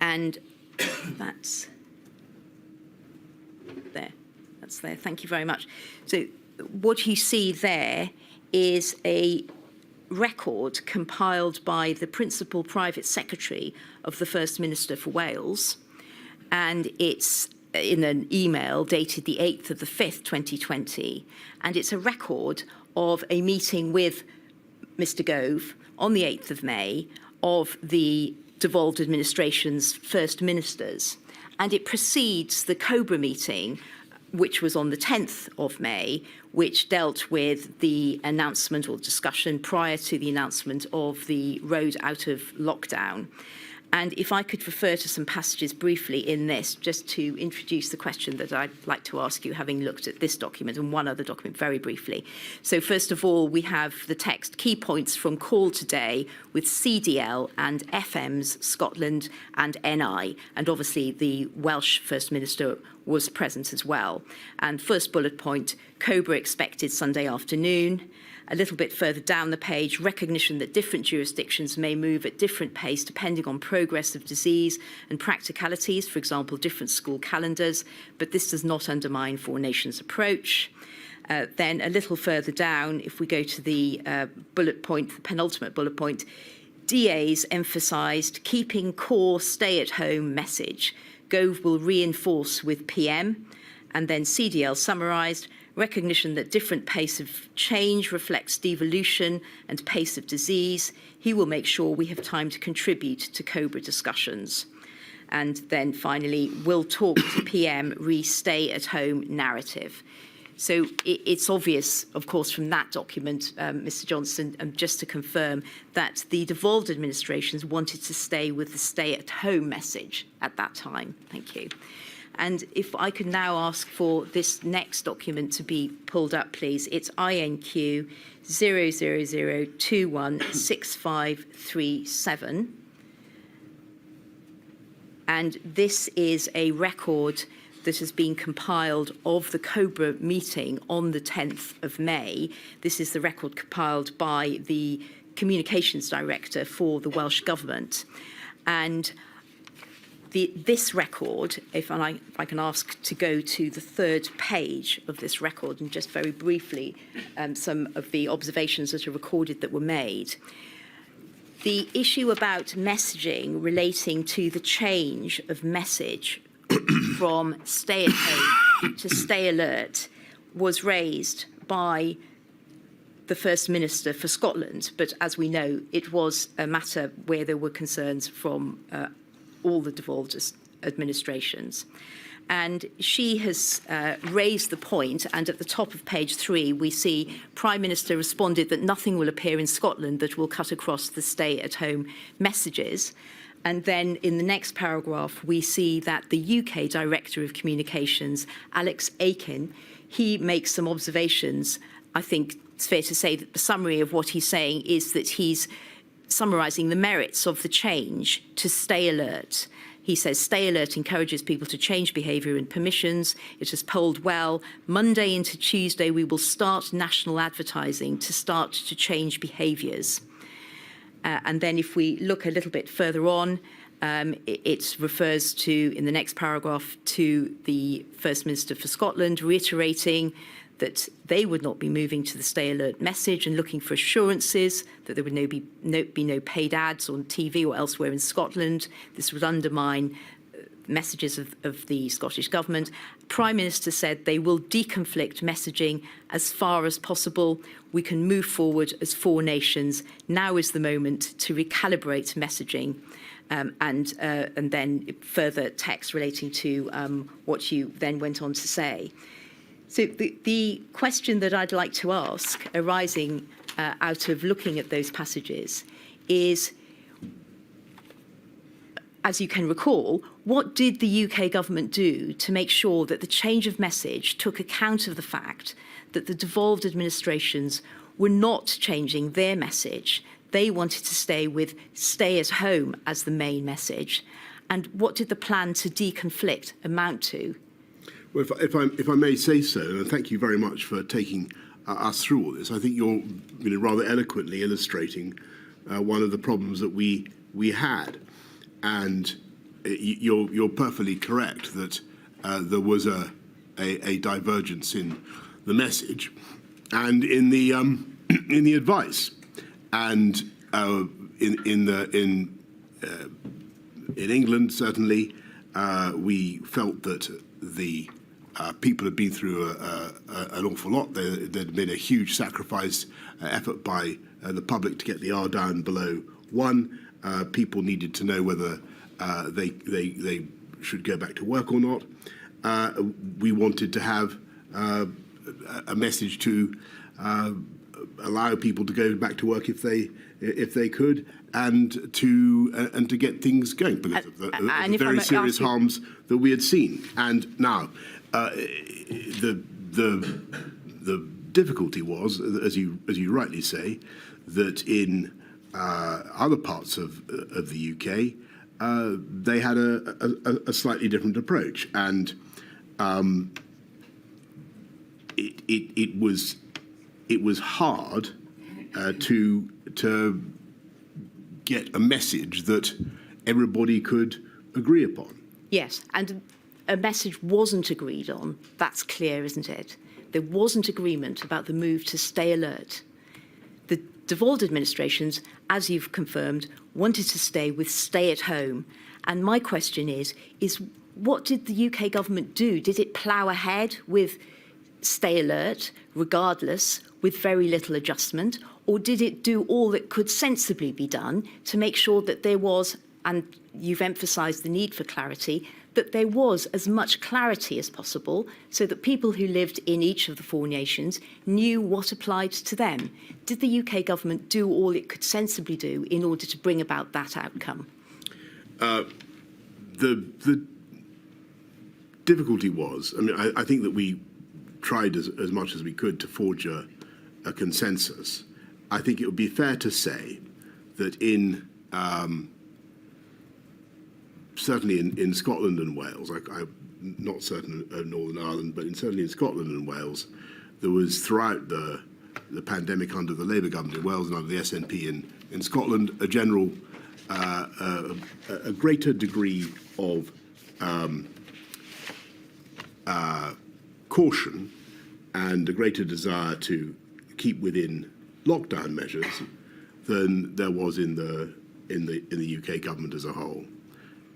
And that's there. That's there. Thank you very much. So what you see there is a record compiled by the Principal Private Secretary of the First Minister for Wales. And it's in an email dated the 8th of the 5th, 2020. And it's a record of a meeting with Mr. Gove on the 8th of May of the devolved administration's first ministers. And it precedes the COBRA meeting, which was on the 10th of May, which dealt with the announcement or discussion prior to the announcement of the road out of lockdown. And if I could refer to some passages briefly in this, just to introduce the question that I'd like to ask you, having looked at this document and one other document very briefly. So first of all, we have the text, key points from call today with CDL and FM's Scotland and NI. And obviously the Welsh First Minister was present as well. And first bullet point, COBRA expected Sunday afternoon. A little bit further down the page, recognition that different jurisdictions may move at different pace depending on progress of disease and practicalities, for example, different school calendars, but this does not undermine Four Nations' approach. Then a little further down, if we go to the bullet point, the penultimate bullet point, DAs emphasised keeping core stay-at-home message. Gove will reinforce with PM, and then CDL summarised, recognition that different pace of change reflects devolution and pace of disease. He will make sure we have time to contribute to COBRA discussions. And then finally, will talk to PM re-stay at home narrative. So it's obvious, of course, from that document, Mr. Johnson, just to confirm that the devolved administrations wanted to stay with the stay at home message at that time. Thank you. And if I could now ask for this next document to be pulled up, please. It's INQ 000216537. And this is a record that has been compiled of the COBRA meeting on the 10th of May. This is the record compiled by the Communications Director for the Welsh Government. And this record, if I can ask to go to the third page of this record, and just very briefly, some of the observations that are recorded that were made. The issue about messaging relating to the change of message from stay at home to stay alert was raised by the First Minister for Scotland, but as we know, it was a matter where there were concerns from all the devolved administrations. And she has raised the point, and at the top of page 3, we see Prime Minister responded that nothing will appear in Scotland that will cut across the stay-at-home messages. And then in the next paragraph, we see that the UK Director of Communications, Alex Aiken, he makes some observations. I think it's fair to say that the summary of what he's saying is that he's summarising the merits of the change to stay alert. He says, stay alert encourages people to change behaviour and permissions. It has polled well. Monday into Tuesday, we will start national advertising to start to change behaviours. And then if we look a little bit further on, it refers to, in the next paragraph, to the First Minister for Scotland reiterating that they would not be moving to the stay alert message and looking for assurances that there would be no paid ads on TV or elsewhere in Scotland. This would undermine messages of the Scottish Government. Prime Minister said they will deconflict messaging as far as possible. We can move forward as 4 nations. Now is the moment to recalibrate messaging. And then further text relating to what you then went on to say. So the question that I'd like to ask, arising out of looking at those passages, is, as you can recall, what did the UK government do to make sure that the change of message took account of the fact that the devolved administrations were not changing their message? They wanted to stay with stay at home as the main message. And what did the plan to deconflict amount to? Well, if I may say so, and thank you very much for taking us through all this. I think you're rather eloquently illustrating one of the problems that we had. And you're perfectly correct that there was a divergence in the message and in the advice. And in England, certainly, we felt that the people had been through an awful lot. There'd been a huge sacrifice effort by the public to get the R down below 1. People needed to know whether they should go back to work or not. We wanted to have a message to allow people to go back to work if they could, and to get things going because of the very serious harms that we had seen. And now, the difficulty was, as you rightly say, that in other parts of the UK, they had a slightly different approach, and it was hard to get a message that everybody could agree upon. Yes, and a message wasn't agreed on. That's clear, isn't it? There wasn't agreement about the move to stay alert. The devolved administrations, as you've confirmed, wanted to stay with stay at home. And my question is what did the UK government do? Did it plough ahead with stay alert, regardless, with very little adjustment? Or did it do all that could sensibly be done to make sure that there was, and you've emphasised the need for clarity, that there was as much clarity as possible so that people who lived in each of the 4 nations knew what applied to them? Did the UK government do all it could sensibly do in order to bring about that outcome? The difficulty was, I think that we tried as much as we could to forge a consensus. I think it would be fair to say that certainly in Scotland and Wales, I'm not certain of Northern Ireland, but certainly in Scotland and Wales, there was throughout the pandemic under the Labour government in Wales and under the SNP in Scotland a general, a greater degree of caution and a greater desire to keep within lockdown measures than there was in the UK government as a whole.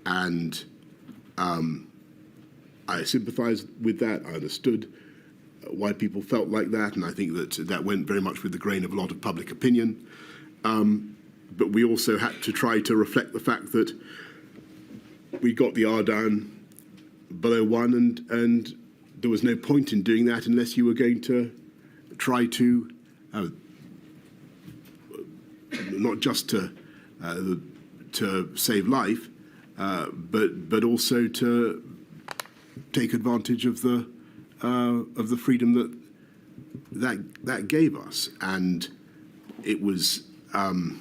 And I sympathised with that. I understood why people felt like that, and I think that went very much with the grain of a lot of public opinion. But we also had to try to reflect the fact that we got the R down below 1, and there was no point in doing that unless you were going to try to not just to save life, but also to take advantage of the freedom that gave us. And it was, and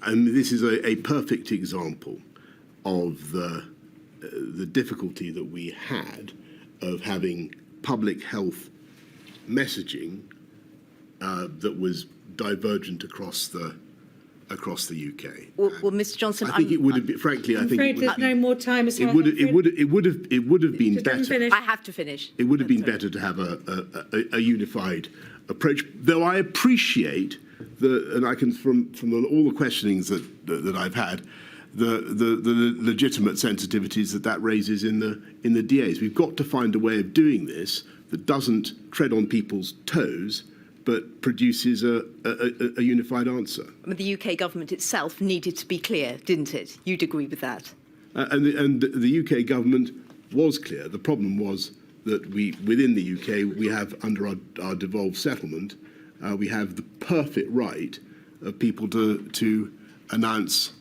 this is a perfect example of the difficulty that we had of having public health messaging that was divergent across the UK. Well, Mr. Johnson, I think it would have been, frankly, I I'm think afraid there's no more time. it would have been better. I have to finish. It would have been better to have a unified approach. Though I appreciate and I can from all the questionings that I've had, the legitimate sensitivities that raises in the DAs. We've got to find a way of doing this that doesn't tread on people's toes, but produces a unified answer. I mean, the UK government itself needed to be clear, didn't it? You'd agree with that? And the UK government was clear. The problem was that within the UK, we have, under our devolved settlement, we have the perfect right of people to announce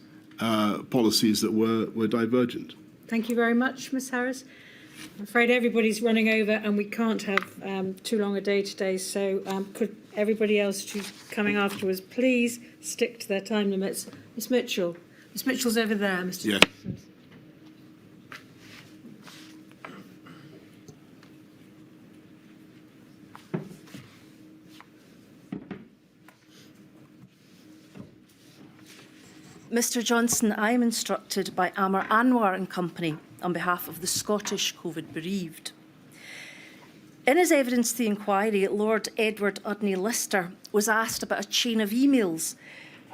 policies that were divergent. Thank you very much, Ms Harris. I'm afraid everybody's running over and we can't have too long a day today, so could everybody else who's coming afterwards please stick to their time limits. Ms Mitchell. Ms Mitchell's over there, Mr Yeah. Johnson. Mr Johnson, I am instructed by Amar Anwar and Company on behalf of the Scottish COVID bereaved. In his evidence to the inquiry, Lord Edward Udney Lister was asked about a chain of emails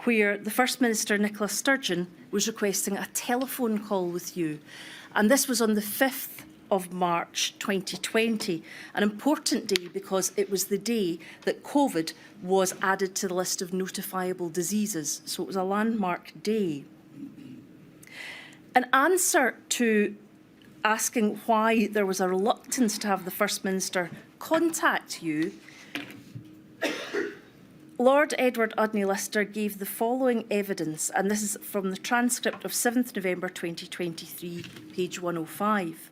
where the First Minister, Nicola Sturgeon, was requesting a telephone call with you. And this was on the 5th of March 2020, an important day because it was the day that COVID was added to the list of notifiable diseases. So it was a landmark day. An answer to asking why there was a reluctance to have the First Minister contact you, Lord Edward Udney Lister gave the following evidence, and this is from the transcript of 7th November 2023, page 105.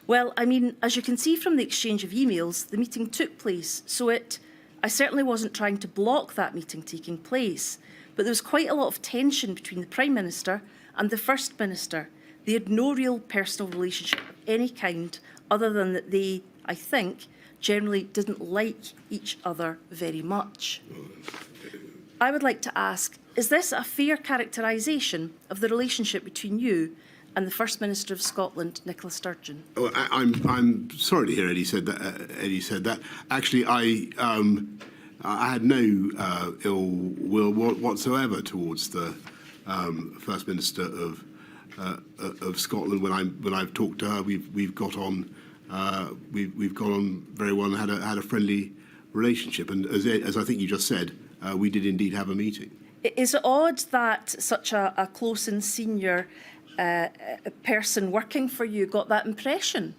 Well, I mean, as you can see from the exchange of emails, the meeting took place, so I certainly wasn't trying to block that meeting taking place, but there was quite a lot of tension between the Prime Minister and the First Minister. They had no real personal relationship of any kind, other than that they, I think, generally didn't like each other very much. I would like to ask, is this a fair characterisation of the relationship between you and the First Minister of Scotland, Nicola Sturgeon? Oh, I'm sorry to hear Eddie said that. Actually, I had no ill will whatsoever towards the First Minister of Scotland. When I've talked to her, we've got on very well and had a friendly relationship. And as I think you just said, we did indeed have a meeting. Is it odd that such a close and senior person working for you got that impression?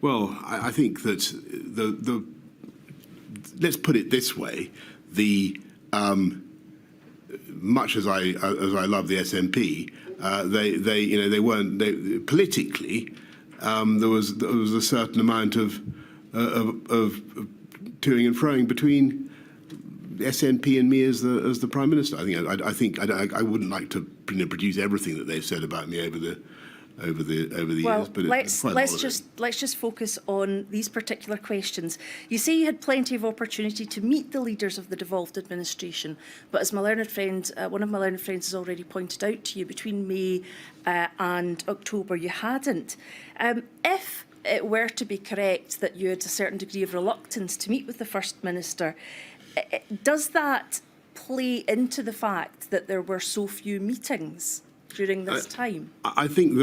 Well, I think that the let's put it this way: the much as I love the SNP, they weren't politically. There was a certain amount of toing and froing between the SNP and me as the Prime Minister. I wouldn't like to produce everything that they've said about me over the years. But let's just focus on these particular questions. You say you had plenty of opportunity to meet the leaders of the devolved administration, but as my learned friend, one of my learned friends has already pointed out to you, between May and October you hadn't. If it were to be correct that you had a certain degree of reluctance to meet with the First Minister, does that play into the fact that there were so few meetings during this time? I think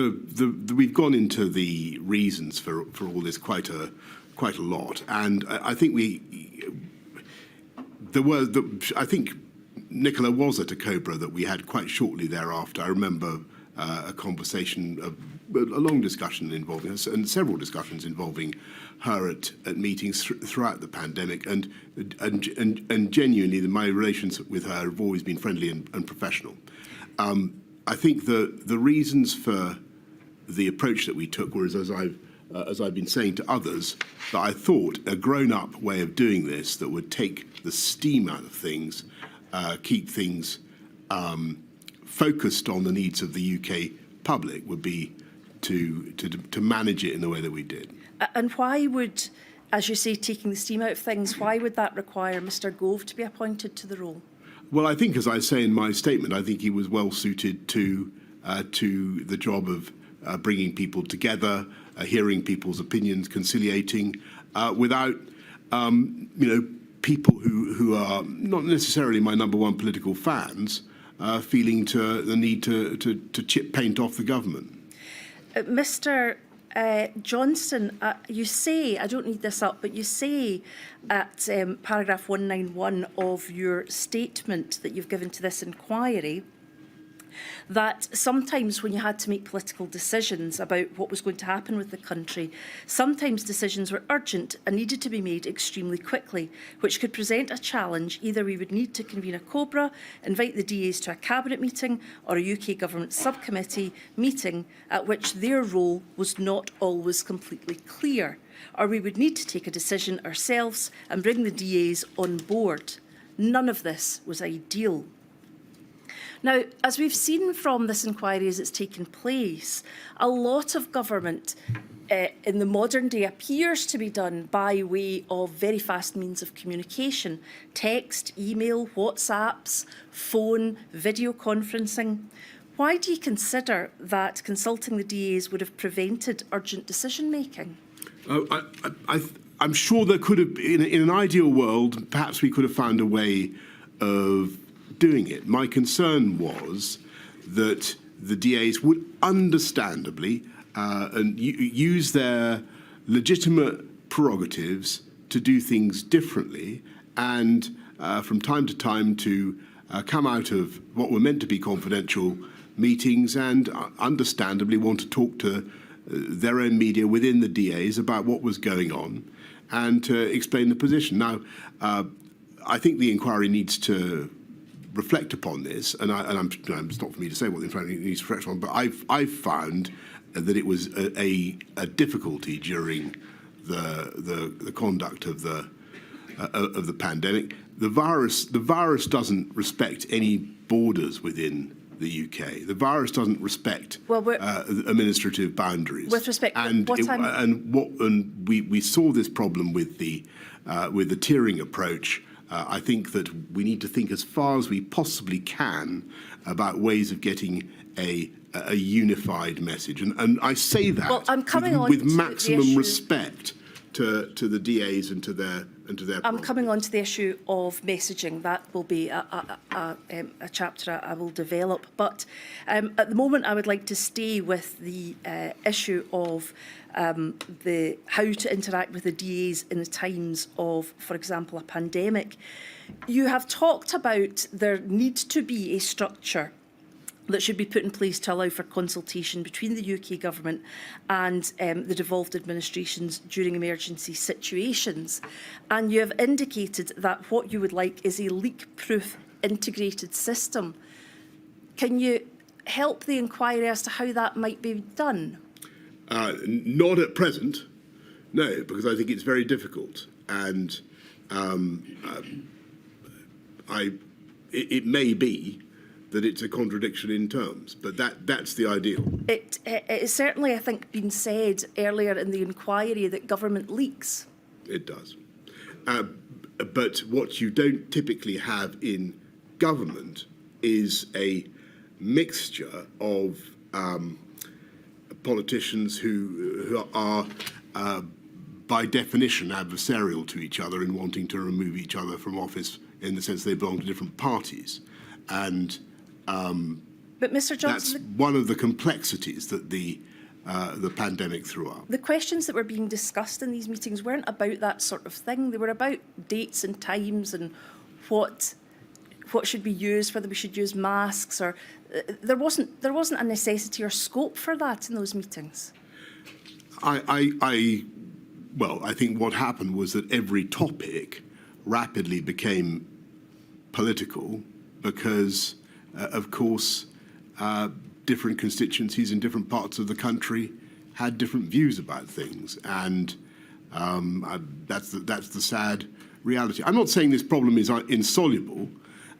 we've gone into the reasons for all this quite a lot, and I think I think Nicola was at a Cobra that we had quite shortly thereafter. I remember a conversation, a long discussion involving us, and several discussions involving her at meetings throughout the pandemic, and genuinely my relations with her have always been friendly and professional. I think the reasons for the approach that we took were, as I've been saying to others, that I thought a grown-up way of doing this that would take the steam out of things, keep things focused on the needs of the UK public, would be to manage it in the way that we did. And why would, as you say, taking the steam out of things, why would that require Mr Gove to be appointed to the role? Well, I think, as I say in my statement, I think he was well suited to the job of bringing people together, hearing people's opinions, conciliating, without people who are not necessarily my number one political fans, feeling the need to chip paint off the government. Mr. Johnson, you say, I don't need this up, but you say at paragraph 191 of your statement that you've given to this inquiry that sometimes when you had to make political decisions about what was going to happen with the country, sometimes decisions were urgent and needed to be made extremely quickly, which could present a challenge. Either we would need to convene a COBRA, invite the DAs to a cabinet meeting or a UK government subcommittee meeting at which their role was not always completely clear, or we would need to take a decision ourselves and bring the DAs on board. None of this was ideal. Now, as we've seen from this inquiry as it's taken place, a lot of government in the modern day appears to be done by way of very fast means of communication: text, email, WhatsApps, phone, video conferencing. Why do you consider that consulting the DAs would have prevented urgent decision making? I'm sure there could have, in an ideal world, perhaps we could have found a way of doing it. My concern was that the DAs would understandably and use their legitimate prerogatives to do things differently, and from time to time to come out of what were meant to be confidential meetings and understandably want to talk to their own media within the DAs about what was going on and to explain the position. Now, I think the inquiry needs to reflect upon this, and it's not for me to say what the inquiry needs to reflect on, but I've found that it was a difficulty during the conduct of the pandemic. The virus doesn't respect any borders within the UK. The virus doesn't respect administrative boundaries. With respect, we saw this problem with the tiering approach. I think that we need to think as far as we possibly can about ways of getting a unified message, and I say that with maximum respect to the DAs and to their. I'm coming on to the issue of messaging. That will be a chapter I will develop. But at the moment, I would like to stay with the issue of how to interact with the DAs in the times of, for example, a pandemic. You have talked about there needs to be a structure that should be put in place to allow for consultation between the UK government and the devolved administrations during emergency situations. And you have indicated that what you would like is a leak-proof integrated system. Can you help the inquiry as to how that might be done? Not at present, no, because I think it's very difficult. And it may be that it's a contradiction in terms, but that's the ideal. It's certainly, I think, been said earlier in the inquiry that government leaks. It does. But what you don't typically have in government is a mixture of politicians who are by definition adversarial to each other and wanting to remove each other from office in the sense they belong to different parties. And but Mr. Johnson, that's one of the complexities that the pandemic threw up. The questions that were being discussed in these meetings weren't about that sort of thing. They were about dates and times and what should be used, whether we should use masks, or there wasn't a necessity or scope for that in those meetings. Well, I think what happened was that every topic rapidly became political because, of course, different constituencies in different parts of the country had different views about things, and that's the sad reality. I'm not saying this problem is insoluble.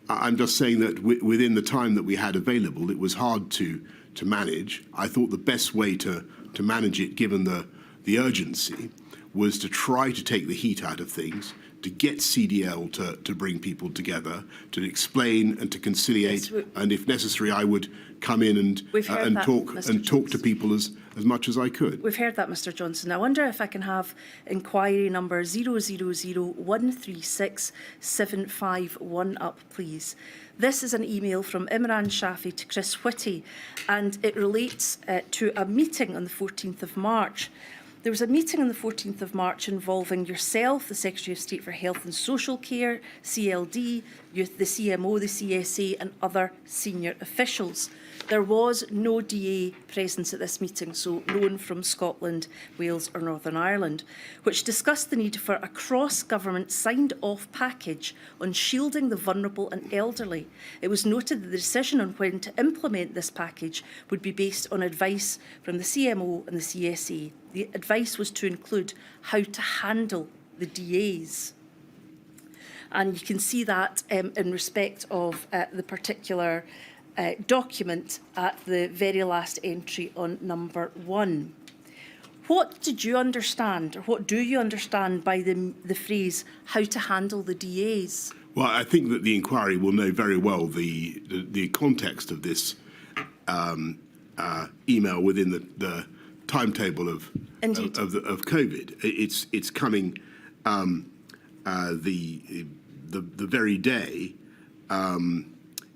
I'm just saying that within the time that we had available, it was hard to manage. I thought the best way to manage it, given the urgency, was to try to take the heat out of things, to get CDL to bring people together, to explain and to conciliate, and if necessary, I would come in and talk to people as much as I could. We've heard that, Mr Johnson. I wonder if I can have inquiry number 000136751 up, please. This is an email from Imran Shafi to Chris Whitty, and it relates to a meeting on the 14th of March. There was a meeting on the 14th of March involving yourself, the Secretary of State for Health and Social Care, CLD, the CMO, the CSA and other senior officials. There was no DA presence at this meeting, so no one from Scotland, Wales or Northern Ireland, which discussed the need for a cross-government signed-off package on shielding the vulnerable and elderly. It was noted that the decision on when to implement this package would be based on advice from the CMO and the CSA. The advice was to include how to handle the DAs. And you can see that in respect of the particular document at the very last entry on number 1. What did you understand, or what do you understand by the phrase, how to handle the DAs? Well, I think that the inquiry will know very well the context of this email within the timetable of COVID. It's coming the very day,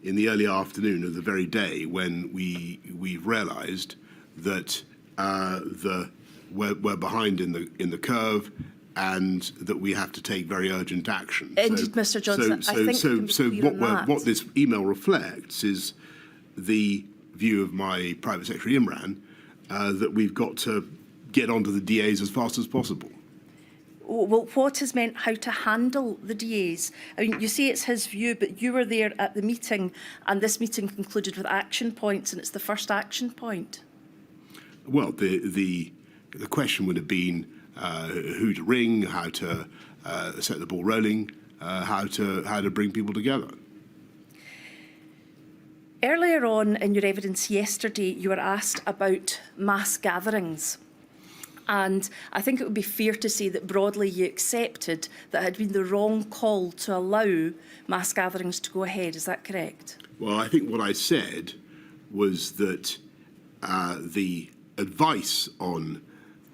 in the early afternoon of the very day when we've realised that we're behind in the curve, and that we have to take very urgent action. Indeed, Mr Johnson. So what this email reflects is the view of my private secretary Imran, that we've got to get onto the DAs as fast as possible. Well, what is meant how to handle the DAs? I mean, you say it's his view, but you were there at the meeting, and this meeting concluded with action points, and it's the first action point. Well, the question would have been who to ring, how to set the ball rolling, how to bring people together. Earlier on in your evidence yesterday, you were asked about mass gatherings. And I think it would be fair to say that broadly you accepted that it had been the wrong call to allow mass gatherings to go ahead. Is that correct? Well, I think what I said was that the advice on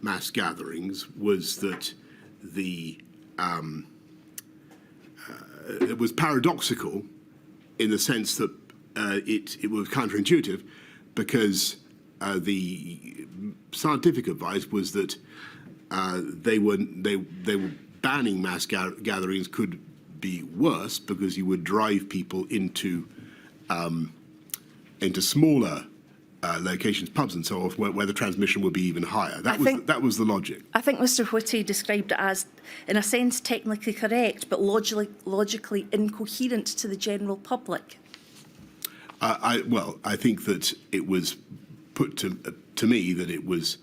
mass gatherings was that it was paradoxical in the sense that it was counterintuitive, because the scientific advice was that they were banning mass gatherings could be worse because you would drive people into smaller locations, pubs and so on, where the transmission would be even higher. That was the logic. I think Mr Whitty described it as, in a sense, technically correct, but logically incoherent to the general public. I think that it was put to me that it was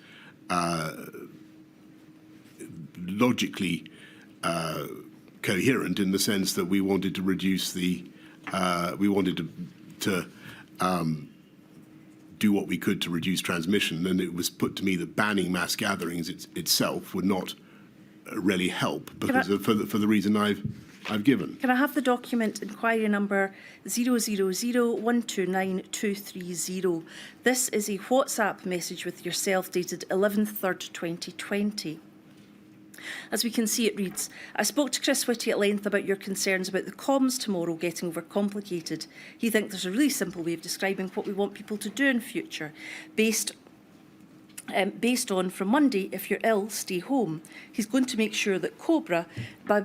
logically coherent in the sense that we wanted to reduce we wanted to do what we could to reduce transmission, and it was put to me that banning mass gatherings itself would not really help because for the reason I've given. Can I have the document inquiry number 000129230? This is a WhatsApp message with yourself dated 11/3, 2020. As we can see, it reads, I spoke to Chris Whitty at length about your concerns about the comms tomorrow getting overcomplicated. He thinks there's a really simple way of describing what we want people to do in future, based on from Monday, if you're ill, stay home. He's going to make sure that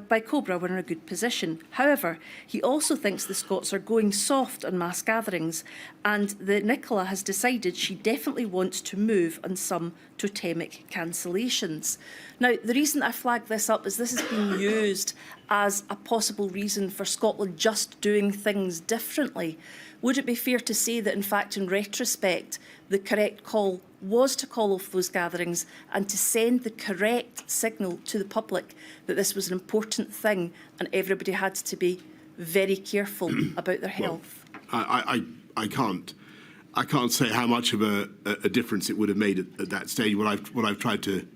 by Cobra, we're in a good position. However, he also thinks the Scots are going soft on mass gatherings, and that Nicola has decided she definitely wants to move on some totemic cancellations. Now, the reason I flag this up is this is being used as a possible reason for Scotland just doing things differently. Would it be fair to say that, in fact, in retrospect, the correct call was to call off those gatherings and to send the correct signal to the public that this was an important thing and everybody had to be very careful about their health? I can't say how much of a difference it would have made at that stage. What I've tried to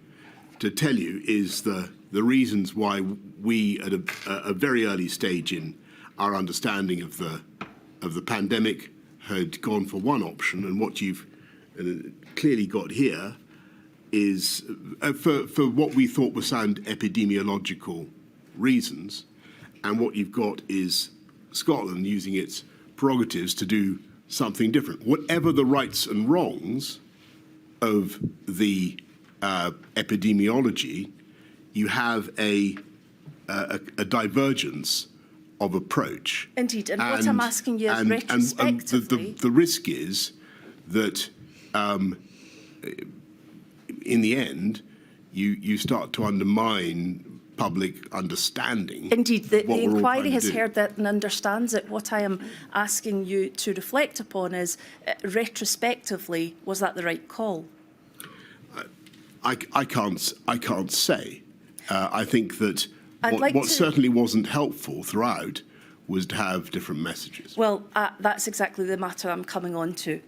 tell you is the reasons why we, at a very early stage in our understanding of the pandemic, had gone for one option, and what you've clearly got here is for what we thought were sound epidemiological reasons, and what you've got is Scotland using its prerogatives to do something different. Whatever the rights and wrongs of the epidemiology, you have a divergence of approach. Indeed, and what I'm asking you is retrospectively. The risk is that in the end, you start to undermine public understanding. Indeed, the inquiry has heard that and understands it. What I am asking you to reflect upon is, retrospectively, was that the right call? I can't say. I think that Like what certainly wasn't helpful throughout was to have different messages. Well, that's exactly the matter I'm coming on to.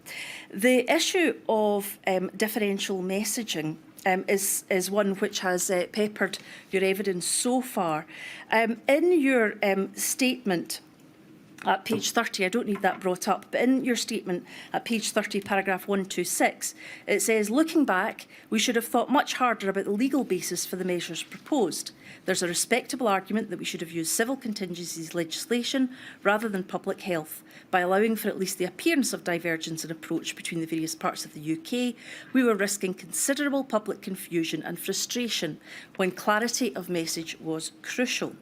The issue of differential messaging is one which has peppered your evidence so far. In your statement at page 30, I don't need that brought up, but in your statement at page 30, paragraph 126, it says, looking back, we should have thought much harder about the legal basis for the measures proposed. There's a respectable argument that we should have used civil contingencies legislation rather than public health. By allowing for at least the appearance of divergence in approach between the various parts of the UK, we were risking considerable public confusion and frustration when clarity of message was crucial.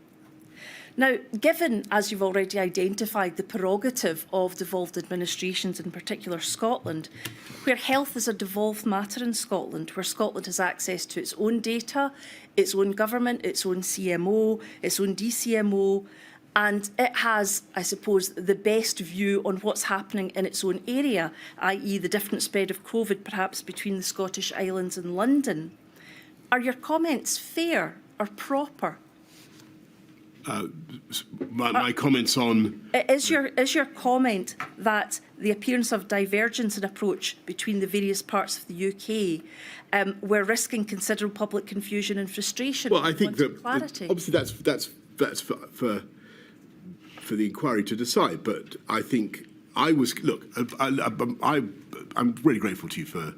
Now, given, as you've already identified, the prerogative of devolved administrations, in particular Scotland, where health is a devolved matter in Scotland, where Scotland has access to its own data, its own government, its own CMO, its own DCMO, and it has, I suppose, the best view on what's happening in its own area, i.e. the different spread of COVID perhaps between the Scottish Islands and London. Are your comments fair or proper? My comments on... Is your comment that the appearance of divergence in approach between the various parts of the UK we're risking considerable public confusion and frustration? Well, I think that clarity? obviously that's for the inquiry to decide. But I think I'm really grateful to you for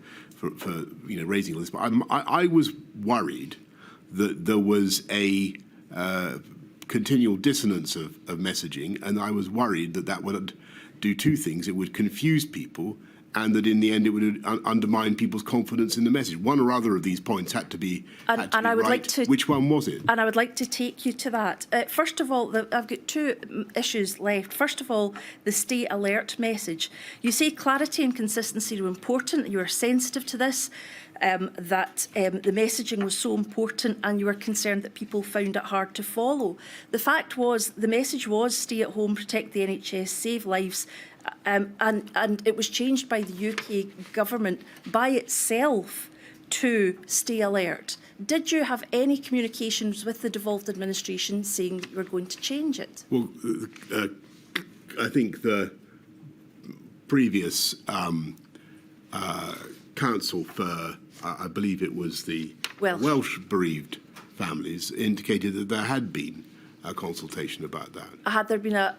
raising all this. But I was worried that there was a continual dissonance of messaging, and I was worried that would do two things. It would confuse people, and that in the end it would undermine people's confidence in the message. One or other of these points had to be I would right. like to, which one was it? And I would like to take you to that. First of all, I've got two issues left. First of all, the stay alert message. You say clarity and consistency are important, you are sensitive to this, that the messaging was so important and you were concerned that people found it hard to follow. The fact was, the message was stay at home, protect the NHS, save lives, and it was changed by the UK government by itself to stay alert. Did you have any communications with the devolved administration saying you were going to change it? Well, I think the previous council for, I believe it was the Welsh bereaved families, indicated that there had been a consultation about that. Had there been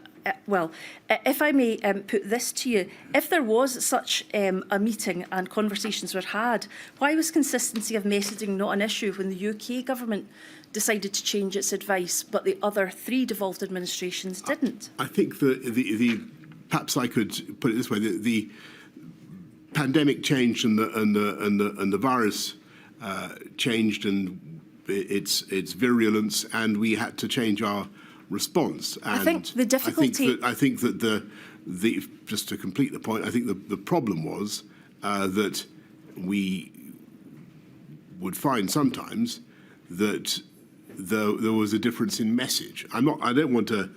if I may put this to you, if there was such a meeting and conversations were had, why was consistency of messaging not an issue when the UK government decided to change its advice, but the other three devolved administrations didn't? I think perhaps I could put it this way: the pandemic changed and the virus changed and its virulence, and we had to change our response. And I think the difficulty... I think that just to complete the point, I think the problem was that we would find sometimes that there was a difference in message. I don't want to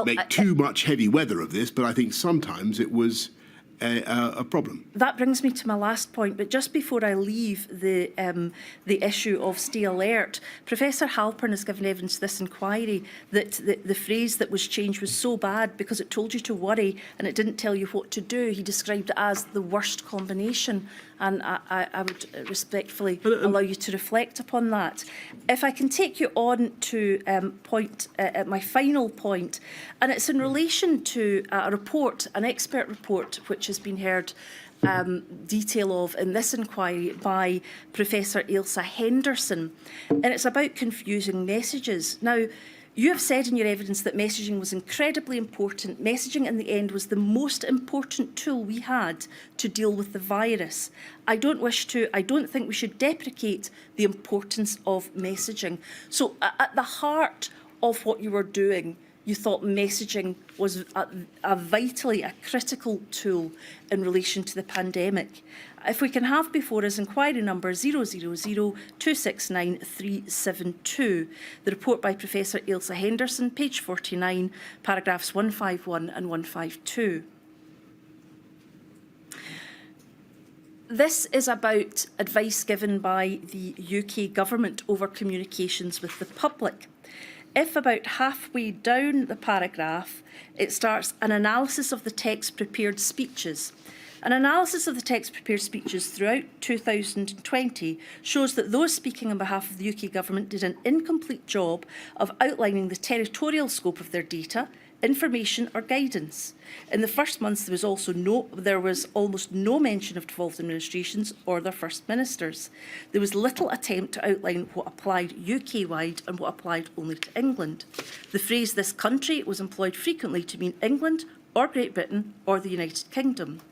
make too much heavy weather of this, but I think sometimes it was a problem. That brings me to my last point, but just before I leave the issue of stay alert, Professor Halpern has given evidence to this inquiry that the phrase that was changed was so bad because it told you to worry and it didn't tell you what to do. He described it as the worst combination, and I would respectfully allow you to reflect upon that. If I can take you on to my final point, and it's in relation to a report, an expert report, which has been heard detail of in this inquiry by Professor Ailsa Henderson, and it's about confusing messages. Now, you have said in your evidence that messaging was incredibly important. Messaging in the end was the most important tool we had to deal with the virus. I don't think we should deprecate the importance of messaging. So at the heart of what you were doing, you thought messaging was a critical tool in relation to the pandemic. If we can have before us inquiry number 000269372, the report by Professor Ailsa Henderson, page 49, paragraphs 151 and 152. This is about advice given by the UK government over communications with the public. If about halfway down the paragraph, it starts an analysis of the text prepared speeches. An analysis of the text prepared speeches throughout 2020 shows that those speaking on behalf of the UK government did an incomplete job of outlining the territorial scope of their data, information or guidance. In the first months, there was almost no mention of devolved administrations or their first ministers. There was little attempt to outline what applied UK-wide and what applied only to England. The phrase "this country" was employed frequently to mean England or Great Britain or the United Kingdom.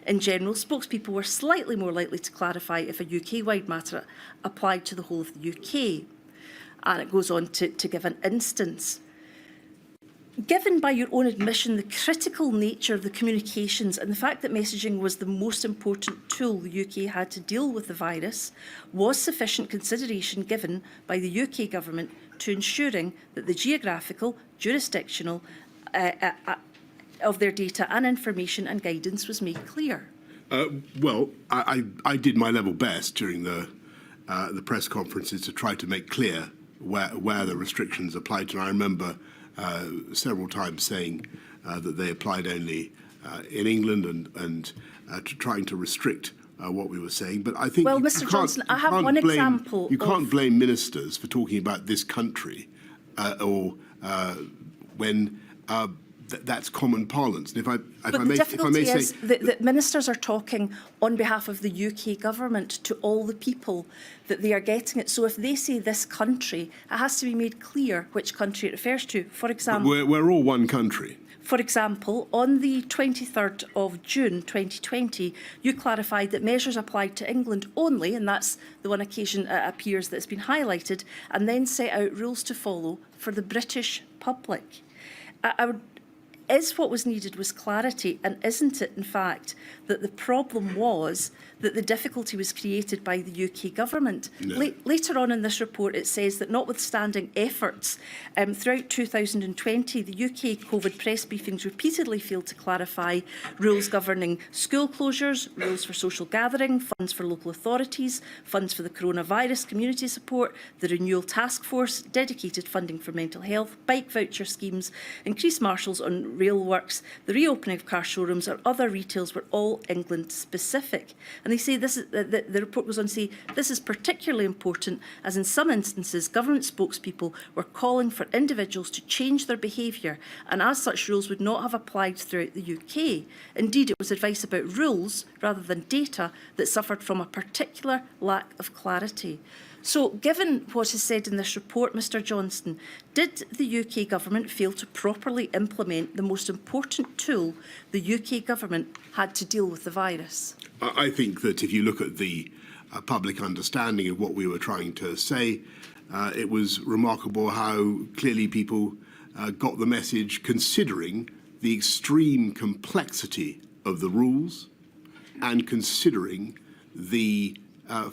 In general, spokespeople were slightly more likely to clarify if a UK-wide matter applied to the whole of the UK. And it goes on to give an instance. Given by your own admission the critical nature of the communications and the fact that messaging was the most important tool the UK had to deal with the virus, was sufficient consideration given by the UK government to ensuring that the geographical, jurisdictional of their data and information and guidance was made clear? Well, I did my level best during the press conferences to try to make clear where the restrictions applied to. And I remember several times saying that they applied only in England and trying to restrict what we were saying. But I think well, Mr. Johnson, I have one example. You can't blame ministers for talking about this country or when that's common parlance. And if I may say, that ministers are talking on behalf of the UK government to all the people that they are getting it. So if they say this country, it has to be made clear which country it refers to. For example, we're all one country. For example, on the 23rd of June 2020, you clarified that measures applied to England only, and that's the one occasion it appears that it's been highlighted, and then set out rules to follow for the British public. Is what was needed was clarity, and isn't it, in fact, that the problem was that the difficulty was created by the UK government? No. Later on in this report, it says that notwithstanding efforts throughout 2020, the UK COVID press briefings repeatedly failed to clarify rules governing school closures, rules for social gathering, funds for local authorities, funds for the coronavirus community support, the renewal task force, dedicated funding for mental health, bike voucher schemes, increased marshals on rail works, the reopening of car showrooms or other retails were all England specific. And they say this is, the report goes on to say this is particularly important as in some instances government spokespeople were calling for individuals to change their behaviour, and as such rules would not have applied throughout the UK. Indeed, it was advice about rules rather than data that suffered from a particular lack of clarity. So, given what is said in this report, Mr Johnson, did the UK government fail to properly implement the most important tool the UK government had to deal with the virus? I think that if you look at the public understanding of what we were trying to say, it was remarkable how clearly people got the message, considering the extreme complexity of the rules and considering the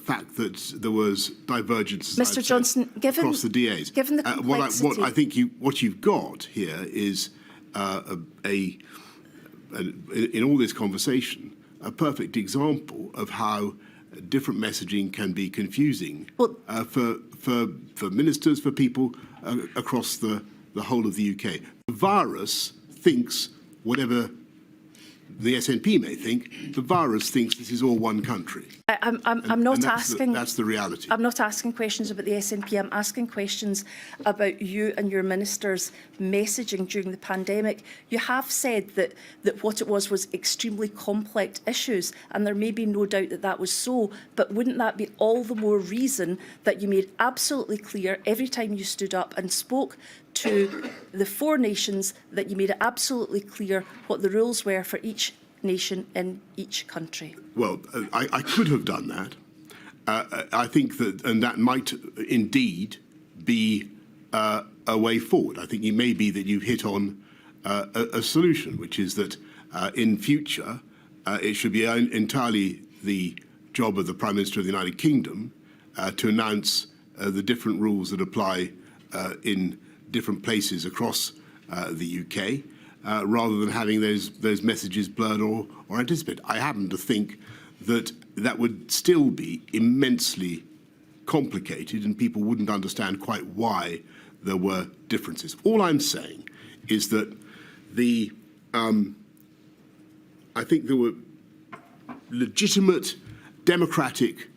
fact that there was divergence, Mr Johnson, across the DAs. Given the complexity, I think what you've got here is in all this conversation, a perfect example of how different messaging can be confusing for ministers, for people across the whole of the UK. The virus thinks whatever the SNP may think, the virus thinks this is all one country. I'm not And asking. That's the reality. I'm not asking questions about the SNP. I'm asking questions about you and your minister's messaging during the pandemic. You have said that what it was extremely complex issues, and there may be no doubt that that was so. But wouldn't that be all the more reason that you made absolutely clear every time you stood up and spoke to the 4 nations that you made it absolutely clear what the rules were for each nation in each country? Well, I could have done that. I think that, and that might indeed be a way forward. I think it may be that you hit on a solution, which is that in future it should be entirely the job of the Prime Minister of the United Kingdom to announce the different rules that apply in different places across the UK, rather than having those messages blurred or anticipated. I happen to think that that would still be immensely complicated and people wouldn't understand quite why there were differences. All I'm saying is that I think there were legitimate democratic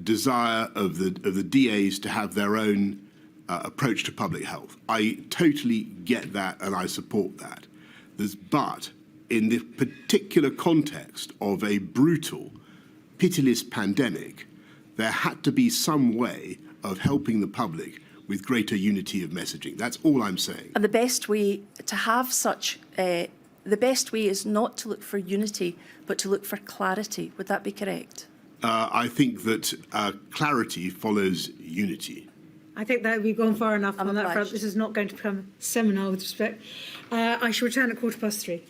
desire of the DAs to have their own approach to public health. I totally get that and I support that. But in the particular context of a brutal, pitiless pandemic, there had to be some way of helping the public with greater unity of messaging. That's all I'm saying. And the best way to have such, the best way is not to look for unity, but to look for clarity. Would that be correct? I think that clarity follows unity. I think that we've gone far enough on that front. obliged. This is not going to become a seminar with respect. I shall return at 3:15.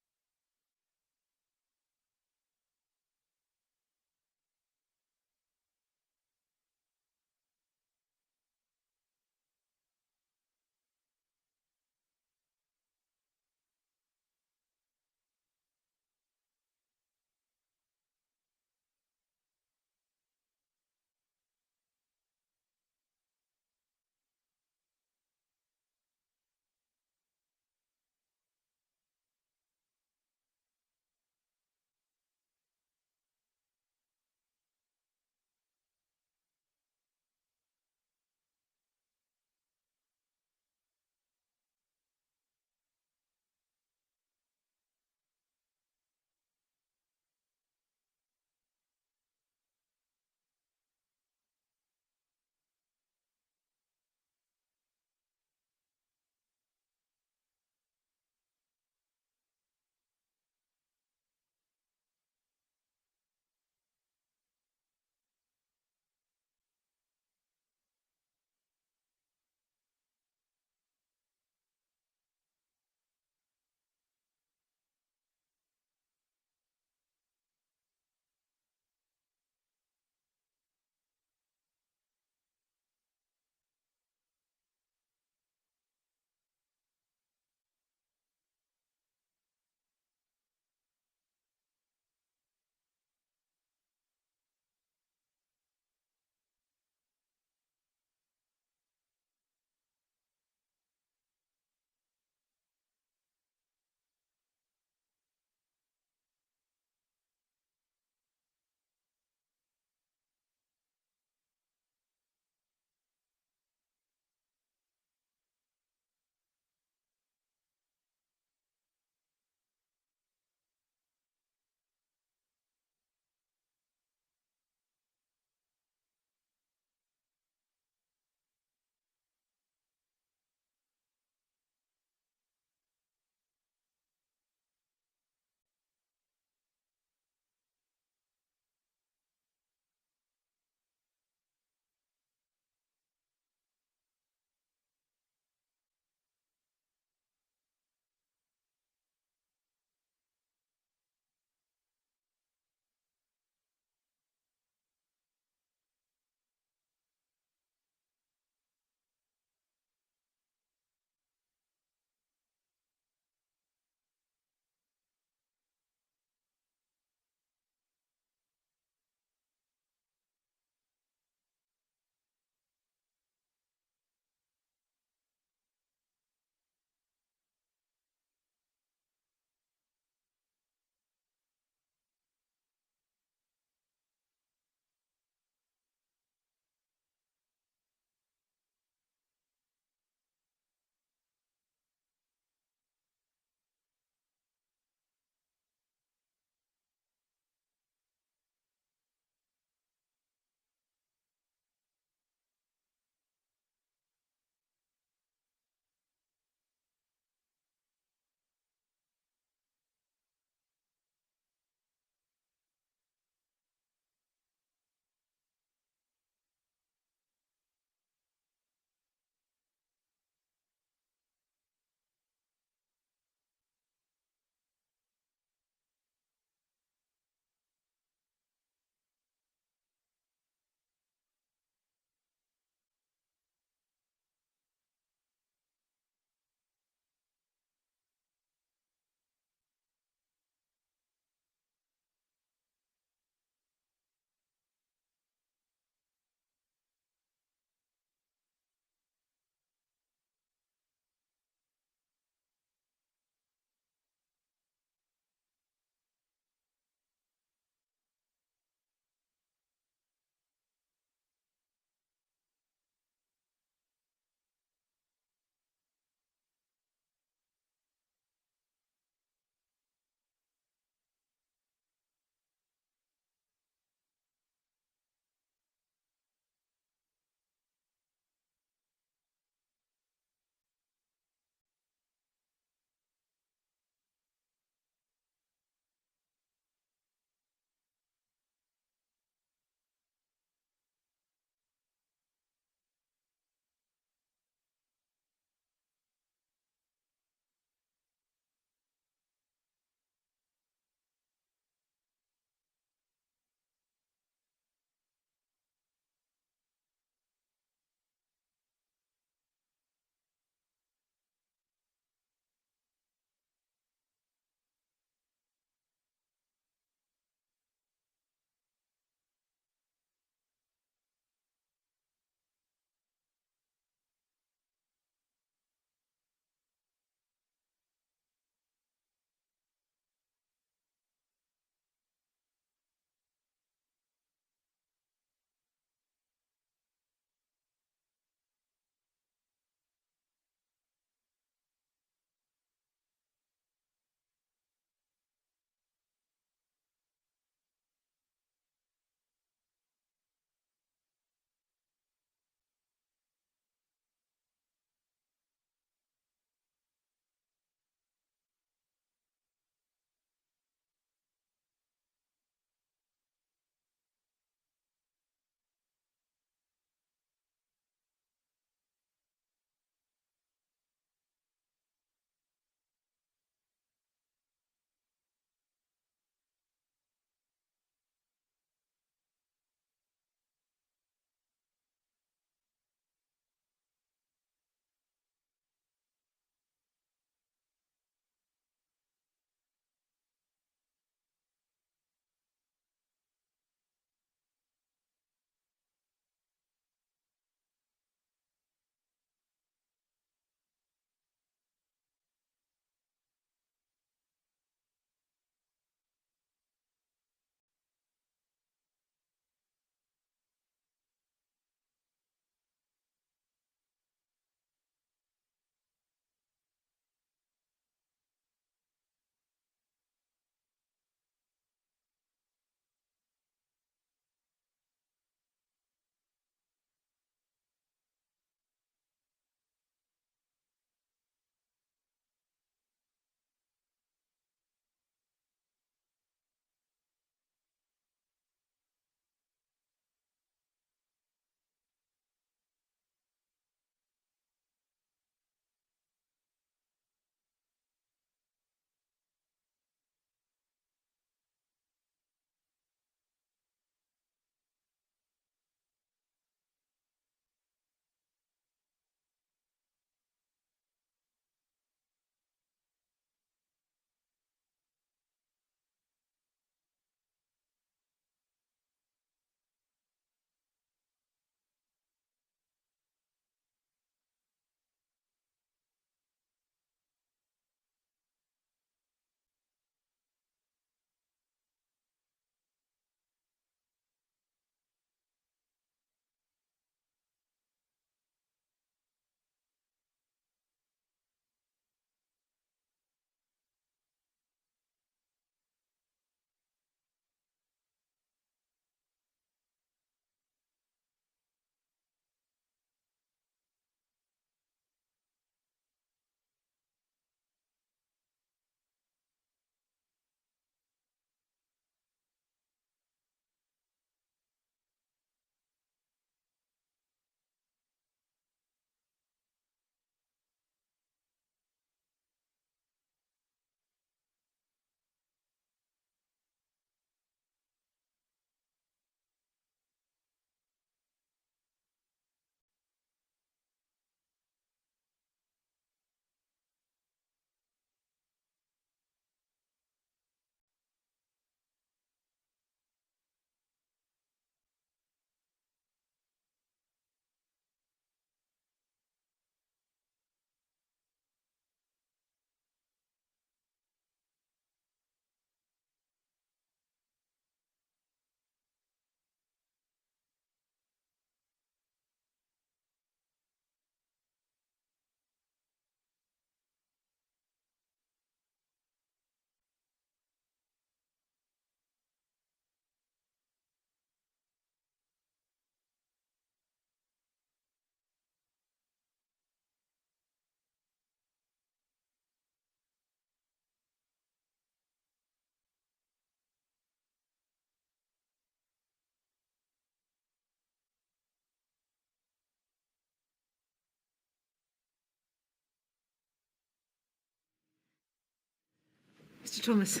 Mr Thomas.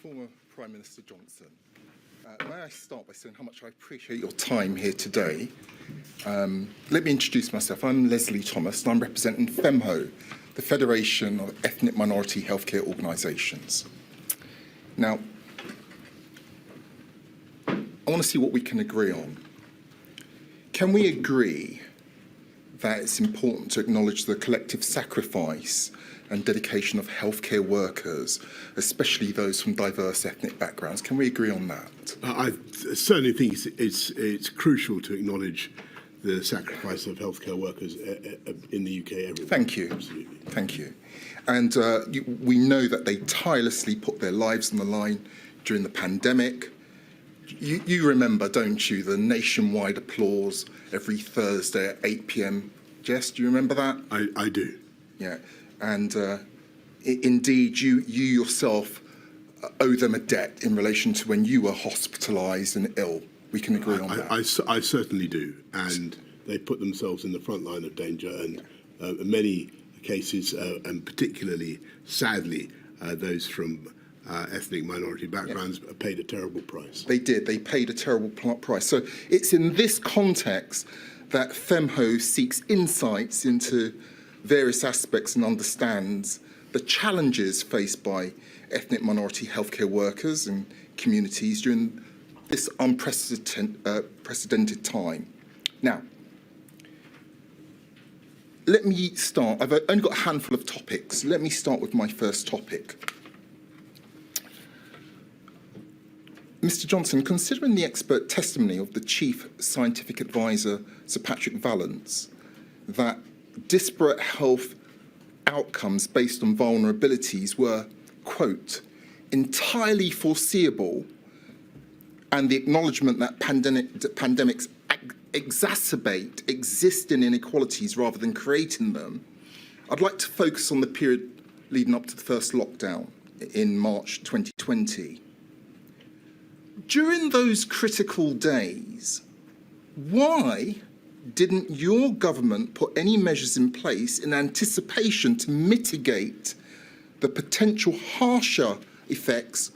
Former Prime Minister Johnson, may I start by saying how much I appreciate your time here today. Let me introduce myself. I'm Leslie Thomas and I'm representing FEMHO, the Federation of Ethnic Minority Healthcare Organisations. Now, I want to see what we can agree on. Can we agree that it's important to acknowledge the collective sacrifice and dedication of healthcare workers, especially those from diverse ethnic backgrounds? Can we agree on that? I certainly think it's crucial to acknowledge the sacrifice of healthcare workers in the UK everywhere. Thank you. Absolutely. Thank you. And we know that they tirelessly put their lives on the line during the pandemic. You remember, don't you, the nationwide applause every Thursday at 8 p.m. Jess, do you remember that? I do. Yeah. And indeed, you yourself owe them a debt in relation to when you were hospitalised and ill. We can agree on that. I certainly do. And they put themselves in the front line of danger. And in many cases, and particularly, sadly, those from ethnic minority backgrounds paid a terrible price. They did. They paid a terrible price. So it's in this context that FEMHO seeks insights into various aspects and understands the challenges faced by ethnic minority healthcare workers and communities during this unprecedented time. Now, let me start. I've only got a handful of topics. Let me start with my first topic. Mr Johnson, considering the expert testimony of the Chief Scientific Advisor, Sir Patrick Vallance, that disparate health outcomes based on vulnerabilities were, quote, entirely foreseeable, and the acknowledgement that pandemics exacerbate existing inequalities rather than creating them, I'd like to focus on the period leading up to the first lockdown in March 2020. During those critical days, why didn't your government put any measures in place in anticipation to mitigate the potential harsher effects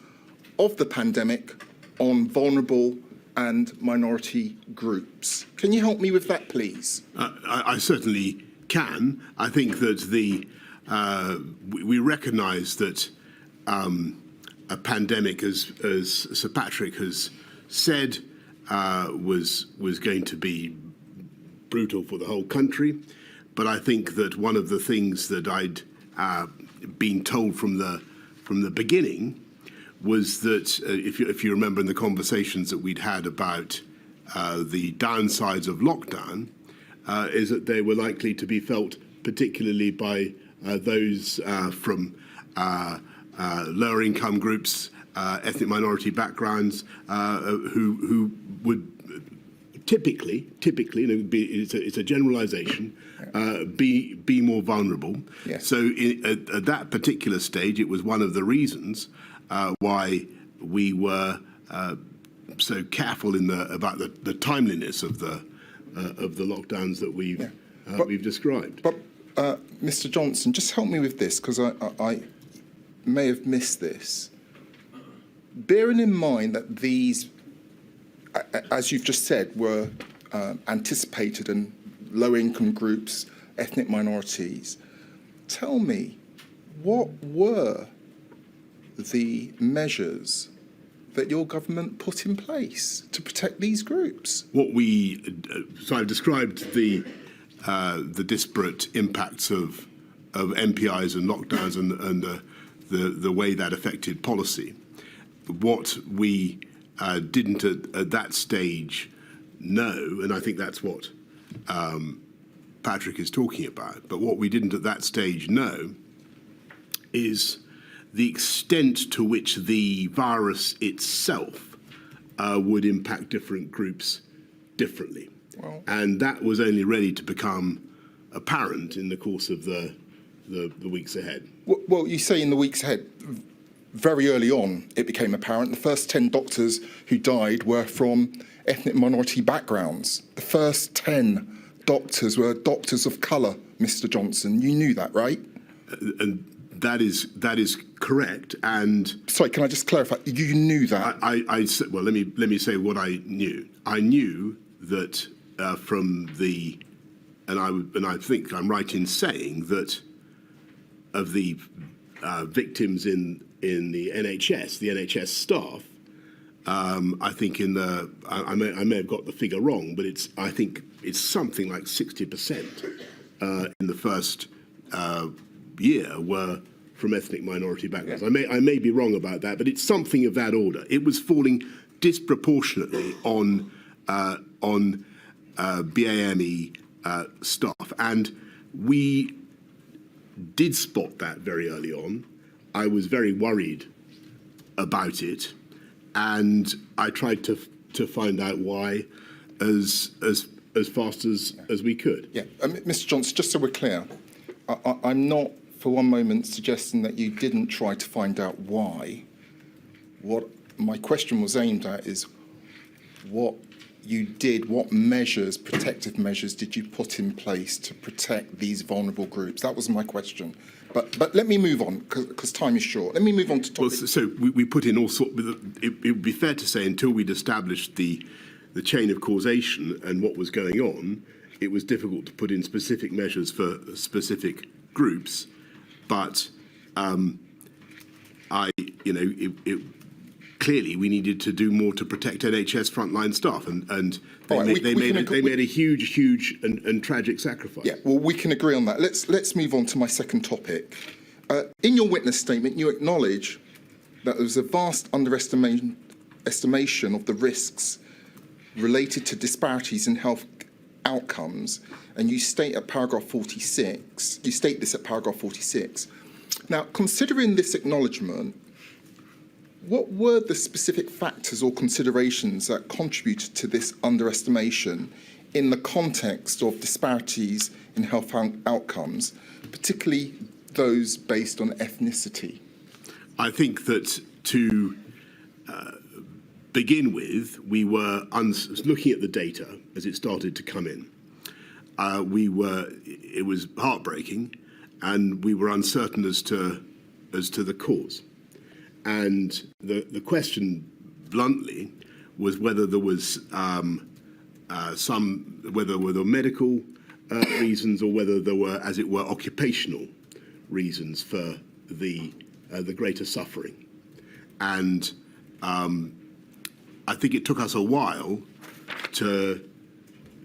of the pandemic on vulnerable and minority groups? Can you help me with that, please? I certainly can. I think that we recognise that a pandemic, as Sir Patrick has said, was going to be brutal for the whole country. But I think that one of the things that I'd been told from the beginning was that, if you remember in the conversations that we'd had about the downsides of lockdown, is that they were likely to be felt particularly by those from lower income groups, ethnic minority backgrounds, who would typically, and it's a generalisation, be more vulnerable. Yes. So at that particular stage, it was one of the reasons why we were so careful about the timeliness of the lockdowns that we've described. But Mr Johnson, just help me with this, because I may have missed this. Bearing in mind that these, as you've just said, were anticipated in low-income groups, ethnic minorities, tell me, what were the measures that your government put in place to protect these groups? So I've described the disparate impacts of MPIs and lockdowns and the way that affected policy. What we didn't at that stage know, and I think that's what Patrick is talking about, but what we didn't at that stage know is the extent to which the virus itself would impact different groups differently. Well, and that was only ready to become apparent in the course of the weeks ahead. Well, you say in the weeks ahead. Very early on, it became apparent. The first 10 doctors who died were from ethnic minority backgrounds. The first 10 doctors were doctors of colour, Mr. Johnson. You knew that, right? And that is correct. And sorry, can I just clarify? You knew that. Well, let me say what I knew. I knew that from the, and I think I'm right in saying that of the victims in the NHS staff, I think I may have got the figure wrong, but I think it's something like 60% in the first year were from ethnic minority backgrounds. Yeah. I may be wrong about that, but it's something of that order. It was falling disproportionately on BAME staff, and we did spot that very early on. I was very worried about it, and I tried to find out why as fast as we could. Yeah, Mr. Johnson, just so we're clear, I'm not for one moment suggesting that you didn't try to find out why. What my question was aimed at is what you did, what measures, protective measures, did you put in place to protect these vulnerable groups? That was my question. But let me move on, because time is short. Let me move on to topic. Well, so we put in all sorts. It would be fair to say until we'd established the chain of causation and what was going on, it was difficult to put in specific measures for specific groups. But clearly we needed to do more to protect NHS frontline staff, and they made a huge and tragic sacrifice. Yeah, well, we can agree on that. Let's move on to my second topic. In your witness statement, you acknowledge that there was a vast underestimation of the risks related to disparities in health outcomes, and you state at paragraph 46. You state this at paragraph 46. Now, considering this acknowledgement, what were the specific factors or considerations that contributed to this underestimation in the context of disparities in health outcomes, particularly those based on ethnicity? I think that to begin with, we were looking at the data as it started to come in. It was heartbreaking, and we were uncertain as to the cause. And the question, bluntly, was whether there was whether there were medical reasons or whether there were, as it were, occupational reasons for the greater suffering. And I think it took us a while to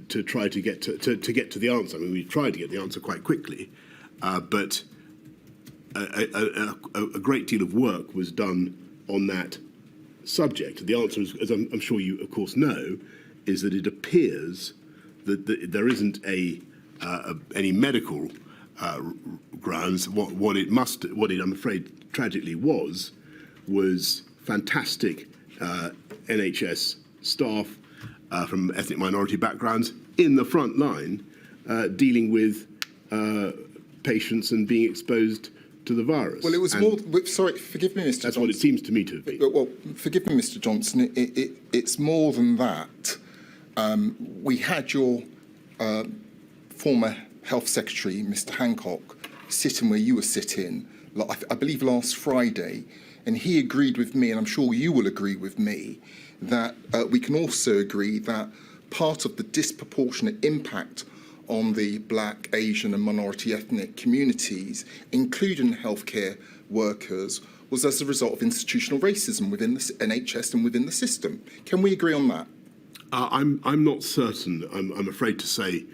try to get to the answer. I mean, we tried to get the answer quite quickly, but a great deal of work was done on that subject. The answer, as I'm sure you, of course, know, is that it appears that there isn't any medical grounds. What it I'm afraid tragically was fantastic NHS staff from ethnic minority backgrounds in the front line dealing with patients and being exposed to the virus. Well, it was more. Sorry, forgive me, Mr. Johnson. That's what it seems to me to have been. Well, forgive me, Mr. Johnson. It's more than that. We had your former Health Secretary, Mr. Hancock, sitting where you were sitting, I believe last Friday, and he agreed with me, and I'm sure you will agree with me, that we can also agree that part of the disproportionate impact on the Black, Asian and minority ethnic communities, including healthcare workers, was as a result of institutional racism within the NHS and within the system. Can we agree on that? I'm not certain. I'm afraid to say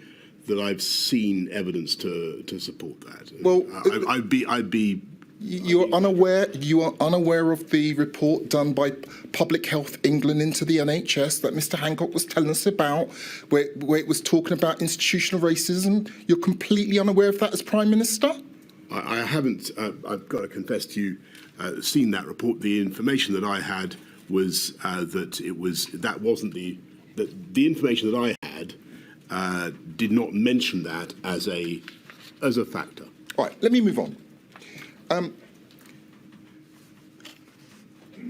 that I've seen evidence to support that. Well, I'd be. You are unaware of the report done by Public Health England into the NHS that Mr. Hancock was telling us about, where it was talking about institutional racism. You're completely unaware of that as Prime Minister? I haven't. I've got to confess to you, seen that report. The information that I had was that wasn't the information that I had did not mention that as a factor. All right, let me move on.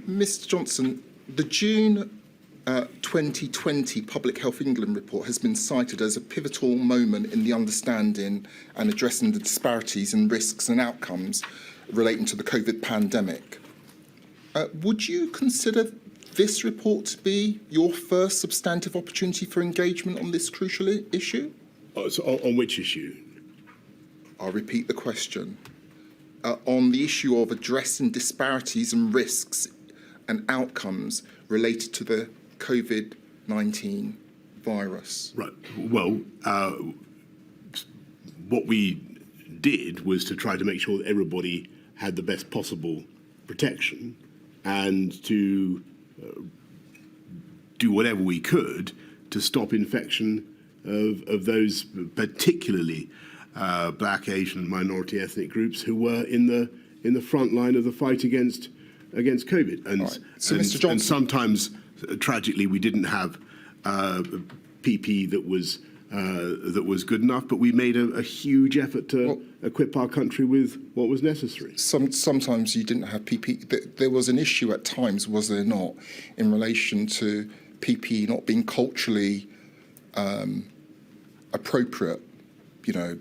Mr. Johnson, the June 2020 Public Health England report has been cited as a pivotal moment in the understanding and addressing the disparities in risks and outcomes relating to the COVID pandemic. Would you consider this report to be your first substantive opportunity for engagement on this crucial issue? So on which issue? I'll repeat the question. On the issue of addressing disparities and risks and outcomes related to the COVID-19 virus. Right. Well, what we did was to try to make sure that everybody had the best possible protection and to do whatever we could to stop infection of those particularly black, Asian and minority ethnic groups who were in the front line of the fight against COVID. And, right. So, Mr. Johnson, and sometimes, tragically, we didn't have PPE that was good enough, but we made a huge effort to equip our country with what was necessary. Sometimes you didn't have PPE. There was an issue at times, was there not, in relation to PPE not being culturally appropriate? You know,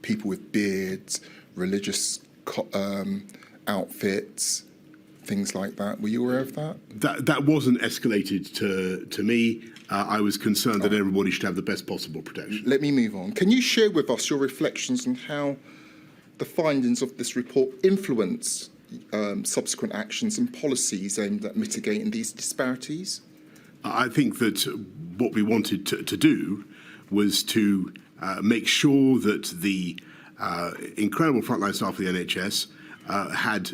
people with beards, religious outfits, things like that. Were you aware of that? That wasn't escalated to me. I was concerned that everybody should have the best possible protection. Let me move on. Can you share with us your reflections on how the findings of this report influence subsequent actions and policies aimed at mitigating these disparities? I think that what we wanted to do was to make sure that the incredible frontline staff of the NHS had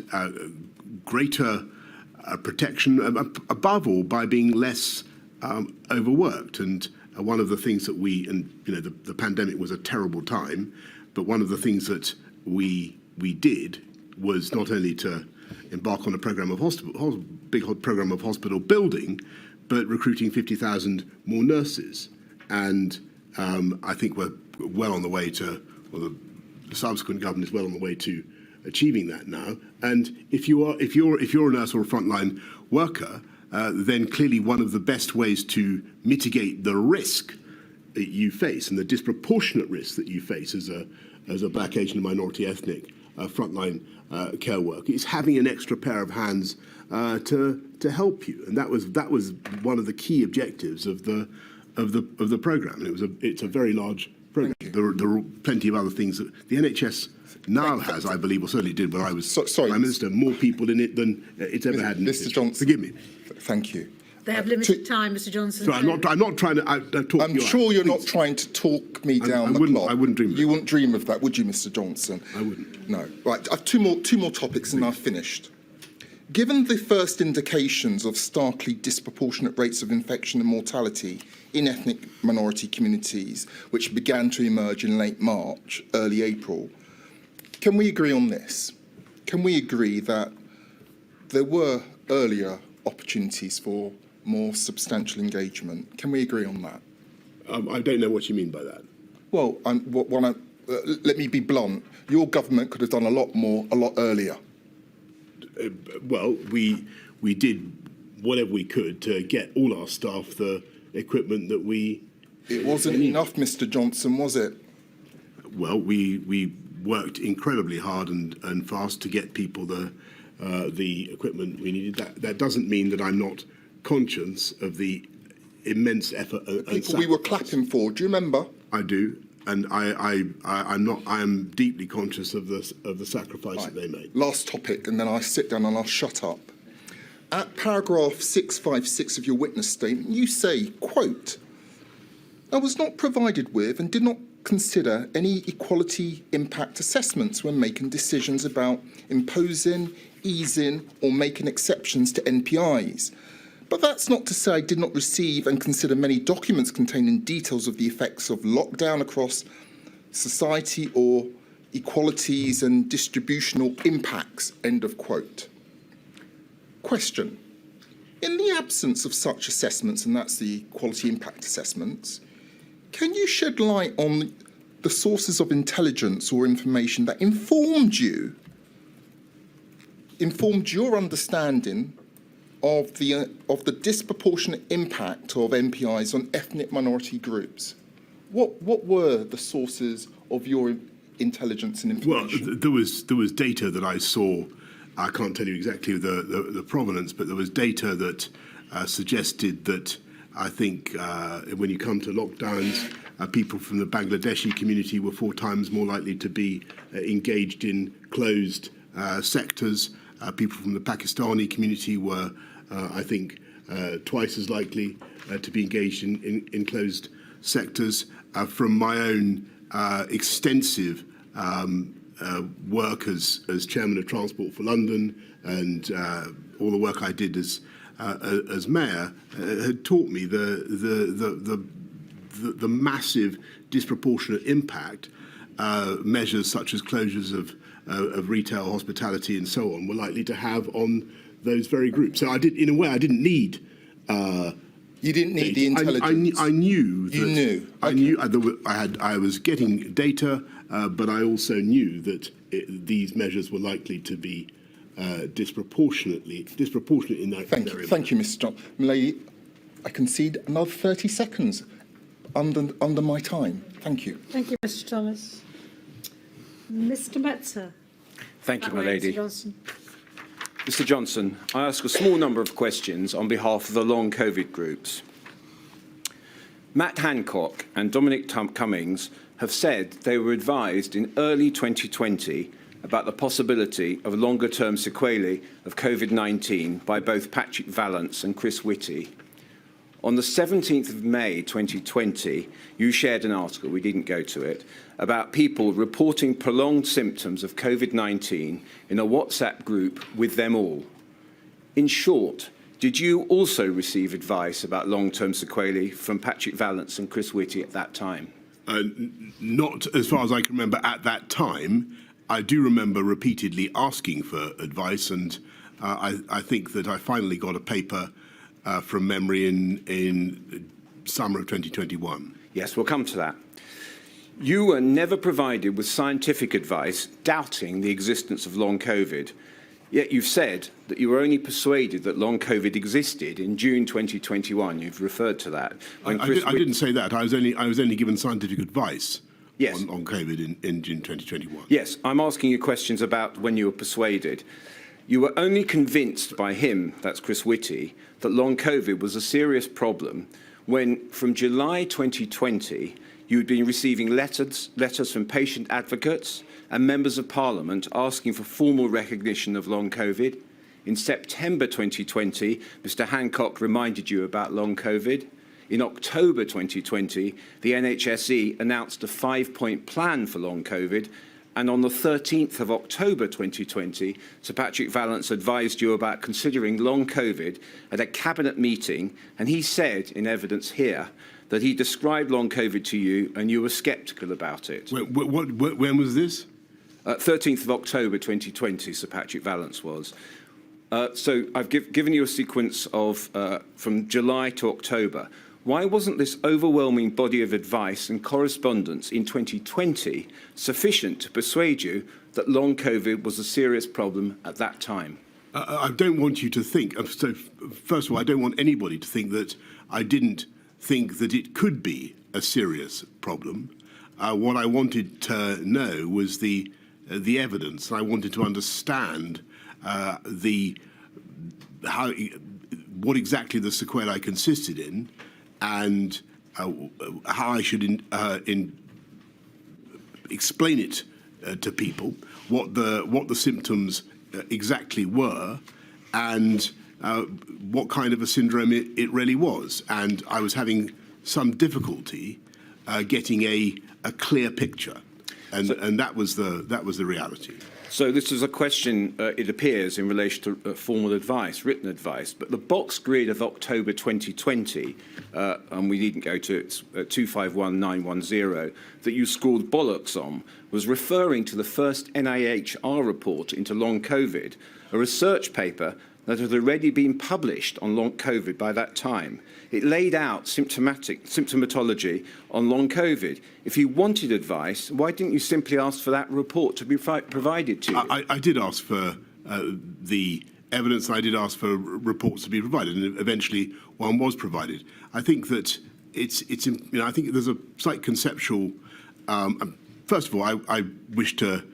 greater protection, above all, by being less overworked. And one of the things that the pandemic was a terrible time, but one of the things that we did was not only to embark on a program of big program of hospital building, but recruiting 50,000 more nurses. And I think we're well on the way to, or the subsequent government is well on the way to achieving that now. And if you're a nurse or a frontline worker, then clearly one of the best ways to mitigate the risk that you face and the disproportionate risk that you face as a black, Asian, and minority ethnic frontline care worker is having an extra pair of hands to help you. And that was one of the key objectives of the program. And it's a very large program. There are plenty of other things that the NHS now has, I believe, or certainly did when I was Prime Minister, more people in it than it's ever had in Mr. Johnson. Forgive me. Thank you. They have limited time, Mr. Johnson. So I'm not trying to talk I'm you sure out. you're not trying to talk me down the clock. I wouldn't dream of that. You wouldn't dream of that, would you, Mr. Johnson? I wouldn't. No. Right. I've two more topics and I've finished. Given the first indications of starkly disproportionate rates of infection and mortality in ethnic minority communities, which began to emerge in late March, early April, can we agree on this? Can we agree that there were earlier opportunities for more substantial engagement? Can we agree on that? I don't know what you mean by that. Well, let me be blunt. Your government could have done a lot more, a lot earlier. Well, we did whatever we could to get all our staff the equipment that we. It wasn't enough, Mr. Johnson, was it? Well, we worked incredibly hard and fast to get people the equipment we needed. That doesn't mean that I'm not conscious of the immense effort. The people we were clapping for. Do you remember? I do. And I am deeply conscious of the sacrifice that they made. Last topic, and then I sit down and I'll shut up. At paragraph 656 of your witness statement, you say, quote, "I was not provided with and did not consider any equality impact assessments when making decisions about imposing, easing, or making exceptions to NPIs. But that's not to say I did not receive and consider many documents containing details of the effects of lockdown across society or equalities and distributional impacts," end of quote. Question. In the absence of such assessments, and that's the equality impact assessments, can you shed light on the sources of intelligence or information that informed your understanding of the disproportionate impact of MPIs on ethnic minority groups. What were the sources of your intelligence and information? Well, there was data that I saw. I can't tell you exactly the provenance, but there was data that suggested that I think when you come to lockdowns, people from the Bangladeshi community were 4 times more likely to be engaged in closed sectors. People from the Pakistani community were, I think, twice as likely to be engaged in closed sectors. From my own extensive work as chairman of Transport for London and all the work I did as mayor had taught me the massive disproportionate impact measures such as closures of retail, hospitality, and so on were likely to have on those very groups. So I didn't need. You didn't need the intelligence. I knew. That you knew. Okay. I was getting data, but I also knew that these measures were likely to be disproportionate in that area. Thank you, Mr. John. Malay, I concede another 30 seconds under my time. Thank you. Thank you, Mr. Thomas. Mr. Metzer. Thank you, my lady. Mr. Johnson. Mr. Johnson, I ask a small number of questions on behalf of the long COVID groups. Matt Hancock and Dominic Cummings have said they were advised in early 2020 about the possibility of longer-term sequelae of COVID-19 by both Patrick Vallance and Chris Whitty. On the 17th of May 2020, you shared an article, we didn't go to it, about people reporting prolonged symptoms of COVID-19 in a WhatsApp group with them all. In short, did you also receive advice about long-term sequelae from Patrick Vallance and Chris Whitty at that time? Not as far as I can remember at that time. I do remember repeatedly asking for advice, and I think that I finally got a paper from memory in summer of 2021. Yes, we'll come to that. You were never provided with scientific advice doubting the existence of long COVID, yet you've said that you were only persuaded that long COVID existed in June 2021. You've referred to that. I didn't say that. I was only given scientific advice. Yes. On COVID in June 2021. Yes, I'm asking you questions about when you were persuaded. You were only convinced by him, that's Chris Whitty, that long COVID was a serious problem when, from July 2020, you had been receiving letters from patient advocates and members of Parliament asking for formal recognition of long COVID. In September 2020, Mr. Hancock reminded you about long COVID. In October 2020, the NHSE announced a 5-point plan for long COVID, and on the 13th of October 2020, Sir Patrick Vallance advised you about considering long COVID at a cabinet meeting, and he said, in evidence here, that he described long COVID to you and you were sceptical about it. When was this? 13th of October 2020, Sir Patrick Vallance was. So I've given you a sequence of from July to October. Why wasn't this overwhelming body of advice and correspondence in 2020 sufficient to persuade you that long COVID was a serious problem at that time? I don't want you to think, so first of all, I don't want anybody to think that I didn't think that it could be a serious problem. What I wanted to know was the evidence. I wanted to understand what exactly the sequelae consisted in, and how I should explain it to people, what the symptoms exactly were, and what kind of a syndrome it really was. And I was having some difficulty getting a clear picture, and that was the reality. So this is a question, it appears, in relation to formal advice, written advice, but the box grid of October 2020, and we needn't go to it, 251910, that you scored bollocks on, was referring to the first NIHR report into long COVID, a research paper that had already been published on long COVID by that time. It laid out symptomatology on long COVID. If you wanted advice, why didn't you simply ask for that report to be provided to you? I did ask for the evidence, and I did ask for reports to be provided, and eventually one was provided. I think that I think there's a slight conceptual. First of all, I wish to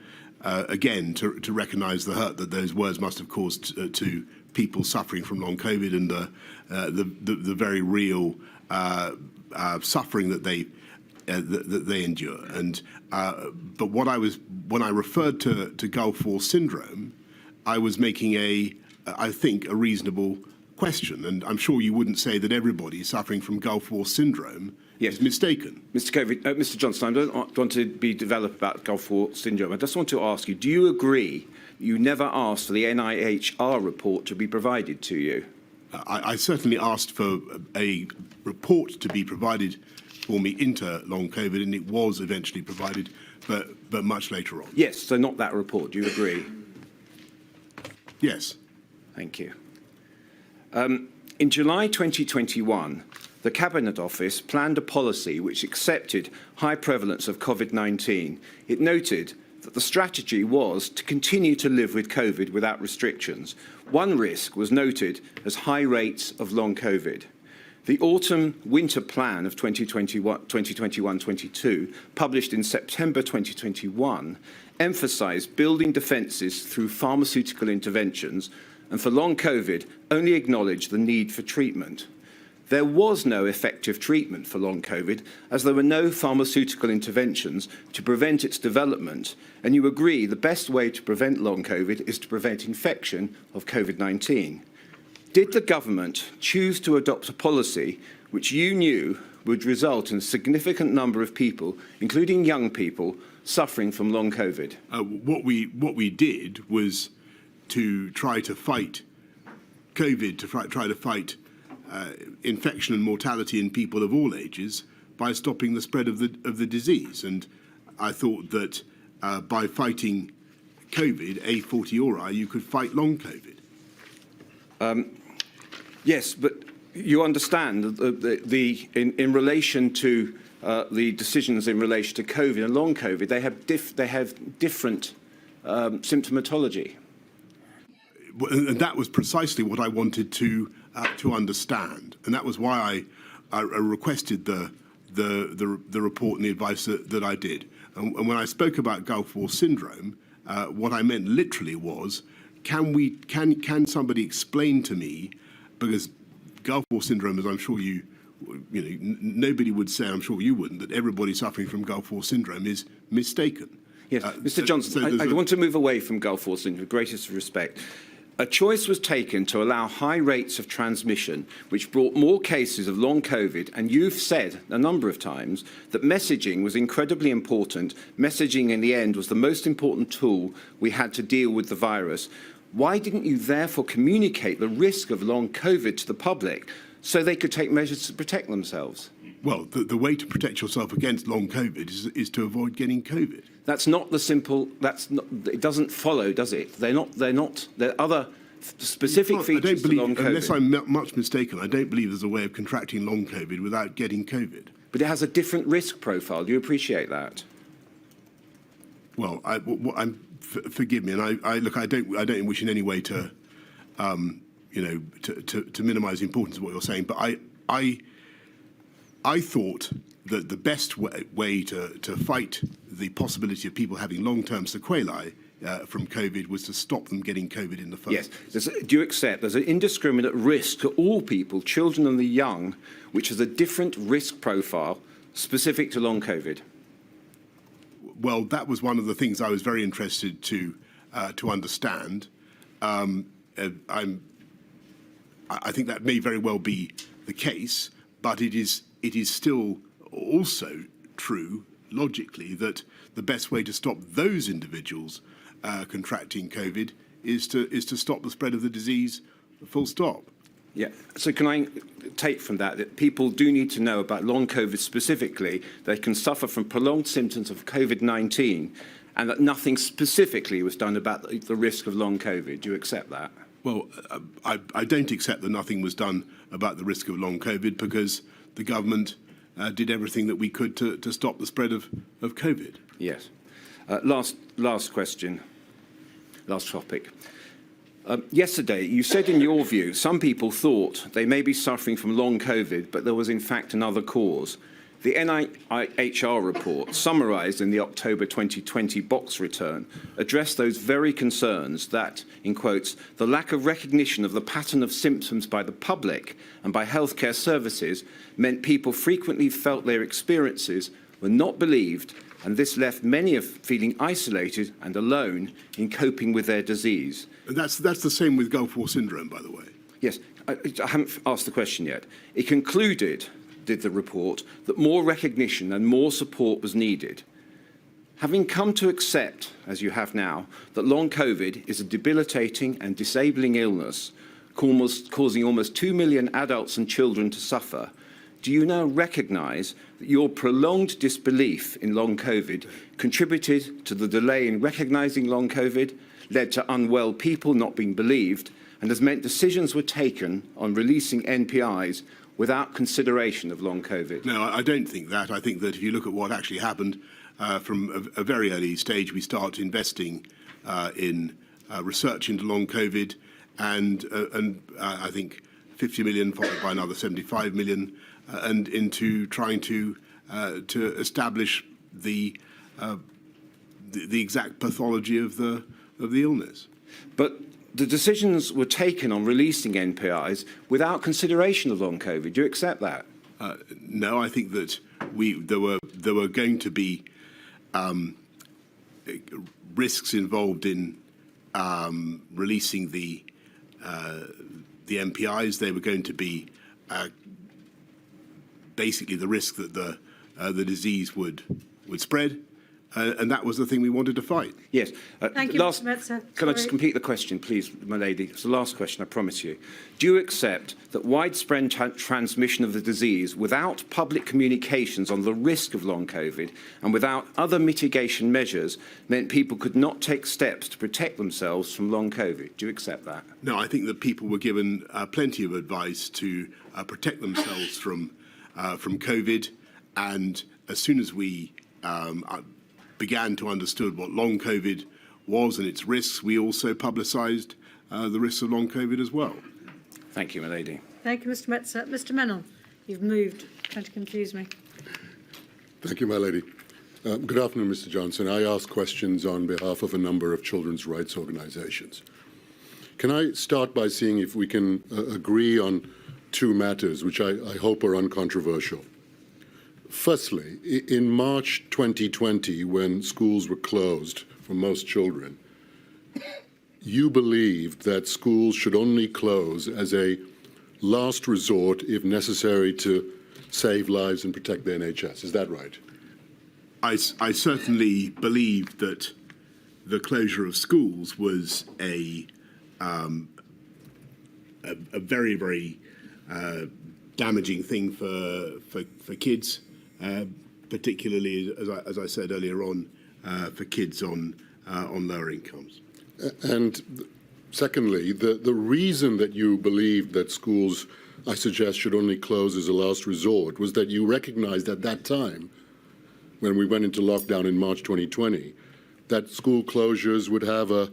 again to recognise the hurt that those words must have caused to people suffering from long COVID and the very real suffering that they endure. And but when I referred to Gulf War syndrome, I was making I think a reasonable question, and I'm sure you wouldn't say that everybody suffering from Gulf War syndrome is mistaken. Mr. Johnson, I don't want to be developed about Gulf War syndrome. I just want to ask you, do you agree you never asked for the NIHR report to be provided to you? I certainly asked for a report to be provided for me into long COVID, and it was eventually provided, but much later on. Yes, so not that report. Do you agree? Yes. Thank you. In July 2021, the Cabinet Office planned a policy which accepted high prevalence of COVID-19. It noted that the strategy was to continue to live with COVID without restrictions. One risk was noted as high rates of long COVID. The autumn-winter plan of 2021-22, published in September 2021, emphasised building defences through pharmaceutical interventions, and for long COVID only acknowledged the need for treatment. There was no effective treatment for long COVID, as there were no pharmaceutical interventions to prevent its development, and you agree the best way to prevent long COVID is to prevent infection of COVID-19. Did the government choose to adopt a policy which you knew would result in a significant number of people, including young people, suffering from long COVID? What we did was to try to fight COVID, to try to fight infection and mortality in people of all ages by stopping the spread of the disease. And I thought that by fighting COVID, a fortiori, you could fight long COVID. Yes, but you understand in relation to the decisions in relation to COVID and long COVID, they have different symptomatology. And that was precisely what I wanted to understand, and that was why I requested the report and the advice that I did. And when I spoke about Gulf War syndrome, what I meant literally was, can somebody explain to me, because Gulf War syndrome, as I'm sure you know, nobody would say, I'm sure you wouldn't, that everybody suffering from Gulf War syndrome is mistaken. Yes, Mr. Johnson, I want to move away from Gulf War syndrome with greatest respect. A choice was taken to allow high rates of transmission, which brought more cases of long COVID, and you've said a number of times that messaging was incredibly important. Messaging, in the end, was the most important tool we had to deal with the virus. Why didn't you therefore communicate the risk of long COVID to the public so they could take measures to protect themselves? Well, the way to protect yourself against long COVID is to avoid getting COVID. That's not the simple. It doesn't follow, does it? They're not. There are other specific features of long COVID. Unless I'm much mistaken, I don't believe there's a way of contracting long COVID without getting COVID. But it has a different risk profile. Do you appreciate that? Well, forgive me, and I don't wish in any way to, to minimise the importance of what you're saying, but I thought that the best way to fight the possibility of people having long-term sequelae from COVID was to stop them getting COVID in the first place. Yes. Do you accept there's an indiscriminate risk to all people, children and the young, which is a different risk profile specific to long COVID? Well, that was one of the things I was very interested to understand. I think that may very well be the case, but it is still also true, logically, that the best way to stop those individuals contracting COVID is to stop the spread of the disease, full stop. Yeah. So can I take from that people do need to know about long COVID specifically? They can suffer from prolonged symptoms of COVID-19, and that nothing specifically was done about the risk of long COVID. Do you accept that? Well, I don't accept that nothing was done about the risk of long COVID, because the government did everything that we could to stop the spread of COVID. Yes. Last question. Last topic. Yesterday, you said in your view, some people thought they may be suffering from long COVID, but there was in fact another cause. The NIHR report, summarised in the October 2020 box return, addressed those very concerns that, in quotes, the lack of recognition of the pattern of symptoms by the public and by healthcare services meant people frequently felt their experiences were not believed, and this left many of feeling isolated and alone in coping with their disease. And that's the same with Gulf War syndrome, by the way. Yes, I haven't asked the question yet. It concluded, did the report, that more recognition and more support was needed. Having come to accept, as you have now, that long COVID is a debilitating and disabling illness, causing almost 2 million adults and children to suffer, do you now recognise that your prolonged disbelief in long COVID contributed to the delay in recognising long COVID, led to unwell people not being believed, and has meant decisions were taken on releasing NPIs without consideration of long COVID? No, I don't think that. I think that if you look at what actually happened from a very early stage, we start investing in research into long COVID, and I think 50 million followed by another 75 million, and into trying to establish the exact pathology of the illness. But the decisions were taken on releasing NPIs without consideration of long COVID. Do you accept that? No, I think that there were going to be risks involved in releasing the NPIs. They were going to be basically the risk that the disease would spread. And that was the thing we wanted to fight. Yes. Thank you, Mr. Metzer. Can I just complete the question, please, my lady? It's the last question, I promise you. Do you accept that widespread transmission of the disease without public communications on the risk of long COVID and without other mitigation measures meant people could not take steps to protect themselves from long COVID? Do you accept that? No, I think that people were given plenty of advice to protect themselves from COVID, and as soon as we began to understand what long COVID was and its risks, we also publicised the risks of long COVID as well. Thank you, my lady. Thank you, Mr. Metzer. Mr. Mennell, you've moved. Trying to confuse me. Thank you, my lady. Good afternoon, Mr. Johnson. I ask questions on behalf of a number of children's rights organisations. Can I start by seeing if we can agree on two matters, which I hope are uncontroversial? Firstly, in March 2020, when schools were closed for most children, you believed that schools should only close as a last resort if necessary to save lives and protect the NHS. Is that right? I certainly believed that the closure of schools was a very, very damaging thing for kids. Particularly, as I said earlier on, for kids on lower incomes. And secondly, the reason that you believed that schools, I suggest, should only close as a last resort was that you recognized at that time, when we went into lockdown in March 2020, that school closures would have a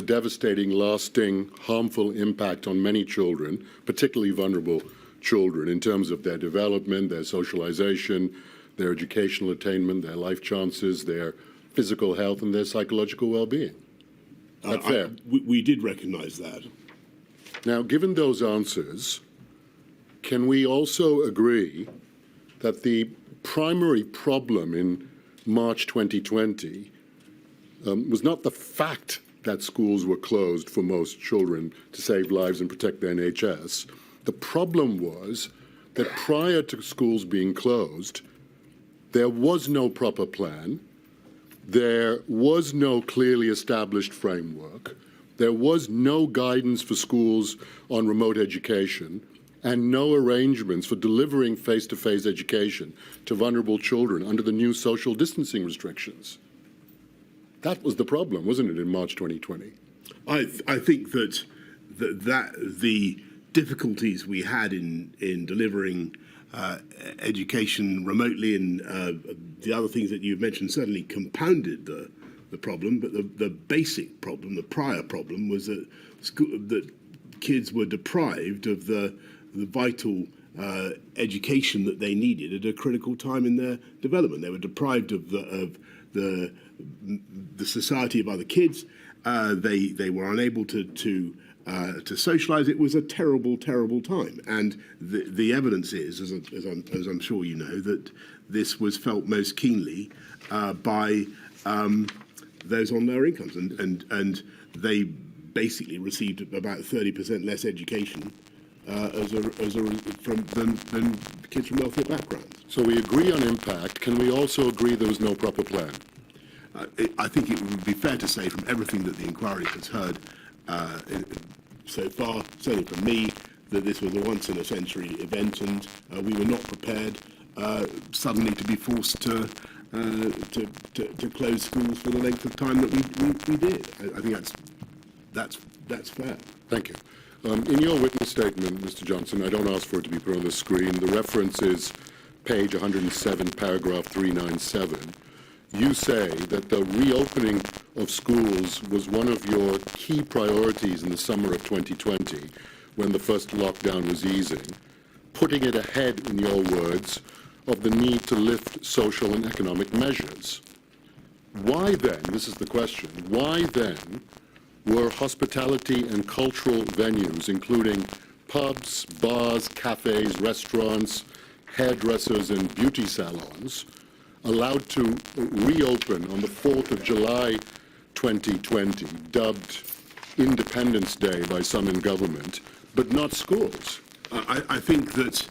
devastating, lasting, harmful impact on many children, particularly vulnerable children, in terms of their development, their socialization, their educational attainment, their life chances, their physical health, and their psychological well-being. That's fair. We did recognise that. Now, given those answers, can we also agree that the primary problem in March 2020 was not the fact that schools were closed for most children to save lives and protect the NHS? The problem was that prior to schools being closed, there was no proper plan, there was no clearly established framework, there was no guidance for schools on remote education, and no arrangements for delivering face-to-face education to vulnerable children under the new social distancing restrictions. That was the problem, wasn't it, in March 2020? I think that the difficulties we had in delivering education remotely, and the other things that you've mentioned certainly compounded the problem, but the basic problem, the prior problem, was that that kids were deprived of the vital education that they needed at a critical time in their development. They were deprived of the society of other kids. They were unable to socialise. It was a terrible, terrible time, and the evidence is, as I'm sure you know, that this was felt most keenly by those on lower incomes, and they basically received about 30% less education than kids from wealthier backgrounds. So we agree on impact. Can we also agree there was no proper plan? I think it would be fair to say, from everything that the inquiry has heard so far, certainly from me, that this was a once-in-a-century event, and we were not prepared suddenly to be forced to close schools for the length of time that we did. I think that's fair. Thank you. In your witness statement, Mr. Johnson, I don't ask for it to be put on the screen. The reference is page 107, paragraph 397. You say that the reopening of schools was one of your key priorities in the summer of 2020, when the first lockdown was easing, putting it ahead, in your words, of the need to lift social and economic measures. Why then, this is the question, why then were hospitality and cultural venues, including pubs, bars, cafes, restaurants, hairdressers and beauty salons, allowed to reopen on the 4th of July 2020, dubbed Independence Day by some in government, but not schools? I think that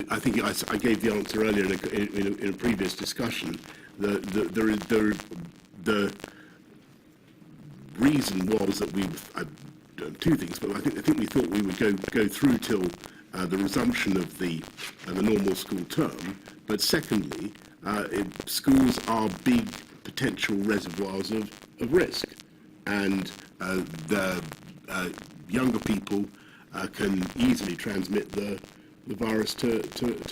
I gave the answer earlier in a previous discussion. The reason was that I've done two things, but I think we thought we would go through till the resumption of the normal school term. But secondly, schools are big potential reservoirs of risk, and the younger people can easily transmit the virus to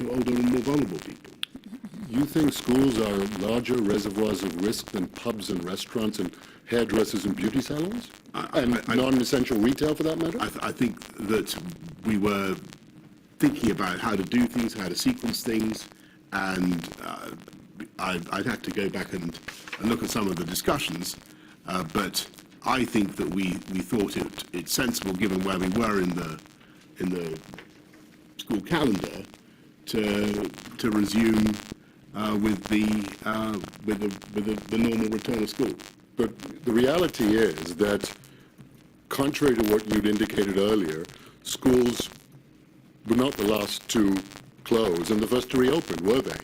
older and more vulnerable people. You think schools are larger reservoirs of risk than pubs and restaurants and hairdressers and beauty salons? And non-essential retail, for that matter? I think that we were thinking about how to do things, how to sequence things, and I'd have to go back and look at some of the discussions, but I think that we thought it's sensible, given where we were in the school calendar, to resume with the normal return of school. But the reality is that, contrary to what you'd indicated earlier, schools were not the last to close and the first to reopen, were they?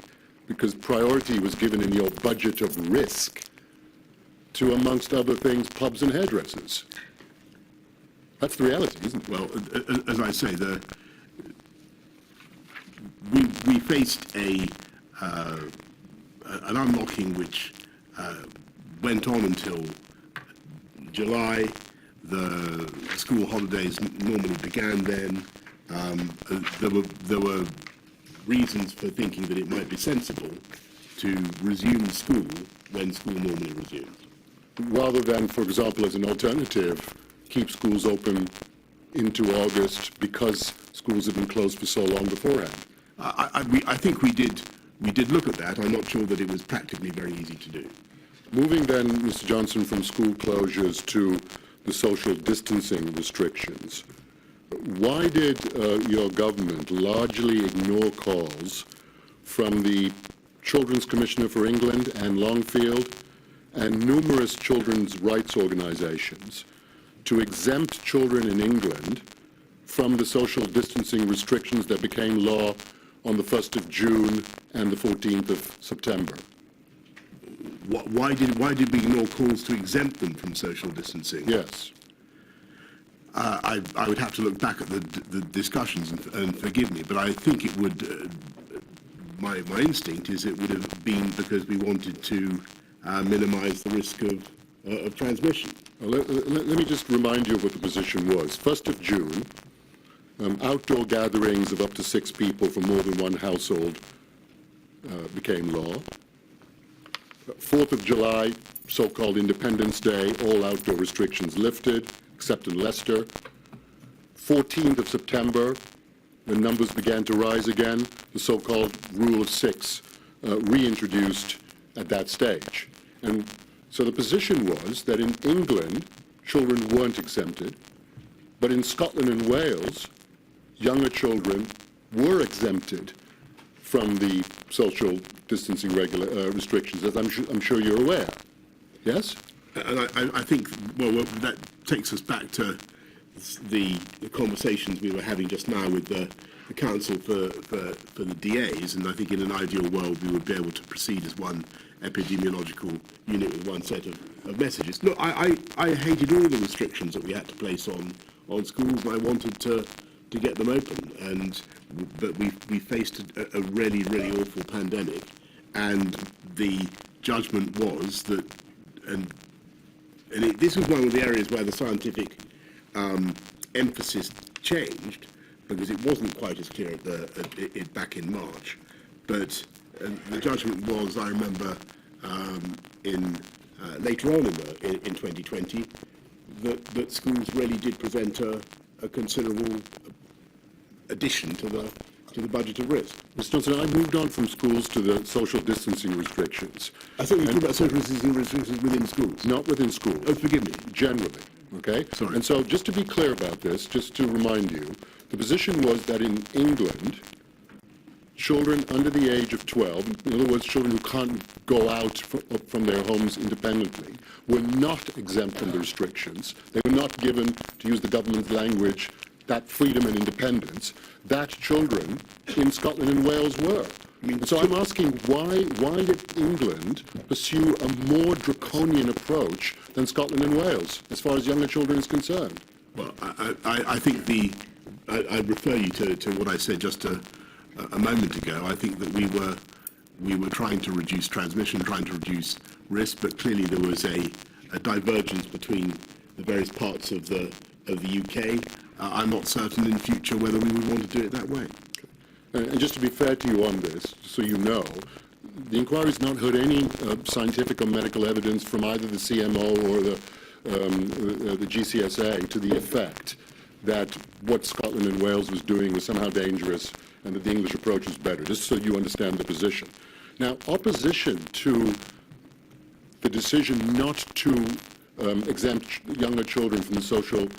Because priority was given in your budget of risk to, amongst other things, pubs and hairdressers. That's the reality, isn't it? Well, as I say, we faced an unlocking which went on until July. The school holidays normally began then. There were reasons for thinking that it might be sensible to resume school when school normally resumes. Rather than, for example, as an alternative, keep schools open into August because schools have been closed for so long beforehand. I think we did look at that. I'm not sure that it was practically very easy to do. Moving then, Mr. Johnson, from school closures to the social distancing restrictions, why did your government largely ignore calls from the Children's Commissioner for England and Longfield and numerous children's rights organisations to exempt children in England from the social distancing restrictions that became law on the 1st of June and the 14th of September? Why did we ignore calls to exempt them from social distancing? Yes. I would have to look back at the discussions and forgive me, but I think it would. My instinct is it would have been because we wanted to minimise the risk of transmission. Well, let me just remind you of what the position was. 1st of June, outdoor gatherings of up to 6 people from more than one household became law. 4th of July, so-called Independence Day, all outdoor restrictions lifted, except in Leicester. 14th of September, when numbers began to rise again, the so-called Rule of Six reintroduced at that stage. And so the position was that in England, children weren't exempted, but in Scotland and Wales, younger children were exempted from the social distancing restrictions, as I'm sure you're aware. Yes? And I think, well, that takes us back to the conversations we were having just now with the Council for the DAs, and I think in an ideal world we would be able to proceed as one epidemiological unit with one set of messages. Look, I hated all the restrictions that we had to place on schools, and I wanted to get them open, but we faced a really, really awful pandemic, and the judgment was that, this was one of the areas where the scientific emphasis changed, because it wasn't quite as clear back in March. But the judgment was, I remember, later on in 2020, that schools really did present a considerable addition to the budget of risk. Mr. Johnson, I moved on from schools to the social distancing restrictions. I thought you were talking about social distancing restrictions within schools. Not within schools. Oh, forgive me. Generally, okay? Sorry. And so just to be clear about this, just to remind you, the position was that in England, children under the age of 12, in other words, children who can't go out from their homes independently, were not exempt from the restrictions. They were not given, to use the government language, that freedom and independence that children in Scotland and Wales were. So I'm asking, why did England pursue a more draconian approach than Scotland and Wales, as far as younger children is concerned? Well, I think I'd refer you to what I said just a moment ago. I think that we were trying to reduce transmission, trying to reduce risk, but clearly there was a divergence between the various parts of the UK. I'm not certain in future whether we would want to do it that way. And just to be fair to you on this, so you know, the inquiry's not heard any scientific or medical evidence from either the CMO or the GCSA to the effect that what Scotland and Wales was doing was somehow dangerous and that the English approach was better, just so you understand the position. Now, opposition to the decision not to exempt younger children from the social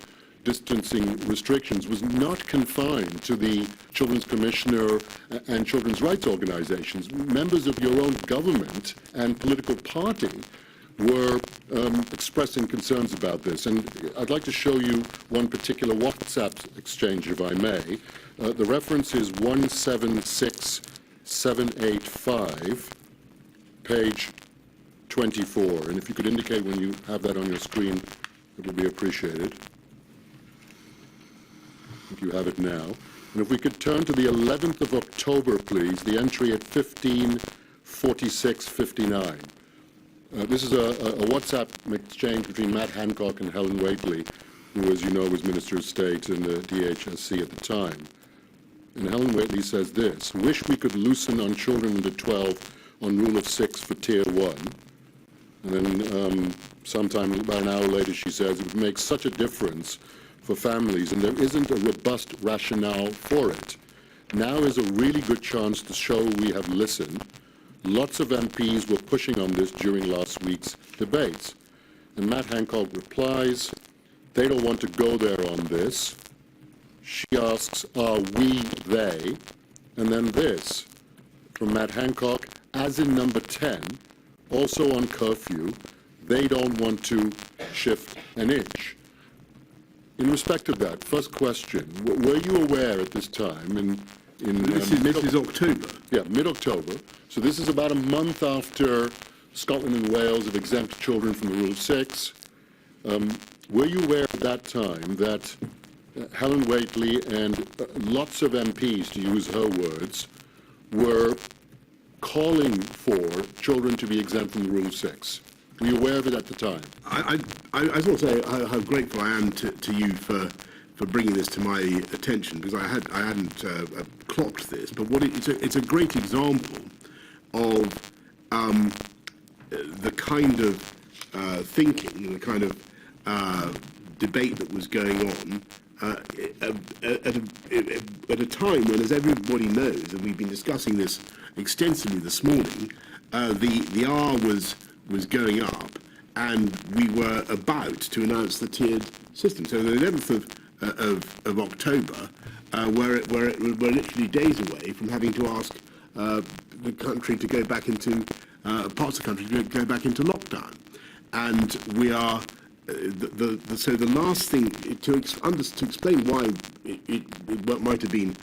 distancing restrictions was not confined to the Children's Commissioner and children's rights organizations. Members of your own government and political party were expressing concerns about this. And I'd like to show you one particular WhatsApp exchange, if I may. The reference is 176785, page 24. And if you could indicate when you have that on your screen, it would be appreciated. If you have it now. And if we could turn to the 11th of October, please, the entry at 15:46:59. This is a WhatsApp exchange between Matt Hancock and Helen Whately, who, as you know, was Minister of State in the DHSC at the time. And Helen Whately says this: "Wish we could loosen on children under 12 on Rule of Six for Tier 1. And then sometime about an hour later she says, "It would make such a difference for families, and there isn't a robust rationale for it. Now is a really good chance to show we have listened. Lots of MPs were pushing on this during last week's debates." And Matt Hancock replies, "They don't want to go there on this." She asks, "Are we they?" And then this, from Matt Hancock, as in number 10, also on curfew, they don't want to shift an inch. In respect of that, first question, were you aware at this time This is October. Yeah, mid-October. So this is about a month after Scotland and Wales have exempted children from the Rule of Six. Were you aware at that time that Helen Whately and lots of MPs, to use her words, were calling for children to be exempt from the Rule of Six? Were you aware of it at the time? I just want to say how grateful I am to you for bringing this to my attention, because I hadn't clocked this. But it's a great example of kind of thinking and the kind of debate that was going on at a time when, as everybody knows, and we've been discussing this extensively this morning, the R was going up, and we were about to announce the tiered system. So the 11th of October, we're literally days away from having to ask the country to go back into parts of the country to go back into lockdown, and we are. So the last thing to explain why it might have been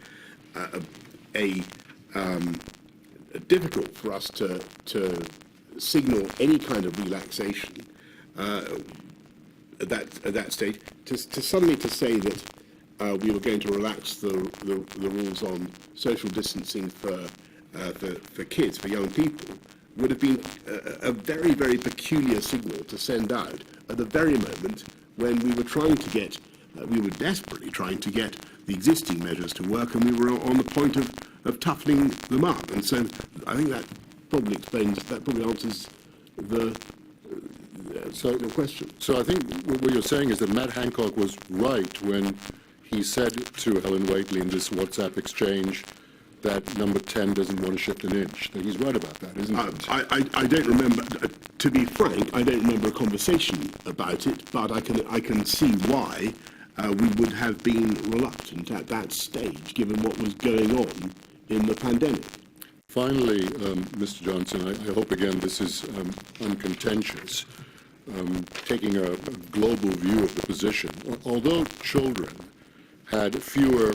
difficult for us to signal any kind of relaxation at that stage, to suddenly say that we were going to relax the rules on social distancing for kids, for young people, would have been a very, very peculiar signal to send out at the very moment when we were we were desperately trying to get the existing measures to work, and we were on the point of toughening them up. And so I think that probably answers the question. So I think what you're saying is that Matt Hancock was right when he said to Helen Whately in this WhatsApp exchange that number 10 doesn't want to shift an inch. That he's right about that, isn't he? I don't remember, to be frank, I don't remember a conversation about it, but I can see why we would have been reluctant at that stage, given what was going on in the pandemic. Finally, Mr. Johnson, I hope again this is uncontentious. Taking a global view of the position, although children had fewer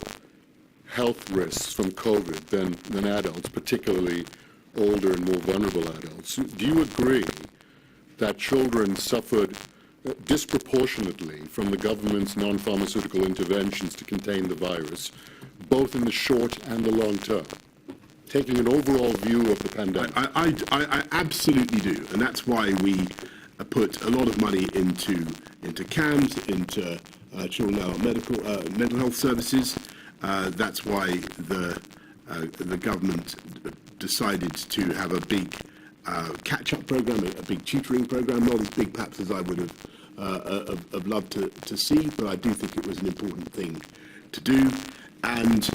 health risks from COVID than adults, particularly older and more vulnerable adults, do you agree that children suffered disproportionately from the government's non-pharmaceutical interventions to contain the virus, both in the short and the long term? Taking an overall view of the pandemic. I absolutely do, and that's why we put a lot of money into CAMS, into children adult mental health services. That's why the government decided to have a big catch-up program, a big tutoring program, not as big perhaps as I would have loved to see, but I do think it was an important thing to do. And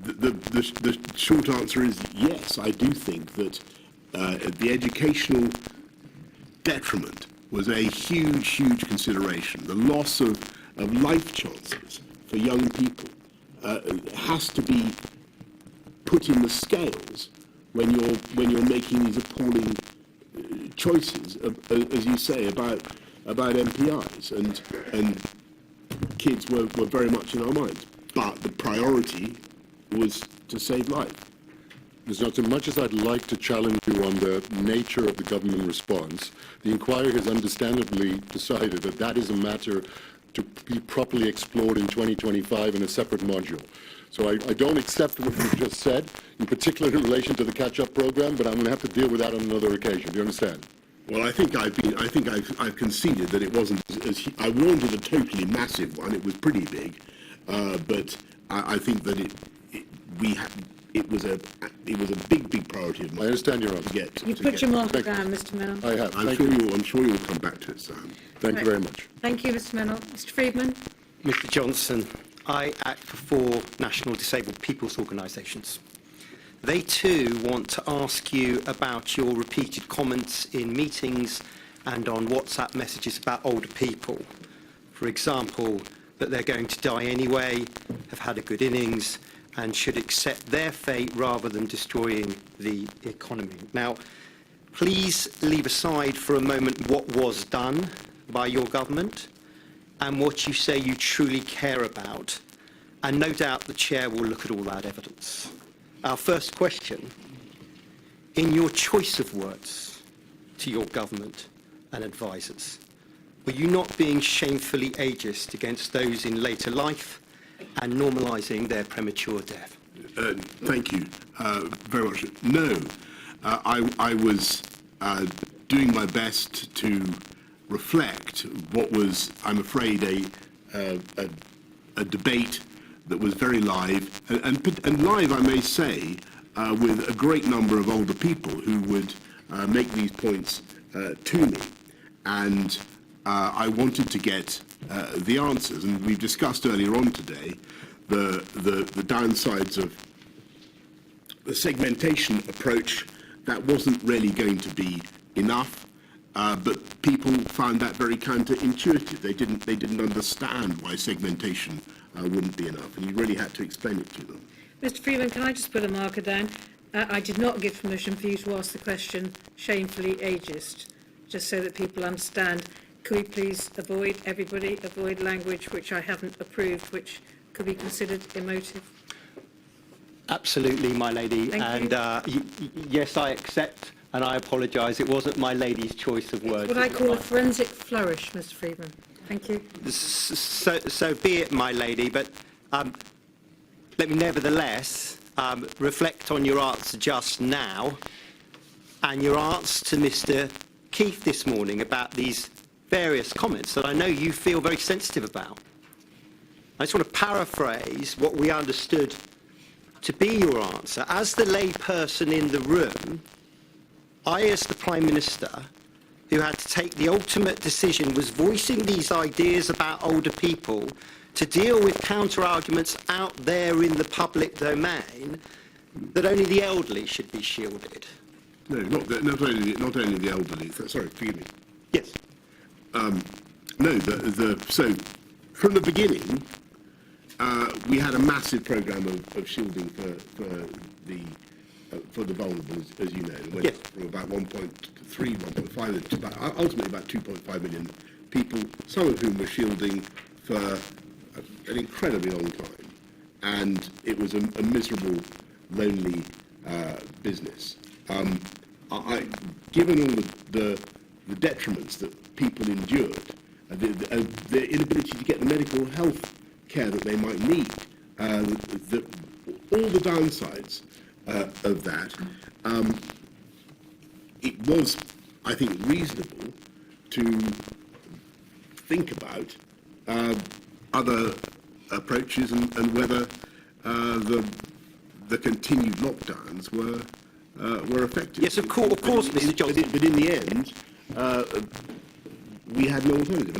the short answer is yes, I do think that the educational detriment was a huge consideration. The loss of life chances for young people has to be put in the scales when you're making these appalling choices, as you say, about MPIs, and kids were very much in our minds. But the priority was to save life. Ms. Johnson, much as I'd like to challenge you on the nature of the government response, the inquiry has understandably decided that that is a matter to be properly explored in 2025 in a separate module. So I don't accept what you just said, in particular in relation to the catch-up program, but I'm going to have to deal with that on another occasion. Do you understand? Well, I think I've conceded that it wasn't as I wanted a totally massive one. It was pretty big, but I think that it was a big priority of mine. I understand your answer. You put your mark down, Mr. Mennell. I have. I'm sure you'll come back to it, Sam. Thank you very much. Thank you, Mr. Mennell. Mr. Friedman. Mr. Johnson, I act for 4 national disabled people's organisations. They too want to ask you about your repeated comments in meetings and on WhatsApp messages about older people. For example, that they're going to die anyway, have had a good innings, and should accept their fate rather than destroying the economy. Now, please leave aside for a moment what was done by your government and what you say you truly care about, and no doubt the Chair will look at all that evidence. Our first question, in your choice of words to your government and advisers, were you not being shamefully ageist against those in later life and normalising their premature death? Thank you very much. No, I was doing my best to reflect what was, I'm afraid, a debate that was very live, and live, I may say, with a great number of older people who would make these points to me, and I wanted to get the answers. And we've discussed earlier on today the downsides of the segmentation approach. That wasn't really going to be enough, but people found that very counterintuitive. They didn't understand why segmentation wouldn't be enough, and you really had to explain it to them. Mr. Freeman, can I just put a marker down? I did not give permission for you to ask the question shamefully ageist, just so that people understand. Could we please avoid language which I haven't approved, which could be considered emotive? Absolutely, my lady. Thank you. Yes, I accept, and I apologise. It wasn't my lady's choice of words. What I call a forensic flourish, Mr. Freeman. Thank you. So be it, my lady. But let me nevertheless reflect on your answer just now and your answer to Mr. Keith this morning about these various comments that I know you feel very sensitive about. I just want to paraphrase what we understood to be your answer. As the layperson in the room, I, as the Prime Minister, who had to take the ultimate decision, was voicing these ideas about older people to deal with counter-arguments out there in the public domain that only the elderly should be shielded. No, not only the elderly. Sorry, forgive me. Yes. No, so from the beginning, we had a massive programme of shielding for the vulnerable, as you know. It went from about 1.3, 1.5 to about, ultimately about 2.5 million people, some of whom were shielding for an incredibly long time. And it was a miserable, lonely business. Given all the detriments that people endured, the inability to get the medical health care that they might need, all the downsides of that, it was, I think, reasonable to think about other approaches and whether the continued lockdowns were effective. Yes, of course, Mr. Johnson. But in the end, we had no alternative.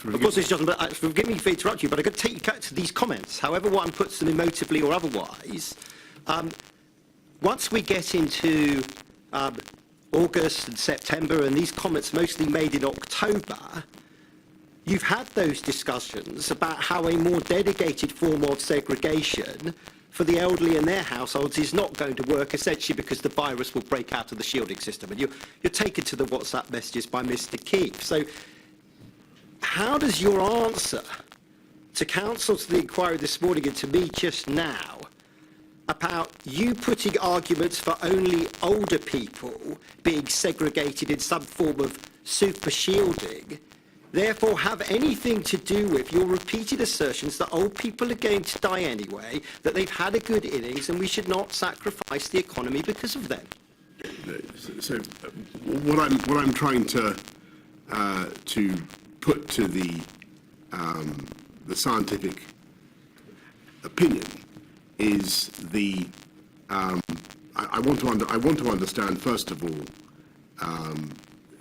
Of course, Mr. Johnson, but forgive me for interrupting you, but I've got to take you back to these comments, however one puts them emotively or otherwise. Once we get into August and September, and these comments mostly made in October, you've had those discussions about how a more dedicated form of segregation for the elderly and their households is not going to work, essentially because the virus will break out of the shielding system. And you're taken to the WhatsApp messages by Mr. Keith. So how does your answer to counsel to the inquiry this morning and to me just now about you putting arguments for only older people being segregated in some form of super shielding therefore have anything to do with your repeated assertions that old people are going to die anyway, that they've had a good innings and we should not sacrifice the economy because of them? So what I'm trying to put to the scientific opinion is the I want to understand first of all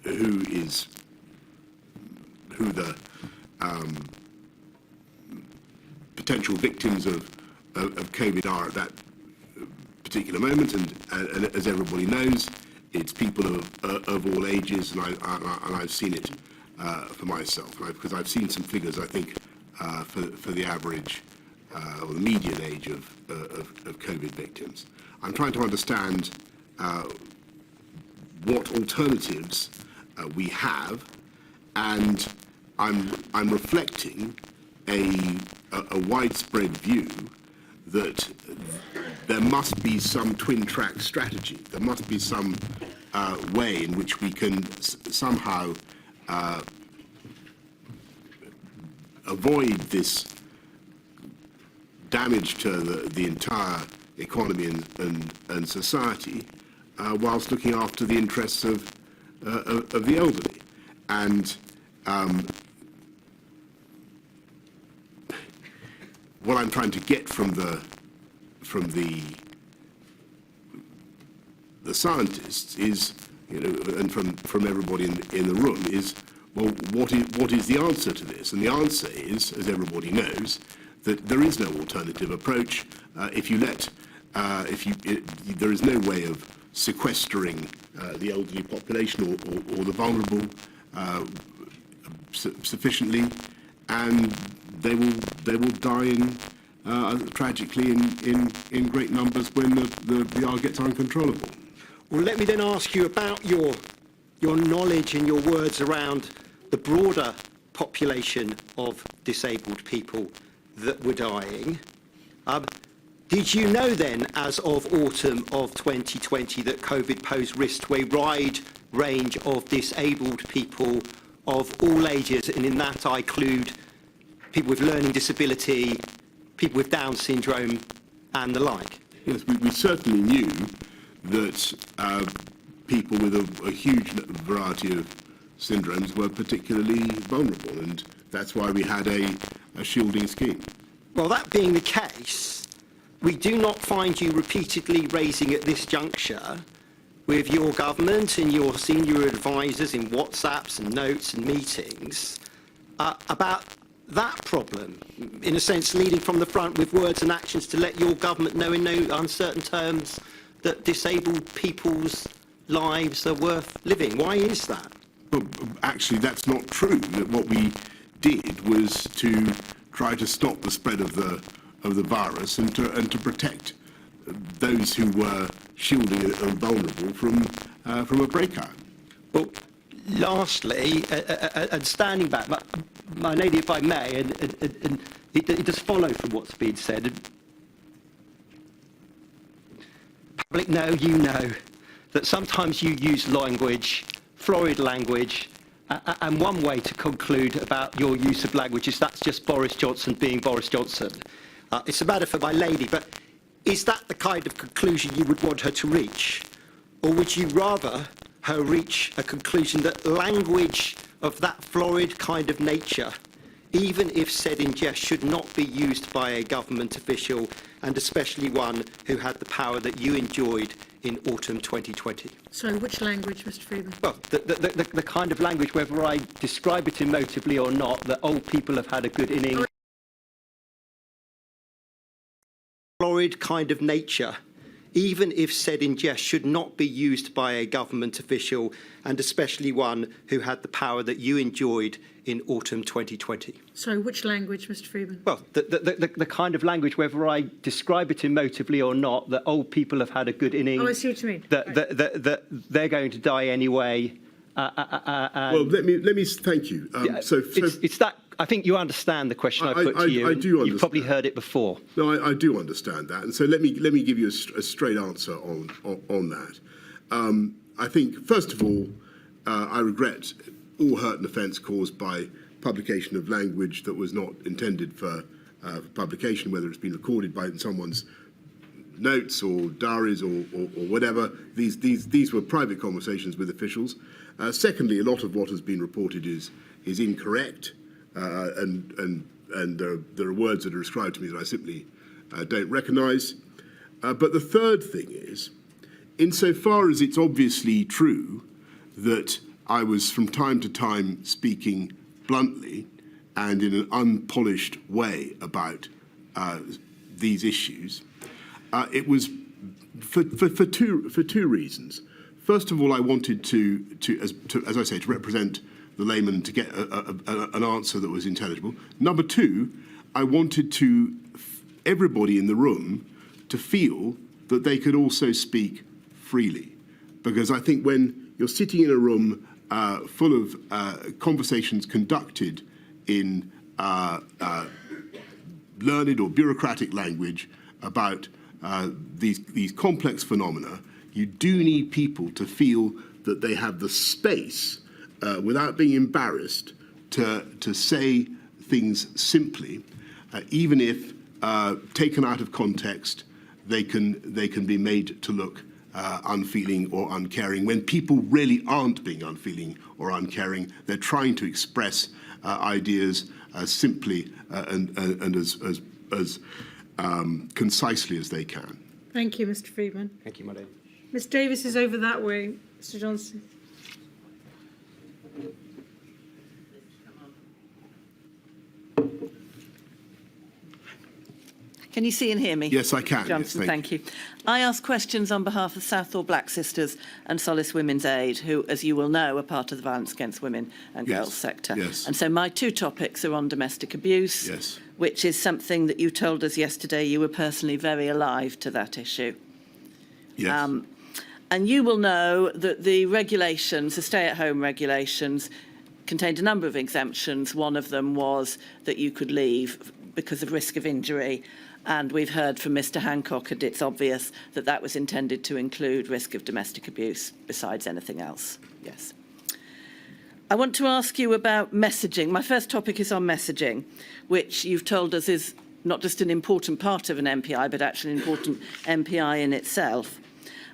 who the potential victims of COVID are at that particular moment, and as everybody knows, it's people of all ages, and I've seen it for myself, because I've seen some figures, I think, for the average or the median age of COVID victims. I'm trying to understand what alternatives we have, and I'm reflecting a widespread view that there must be some twin track strategy. There must be some way in which we can somehow avoid this damage to the entire economy and society, whilst looking after the interests of the elderly. And what I'm trying to get from the the scientists is, and from everybody in the room is, well, what is the answer to this? And the answer is, as everybody knows, that there is no alternative approach. There is no way of sequestering the elderly population or the vulnerable sufficiently, and they will die tragically in great numbers when the R gets uncontrollable. Well, let me then ask you about your knowledge and your words around the broader population of disabled people that were dying. Did you know then, as of autumn of 2020, that COVID posed risk to a wide range of disabled people of all ages, and in that I include people with learning disability, people with Down syndrome, and the like? Yes, we certainly knew that people with a huge variety of syndromes were particularly vulnerable, and that's why we had a shielding scheme. Well, that being the case, we do not find you repeatedly raising at this juncture with your government and your senior advisors in WhatsApps and notes and meetings about that problem, in a sense leading from the front with words and actions to let your government know in no uncertain terms that disabled people's lives are worth living. Why is that? Well, actually, that's not true. What we did was to try to stop the spread of the virus and to protect those who were shielding and vulnerable from a breakout. Well, lastly, and standing back, my lady, if I may, and it does follow from what's been said. Public know, you know, that sometimes you use language, florid language, and one way to conclude about your use of language is that's just Boris Johnson being Boris Johnson. It's a matter for my lady, but is that the kind of conclusion you would want her to reach? Or would you rather her reach a conclusion that language of that florid kind of nature, even if said in jest, should not be used by a government official, and especially one who had the power that you enjoyed in autumn 2020? So which language, Mr. Freeman? Well, the kind of language, whether I describe it emotively or not, that old people have had a good innings. Florid kind of nature, even if said in jest, should not be used by a government official, and especially one who had the power that you enjoyed in autumn 2020. So which language, Mr. Freeman? Well, the kind of language, whether I describe it emotively or not, that old people have had a good innings. Oh, I see what you mean. That they're going to die anyway. Well, let me thank you. It's that. I think you understand the question I put to you. I do understand. You've probably heard it before. No, I do understand that, and so let me give you a straight answer on that. I think first of all, I regret all hurt and offence caused by publication of language that was not intended for publication, whether it's been recorded by someone's notes or diaries or whatever. These were private conversations with officials. Secondly, a lot of what has been reported is incorrect. And there are words that are ascribed to me that I simply don't recognise. But the third thing is, insofar as it's obviously true that I was from time to time speaking bluntly and in an unpolished way about these issues, it was for two reasons. First of all, I wanted to as I say, to represent the layman, to get an answer that was intelligible. Number two, I wanted everybody in the room to feel that they could also speak freely. Because I think when you're sitting in a room full of conversations conducted in learned or bureaucratic language about these complex phenomena, you do need people to feel that they have the space without being embarrassed to say things simply, even if taken out of context, they can be made to look unfeeling or uncaring, when people really aren't being unfeeling or uncaring. They're trying to express ideas as simply and as concisely as they can. Thank you, Mr. Freeman. Thank you, my lady. Miss Davis is over that way, Mr Johnson. Can you see and hear me? Yes, I can. Johnson, yes, thank you. I ask questions on behalf of Southall Black Sisters and Solace Women's Aid, who, as you will know, are part of the violence against women and Yes, girls sector. yes. And so my two topics are on domestic abuse, Yes. which is something that you told us yesterday you were personally very alive to that issue. Yes. And you will know that the regulations, the stay-at-home regulations, contained a number of exemptions. One of them was that you could leave because of risk of injury. And we've heard from Mr Hancock, and it's obvious that that was intended to include risk of domestic abuse besides anything else. Yes. I want to ask you about messaging. My first topic is on messaging, which you've told us is not just an important part of an MPI, but actually an important MPI in itself.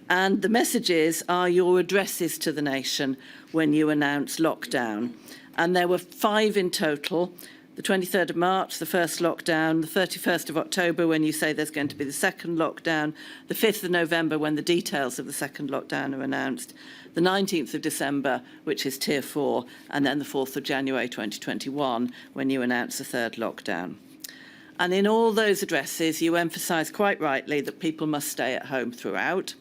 And the messages are your addresses to the nation when you announce lockdown. And there were 5 in total. The 23rd of March, the first lockdown, the 31st of October, when you say there's going to be the second lockdown, the 5th of November, when the details of the second lockdown are announced, the 19th of December, which is Tier 4, and then the 4th of January 2021, when you announce the third lockdown. And in all those addresses, you emphasise quite rightly that people must stay at home throughout.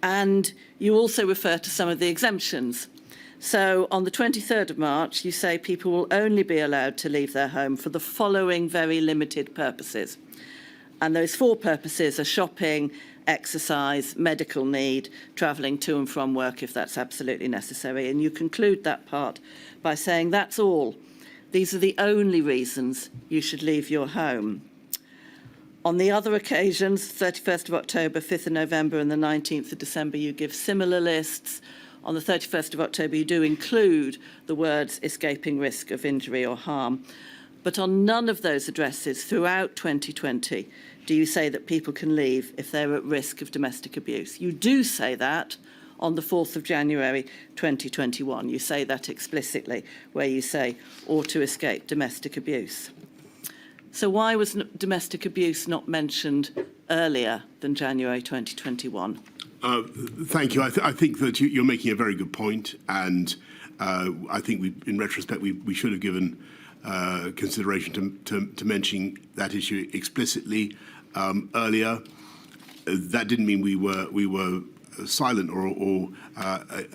And you also refer to some of the exemptions. So on the 23rd of March, you say people will only be allowed to leave their home for the following very limited purposes. And those 4 purposes are shopping, exercise, medical need, travelling to and from work if that's absolutely necessary. And you conclude that part by saying that's all. These are the only reasons you should leave your home. On the other occasions, 31st of October, 5th of November and the 19th of December, you give similar lists. On the 31st of October, you do include the words escaping risk of injury or harm. But on none of those addresses throughout 2020 do you say that people can leave if they're at risk of domestic abuse. You do say that on the 4th of January 2021. You say that explicitly, where you say, or to escape domestic abuse. So why was domestic abuse not mentioned earlier than January 2021? Thank you. I think that you're making a very good point, and I think in retrospect, we should have given consideration to mentioning that issue explicitly earlier. That didn't mean we were silent or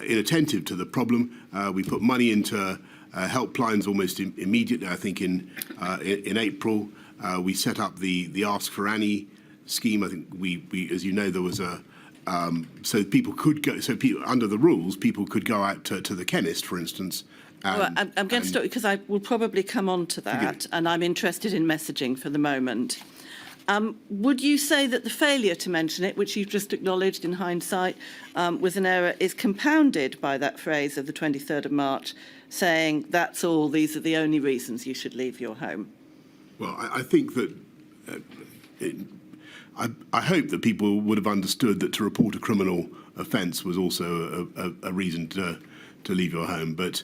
inattentive to the problem. We put money into helplines almost immediately. I think in April we set up the Ask for Annie scheme. I think we as you know, there was a so people could go. So people, under the rules, people could go out to the chemist, for instance. Well, I'm going to stop because I will probably come on to that, and I'm interested in messaging for the moment. Would you say that the failure to mention it, which you've just acknowledged in hindsight, was an error, is compounded by that phrase of the 23rd of March, saying that's all, these are the only reasons you should leave your home? Well, I think that I hope that people would have understood that to report a criminal offence was also a reason to leave your home. But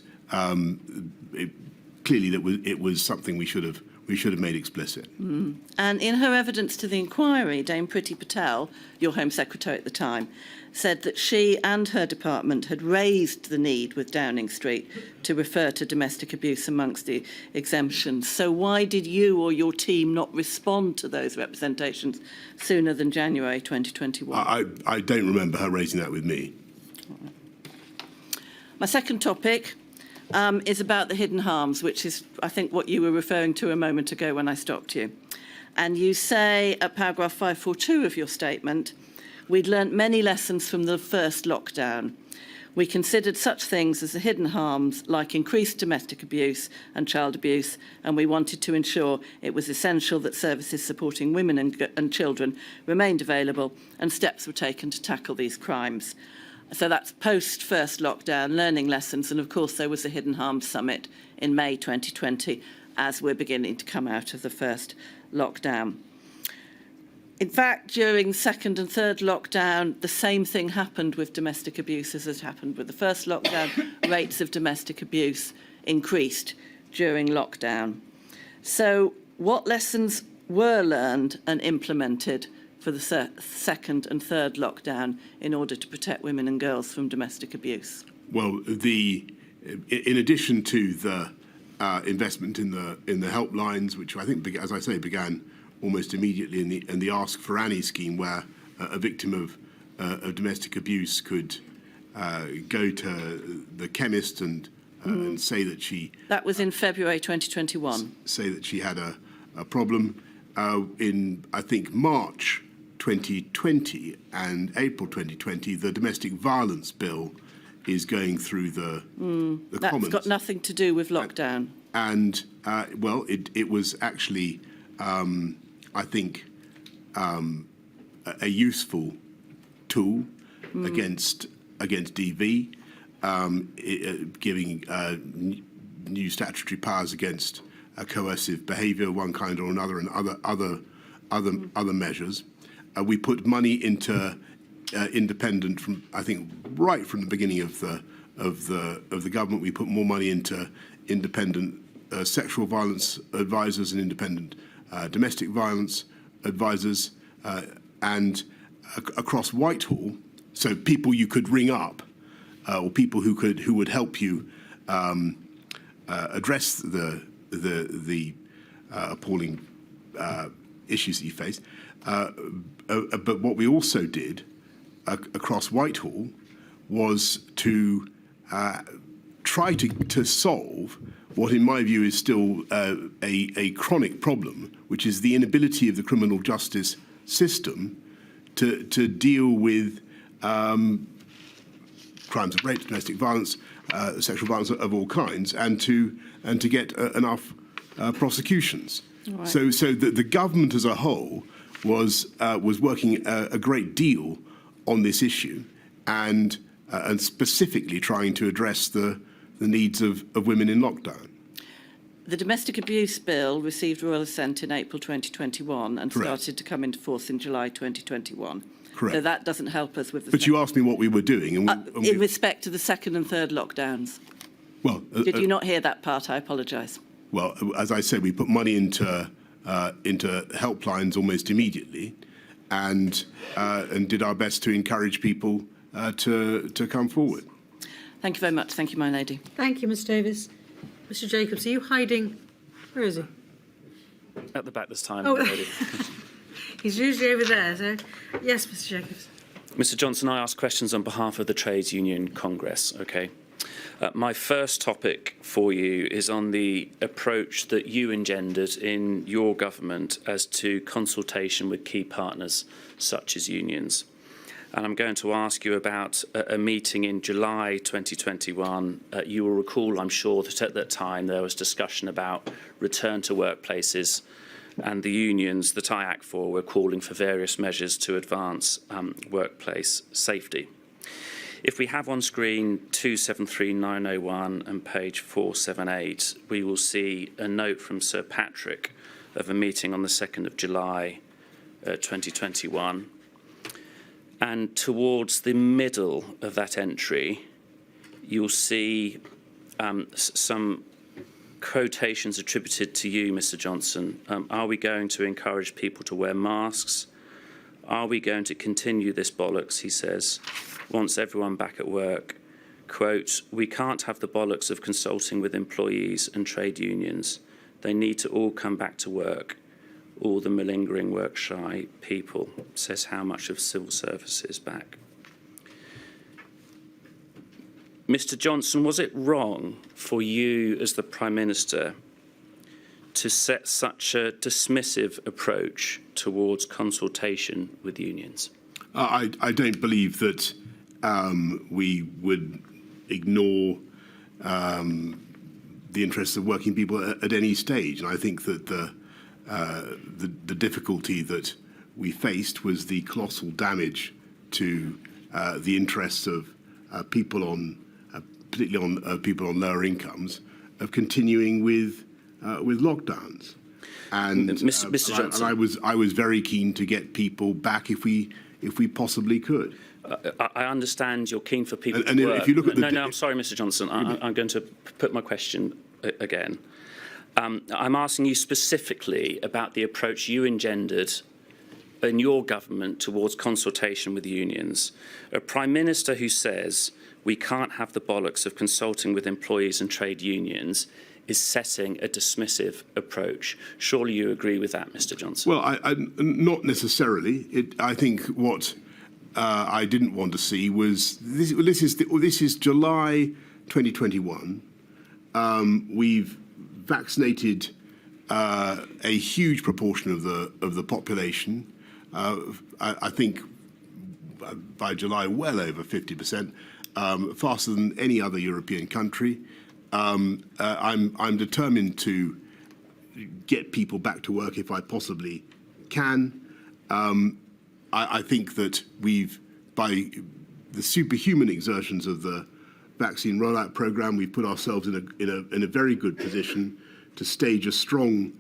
clearly, it was something we should have made explicit. Mm. And in her evidence to the inquiry, Dame Priti Patel, your Home Secretary at the time, said that she and her department had raised the need with Downing Street to refer to domestic abuse amongst the exemptions. So why did you or your team not respond to those representations sooner than January 2021? I don't remember her raising that with me. My second topic is about the hidden harms, which is, I think, what you were referring to a moment ago when I stopped you. And you say at paragraph 542 of your statement, we'd learnt many lessons from the first lockdown. We considered such things as the hidden harms, like increased domestic abuse and child abuse, and we wanted to ensure it was essential that services supporting women and children remained available and steps were taken to tackle these crimes. So that's post-first lockdown, learning lessons, and of course there was a Hidden Harms Summit in May 2020 as we're beginning to come out of the first lockdown. In fact, during second and third lockdown, the same thing happened with domestic abuse as it happened with the first lockdown. Rates of domestic abuse increased during lockdown. So what lessons were learned and implemented for the second and third lockdown in order to protect women and girls from domestic abuse? Well, in addition to the investment in the helplines, which I think, as I say, began almost immediately in the Ask for Annie scheme, where a victim of domestic abuse could go to the chemist and say that she... That was in February 2021. Say that she had a problem. In, I think, March 2020 and April 2020, the domestic violence bill is going through the Commons. That's got nothing to do with lockdown. And, well, it was actually, I think, a useful tool against DV, giving new statutory powers against coercive behaviour, one kind or another, and other measures. We put money into independent from, I think, right from the beginning of the government. We put more money into independent sexual violence advisors and independent domestic violence advisors, and across Whitehall, so people you could ring up, or people who would help you address the appalling issues that you face. But what we also did across Whitehall was to try to solve what, in my view, is still a chronic problem, which is the inability of the criminal justice system to deal with crimes of rape, domestic violence, sexual violence of all kinds, and to get enough prosecutions. Right. So the government as a whole was working a great deal on this issue, and specifically trying to address the needs of women in lockdown. The domestic abuse bill received royal assent in April 2021 and Correct. started to come into force in July 2021. Correct. So that doesn't help us with the... But you asked me what we were doing. And in respect to the second and third lockdowns. Well, Did you not hear that part? I apologise. Well, as I said, we put money into helplines almost immediately, and did our best to encourage people to come forward. Thank you very much. Thank you, my lady. Thank you, Ms Davis. Mr Jacobs, are you hiding? Where is he? At the back this time. Oh, he's usually over there. So, yes, Mr Jacobs. Mr Johnson, I ask questions on behalf of the Trades Union Congress, OK? My first topic for you is on the approach that you engendered in your government as to consultation with key partners, such as unions. And I'm going to ask you about a meeting in July 2021. You will recall, I'm sure, that at that time there was discussion about return to workplaces, and the unions that I act for were calling for various measures to advance workplace safety. If we have on screen 273901 and page 478, we will see a note from Sir Patrick of a meeting on the 2nd of July 2021. And towards the middle of that entry, you'll see some quotations attributed to you, Mr Johnson. Are we going to encourage people to wear masks? Are we going to continue this bollocks, he says, wants everyone back at work. Quote, we can't have the bollocks of consulting with employees and trade unions. They need to all come back to work. All the malingering work-shy people, says how much of civil service is back. Mr Johnson, was it wrong for you as the Prime Minister to set such a dismissive approach towards consultation with unions? I don't believe that we would ignore the interests of working people at any stage. And I think that the difficulty that we faced was the colossal damage to the interests of people on, particularly on people on lower incomes, of continuing with lockdowns. And Mr. Johnson, I was very keen to get people back if we possibly could. I understand you're keen for people and to work. If you look at No, I'm sorry, Mr Johnson. I'm going to put my question again. I'm asking you specifically about the approach you engendered in your government towards consultation with unions. A Prime Minister who says we can't have the bollocks of consulting with employees and trade unions is setting a dismissive approach. Surely you agree with that, Mr. Johnson? Well, I not necessarily. I think what I didn't want to see was this is July 2021. We've vaccinated a huge proportion of the population. I think by July, well over 50%, faster than any other European country. I'm determined to get people back to work if I possibly can. I think that by the superhuman exertions of the vaccine rollout programme, we've put ourselves in a very good position to stage a strong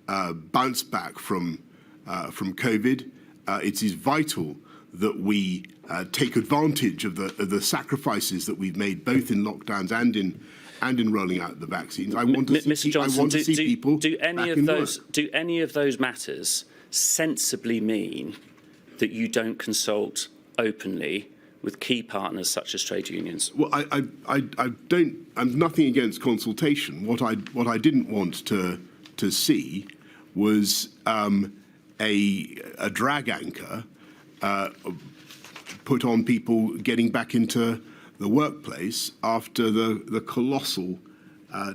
bounce back from COVID. It is vital that we take advantage of the sacrifices that we've made, both in lockdowns and in rolling out the vaccines. I want to Mr. see, Johnson, I want to see people do any back of in those work. do any of those matters sensibly mean that you don't consult openly with key partners such as trade unions? Well, I don't. I'm nothing against consultation. What I didn't want to see was a drag anchor put on people getting back into the workplace after the colossal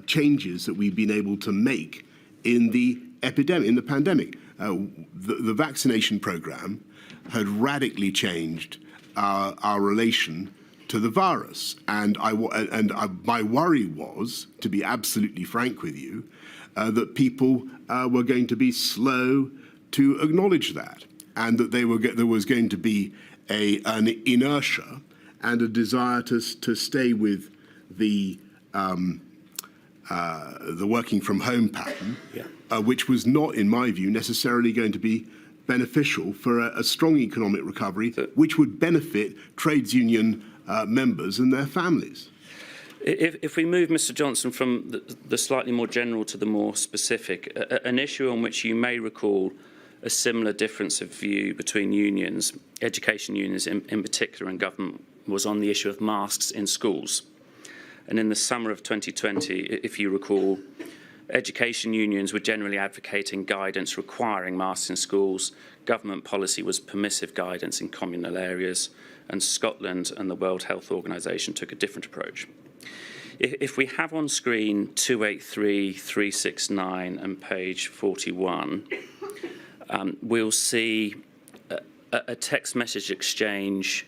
changes that we've been able to make in the epidemic, in the pandemic. The vaccination programme had radically changed our relation to the virus, and my worry was, to be absolutely frank with you, that people were going to be slow to acknowledge that, and that there was going to be an inertia and a desire to stay with the working from home pattern, which was not, in my view, necessarily going to be beneficial for a strong economic recovery, which would benefit trades union members and their families. If we move, Mr. Johnson, from the slightly more general to the more specific, an issue on which you may recall a similar difference of view between unions, education unions in particular, and government, was on the issue of masks in schools. And in the summer of 2020, if you recall, education unions were generally advocating guidance requiring masks in schools. Government policy was permissive guidance in communal areas, and Scotland and the World Health Organization took a different approach. If we have on screen 283, 369 and page 41, we'll see a text message exchange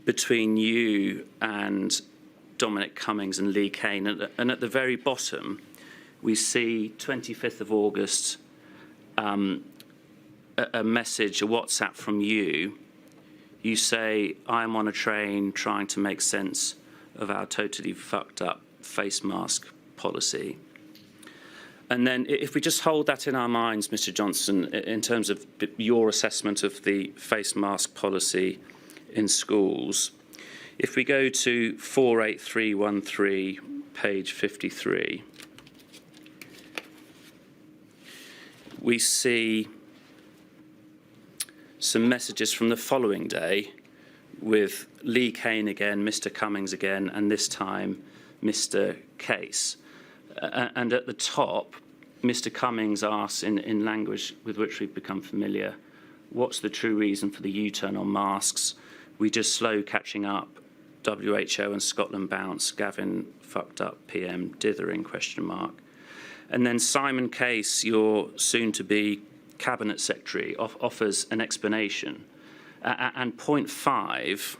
between you and Dominic Cummings and Lee Kane. And at the very bottom, we see 25th of August, a message, a WhatsApp from you. You say, I'm on a train trying to make sense of our totally fucked up face mask policy. And then if we just hold that in our minds, Mr. Johnson, in terms of your assessment of the face mask policy in schools, if we go to 48313, page 53, we see some messages from the following day with Lee Kane again, Mr. Cummings again, and this time Mr. Case. And at the top, Mr. Cummings asks, in language with which we've become familiar, what's the true reason for the U-turn on masks? We just slow catching up. WHO and Scotland bounce. Gavin fucked up. PM dithering ? And then Simon Case, your soon-to-be Cabinet Secretary, offers an explanation. And point 5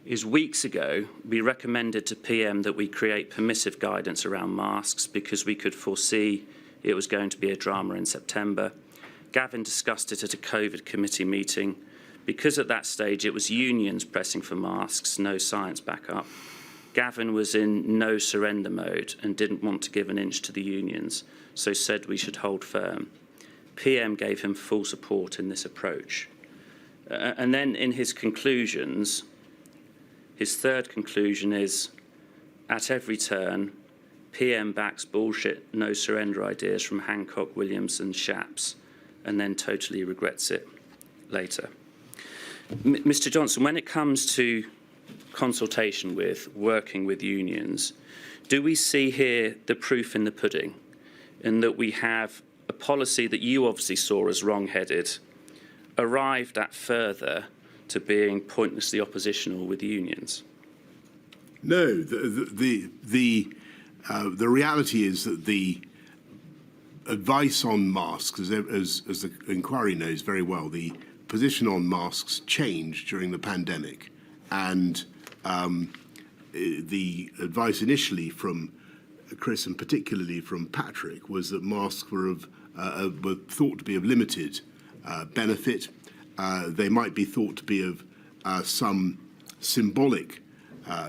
is weeks ago, we recommended to PM that we create permissive guidance around masks because we could foresee it was going to be a drama in September. Gavin discussed it at a COVID committee meeting. Because at that stage it was unions pressing for masks, no science backup, Gavin was in no surrender mode and didn't want to give an inch to the unions, so said we should hold firm. PM gave him full support in this approach. And then in his conclusions, his third conclusion is, at every turn, PM backs bullshit, no surrender ideas from Hancock, Williams and Shapps, and then totally regrets it later. Mr. Johnson, when it comes to consultation with, working with unions, do we see here the proof in the pudding, in that we have a policy that you obviously saw as wrong-headed, arrived at further to being pointlessly oppositional with unions? No, the reality is that the advice on masks, as the inquiry knows very well, the position on masks changed during the pandemic, and the advice initially from Chris and particularly from Patrick was that masks were thought to be of limited benefit. They might be thought to be of some symbolic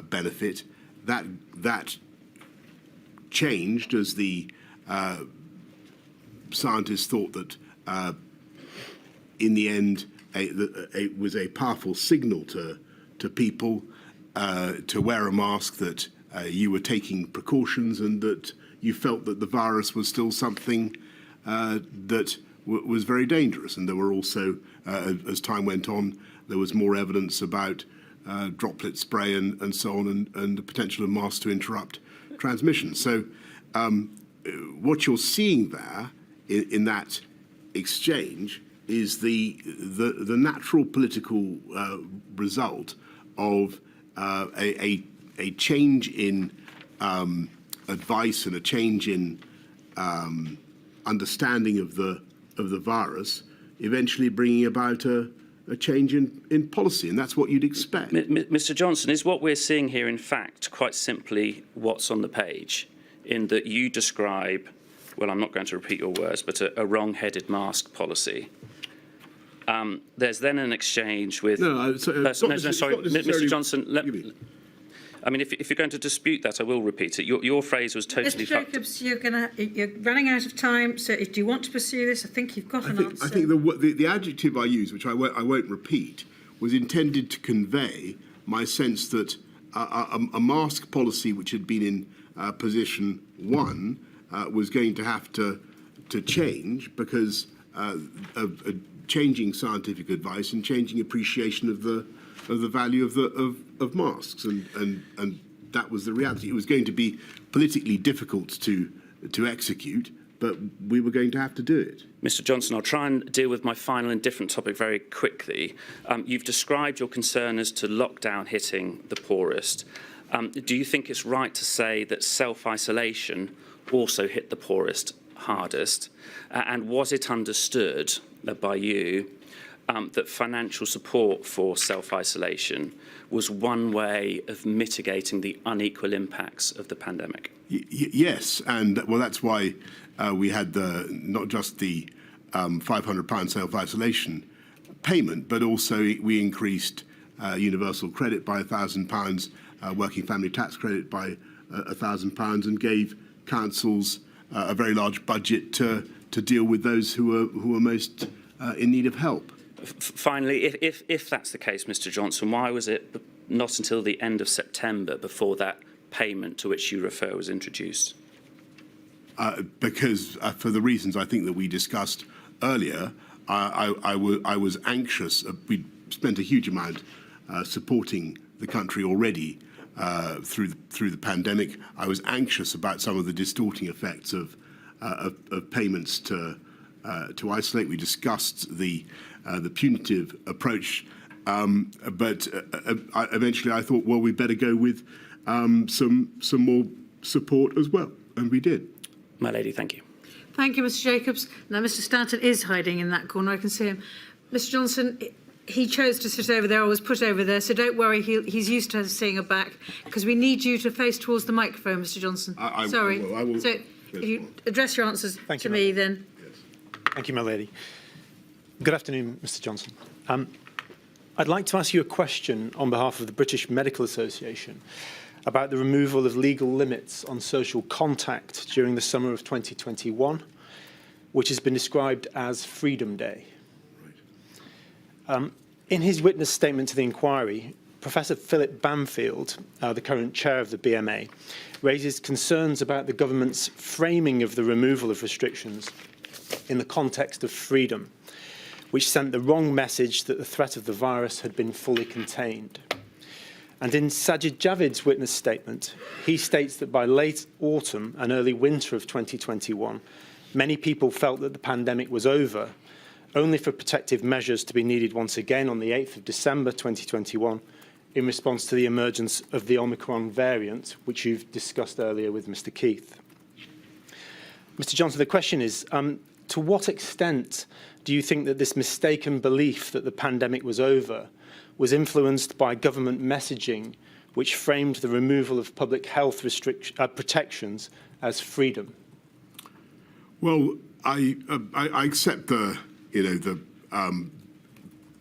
benefit. That changed as the scientists thought that in the end it was a powerful signal to people to wear a mask, that you were taking precautions and that you felt that the virus was still something that was very dangerous. And there were also, as time went on, there was more evidence about droplet spray and so on, and the potential of masks to interrupt transmission. So what you're seeing there in that exchange is the natural political result of a change in advice and a change in understanding of the virus, eventually bringing about a change in policy, and that's what you'd expect. Mr. Johnson, is what we're seeing here, in fact, quite simply what's on the page, in that you describe, well, I'm not going to repeat your words, but a wrong-headed mask policy. There's then an exchange with... Mr. Johnson, I mean, if you're going to dispute that, I will repeat it. Your phrase was totally... Mr. Jacobs, you're running out of time, so do you want to pursue this? I think you've got an answer. I think the adjective I used, which I won't repeat, was intended to convey my sense that a mask policy which had been in position one was going to have to change because of changing scientific advice and changing appreciation of the value of masks, and that was the reality. It was going to be politically difficult to execute, but we were going to have to do it. Mr. Johnson, I'll try and deal with my final and different topic very quickly. You've described your concern as to lockdown hitting the poorest. Do you think it's right to say that self-isolation also hit the poorest hardest? And was it understood by you that financial support for self-isolation was one way of mitigating the unequal impacts of the pandemic? Yes, and well, that's why we had not just the £500 self-isolation payment, but also we increased universal credit by £1,000, working family tax credit by £1,000, and gave councils a very large budget to deal with those who are most in need of help. Finally, if that's the case, Mr. Johnson, why was it not until the end of September before that payment to which you refer was introduced? Because for the reasons I think that we discussed earlier, I was anxious. We'd spent a huge amount supporting the country already through the pandemic. I was anxious about some of the distorting effects of payments to isolate. We discussed the punitive approach, but eventually I thought, well, we better go with some more support as well, and we did. My lady, thank you. Thank you, Mr. Jacobs. Now, Mr. Stanton is hiding in that corner. I can see him. Mr. Johnson, he chose to sit over there, or was put over there, so don't worry, he's used to seeing a back, because we need you to face towards the microphone, Mr. Johnson. Sorry. I will. So if you address your answers to me, then. Thank you, my lady. Good afternoon, Mr. Johnson. I'd like to ask you a question on behalf of the British Medical Association about the removal of legal limits on social contact during the summer of 2021, which has been described as Freedom Day. In his witness statement to the inquiry, Professor Philip Bamfield, the current chair of the BMA, raises concerns about the government's framing of the removal of restrictions in the context of freedom, which sent the wrong message that the threat of the virus had been fully contained. And in Sajid Javid's witness statement, he states that by late autumn and early winter of 2021, many people felt that the pandemic was over, only for protective measures to be needed once again on the 8th of December 2021 in response to the emergence of the Omicron variant, which you've discussed earlier with Mr. Keith. Mr. Johnson, the question is, to what extent do you think that this mistaken belief that the pandemic was over was influenced by government messaging which framed the removal of public health protections as freedom? Well, I accept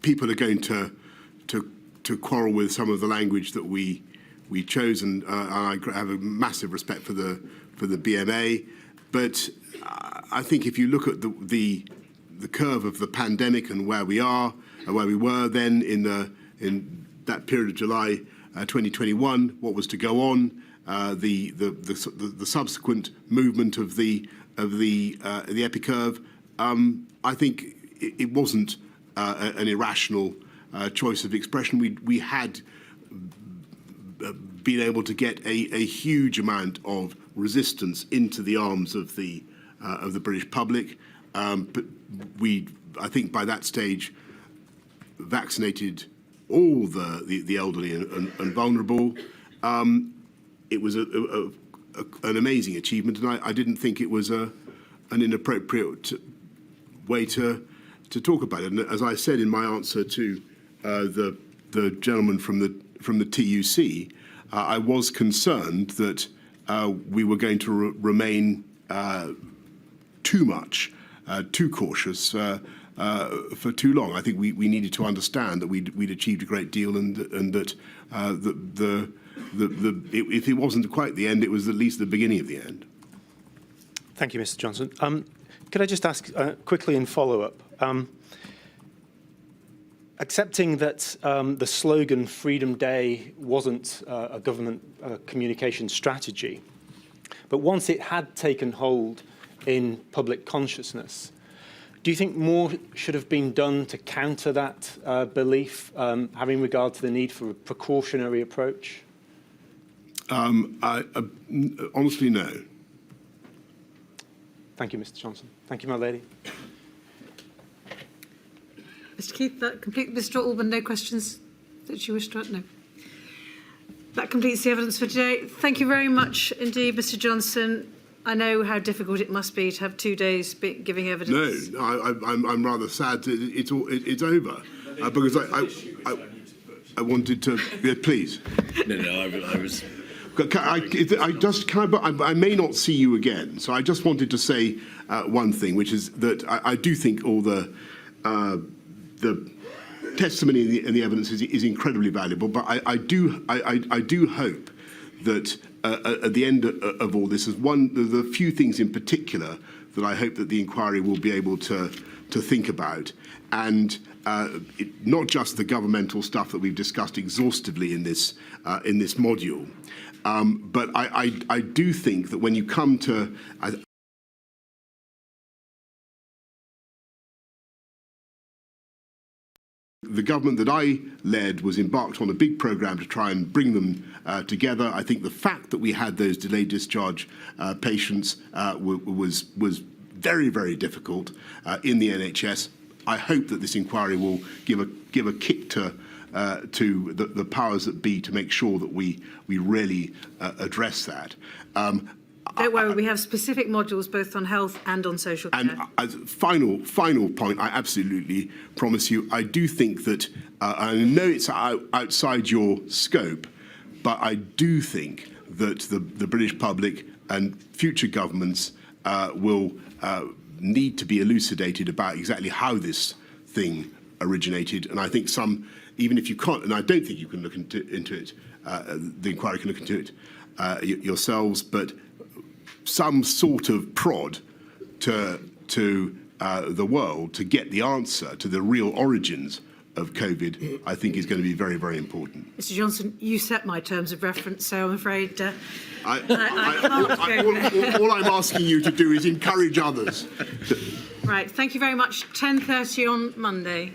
people are going to quarrel with some of the language that we chose, and I have a massive respect for the BMA. But I think if you look at the curve of the pandemic and where we are and where we were then in that period of July 2021, what was to go on, the subsequent movement of the epicurve, I think it wasn't an irrational choice of expression. We had been able to get a huge amount of resistance into the arms of the British public, but I think by that stage, vaccinated all the elderly and vulnerable. It was an amazing achievement, and I didn't think it was an inappropriate way to talk about it. And as I said in my answer to the gentleman from the TUC, I was concerned that we were going to remain too cautious for too long. I think we needed to understand that we'd achieved a great deal, and that if it wasn't quite the end, it was at least the beginning of the end. Thank you, Mr. Johnson. Could I just ask quickly in follow-up? Accepting that the slogan Freedom Day wasn't a government communication strategy, but once it had taken hold in public consciousness, do you think more should have been done to counter that belief, having regard to the need for a precautionary approach? Honestly, no. Thank you, Mr. Johnson. Thank you, my lady. Mr. Keith, that complete. Mr. Alban, no questions that you wish to add? No. That completes the evidence for today. Thank you very much indeed, Mr. Johnson. I know how difficult it must be to have 2 days giving evidence. No, I'm rather sad that it's over, because I wanted to. Yeah, please. No, I was. I may not see you again, so I just wanted to say one thing, which is that I do think all the testimony and the evidence is incredibly valuable, but I do hope that at the end of all this, is one of the few things in particular that I hope that the inquiry will be able to think about, and not just the governmental stuff that we've discussed exhaustively in this module, but I do think that when you come to the government that I led was embarked on a big programme to try and bring them together. I think the fact that we had those delayed discharge patients was very, very difficult in the NHS. I hope that this inquiry will give a kick to the powers that be to make sure that we really address that. Don't worry, we have specific modules both on health and on social care. And as final point, I absolutely promise you, I do think that, I know it's outside your scope, but I do think that the British public and future governments will need to be elucidated about exactly how this thing originated. And I think even if you can't, and I don't think you can look into it, the inquiry can look into it yourselves, but some sort of prod to the world to get the answer to the real origins of COVID, I think is going to be very, very important. Mr Johnson, you set my terms of reference, so I'm afraid all I'm asking you to do is encourage others. Right, thank you very much. 10:30 on Monday.